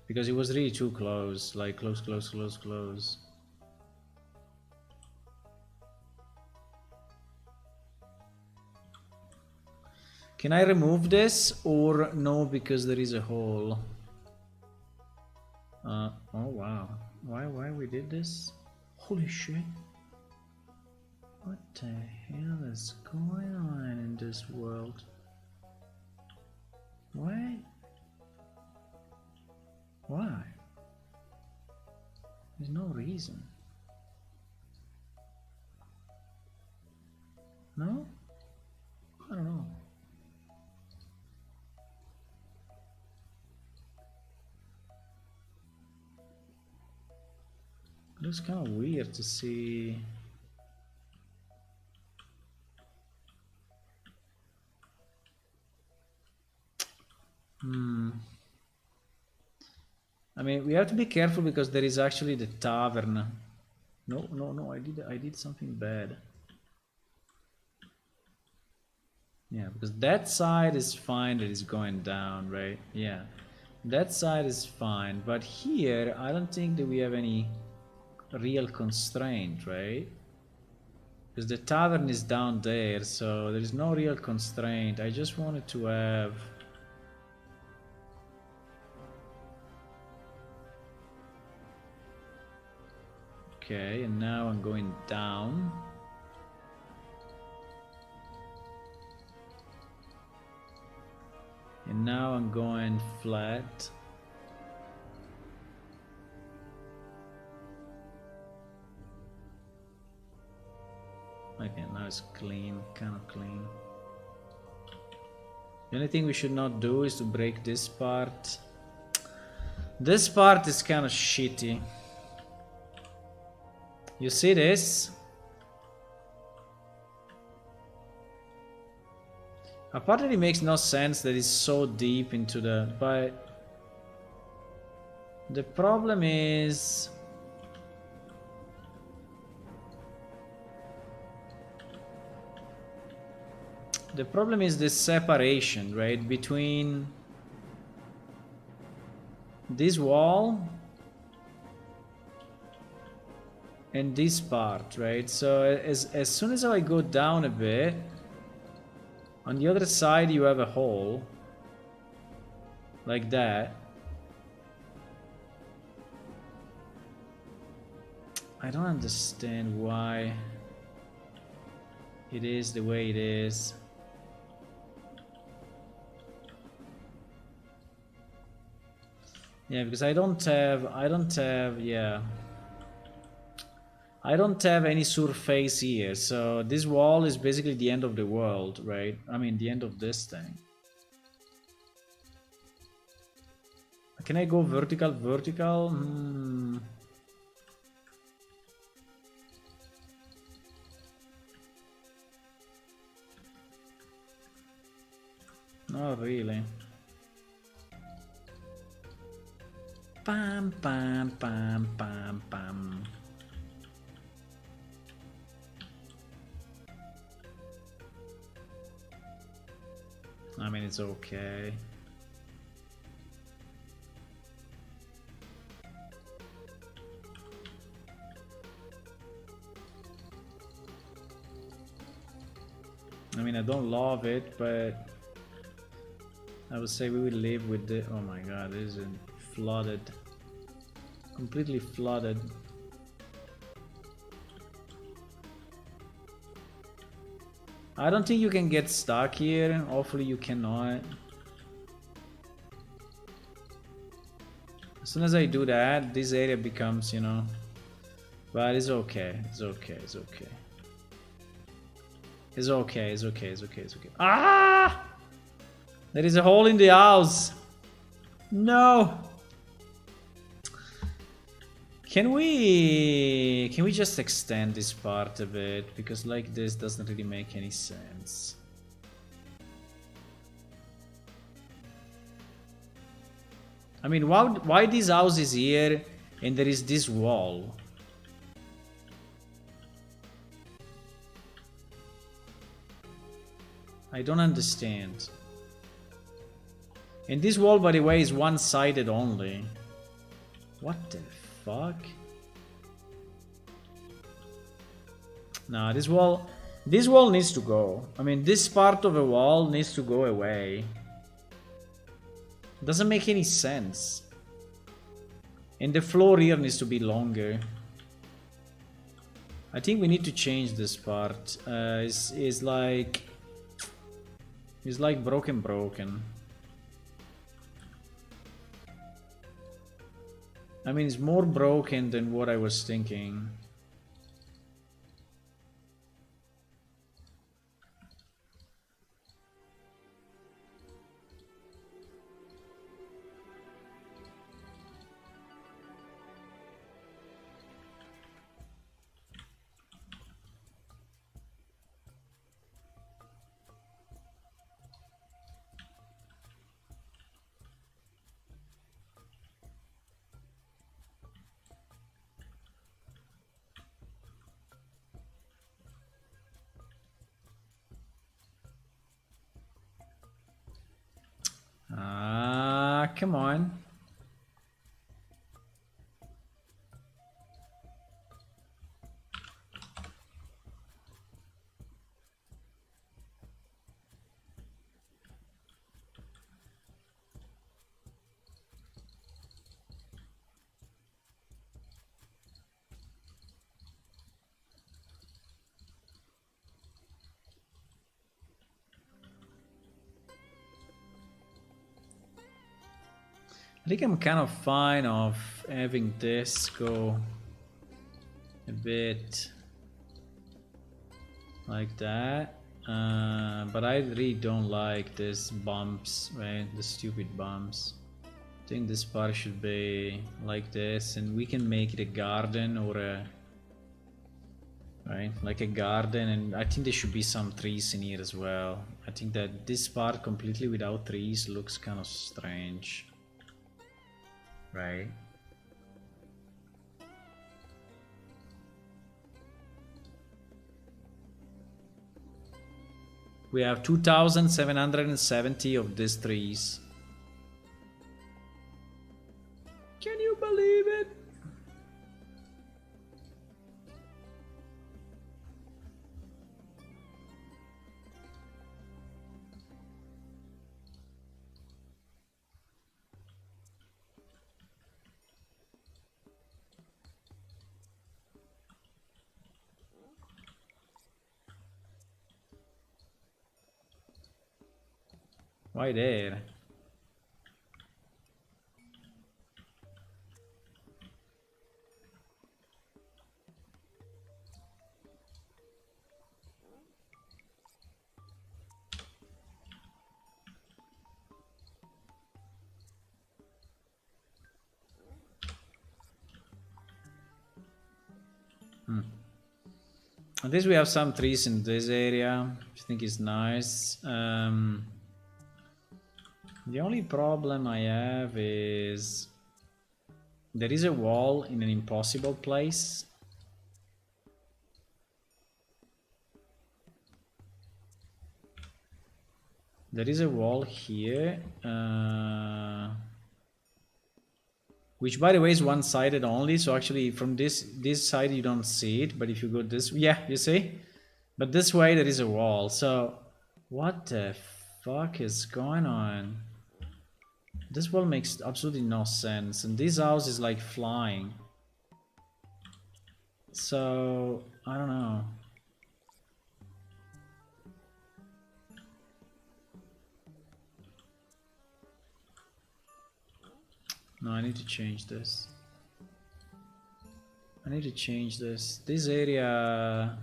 Because it was really too close. Like close, close, close, close. Can I remove this or no because there is a hole? Oh wow. Why we did this? Holy shit. What the hell is going on in this world? What? Why? There's no reason. No? I don't know. It looks kind of weird to see. I mean, we have to be careful because there is actually the tavern. No, I did something bad. Yeah, because that side is fine that is going down, right? Yeah. That side is fine, but here I don't think that we have any real constraint, right? Because the tavern is down there, so there is no real constraint. I just wanted to have Okay, and now I'm going down. And now I'm going flat. Okay, now it's clean, kind of clean. The only thing we should not do is to break this part. This part is kind of shitty. You see this? Apparently it makes no sense that it's so deep into the... But the problem is... The problem is this separation, right? Between this wall and this part, right? So as soon as I go down a bit, on the other side you have a hole like that. I don't understand why it is the way it is. Yeah, because I don't have any surface here, so this wall is basically the end of the world, right? I mean, the end of this thing. Can I go vertical, vertical? Not really. Pam, pam, pam, pam, pam. I mean, it's okay. I mean, I don't love it, but I would say we will live with the... Oh my god, this is flooded. Completely flooded. I don't think you can get stuck here. Hopefully you cannot. As soon as I do that, this area becomes, you know... But it's okay. It's okay. It's okay. It's okay. It's okay. It's okay. It's okay. Ah! There is a hole in the house. No. Can we just extend this part a bit? Because like this doesn't really make any sense. I mean, why this house is here and there is this wall? I don't understand. And this wall, by the way, is one-sided only. What the fuck? Nah, this wall needs to go. I mean, this part of the wall needs to go away. Doesn't make any sense. And the floor here needs to be longer. I think we need to change this part. It's like broken. I mean, it's more broken than what I was thinking. Ah, come on. think I'm kind of fine of having this go a bit like that. But I really don't like these bumps, right? The stupid bumps. I think this part should be like this, and we can make it a garden or a, right, like a garden, and I think there should be some trees in here as well. I think that this part completely without trees looks kind of strange, right? We have 2,770 of these trees. Can you believe it? Why there? At least we have some trees in this area, which I think is nice. The only problem I have is there is a wall in an impossible place. There is a wall here, which by the way is one-sided only, so actually from this side you don't see it, but if you go this, yeah, you see? But this way there is a wall, so what the fuck is going on? This wall makes absolutely no sense, and this house is like flying. So, I don't know. No, I need to change this. I need to change this. This area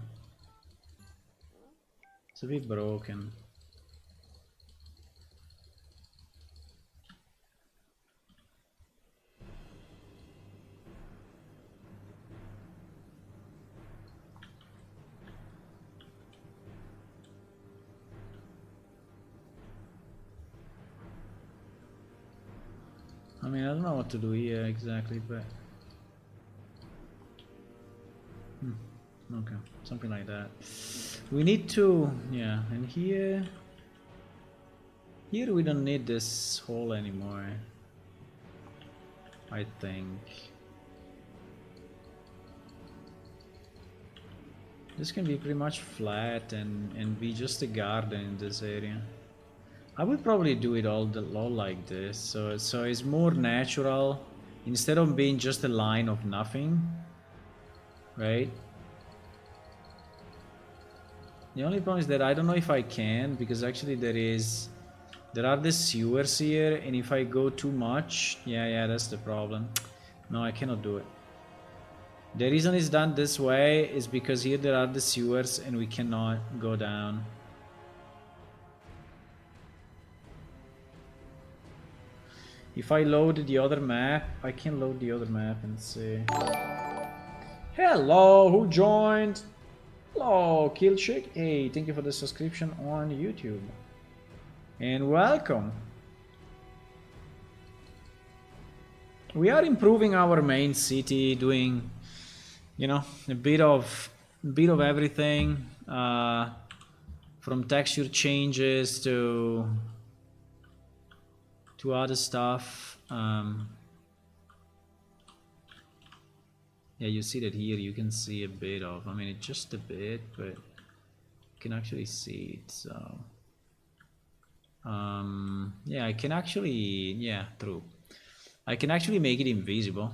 is a bit broken. I mean, I don't know what to do here exactly, but... okay, something like that. We need to... yeah, and here... Here we don't need this hole anymore, I think. This can be pretty much flat and be just a garden in this area. I would probably do it all like this, so it's more natural instead of being just a line of nothing, right? The only problem is that I don't know if I can, because actually there are the sewers here, and if I go too much, yeah, that's the problem. No, I cannot do it. The reason it's done this way is because here there are the sewers and we cannot go down. If I load the other map, I can load the other map and see. Hello, who joined? Hello, Killchick. Hey, thank you for the subscription on YouTube. And welcome. We are improving our main city, doing, you know, a bit of everything, from texture changes to other stuff. Yeah, you see that here. You can see a bit of. I mean, it's just a bit, but you can actually see it. So, yeah, I can actually. Yeah, true. I can actually make it invisible.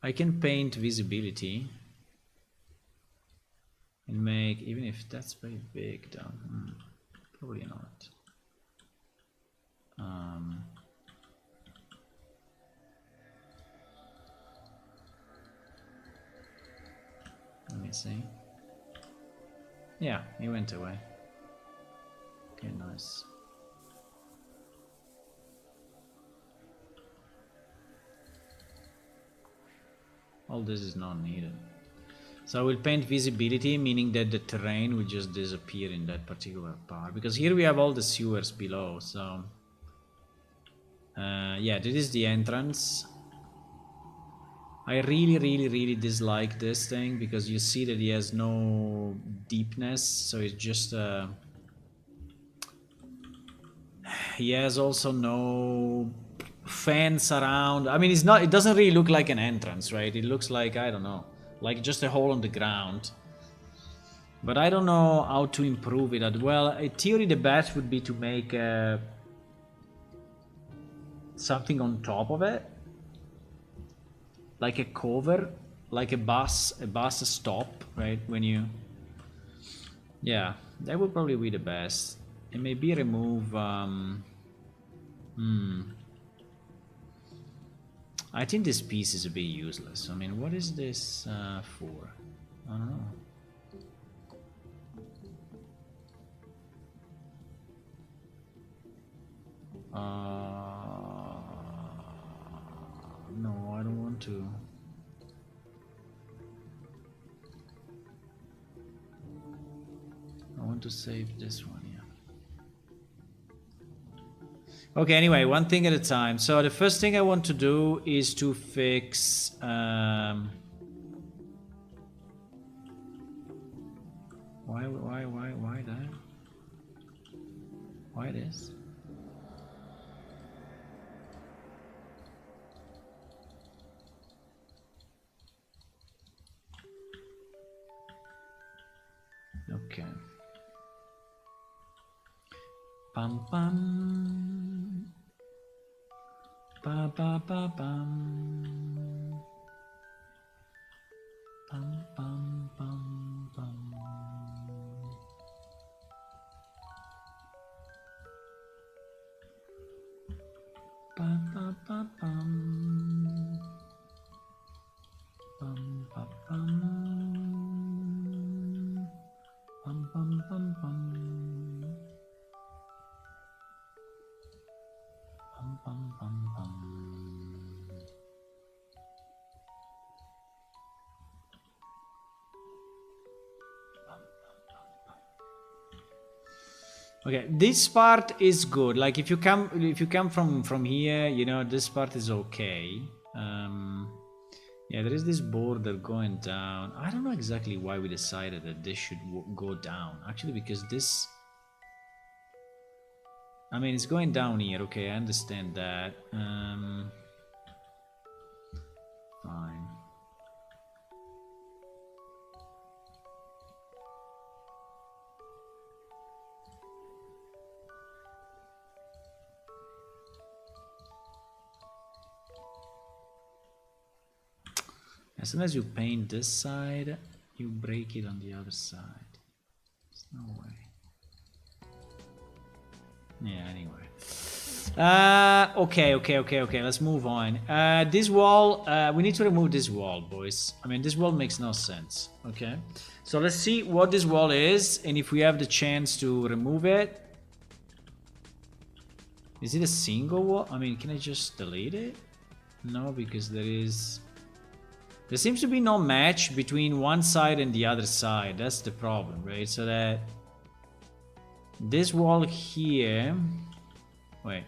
I can paint visibility and make, even if that's very big though, probably not. Let me see. Yeah, he went away. Okay, nice. All this is not needed. So I will paint visibility, meaning that the terrain will just disappear in that particular part. Because here we have all the sewers below, so... yeah, this is the entrance. I really dislike this thing, because you see that he has no deepness, so it's just... he has also no fence around. I mean, it's not. It doesn't really look like an entrance, right? It looks like, I don't know, like just a hole on the ground. But I don't know how to improve it. Well, in theory, the best would be to make something on top of it, like a cover, like a bus stop, right? When you, yeah, that would probably be the best. And maybe remove. I think this piece is a bit useless. I mean, what is this for? I don't know. No, I don't want to. I want to save this one, yeah. Okay, anyway, one thing at a time. So the first thing I want to do is to fix... Why that? Why this? Okay. Pam pam. Ba ba ba bam. Pam pam pam pam. Ba ba ba bam. Pam ba bam. Pam pam pam pam. Pum, pum, pum, pum. Okay, this part is good. Like if you come from here, you know, this part is okay. Yeah, there is this border going down. I don't know exactly why we decided that this should go down. Actually, because this, I mean, it's going down here. Okay, I understand that. Fine. As soon as you paint this side, you break it on the other side. There's no way. Yeah, anyway. Okay. Let's move on. This wall, we need to remove this wall, boys. I mean, this wall makes no sense. Okay. So let's see what this wall is, and if we have the chance to remove it. Is it a single wall? I mean, can I just delete it? No, because there seems to be no match between one side and the other side. That's the problem, right? So that this wall here, wait,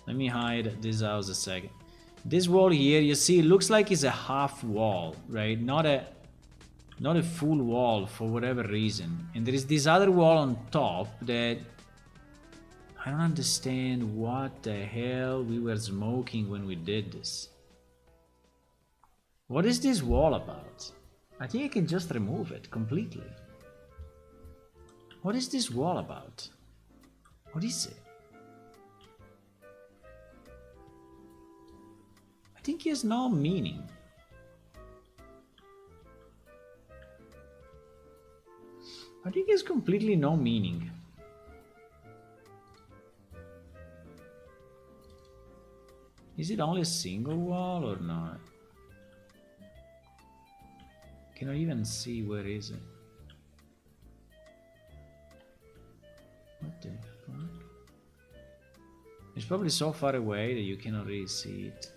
let me hide this house a second. This wall here, you see, it looks like it's a half wall, right? Not a full wall for whatever reason. And there is this other wall on top that I don't understand what the hell we were smoking when we did this. What is this wall about? I think I can just remove it completely. What is this wall about? What is it? I think it has no meaning. I think it has completely no meaning. Is it only a single wall or not? Cannot even see where is it. What the fuck? It's probably so far away that you cannot really see it.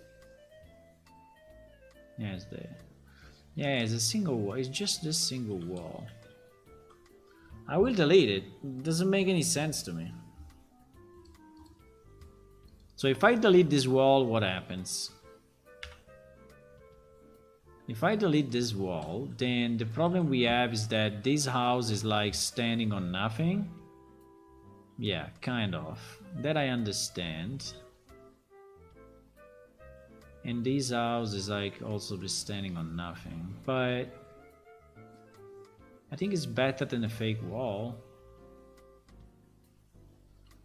Yeah, it's there. Yeah, it's a single wall. It's just this single wall. I will delete it. It doesn't make any sense to me. So if I delete this wall, what happens? If I delete this wall, then the problem we have is that this house is like standing on nothing. Yeah, kind of. That I understand. And this house is like also just standing on nothing. But I think it's better than a fake wall.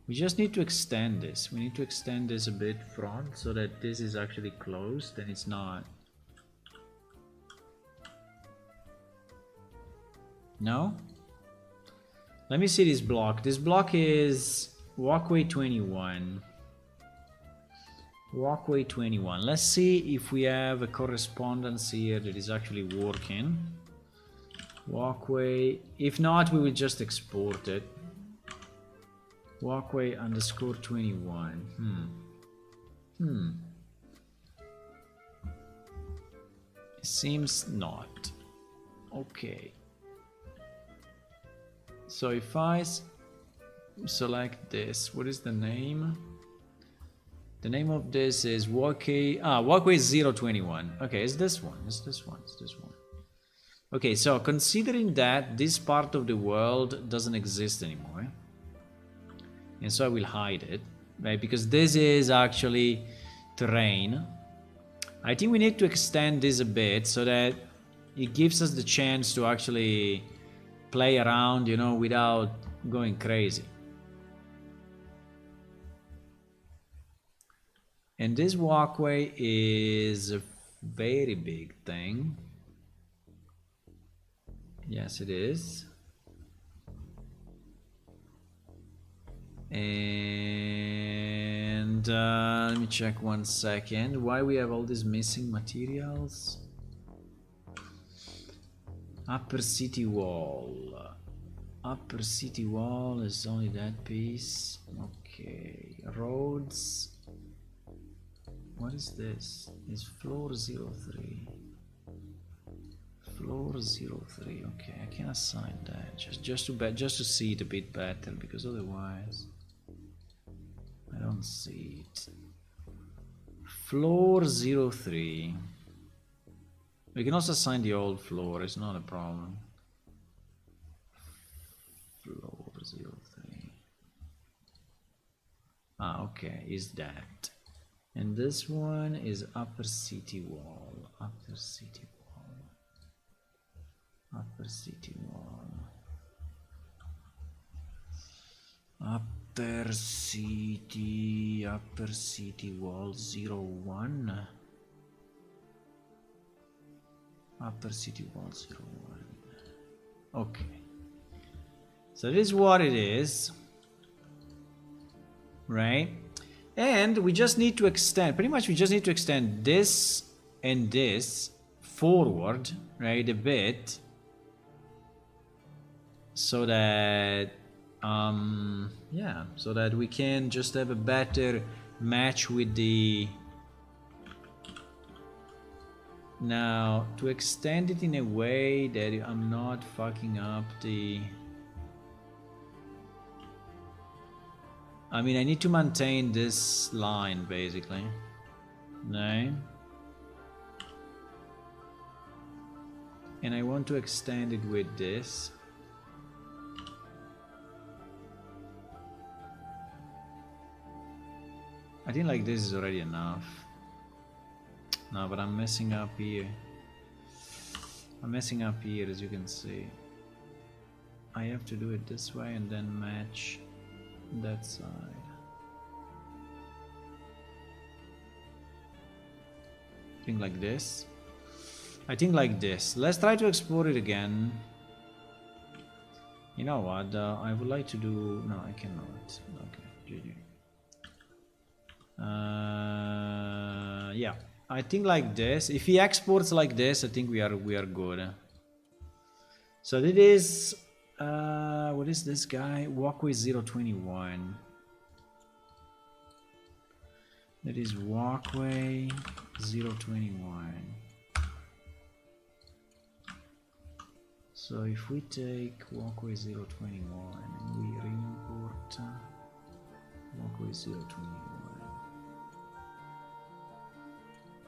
We just need to extend this. We need to extend this a bit front so that this is actually closed and it's not. No? Let me see this block. This block is walkway 21. Walkway 21. Let's see if we have a correspondence here that is actually working. Walkway. If not, we will just export it. Walkway underscore 21. It seems not. Okay. So if I select this, what is the name? The name of this is walkway 021. Okay, it's this one. It's this one. It's this one. Okay, so considering that this part of the world doesn't exist anymore, and so I will hide it, right? Because this is actually terrain. I think we need to extend this a bit so that it gives us the chance to actually play around, you know, without going crazy. And this walkway is a very big thing. Yes, it is. And let me check 1 second. Why we have all these missing materials? Upper city wall. Upper city wall is only that piece. Okay. Roads. What is this? It's floor 03. Floor 03. Okay, I can assign that just to see it a bit better, because otherwise I don't see it. Floor 03. We can also assign the old floor, it's not a problem. Floor 03. Ah, okay, is that. And this one is upper city wall. Upper city wall. Upper city wall. Upper city wall 01. Upper city wall 01. Okay. So this is what it is. Right? And we just need to extend, pretty much we just need to extend this and this forward, right, a bit. So that, yeah, so that we can just have a better match with the... Now, to extend it in a way that I'm not fucking up the... I mean, I need to maintain this line, basically. No. And I want to extend it with this. I think like this is already enough. No, but I'm messing up here. I'm messing up here, as you can see. I have to do it this way and then match that side. I think like this. I think like this. Let's try to export it again. You know what? I would like to do... No, I cannot. Okay, GG. Yeah, I think like this. If he exports like this, I think we are good. So it is what is this guy? Walkway 021. That is walkway 021. So if we take walkway 021 and we re-import walkway 021,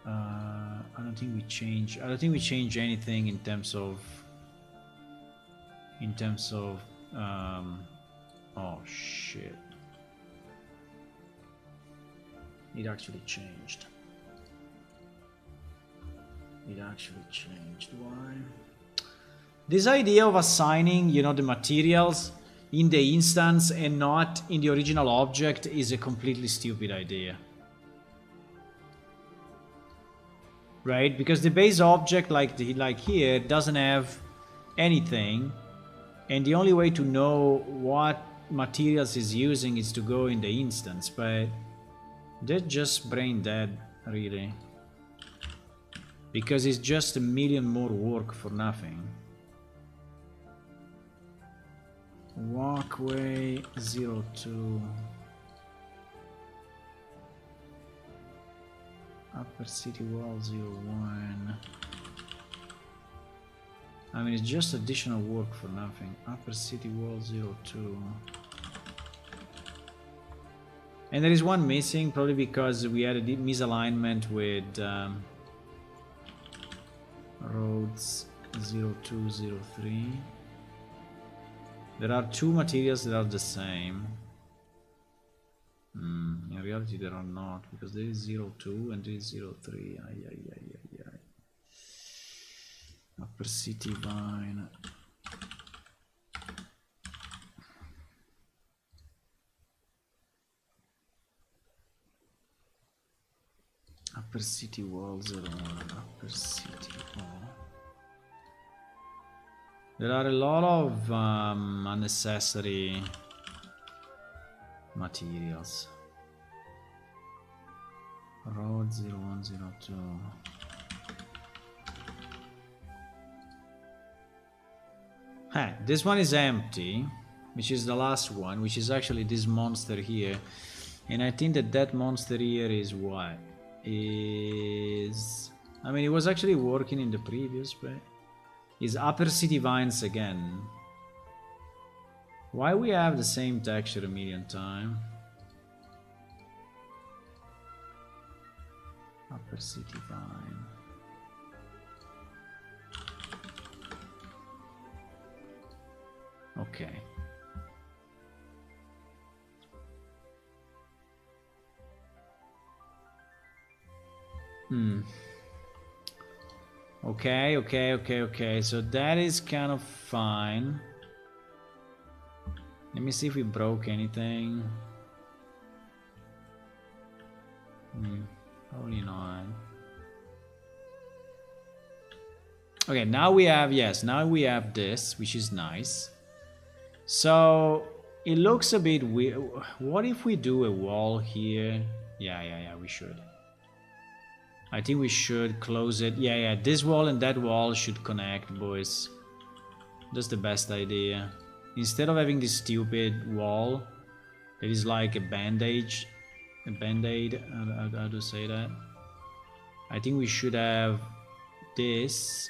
I don't think we change anything in terms of oh shit, it actually changed. Why? This idea of assigning, you know, the materials in the instance and not in the original object is a completely stupid idea. Right? Because the base object, like here, doesn't have anything, and the only way to know what materials is using is to go in the instance, but that's just brain dead, really. Because it's just a million more work for nothing. Walkway 02. Upper city wall 01. I mean, it's just additional work for nothing. Upper city wall 02. And there is one missing, probably because we had a misalignment with roads 0203. There are two materials that are the same. In reality there are not, because there is 02 and there is 03. Upper city vine. Upper city wall 01. Upper city wall. There are a lot of unnecessary materials. Road 0102. Hey, this one is empty, which is the last one, which is actually this monster here. And I think that monster here is what? I mean, it was actually working in the previous, but is Upper City Vines again. Why we have the same texture a million times? Upper City Vine. Okay. Okay. So that is kind of fine. Let me see if we broke anything. Probably not. Okay, now we have, yes, now we have this, which is nice. So it looks a bit weird. What if we do a wall here? Yeah, we should. I think we should close it. Yeah, this wall and that wall should connect, boys. That's the best idea. Instead of having this stupid wall that is like a band-aid, how to say that? I think we should have this.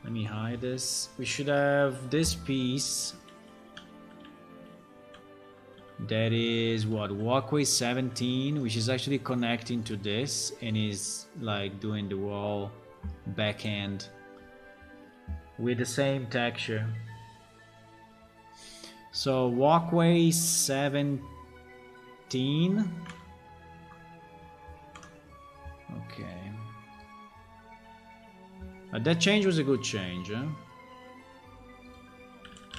Let me hide this. We should have this piece. That is what, walkway 17, which is actually connecting to this and is like doing the wall backhand with the same texture. So walkway 17. Okay. That change was a good change, huh?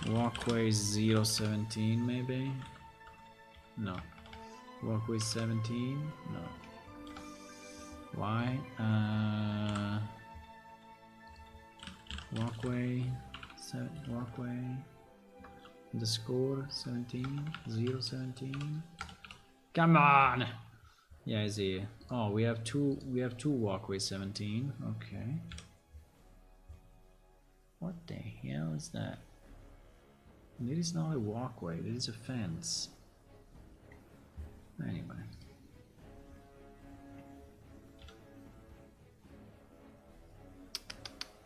Walkway 017 maybe? No. Walkway 17? No. Why? Walkway the score 17 017. Come on. Yeah, I see. Oh, we have two walkway 17. Okay. What the hell is that? There is not a walkway, there is a fence. Anyway.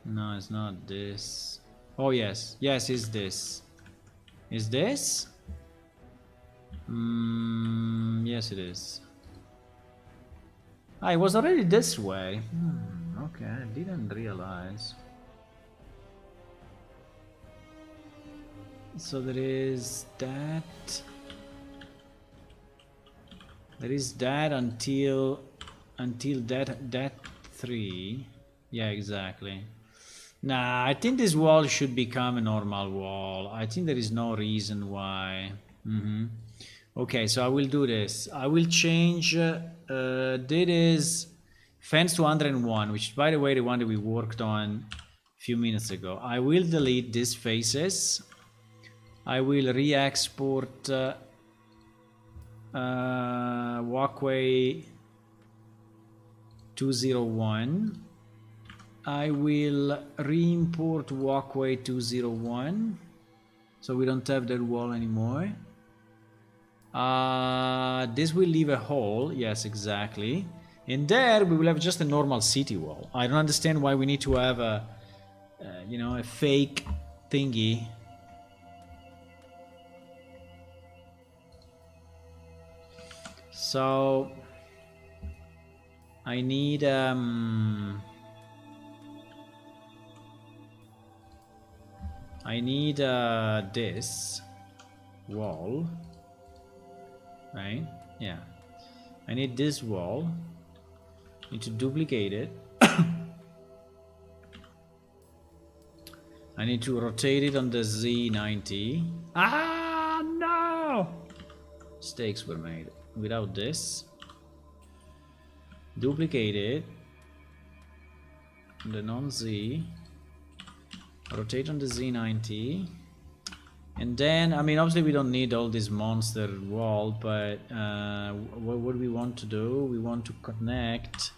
No, it's not this. Oh yes, yes, it's this. Is this? Yes it is. Ah, it was already this way. Okay, I didn't realize. So there is that. There is that until that 3. Yeah, exactly. Nah, I think this wall should become a normal wall. I think there is no reason why. Okay, so I will do this. I will change. That is fence to 101, which is, by the way, the one that we worked on a few minutes ago. I will delete these faces. I will re-export walkway 201. I will re-import walkway 201, so we don't have that wall anymore. This will leave a hole. Yes, exactly. And there we will have just a normal city wall. I don't understand why we need to have a you know, a fake thingy. So I need this wall, right? Yeah, I need this wall. Need to duplicate it. I need to rotate it on the Z90. Ah, no! Mistakes were made. Without this, duplicate it. The non-Z. Rotate on the Z90. And then, I mean, obviously we don't need all this monster wall, but what we want to do, we want to connect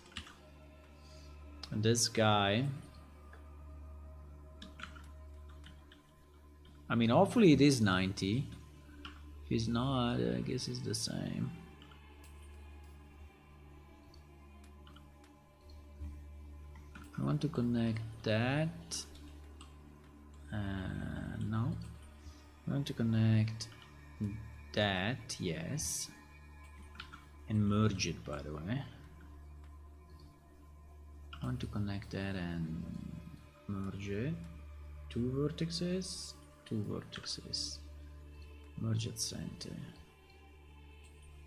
this guy. I mean, hopefully it is 90. If it's not, I guess it's the same. I want to connect that. No. I want to connect that, yes. And merge it, by the way. I want to connect that and merge it. 2 vertices, 2 vertices. Merge at center.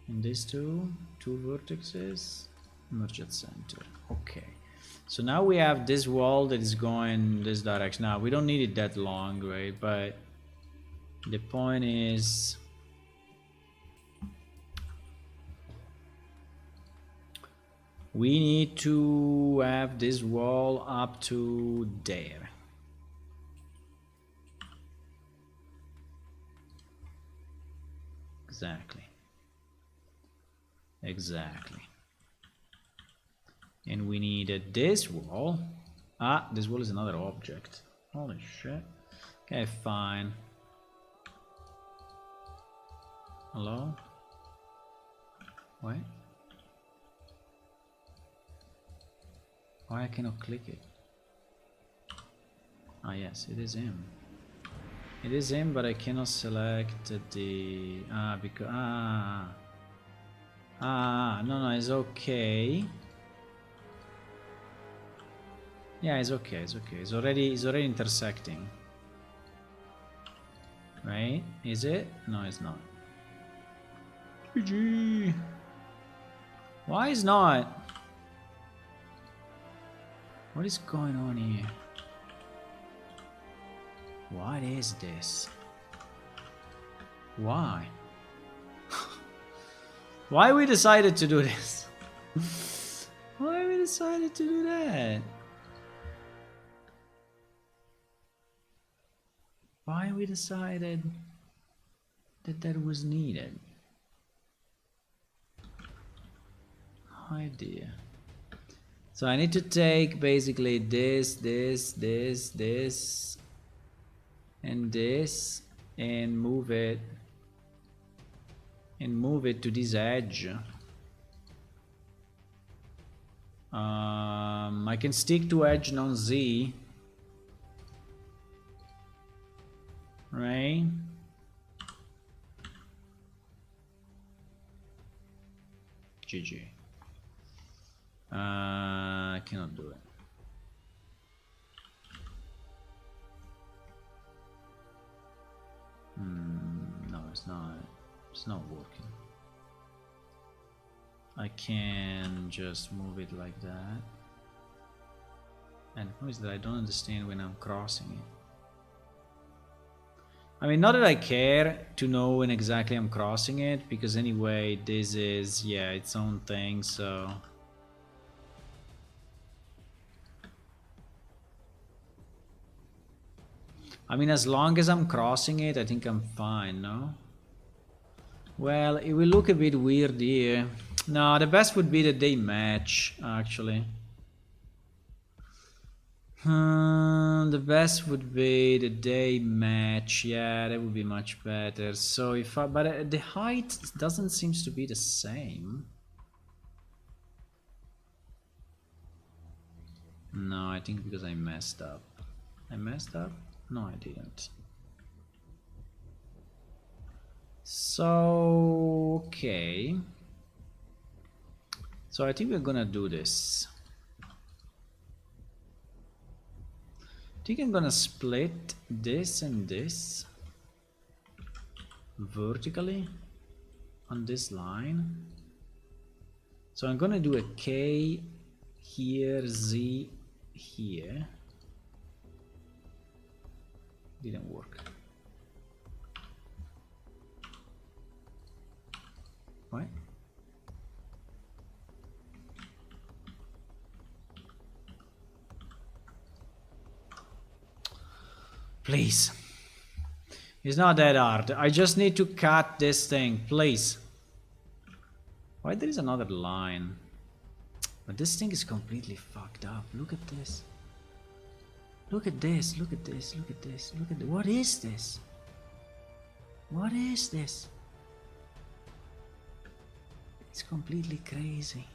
And these two vertices, merge at center. Okay. So now we have this wall that is going this direction. Now we don't need it that long, right? But the point is, we need to have this wall up to there. Exactly. Exactly. And we needed this wall. Ah, this wall is another object. Holy shit. Okay, fine. Hello? Wait. Why I cannot click it? Ah, yes, it is him. It is him, but I cannot select the... because... no, it's okay. Yeah, it's okay, it's okay. It's already intersecting. Right? Is it? No, it's not. GG. Why is not? What is going on here? What is this? Why? Why we decided to do this? Why we decided to do that? Why we decided that that was needed? idea. So I need to take basically this, and this, and move it to this edge. I can stick to edge non-Z, right? GG. I cannot do it. No, it's not. It's not working. I can just move it like that. And how is that? I don't understand when I'm crossing it. I mean, not that I care to know when exactly I'm crossing it, because anyway, this is, yeah, its own thing, so... I mean, as long as I'm crossing it, I think I'm fine, no? Well, it will look a bit weird here. No, the best would be that they match, actually. The best would be that they match. Yeah, that would be much better. So if I, but the height doesn't seem to be the same. No, I think because I messed up. I messed up? No, I didn't. So, okay. So I think we're gonna do this. I think I'm gonna split this and this vertically on this line. So I'm gonna do a K here, Z here. Didn't work. What? Please. It's not that hard. I just need to cut this thing, please. Why there is another line? But this thing is completely fucked up. Look at this. Look at this, look at this, look at this, look at this. What is this? What is this? It's completely crazy.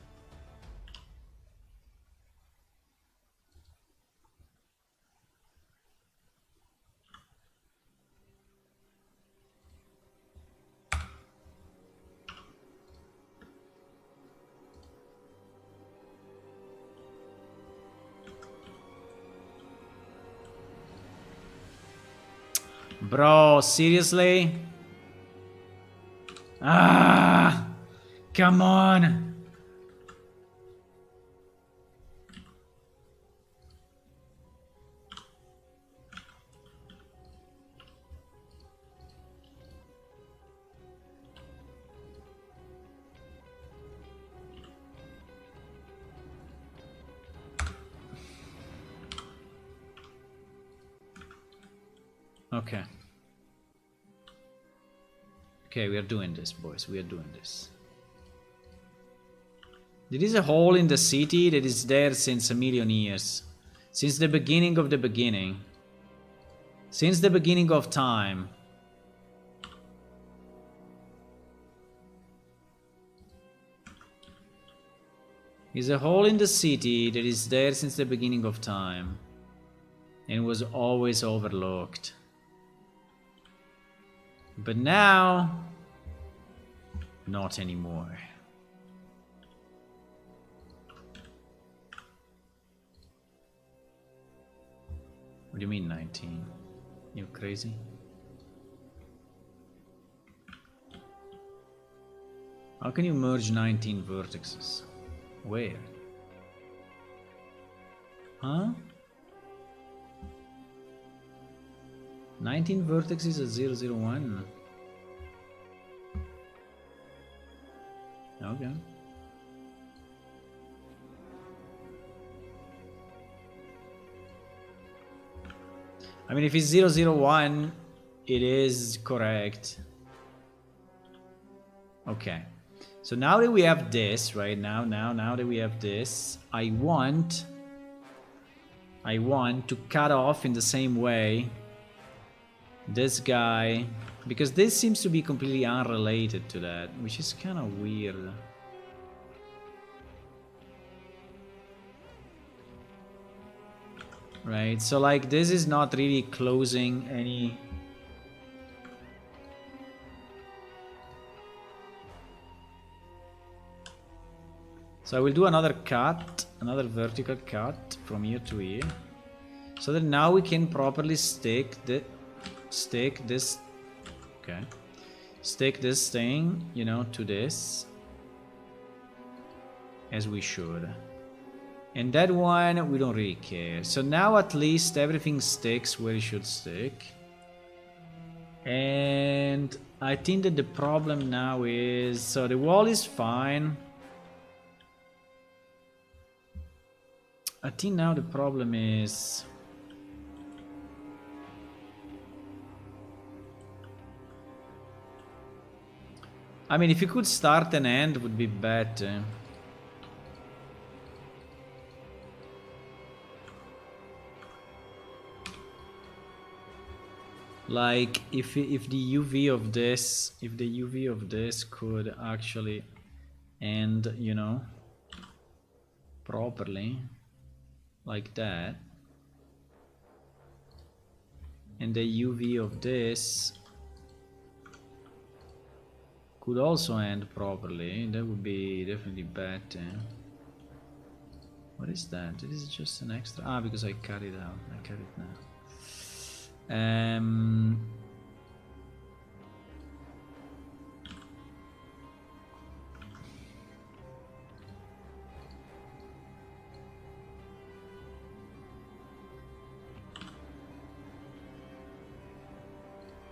Bro, seriously? Ah, come on. Okay. Okay, we are doing this, boys. We are doing this. There is a hole in the city that is there since a million years. Since the beginning of the beginning. Since the beginning of time. There's a hole in the city that is there since the beginning of time. And was always overlooked. But now, not anymore. What do you mean 19? You crazy? How can you merge 19 vertices? Where? Huh? 19 vertices at 001. Okay. I mean, if it's 001, it is correct. Okay. So now that we have this, right now that we have this, I want to cut off in the same way this guy, because this seems to be completely unrelated to that, which is kind of weird. Right, so like this is not really closing any... So I will do another cut, another vertical cut from here to here, so that now we can properly stick this, okay, stick this thing, you know, to this, as we should. And that one, we don't really care. So now at least everything sticks where it should stick. And I think that the problem now is, so the wall is fine. I think now the problem is... I mean, if you could start and end, would be better. Like, if the UV of this, if the UV of this could actually end, you know, properly. Like that, and the UV of this could also end properly, that would be definitely better. What is that? This is just an extra... Ah, because I cut it out. I cut it now.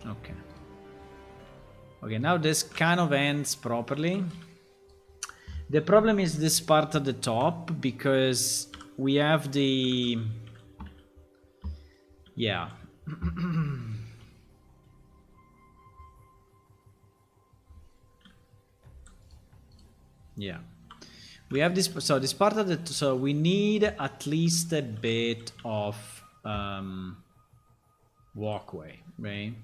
Okay. Okay, now this kind of ends properly. The problem is this part at the top, because we have the... Yeah. Yeah. We have this, so this part of the... So we need at least a bit of walkway, right?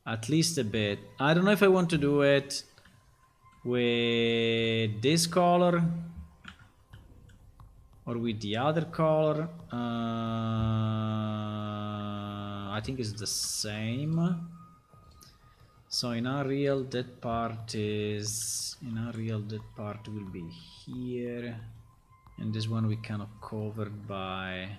At least a bit. I don't know if I want to do it with this color or with the other color. I think it's the same. So in Unreal, that part is... In Unreal, that part will be here. And this one we kind of covered by...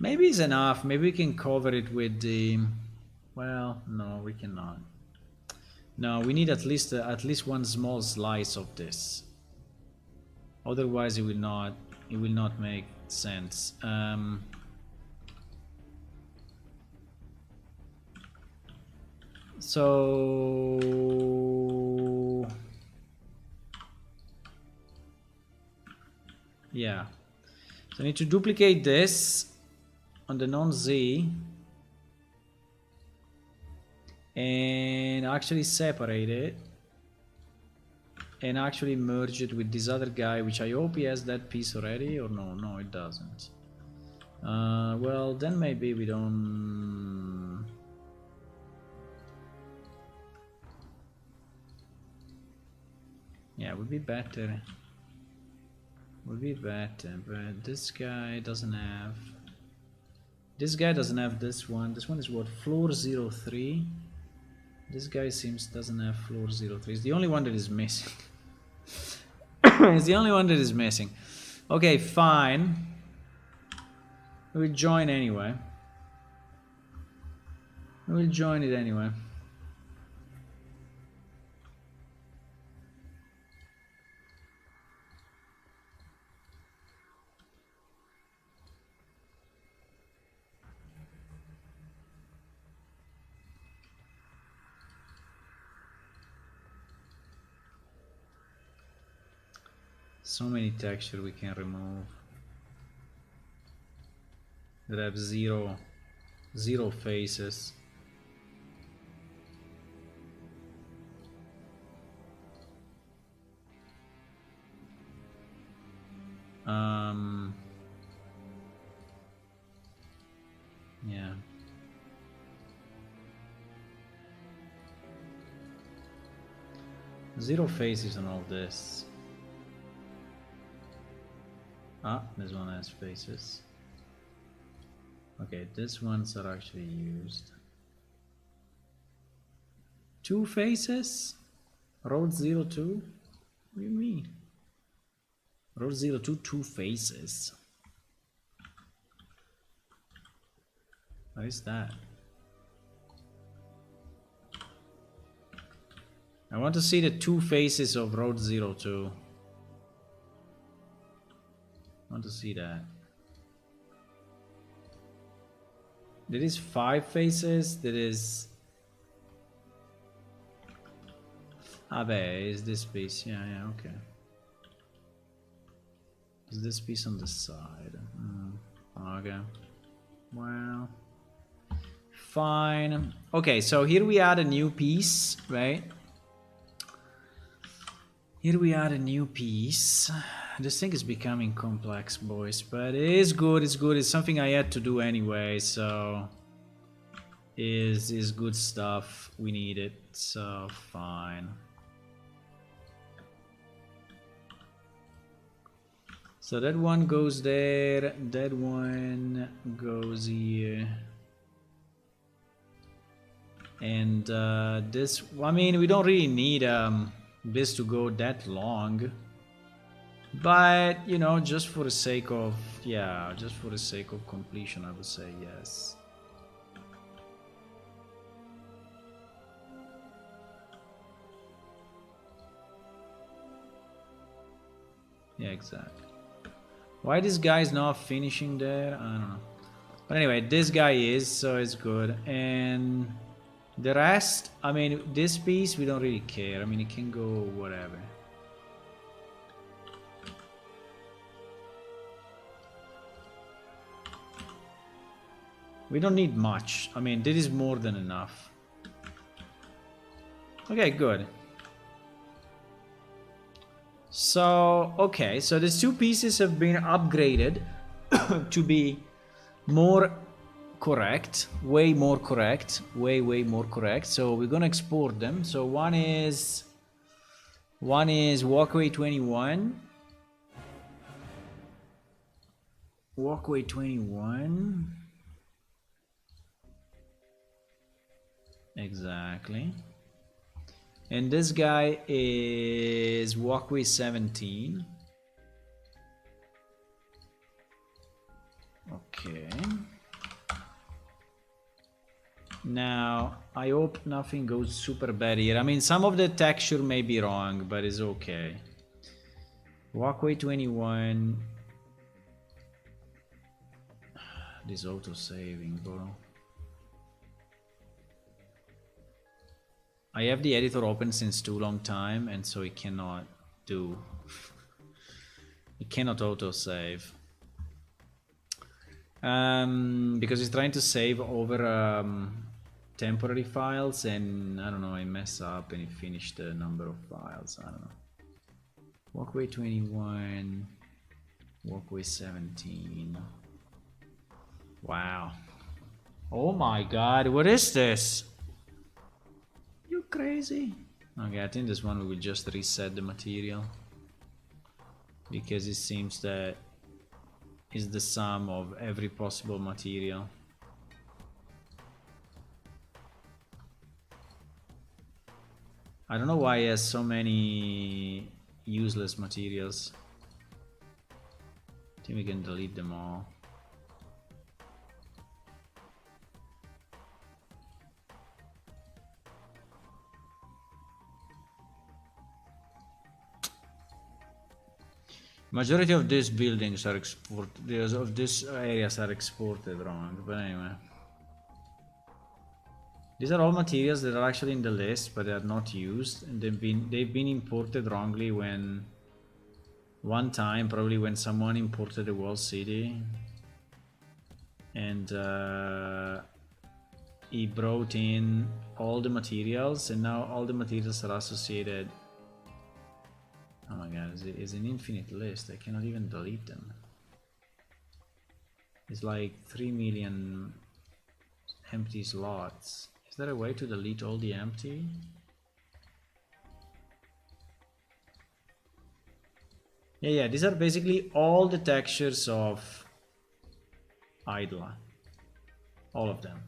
Maybe it's enough. Maybe we can cover it with the... Well, no, we cannot. No, we need at least one small slice of this. Otherwise, it will not make sense. So yeah, so I need to duplicate this on the non-Z and actually separate it and actually merge it with this other guy, which I hope he has that piece already, or no, it doesn't. Well, then maybe we don't... Yeah, would be better. Would be better, but this guy doesn't have... This guy doesn't have this one. This one is what? Floor 03. This guy doesn't have floor 03. It's the only one that is missing. It's the only one that is missing. Okay, fine. We'll join anyway. We'll join it anyway. So many texture we can remove that have zero 0 faces. Yeah. Zero faces on all this. Ah, this one has faces. Okay, these ones are actually used. 2 faces? Road 02? What do you mean? Road 02, 2 faces. What is that? I want to see the 2 faces of Road 02. I want to see that. There is 5 faces. There is... Ah, beh, is this piece? Yeah, okay. Is this piece on the side? Okay. Well, fine. Okay, so here we add a new piece, right? Here we add a new piece. This thing is becoming complex, boys, but it is good. It's good. It's something I had to do anyway, so is good stuff. We need it, so fine. So that one goes there, that one goes here. And this, I mean, we don't really need this to go that long. But, you know, just for the sake of, yeah, just for the sake of completion, I would say yes. Yeah, exactly. Why this guy is not finishing there? I don't know. But anyway, this guy is, so it's good. And the rest, I mean, this piece, we don't really care. I mean, it can go whatever. We don't need much. I mean, this is more than enough. Okay, good. So, okay, so these 2 pieces have been upgraded to be more correct, way more correct, way more correct. So we're gonna export them. So one is walkway 21. Walkway 21. Exactly. And this guy is walkway 17. Okay. Now, I hope nothing goes super bad here. I mean, some of the texture may be wrong, but it's okay. Walkway 21. This auto-saving, bro. I have the editor open since too long time, and so it cannot do... it cannot auto-save. Because it's trying to save over temporary files, and I don't know, I mess up and it finished the number of files. I don't know. Walkway 21, walkway 17. Wow. Oh my god, what is this? You crazy? Okay, I think this one we will just reset the material, because it seems that is the sum of every possible material. I don't know why it has so many useless materials. I think we can delete them all. Majority of these buildings are exported, of these areas are exported wrong, but anyway. These are all materials that are actually in the list, but they are not used, and they've been imported wrongly when one time, probably when someone imported the wall city, and he brought in all the materials, and now all the materials are associated. Oh my god, it's an infinite list. I cannot even delete them. It's like 3 million empty slots. Is there a way to delete all the empty? Yeah, these are basically all the textures of Idla. All of them.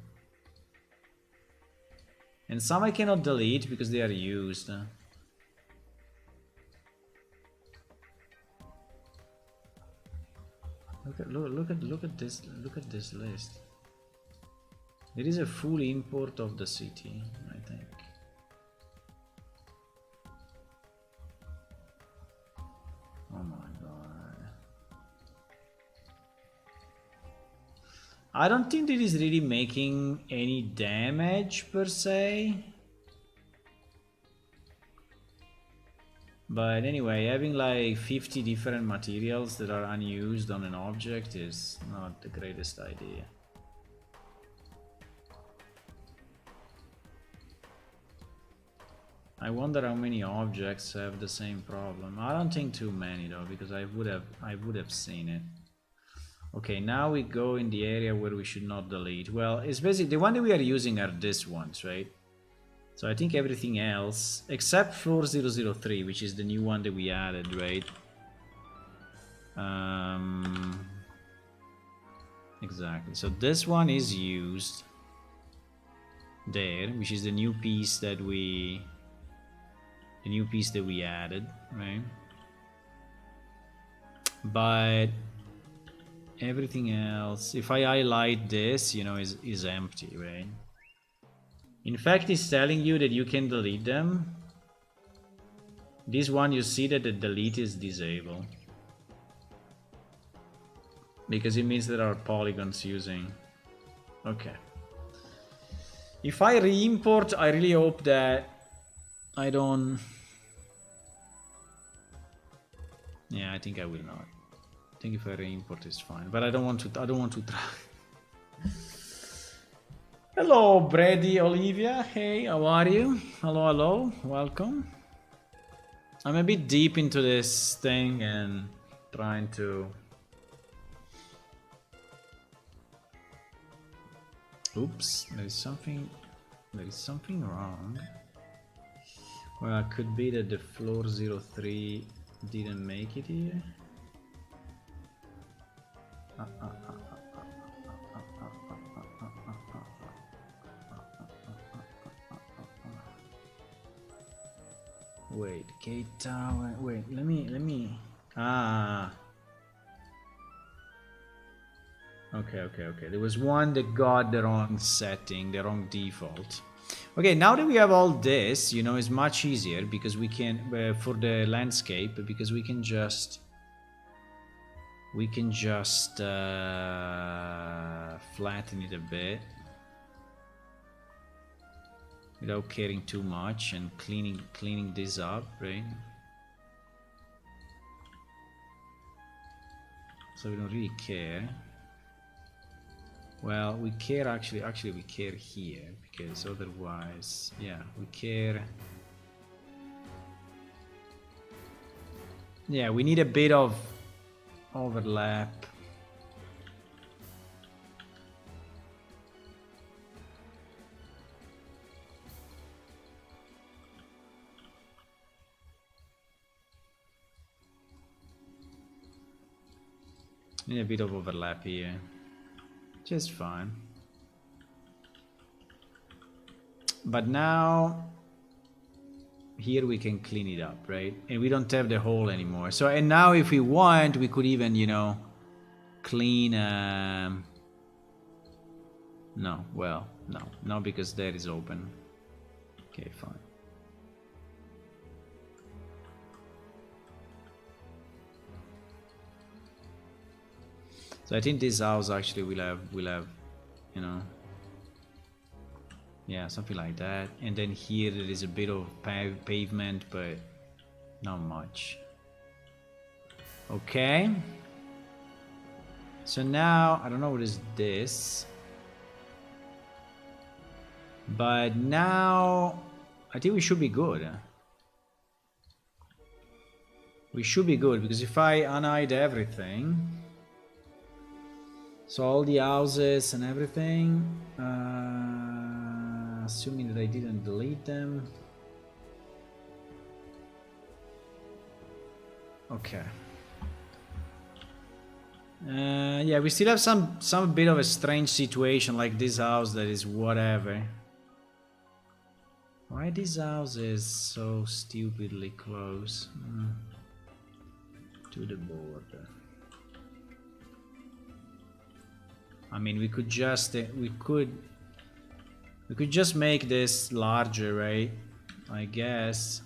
And some I cannot delete because they are used. Look at this list. There is a full import of the city, I think. Oh my god. I don't think it is really making any damage per se. But anyway, having like 50 different materials that are unused on an object is not the greatest idea. I wonder how many objects have the same problem. I don't think too many though, because I would have seen it. Okay, now we go in the area where we should not delete. Well, it's basically the one that we are using are these ones, right? So I think everything else, except floor 003, which is the new one that we added, right? Exactly. So this one is used there, which is the new piece that we added, right? But everything else, if I highlight this, you know, is empty, right? In fact, it's telling you that you can delete them. This one, you see that the delete is disabled, because it means there are polygons using. Okay. If I re-import, I really hope that I don't... Yeah, I think I will not. I think if I re-import it's fine, but I don't want to try. Hello, Brady Olivia. Hey, how are you? Hello, welcome. I'm a bit deep into this thing and trying to... Oops, there is something wrong. Well, it could be that the floor 03 didn't make it here. Wait, gate tower. Wait, let me. Okay. There was one that got the wrong setting, the wrong default. Okay, now that we have all this, you know, it's much easier because we can for the landscape, because we can just flatten it a bit without caring too much and cleaning this up, right? So we don't really care. Well, we care actually we care here, because otherwise, yeah, we care. Yeah, we need a bit of overlap. Need a bit of overlap here. Just fine. But now here we can clean it up, right? And we don't have the hole anymore. So, and now if we want, we could even, you know, clean no, well, no, because that is open. Okay, fine. So I think this house actually will have, you know, yeah, something like that. And then here there is a bit of pavement, but not much. Okay. So now, I don't know what is this. But now I think we should be good. We should be good, because if I unhide everything, so all the houses and everything, assuming that I didn't delete them. Okay. Yeah, we still have some bit of a strange situation, like this house that is whatever. Why this house is so stupidly close to the border? I mean, we could just make this larger, right? I guess.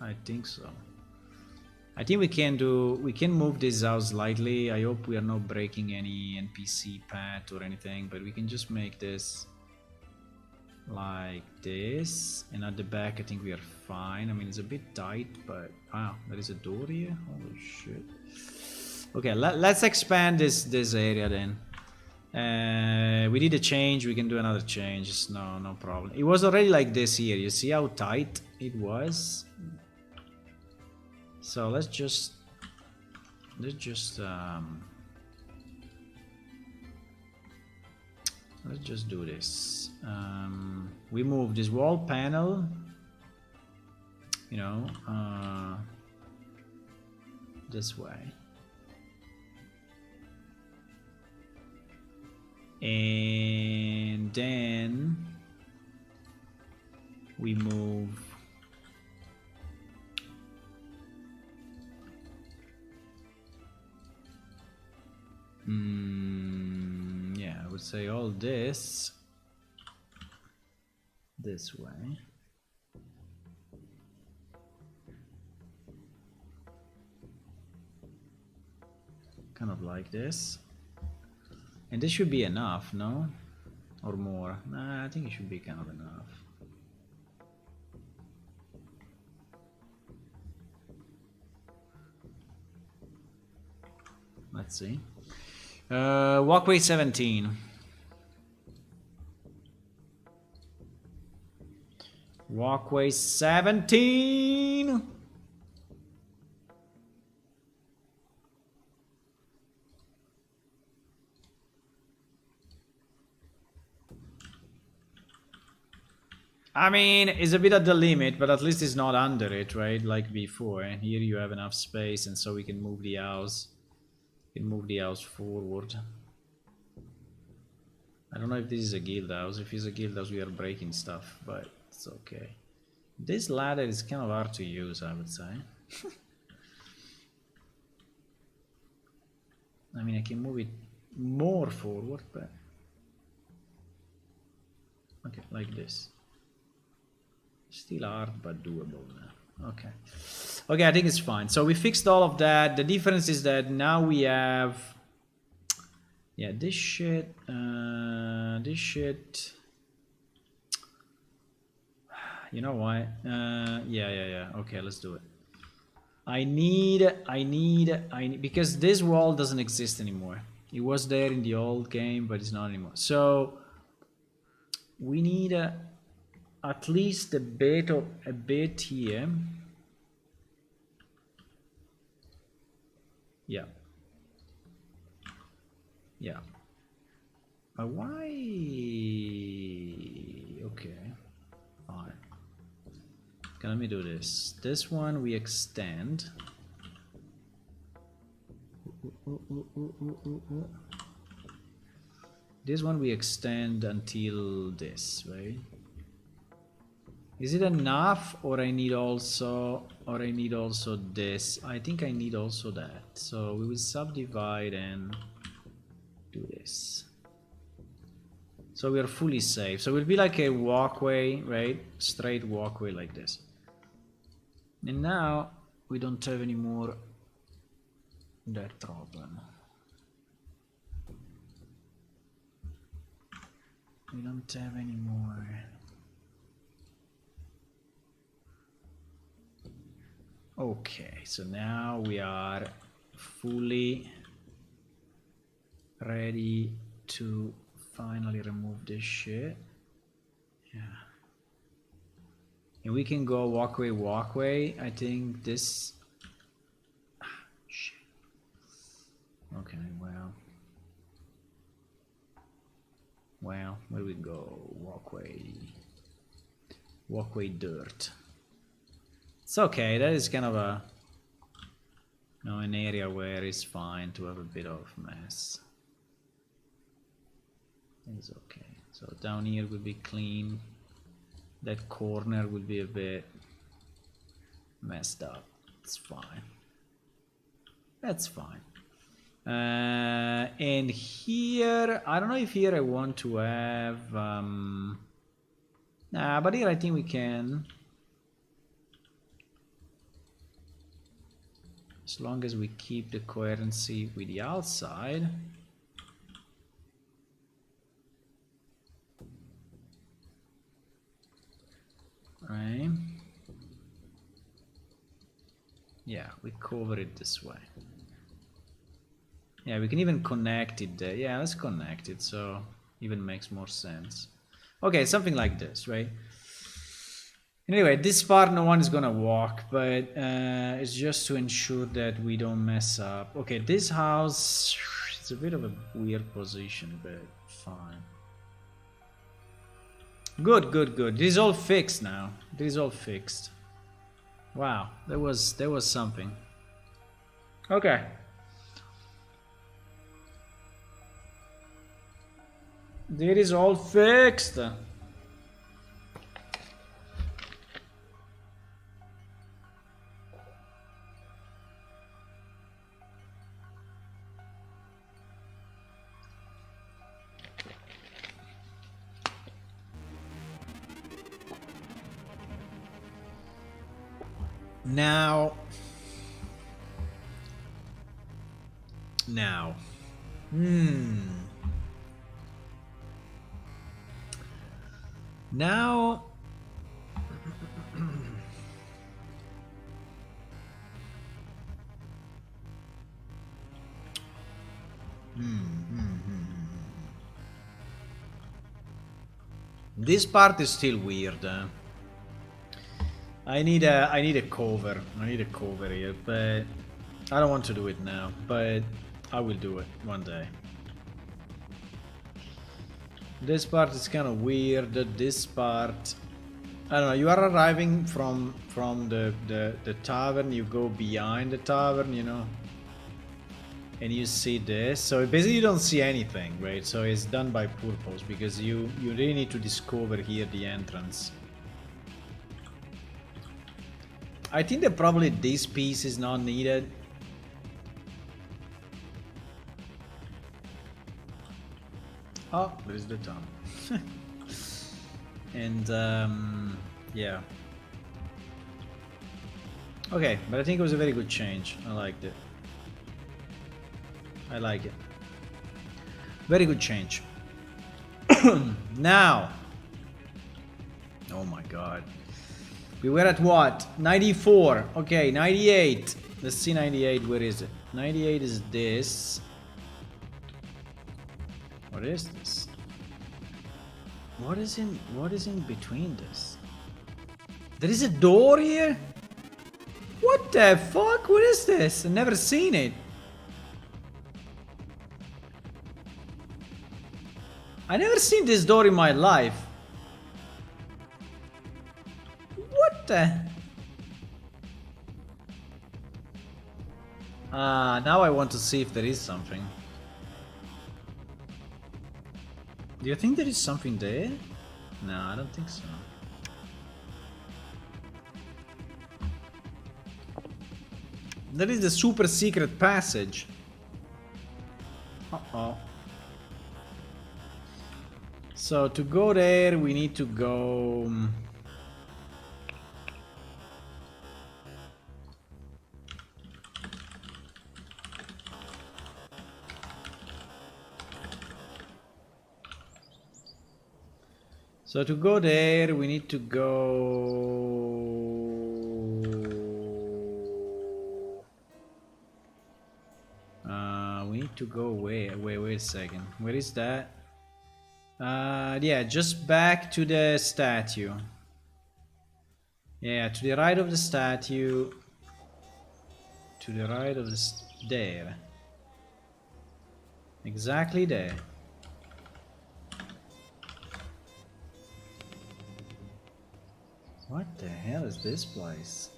I think so. I think we can move this house slightly. I hope we are not breaking any NPC path or anything, but we can just make this like this, and at the back I think we are fine. I mean, it's a bit tight, but wow, there is a door here. Holy shit. Okay, let's expand this area then. We did a change, we can do another change. It's no problem. It was already like this here. You see how tight it was? So let's just do this. We move this wall panel, you know, this way, and then we move yeah, I would say all this way. Kind of like this. And this should be enough, no? Or more? Nah, I think it should be kind of enough. Let's see. Walkway 17. Walkway 17. I mean, it's a bit at the limit, but at least it's not under it, right? Like before. And here you have enough space, and so we can move the house. We can move the house forward. I don't know if this is a guild house. If it's a guild house, we are breaking stuff, but it's okay. This ladder is kind of hard to use, I would say. I mean, I can move it more forward, but okay, like this. Still hard, but doable now. Okay. Okay, I think it's fine. So we fixed all of that. The difference is that now we have, yeah, this shit, you know why? Yeah. Okay, let's do it. I need, because this wall doesn't exist anymore. It was there in the old game, but it's not anymore. So we need at least a bit here. Yeah. But why? Okay. Fine. Okay, let me do this. This one we extend. This one we extend until this, right? Is it enough, or I need also this? I think I need also that. So we will subdivide and do this. So we are fully safe. So it will be like a walkway, right? Straight walkway like this. And now we don't have any more that problem. We don't have any more. Okay, so now we are fully ready to finally remove this shit. Yeah. And we can go walkway. I think this... shit. Okay, well, where do we go? Walkway dirt. It's okay, that is kind of a, you know, an area where it's fine to have a bit of mess. It's okay. So down here will be clean. That corner will be a bit messed up. It's fine. That's fine. And here, I don't know if here I want to have... nah, but here I think we can. As long as we keep the coherency with the outside. Right. Yeah, we cover it this way. Yeah, we can even connect it there. Yeah, let's connect it, so even makes more sense. Okay, something like this, right? Anyway, this part no one is gonna walk, but it's just to ensure that we don't mess up. Okay, this house, it's a bit of a weird position, but fine. Good, good, good. This is all fixed now. This is all fixed. Wow, there was something. Okay. This is all fixed. Now, now, this part is still weird. I need a cover. I need a cover here, but I don't want to do it now. But I will do it one day. This part is kind of weird. This part, I don't know. You are arriving from the tavern. You go behind the tavern, you know, and you see this. So basically, you don't see anything, right? So it's done by purpose because you really need to discover here the entrance. I think that probably this piece is not needed. Oh, there's the town. And yeah. Okay, but I think it was a very good change. I liked it. I like it. Very good change. Now. Oh my god. We were at what? 94. Okay, 98. Let's see 98. Where is it? 98 is this. What is this? What is in between this? There is a door here? What the fuck? What is this? I've never seen it. I never seen this door in my life. What the? Now I want to see if there is something. Do you think there is something there? No, I don't think so. That is the super secret passage. Uh-oh. So to go there, we need to go... So to go there, we need to go... go away. Wait a second. Where is that? Yeah, just back to the statue. Yeah, to the right of the statue. To the right of the... there. Exactly there. What the hell is this place?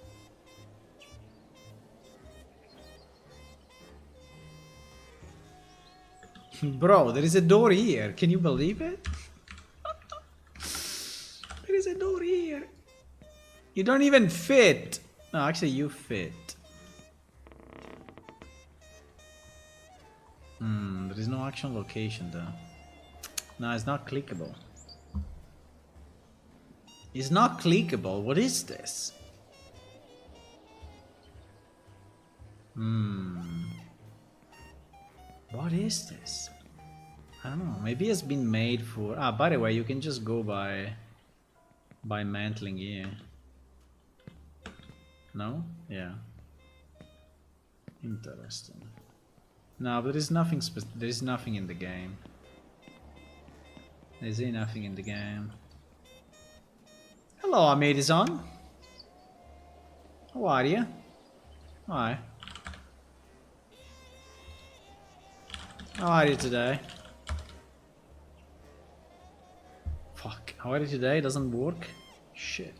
Bro, there is a door here. Can you believe it? There is a door here. You don't even fit. No, actually you fit. There is no actual location though. No, it's not clickable. It's not clickable. What is this? What is this? I don't know. Maybe it's been made for... Ah, by the way, you can just go by mantling here. No? Yeah. Interesting. No, but there is nothing there is nothing in the game. There's nothing in the game. Hello, Amazon. How are you? Hi. How are you today? Fuck. How are you today? Doesn't work? Shit.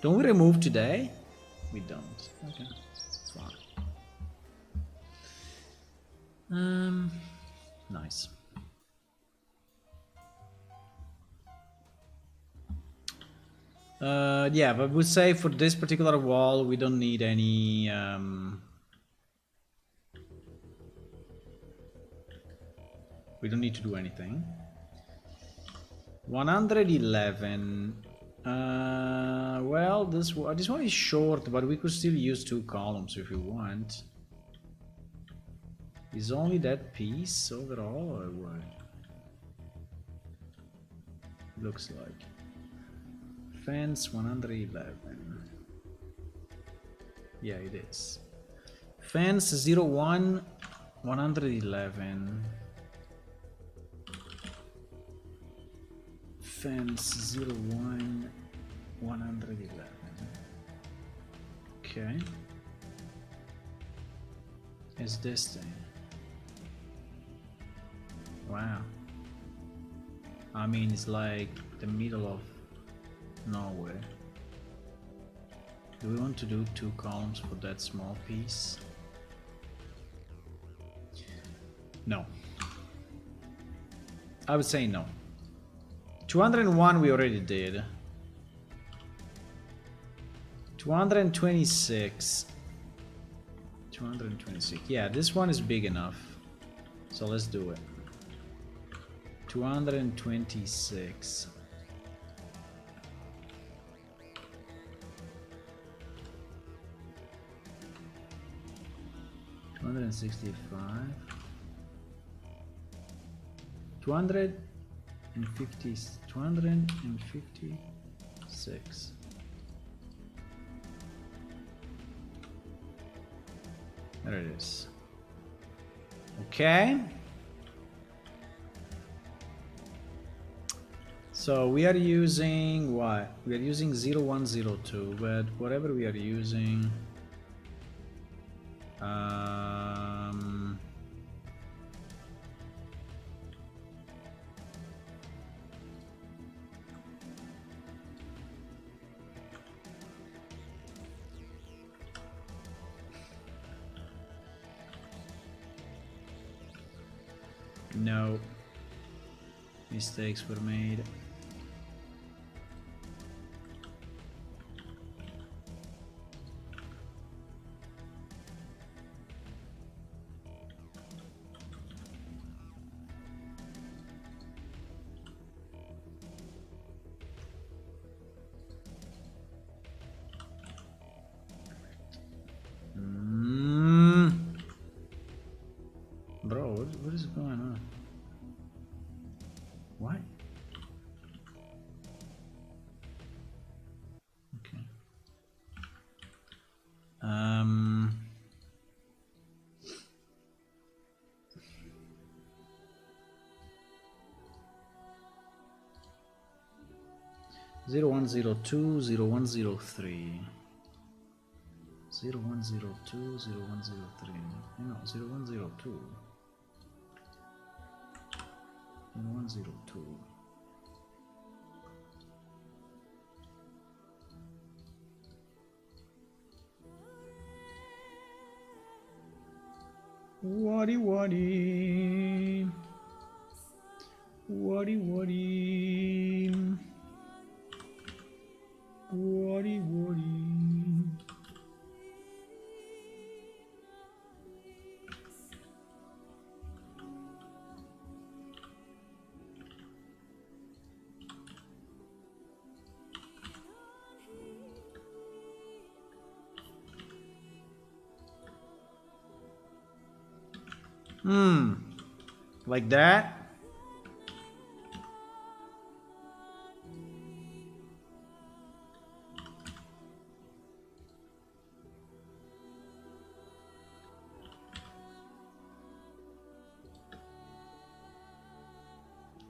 Don't we remove today? We don't. Okay. Fine. Nice. Yeah, but I would say for this particular wall, we don't need any... we don't need to do anything. 111. Well, this one is short, but we could still use 2 columns if we want. Is only that piece overall, or what? Looks like. Fence 111. Yeah, it is. Fence 01 111. Fence 01 111. Okay. Is this thing? Wow. I mean, it's like the middle of nowhere. Do we want to do 2 columns for that small piece? No. I would say no. 201 we already did. 226. 226. Yeah, this one is big enough. So let's do it. 226. 265. 256. There it is. Okay. So we are using what? We are using 0102, but whatever we are using, no mistakes were made. Bro, what is going on? What? Okay. 0102, 0103. 0102, 0103. No, 0102. 0102. Waddy waddy. Waddy waddy. Waddy waddy. Like that?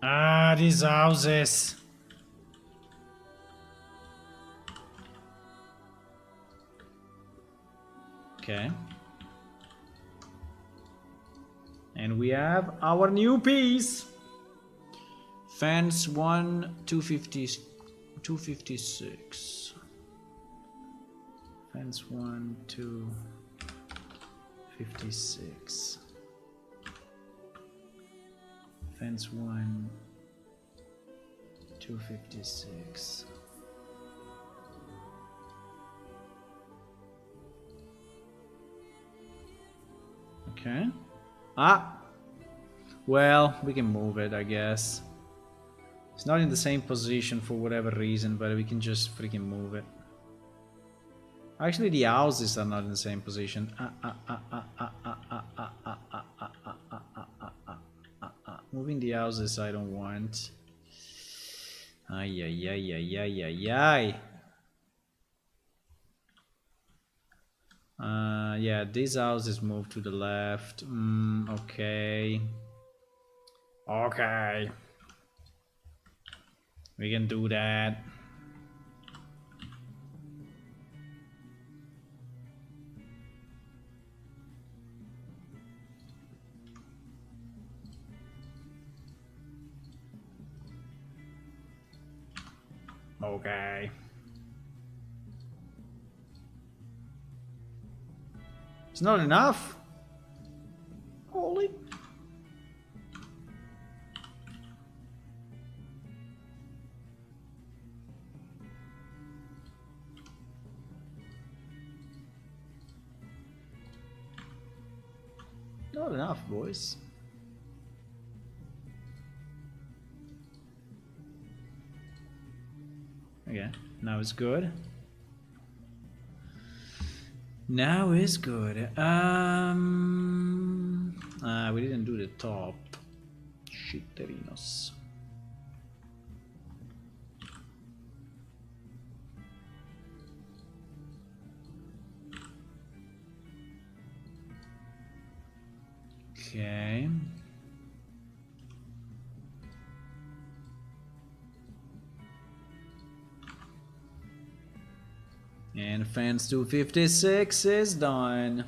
Ah, these houses. Okay. And we have our new piece. Fence 1, 256. Fence 1, 256. Fence 1, 256. Okay. Ah! Well, we can move it, I guess. It's not in the same position for whatever reason, but we can just freaking move it. Actually, the houses are not in the same position. Moving the houses I don't want. Ay, ay, ay, ay, ay, ay, ay. Yeah, this house is moved to the left. Okay. Okay. We can do that. Okay. It's not enough. Holy. Not enough, boys. Okay, now it's good. Now is good. We didn't do the top. Shitterinos. Okay. And fence 256 is done.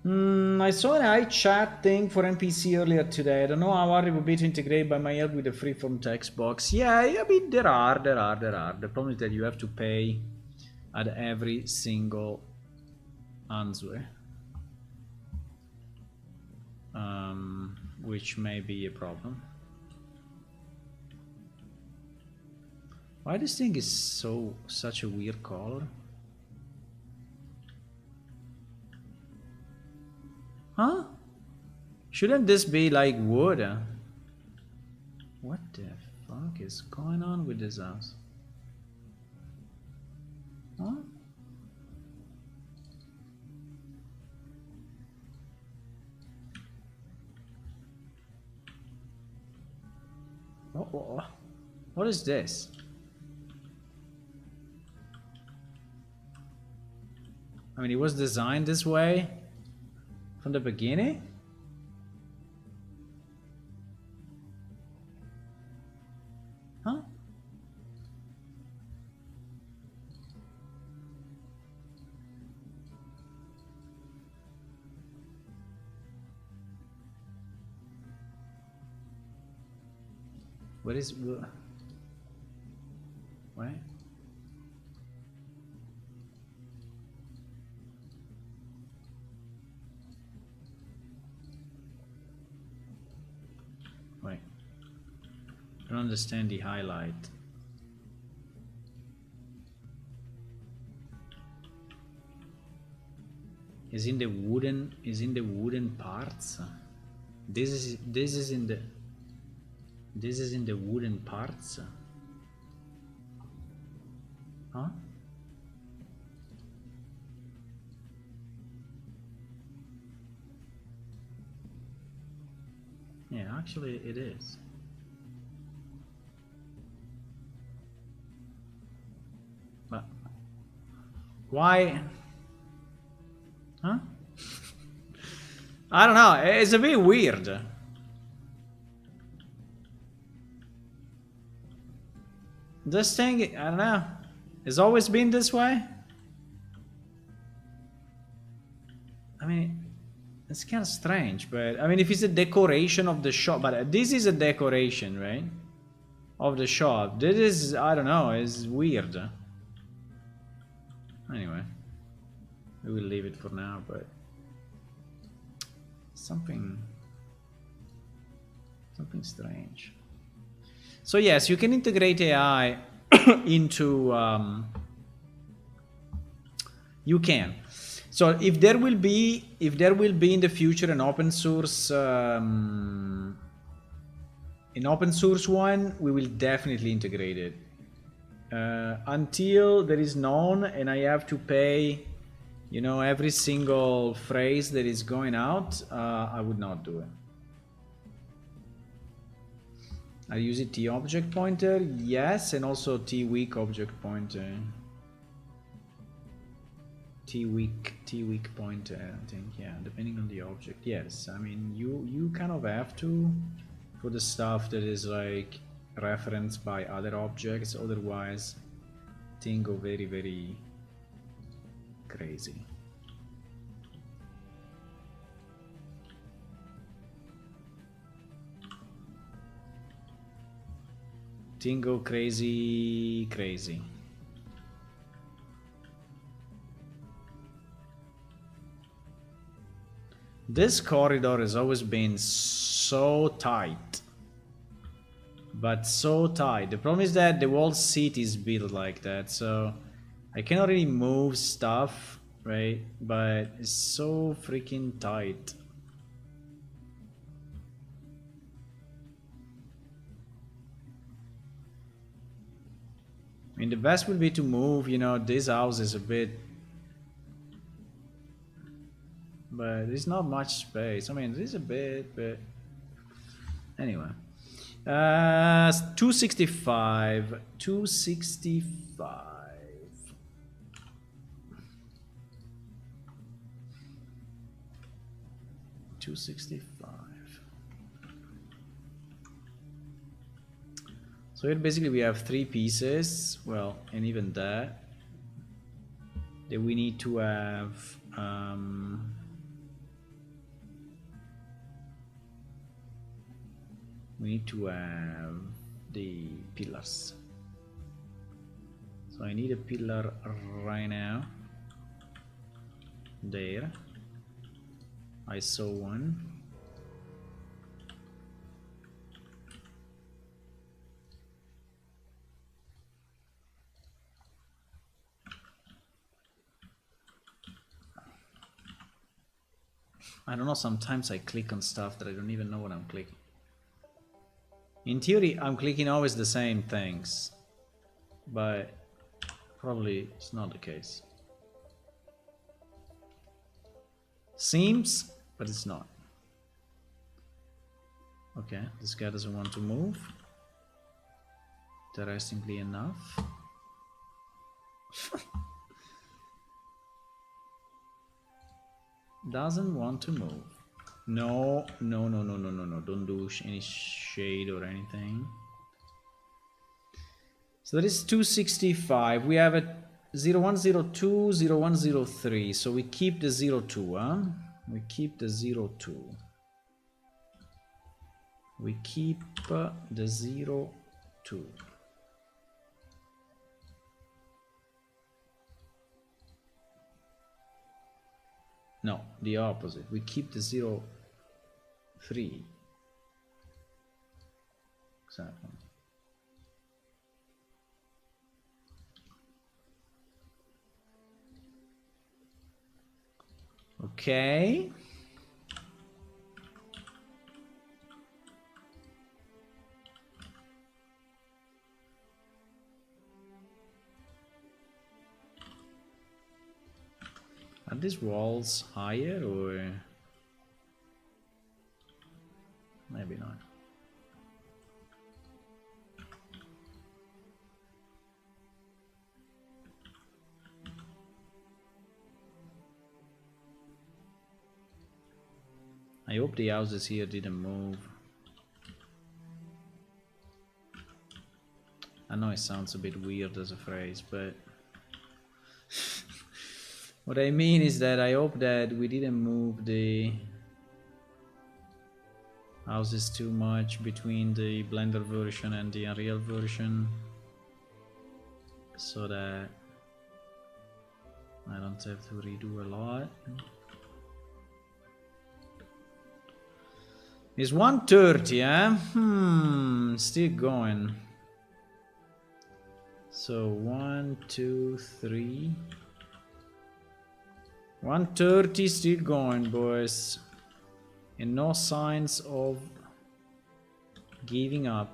I saw an iChat thing for NPC earlier today. I don't know how hard it would be to integrate by my help with the freeform text box. Yeah, I mean, there are. The problem is that you have to pay at every single answer. Which may be a problem. Why this thing is such a weird color? Huh? Shouldn't this be like wood? What the fuck is going on with this house? Huh? What is this? I mean, it was designed this way from the beginning? Huh? What is... What? Wait. I don't understand the highlight. Is in the wooden parts. This is in the wooden parts. Huh? Yeah, actually it is. But why? Huh? I don't know, it's a bit weird. This thing, I don't know, it's always been this way? I mean, it's kind of strange, but I mean, if it's a decoration of the shop, but this is a decoration, right? Of the shop. This is, I don't know, it's weird. Anyway, we will leave it for now, but something strange. So yes, you can integrate AI into you can. So if there will be in the future an open source one, we will definitely integrate it. Until there is none and I have to pay, you know, every single phrase that is going out, I would not do it. I use it T object pointer, yes, and also T weak object pointer. T weak pointer, I think, yeah, depending on the object. Yes, I mean you kind of have to for the stuff that is like referenced by other objects, otherwise things go very, very crazy. Things go crazy. This corridor has always been so tight. But so tight. The problem is that the whole seat is built like that, so I cannot really move stuff, right? But it's so freaking tight. I mean, the best would be to move, you know, this house is a bit... But there's not much space. I mean, there's a bit, but... Anyway. 265. 265. So here basically we have 3 pieces, well, and even that we need to have the pillars. So I need a pillar right now. There. I saw one. I don't know, sometimes I click on stuff that I don't even know what I'm clicking. In theory, I'm clicking always the same things, but probably it's not the case. Seems, but it's not. Okay, this guy doesn't want to move. Interestingly enough. Doesn't want to move. No, don't do any shade or anything. So that is 265. We have a 0102, 0103. So we keep the 02, huh? We keep the 02. We keep the 0, 2. No, the opposite. We keep the 0, 3. Exactly. Okay. Are these walls higher or maybe not? I hope the houses here didn't move. I know it sounds a bit weird as a phrase, but what I mean is that I hope that we didn't move the houses too much between the Blender version and the Unreal version, so that I don't have to redo a lot. It's 1:30, eh? Still going. So 1, 2, 3. 1:30, still going, boys. And no signs of giving up.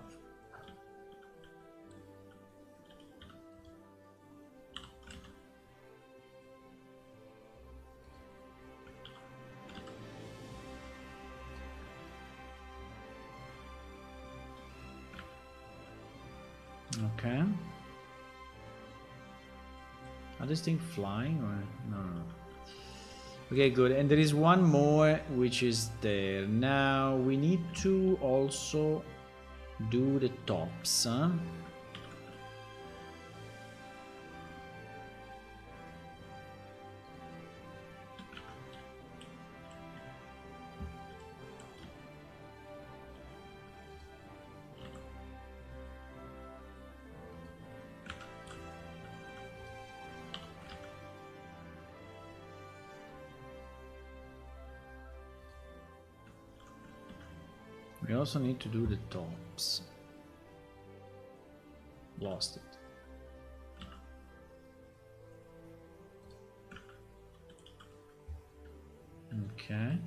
Okay. Are this thing flying or no? Okay, good. And there is one more which is there. Now we need to also do the tops, huh? We also need to do the tops. Lost it. Okay.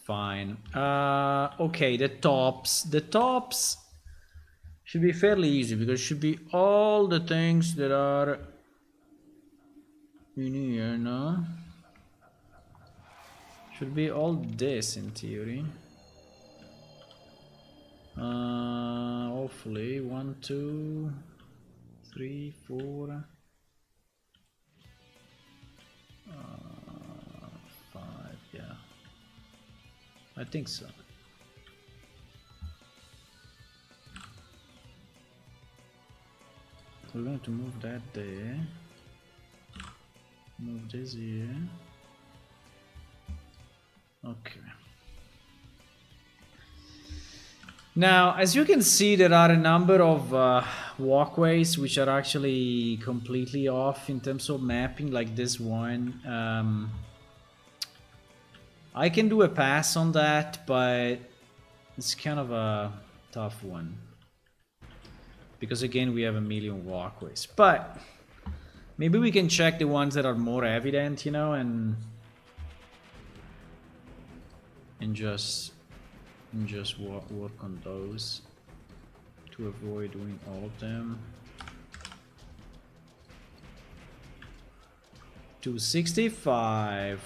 Fine. Okay, the tops. The tops should be fairly easy because it should be all the things that are in here, no? Should be all this in theory. Hopefully 1, 2, 3, 4. 5, yeah. I think so. We're going to move that there. Move this here. Okay. Now, as you can see, there are a number of walkways which are actually completely off in terms of mapping, like this one. I can do a pass on that, but it's kind of a tough one. Because again, we have a million walkways. But maybe we can check the ones that are more evident, you know, and just work on those to avoid doing all of them. 265.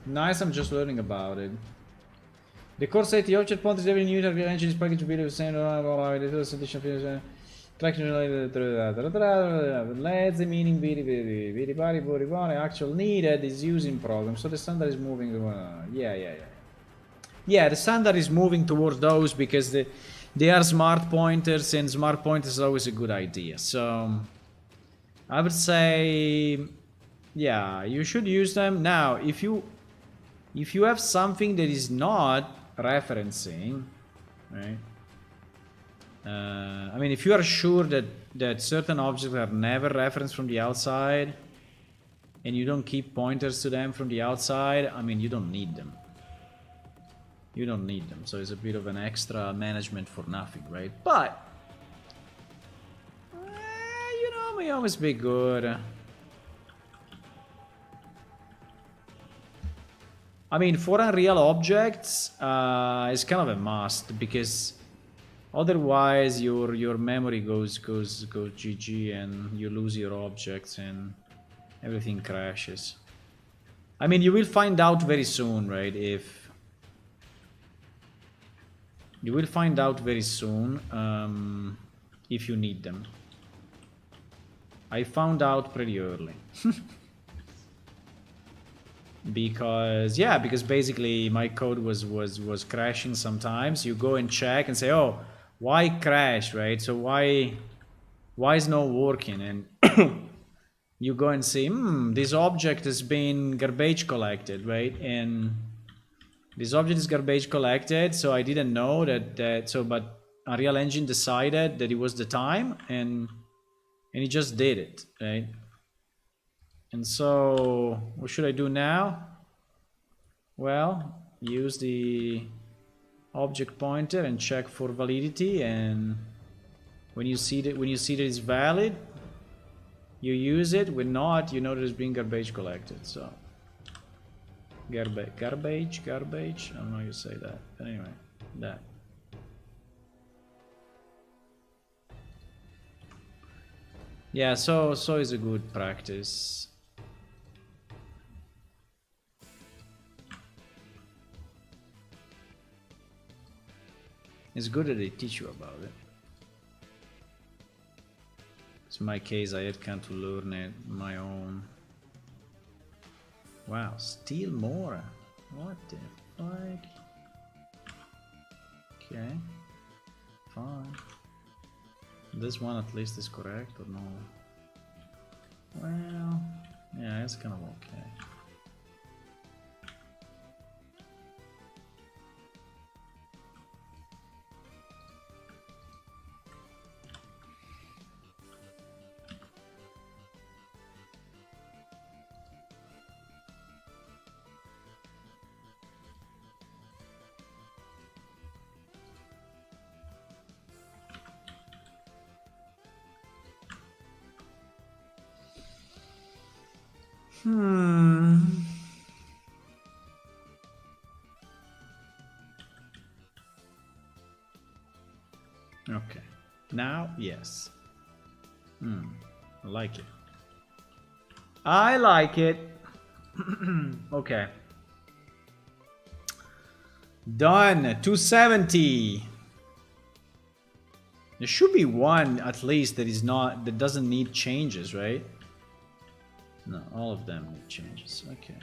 Nice, I'm just learning about it. The core set the object point is every new target engine is packaged to be the same let's the meaning very actual needed is using program, so the standard is moving yeah, the standard is moving towards those because they are smart pointers, and smart pointers is always a good idea. So I would say yeah, you should use them. Now if you have something that is not referencing, right? I mean, if you are sure that certain objects are never referenced from the outside, and you don't keep pointers to them from the outside, I mean, you don't need them. You don't need them, so it's a bit of an extra management for nothing, right? But you know, may always be good. I mean, for unreal objects, it's kind of a must because otherwise your memory goes GG and you lose your objects and everything crashes. I mean, you will find out very soon, right? You will find out very soon if you need them. I found out pretty early. Because basically my code was crashing sometimes. You go and check and say, oh, why crash, right? So why is not working? And you go and see, this object has been garbage collected, right? And this object is garbage collected, so I didn't know but Unreal Engine decided that it was the time, and it just did it, right? And so what should I do now? Well, use the object pointer and check for validity, and when you see that it's valid, you use it. When not, you know that it's being garbage collected. So garbage. I don't know how you say that. But anyway, that. Yeah, so is a good practice. It's good that they teach you about it. In my case, I had kind to learn it my own. Wow, still more. What the fuck? Okay, fine. This one at least is correct, or no? Well, yeah, it's kind of okay. Okay. Now, yes. I like it. I like it. Okay. Done. 270. There should be one at least that doesn't need changes, right? No, all of them need changes. Okay.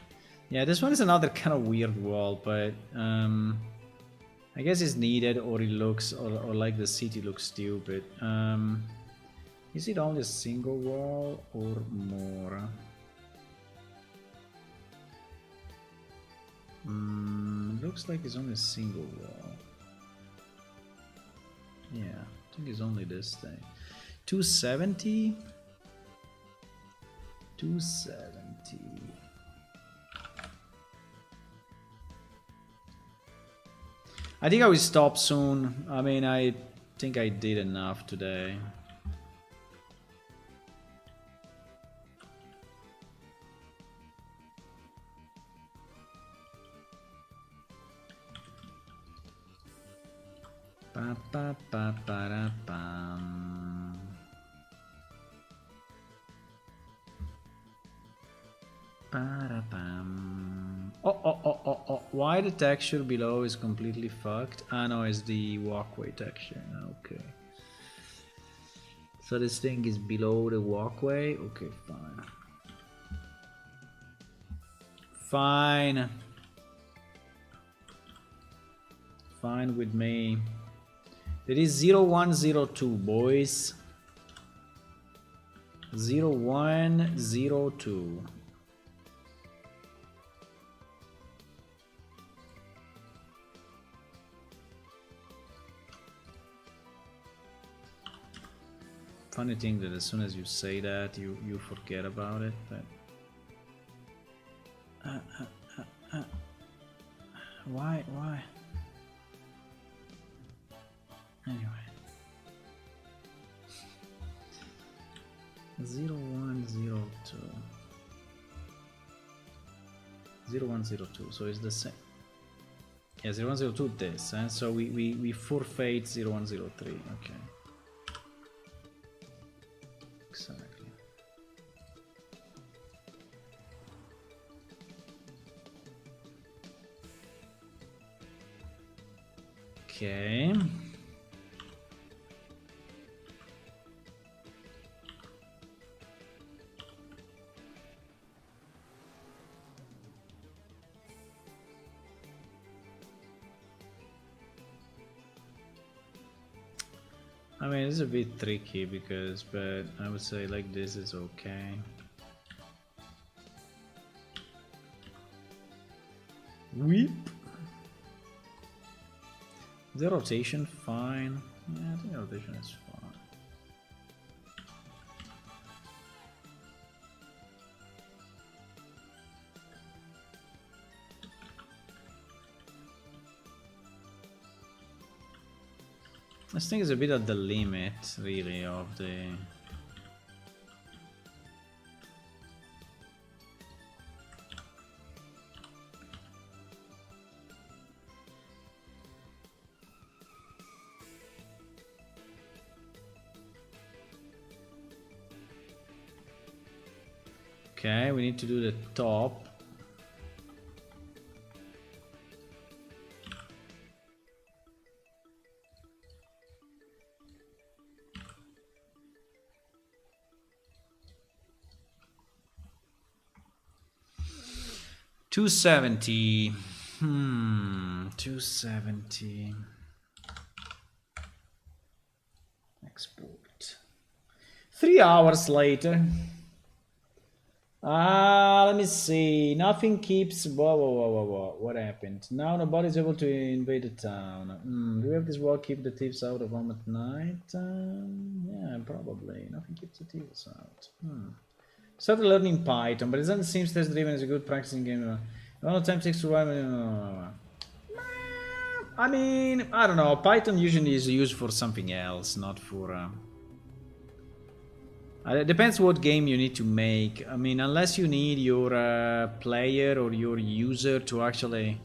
Yeah, this one is another kind of weird wall, but I guess it's needed, or it looks, or like the city looks stupid. Is it only a single wall or more? Looks like it's only a single wall. Yeah, I think it's only this thing. 270? 270. I think I will stop soon. I mean, I think I did enough today. Pa, pa, pa, pa, da, pam. Oh. Why the texture below is completely fucked? Ah, no, it's the walkway texture. Okay. So this thing is below the walkway? Okay, fine. Fine. Fine with me. It is 0102, boys. 0102. Funny thing that as soon as you say that, you forget about it, but why? Anyway, 0102. 0102. So it's the same. Yeah, 0102 this, and so we forfeit 0103. Okay. Exactly. Okay. I mean, it's a bit tricky because, but I would say like this is okay. Weep. The rotation fine. Yeah, I think the rotation is fine. This thing is a bit at the limit, really, of the... Okay, we need to do the top. $270. 270. Export. 3 hours later. Let me see. Nothing keeps. Whoa. What happened? Now nobody's able to invade the town. Do we have this wall keep the thieves out of home at night? Yeah, probably. Nothing keeps the thieves out. Started learning Python, but it doesn't seem test driven is a good practicing game. A lot of time takes to survive. I mean, I don't know. Python usually is used for something else, not for. It depends what game you need to make. I mean, unless you need your player or your user to actually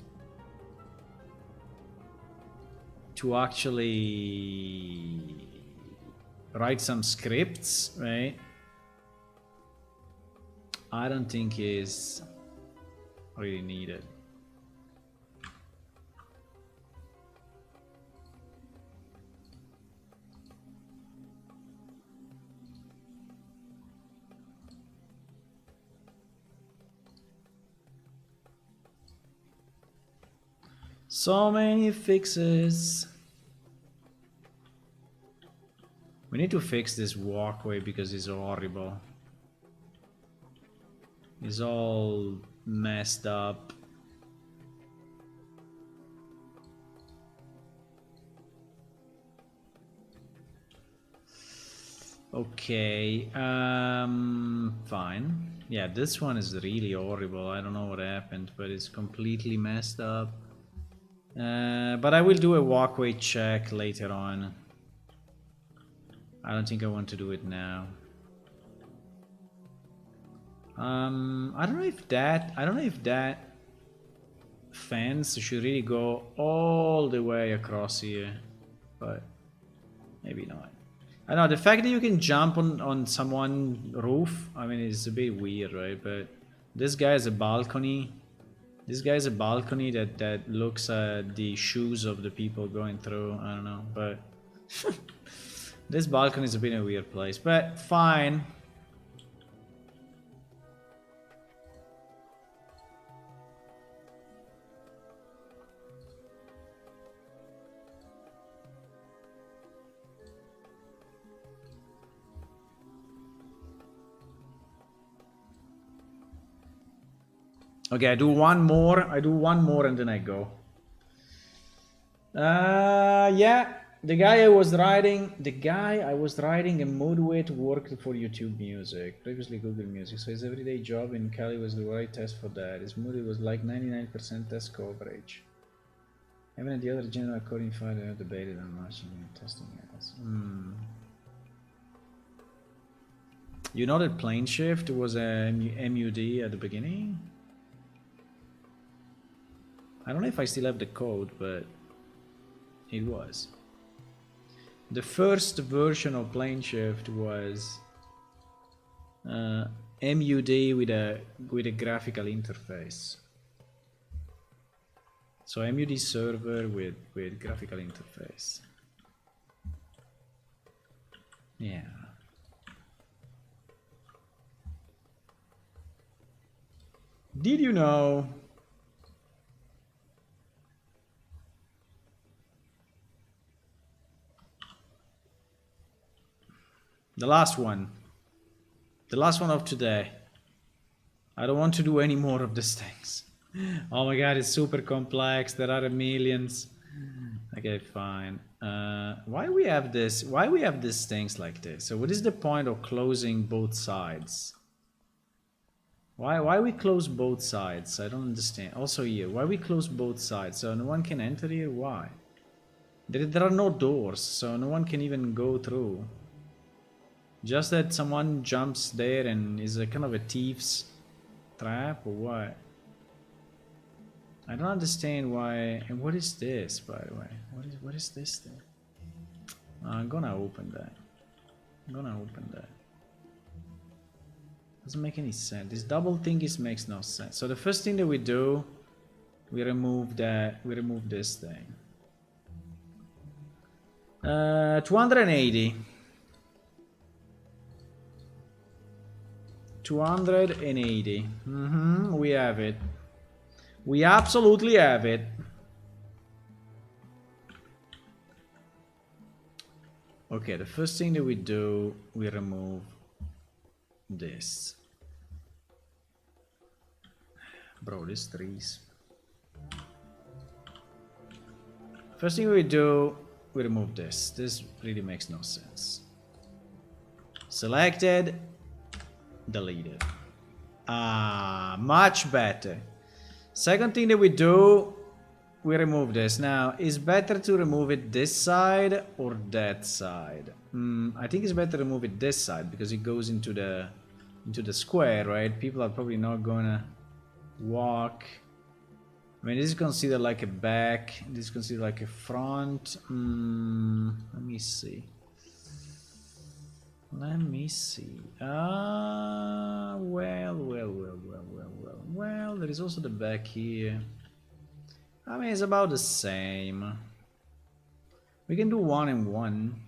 write some scripts, right? I don't think is really needed. So many fixes. We need to fix this walkway because it's horrible. It's all messed up. Okay, fine. Yeah, this one is really horrible. I don't know what happened, but it's completely messed up. But I will do a walkway check later on. I don't think I want to do it now. I don't know if that fence should really go all the way across here, but maybe not. I know the fact that you can jump on someone's roof, I mean, it's a bit weird, right? But this guy has a balcony. This guy's a balcony that looks at the shoes of the people going through. I don't know, but this balcony is a bit of a weird place, but fine. Okay, I do one more and then I go. Yeah, the guy I was writing a mood with worked for YouTube Music, previously Google Music, so his everyday job in Cali was the right test for that. His mood was like 99% test coverage. Even the other general coding file I debated on much testing it. You know that plane shift was a MUD at the beginning? I don't know if I still have the code, but it was. The first version of plane shift was MUD with a graphical interface. So MUD server with graphical interface. Yeah. Did you know? The last one of today. I don't want to do any more of these things. Oh my god, it's super complex. There are millions. Okay, fine. Why we have this? Why we have these things like this? So what is the point of closing both sides? Why we close both sides? I don't understand. Also here, why we close both sides? So no one can enter here? Why? There are no doors, so no one can even go through. Just that someone jumps there and is a kind of a thief's trap or what? I don't understand why. And what is this, by the way? What is this thing? I'm gonna open that. Doesn't make any sense. This double thing makes no sense. So the first thing that we do, we remove this thing. 280. 280. We have it. We absolutely have it. Okay, the first thing that we do, we remove this. Bro, these trees. First thing we do, we remove this. This really makes no sense. Selected. Deleted. Ah, much better. Second thing that we do, we remove this. Now, is better to remove it this side or that side? I think it's better to remove it this side because it goes into the square, right? People are probably not gonna walk. I mean, this is considered like a back. This is considered like a front. Let me see. Let me see. Well, there is also the back here. I mean, it's about the same. We can do 1 and 1.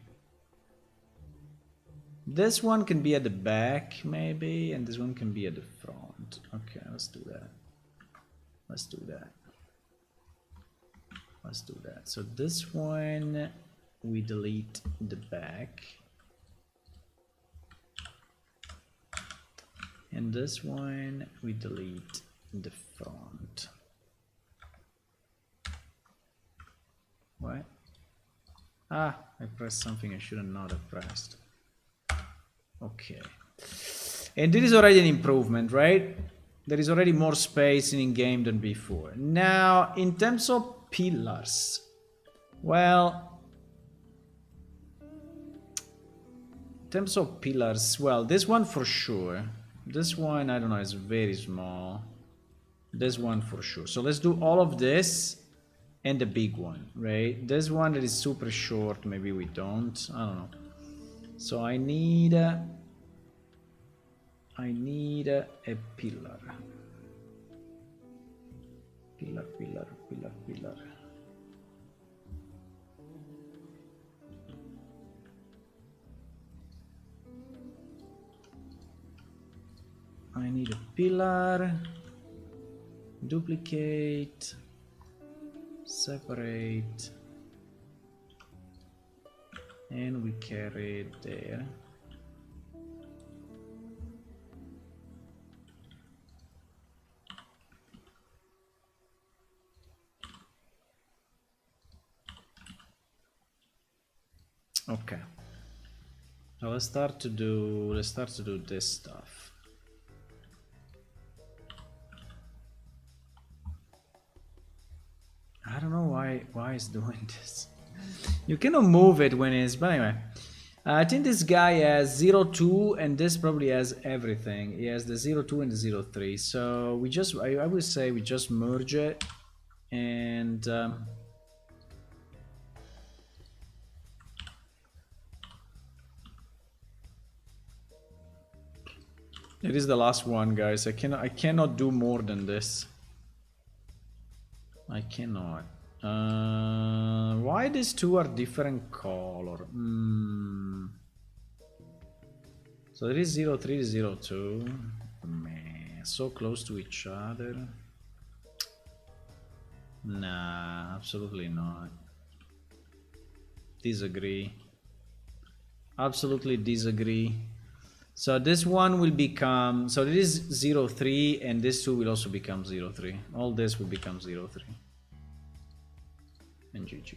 This one can be at the back, maybe, and this one can be at the front. Okay, let's do that. So this one, we delete the back. And this one, we delete the front. What? Ah, I pressed something I should not have pressed. Okay. And this is already an improvement, right? There is already more space in game than before. Now, in terms of pillars, well, this one for sure. This one, I don't know, is very small. This one for sure. So let's do all of this and the big one, right? This one that is super short, maybe we don't. I don't know. So I need a pillar. Pillar, pillar, pillar, pillar. I need a pillar. Duplicate. Separate. And we carry it there. Okay. Now let's start to do this stuff. I don't know why it's doing this. You cannot move it when it's, but anyway. I think this guy has 02 and this probably has everything. He has the 02 and the 03. So we just, I would say we just merge it and it is the last one, guys. I cannot do more than this. I cannot. Why these two are different color? So there is 03, 02. Man, so close to each other. Nah, absolutely not. Disagree. Absolutely disagree. So this one will become, so this is 03 and this two will also become 03. All this will become 03. And GG.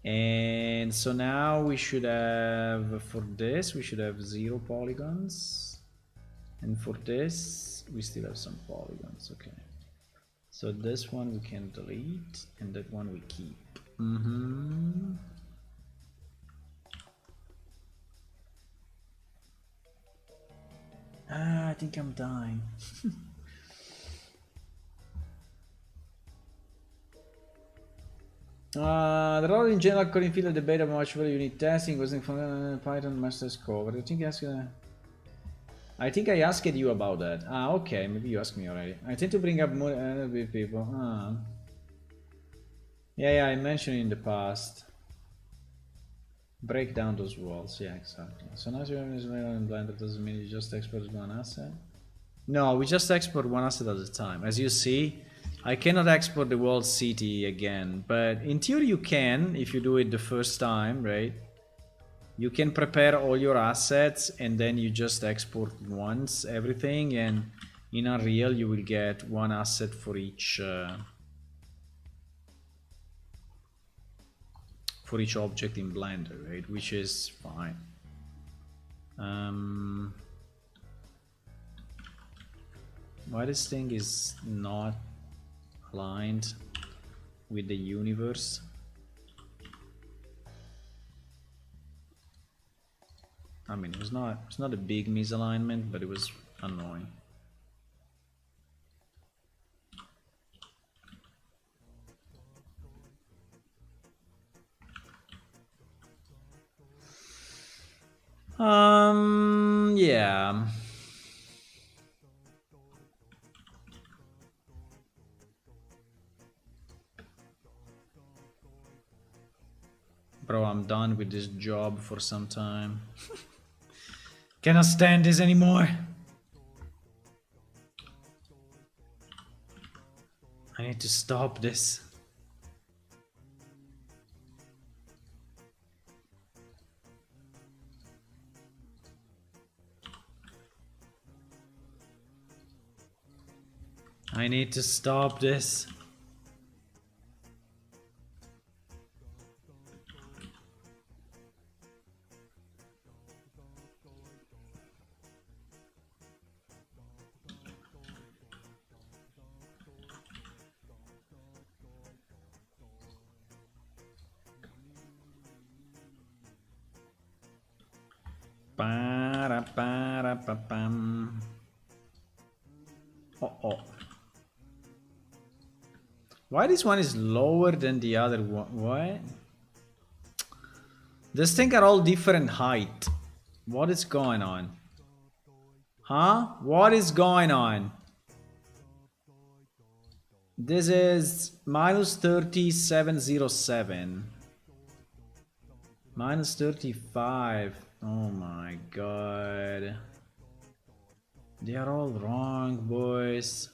And so now we should have, for this, we should have 0 polygons. And for this, we still have some polygons, okay. So this one we can delete and that one we keep. I think I'm dying. The role in general couldn't feel the debate about much value unit testing wasn't from Python masters covered. I think I asked you about that. Okay, maybe you asked me already. I tend to bring up more people. Yeah, I mentioned in the past. Break down those walls. Yeah, exactly. So now you have this in Blender doesn't mean you just export one asset. No, we just export one asset at a time. As you see, I cannot export the whole city again, but in theory you can if you do it the first time, right? You can prepare all your assets and then you just export once everything, and in Unreal you will get one asset for each object in Blender, right? Which is fine. Why this thing is not aligned with the universe? I mean, it's not a big misalignment, but it was annoying. Yeah. Bro, I'm done with this job for some time. Cannot stand this anymore. I need to stop this. I need to stop this. Ba-da-ba-da-ba-bam. Uh-oh. Why this one is lower than the other one? What? This thing are all different height. What is going on? Huh? What is going on? This is minus 3707. Minus 35. Oh my god. They are all wrong, boys.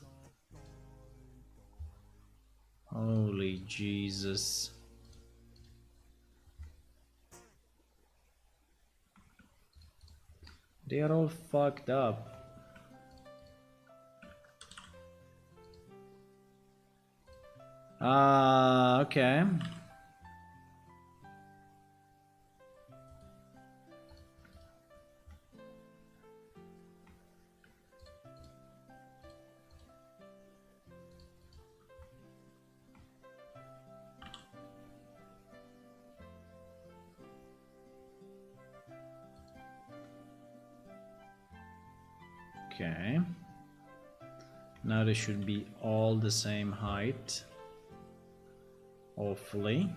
Holy Jesus. They are all fucked up. Okay. Okay. Now they should be all the same height. Hopefully.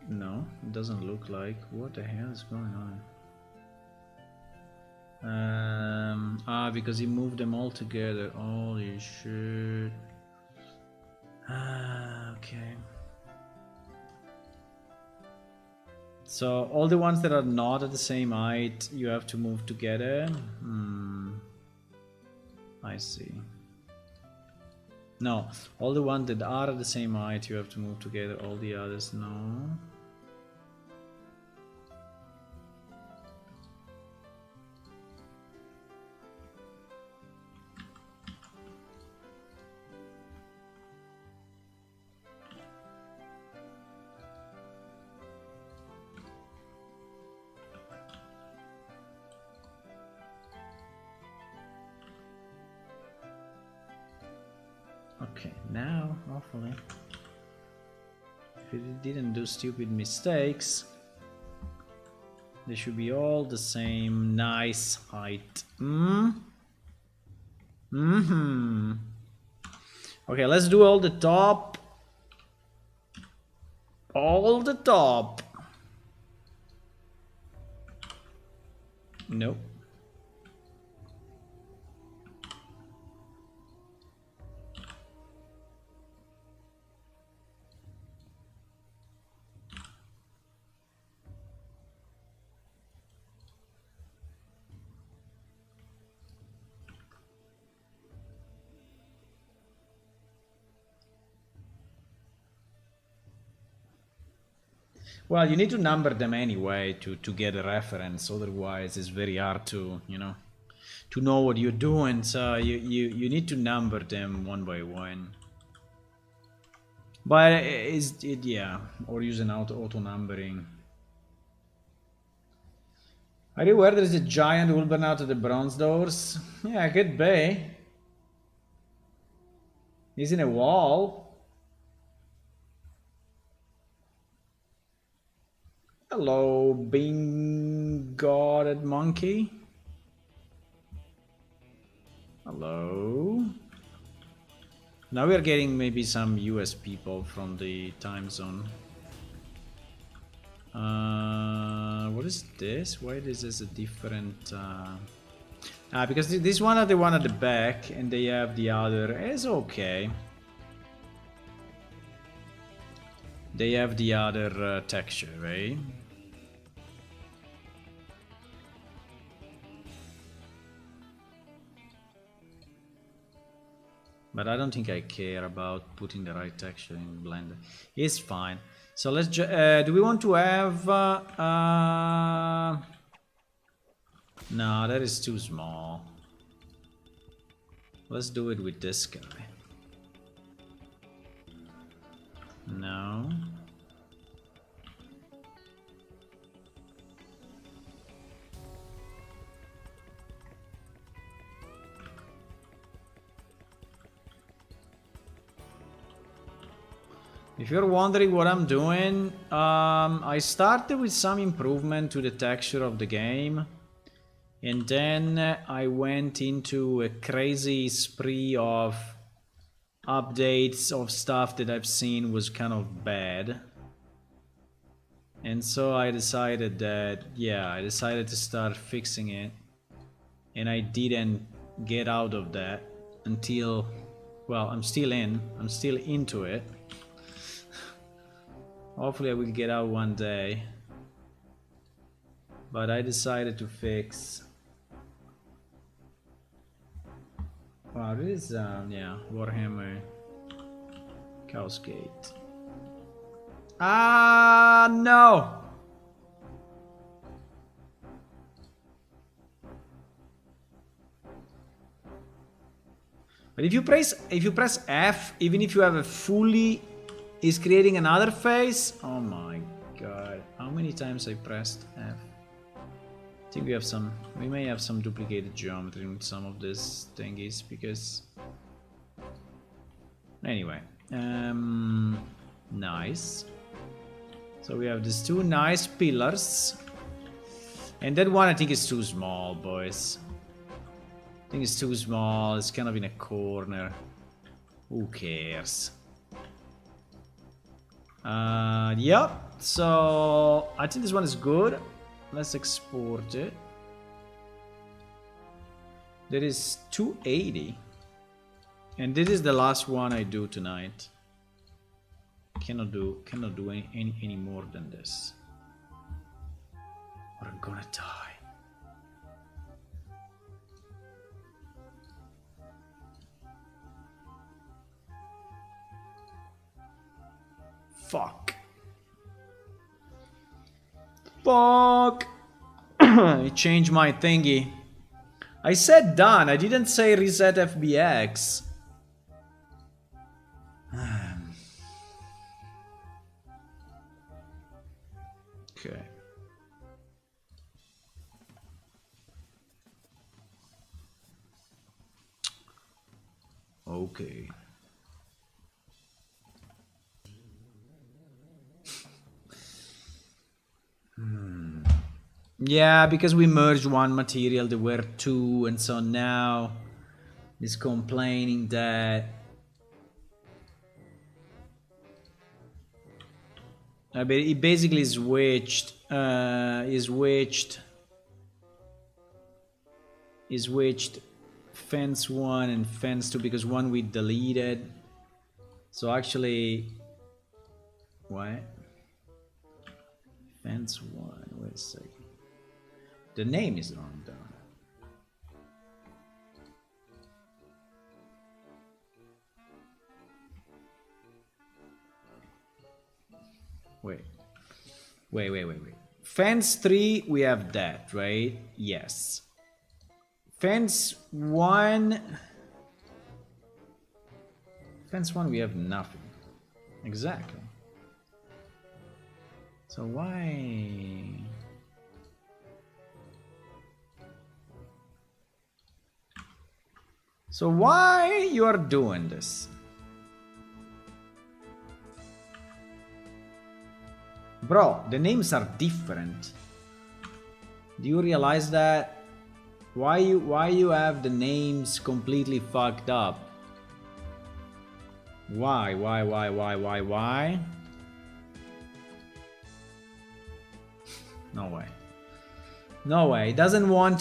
No, it doesn't look like. What the hell is going on? Because he moved them all together. Holy shit. Okay. So all the ones that are not at the same height, you have to move together. I see. No, all the ones that are at the same height, you have to move together. All the others, no. Okay, now, hopefully, if it didn't do stupid mistakes, they should be all the same nice height. Okay, let's do all the top. All the top. Nope. Well, you need to number them anyway to get a reference. Otherwise, it's very hard to, to know what you're doing. So you need to number them one by one. But yeah, or using auto numbering. Are you aware there's a giant will burn out of the bronze doors? Yeah, could be. He's in a wall. Hello, bean-godded monkey. Hello. Now we are getting maybe some US people from the time zone. What is this? Why is this a different... because this one are the one at the back and they have the other. It's okay. They have the other texture, right? But I don't think I care about putting the right texture in Blender. It's fine. So let's do we want to have... no, that is too small. Let's do it with this guy. No. If you're wondering what I'm doing, I started with some improvement to the texture of the game, and then I went into a crazy spree of updates of stuff that I've seen was kind of bad. And so I decided that, yeah, I decided to start fixing it. And I didn't get out of that until, well, I'm still into it. Hopefully I will get out one day. But I decided to fix. Wow, this is, yeah, Warhammer Chaos Gate. Ah, no! But if you press F, even if you have a fully, is creating another phase. Oh my god! How many times I pressed F? I think we may have some duplicated geometry in some of these thingies because. Anyway, nice. So we have these two nice pillars, and that one I think is too small, boys. I think it's too small, it's kind of in a corner. Who cares? Yep, so I think this one is good. Let's export it. That is 280. And this is the last one I do tonight. Cannot do any more than this. Or I'm gonna die. Fuck. Fuck. I changed my thingy. I said done. I didn't say reset FBX. Okay. Okay. Yeah, because we merged one material, there were two, and so now he's complaining that he basically switched fence 1 and fence 2 because one we deleted. So actually, what? Fence 1, wait a second. The name is wrong though. Wait. Fence 3, we have that, right? Yes. Fence 1... Fence 1, we have nothing. Exactly. So why... So why you are doing this? Bro, the names are different. Do you realize that? Why you have the names completely fucked up? Why? No way. No way. It doesn't want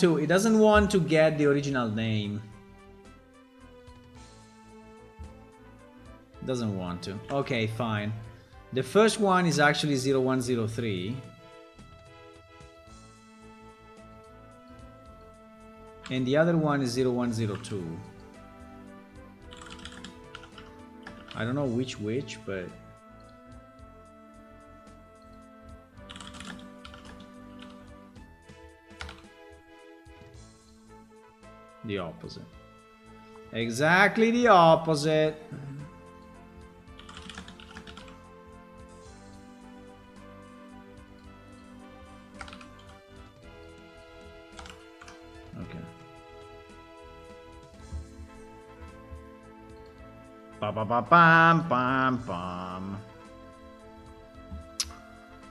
to get the original name. Doesn't want to. Okay, fine. The first one is actually 0103. And the other one is 0102. I don't know which, but... The opposite. Exactly the opposite.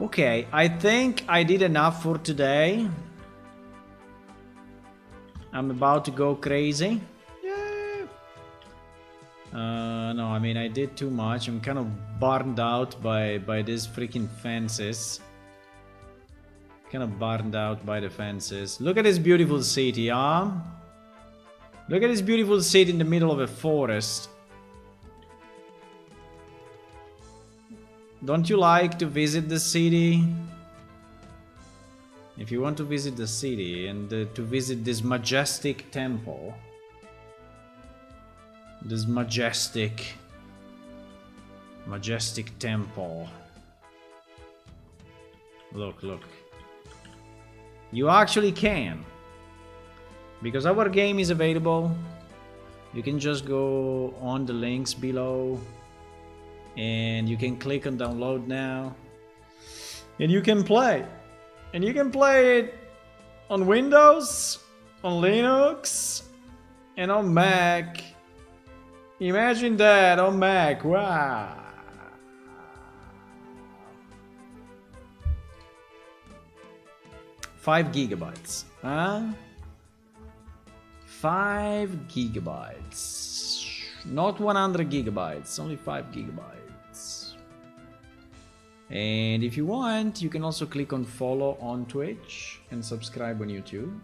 Okay, I think I did enough for today. I'm about to go crazy. Yeah. No, I mean I did too much. I'm kind of burned out by these freaking fences. Kind of burned out by the fences. Look at this beautiful city, huh? Look at this beautiful city in the middle of a forest. Don't you like to visit the city? If you want to visit the city and to visit this majestic temple. This majestic temple. Look, look. You actually can. Because our game is available. You can just go on the links below. And you can click on download now. And you can play. And you can play it on Windows, on Linux, and on Mac. Imagine that on Mac. Wow. Five gigabytes, huh? 5 gigabytes. Not 100 gigabytes, only 5 gigabytes. And if you want, you can also click on follow on Twitch and subscribe on YouTube.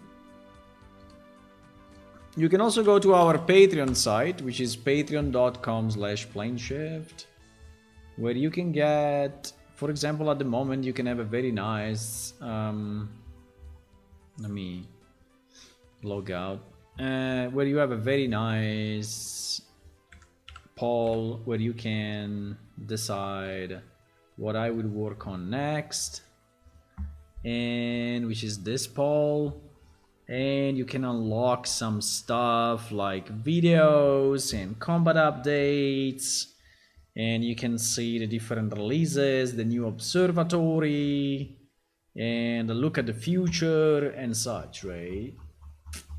You can also go to our Patreon site, which is patreon.com/planeshift, where you can get, for example, at the moment, you can have a very nice, let me log out, where you have a very nice poll where you can decide what I would work on next, and which is this poll. And you can unlock some stuff like videos and combat updates, and you can see the different releases, the new observatory, and a look at the future and such, right?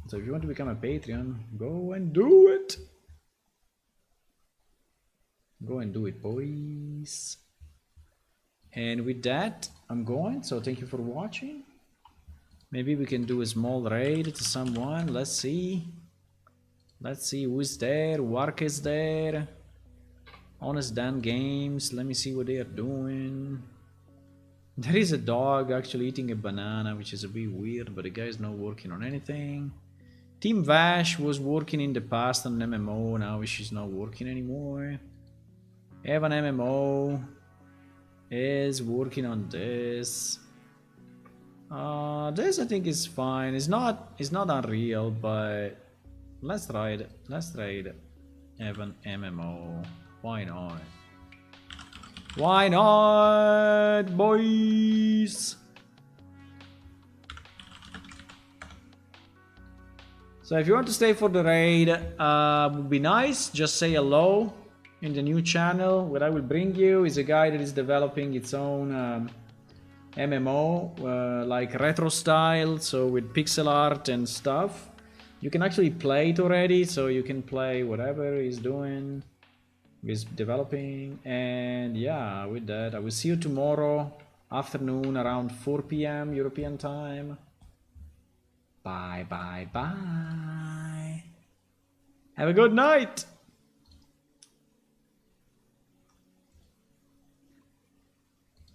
So if you want to become a Patreon, go and do it. Go and do it, boys. And with that, I'm going. So thank you for watching. Maybe we can do a small raid to someone. Let's see. Let's see who's there. Wark is there. Honest Dan Games. Let me see what they are doing. There is a dog actually eating a banana, which is a bit weird, but the guy is not working on anything. Team Vash was working in the past on MMO. Now she's not working anymore. Evan MMO is working on this. This I think is fine. It's not unreal, but let's try it. Let's try it. Evan MMO. Why not? Why not, boys? So if you want to stay for the raid, would be nice. Just say hello in the new channel. What I will bring you is a guy that is developing its own MMO, like retro style, so with pixel art and stuff. You can actually play it already, so you can play whatever he's doing, he's developing. And yeah, with that, I will see you tomorrow afternoon around 4 PM European time. Bye bye bye. Have a good night.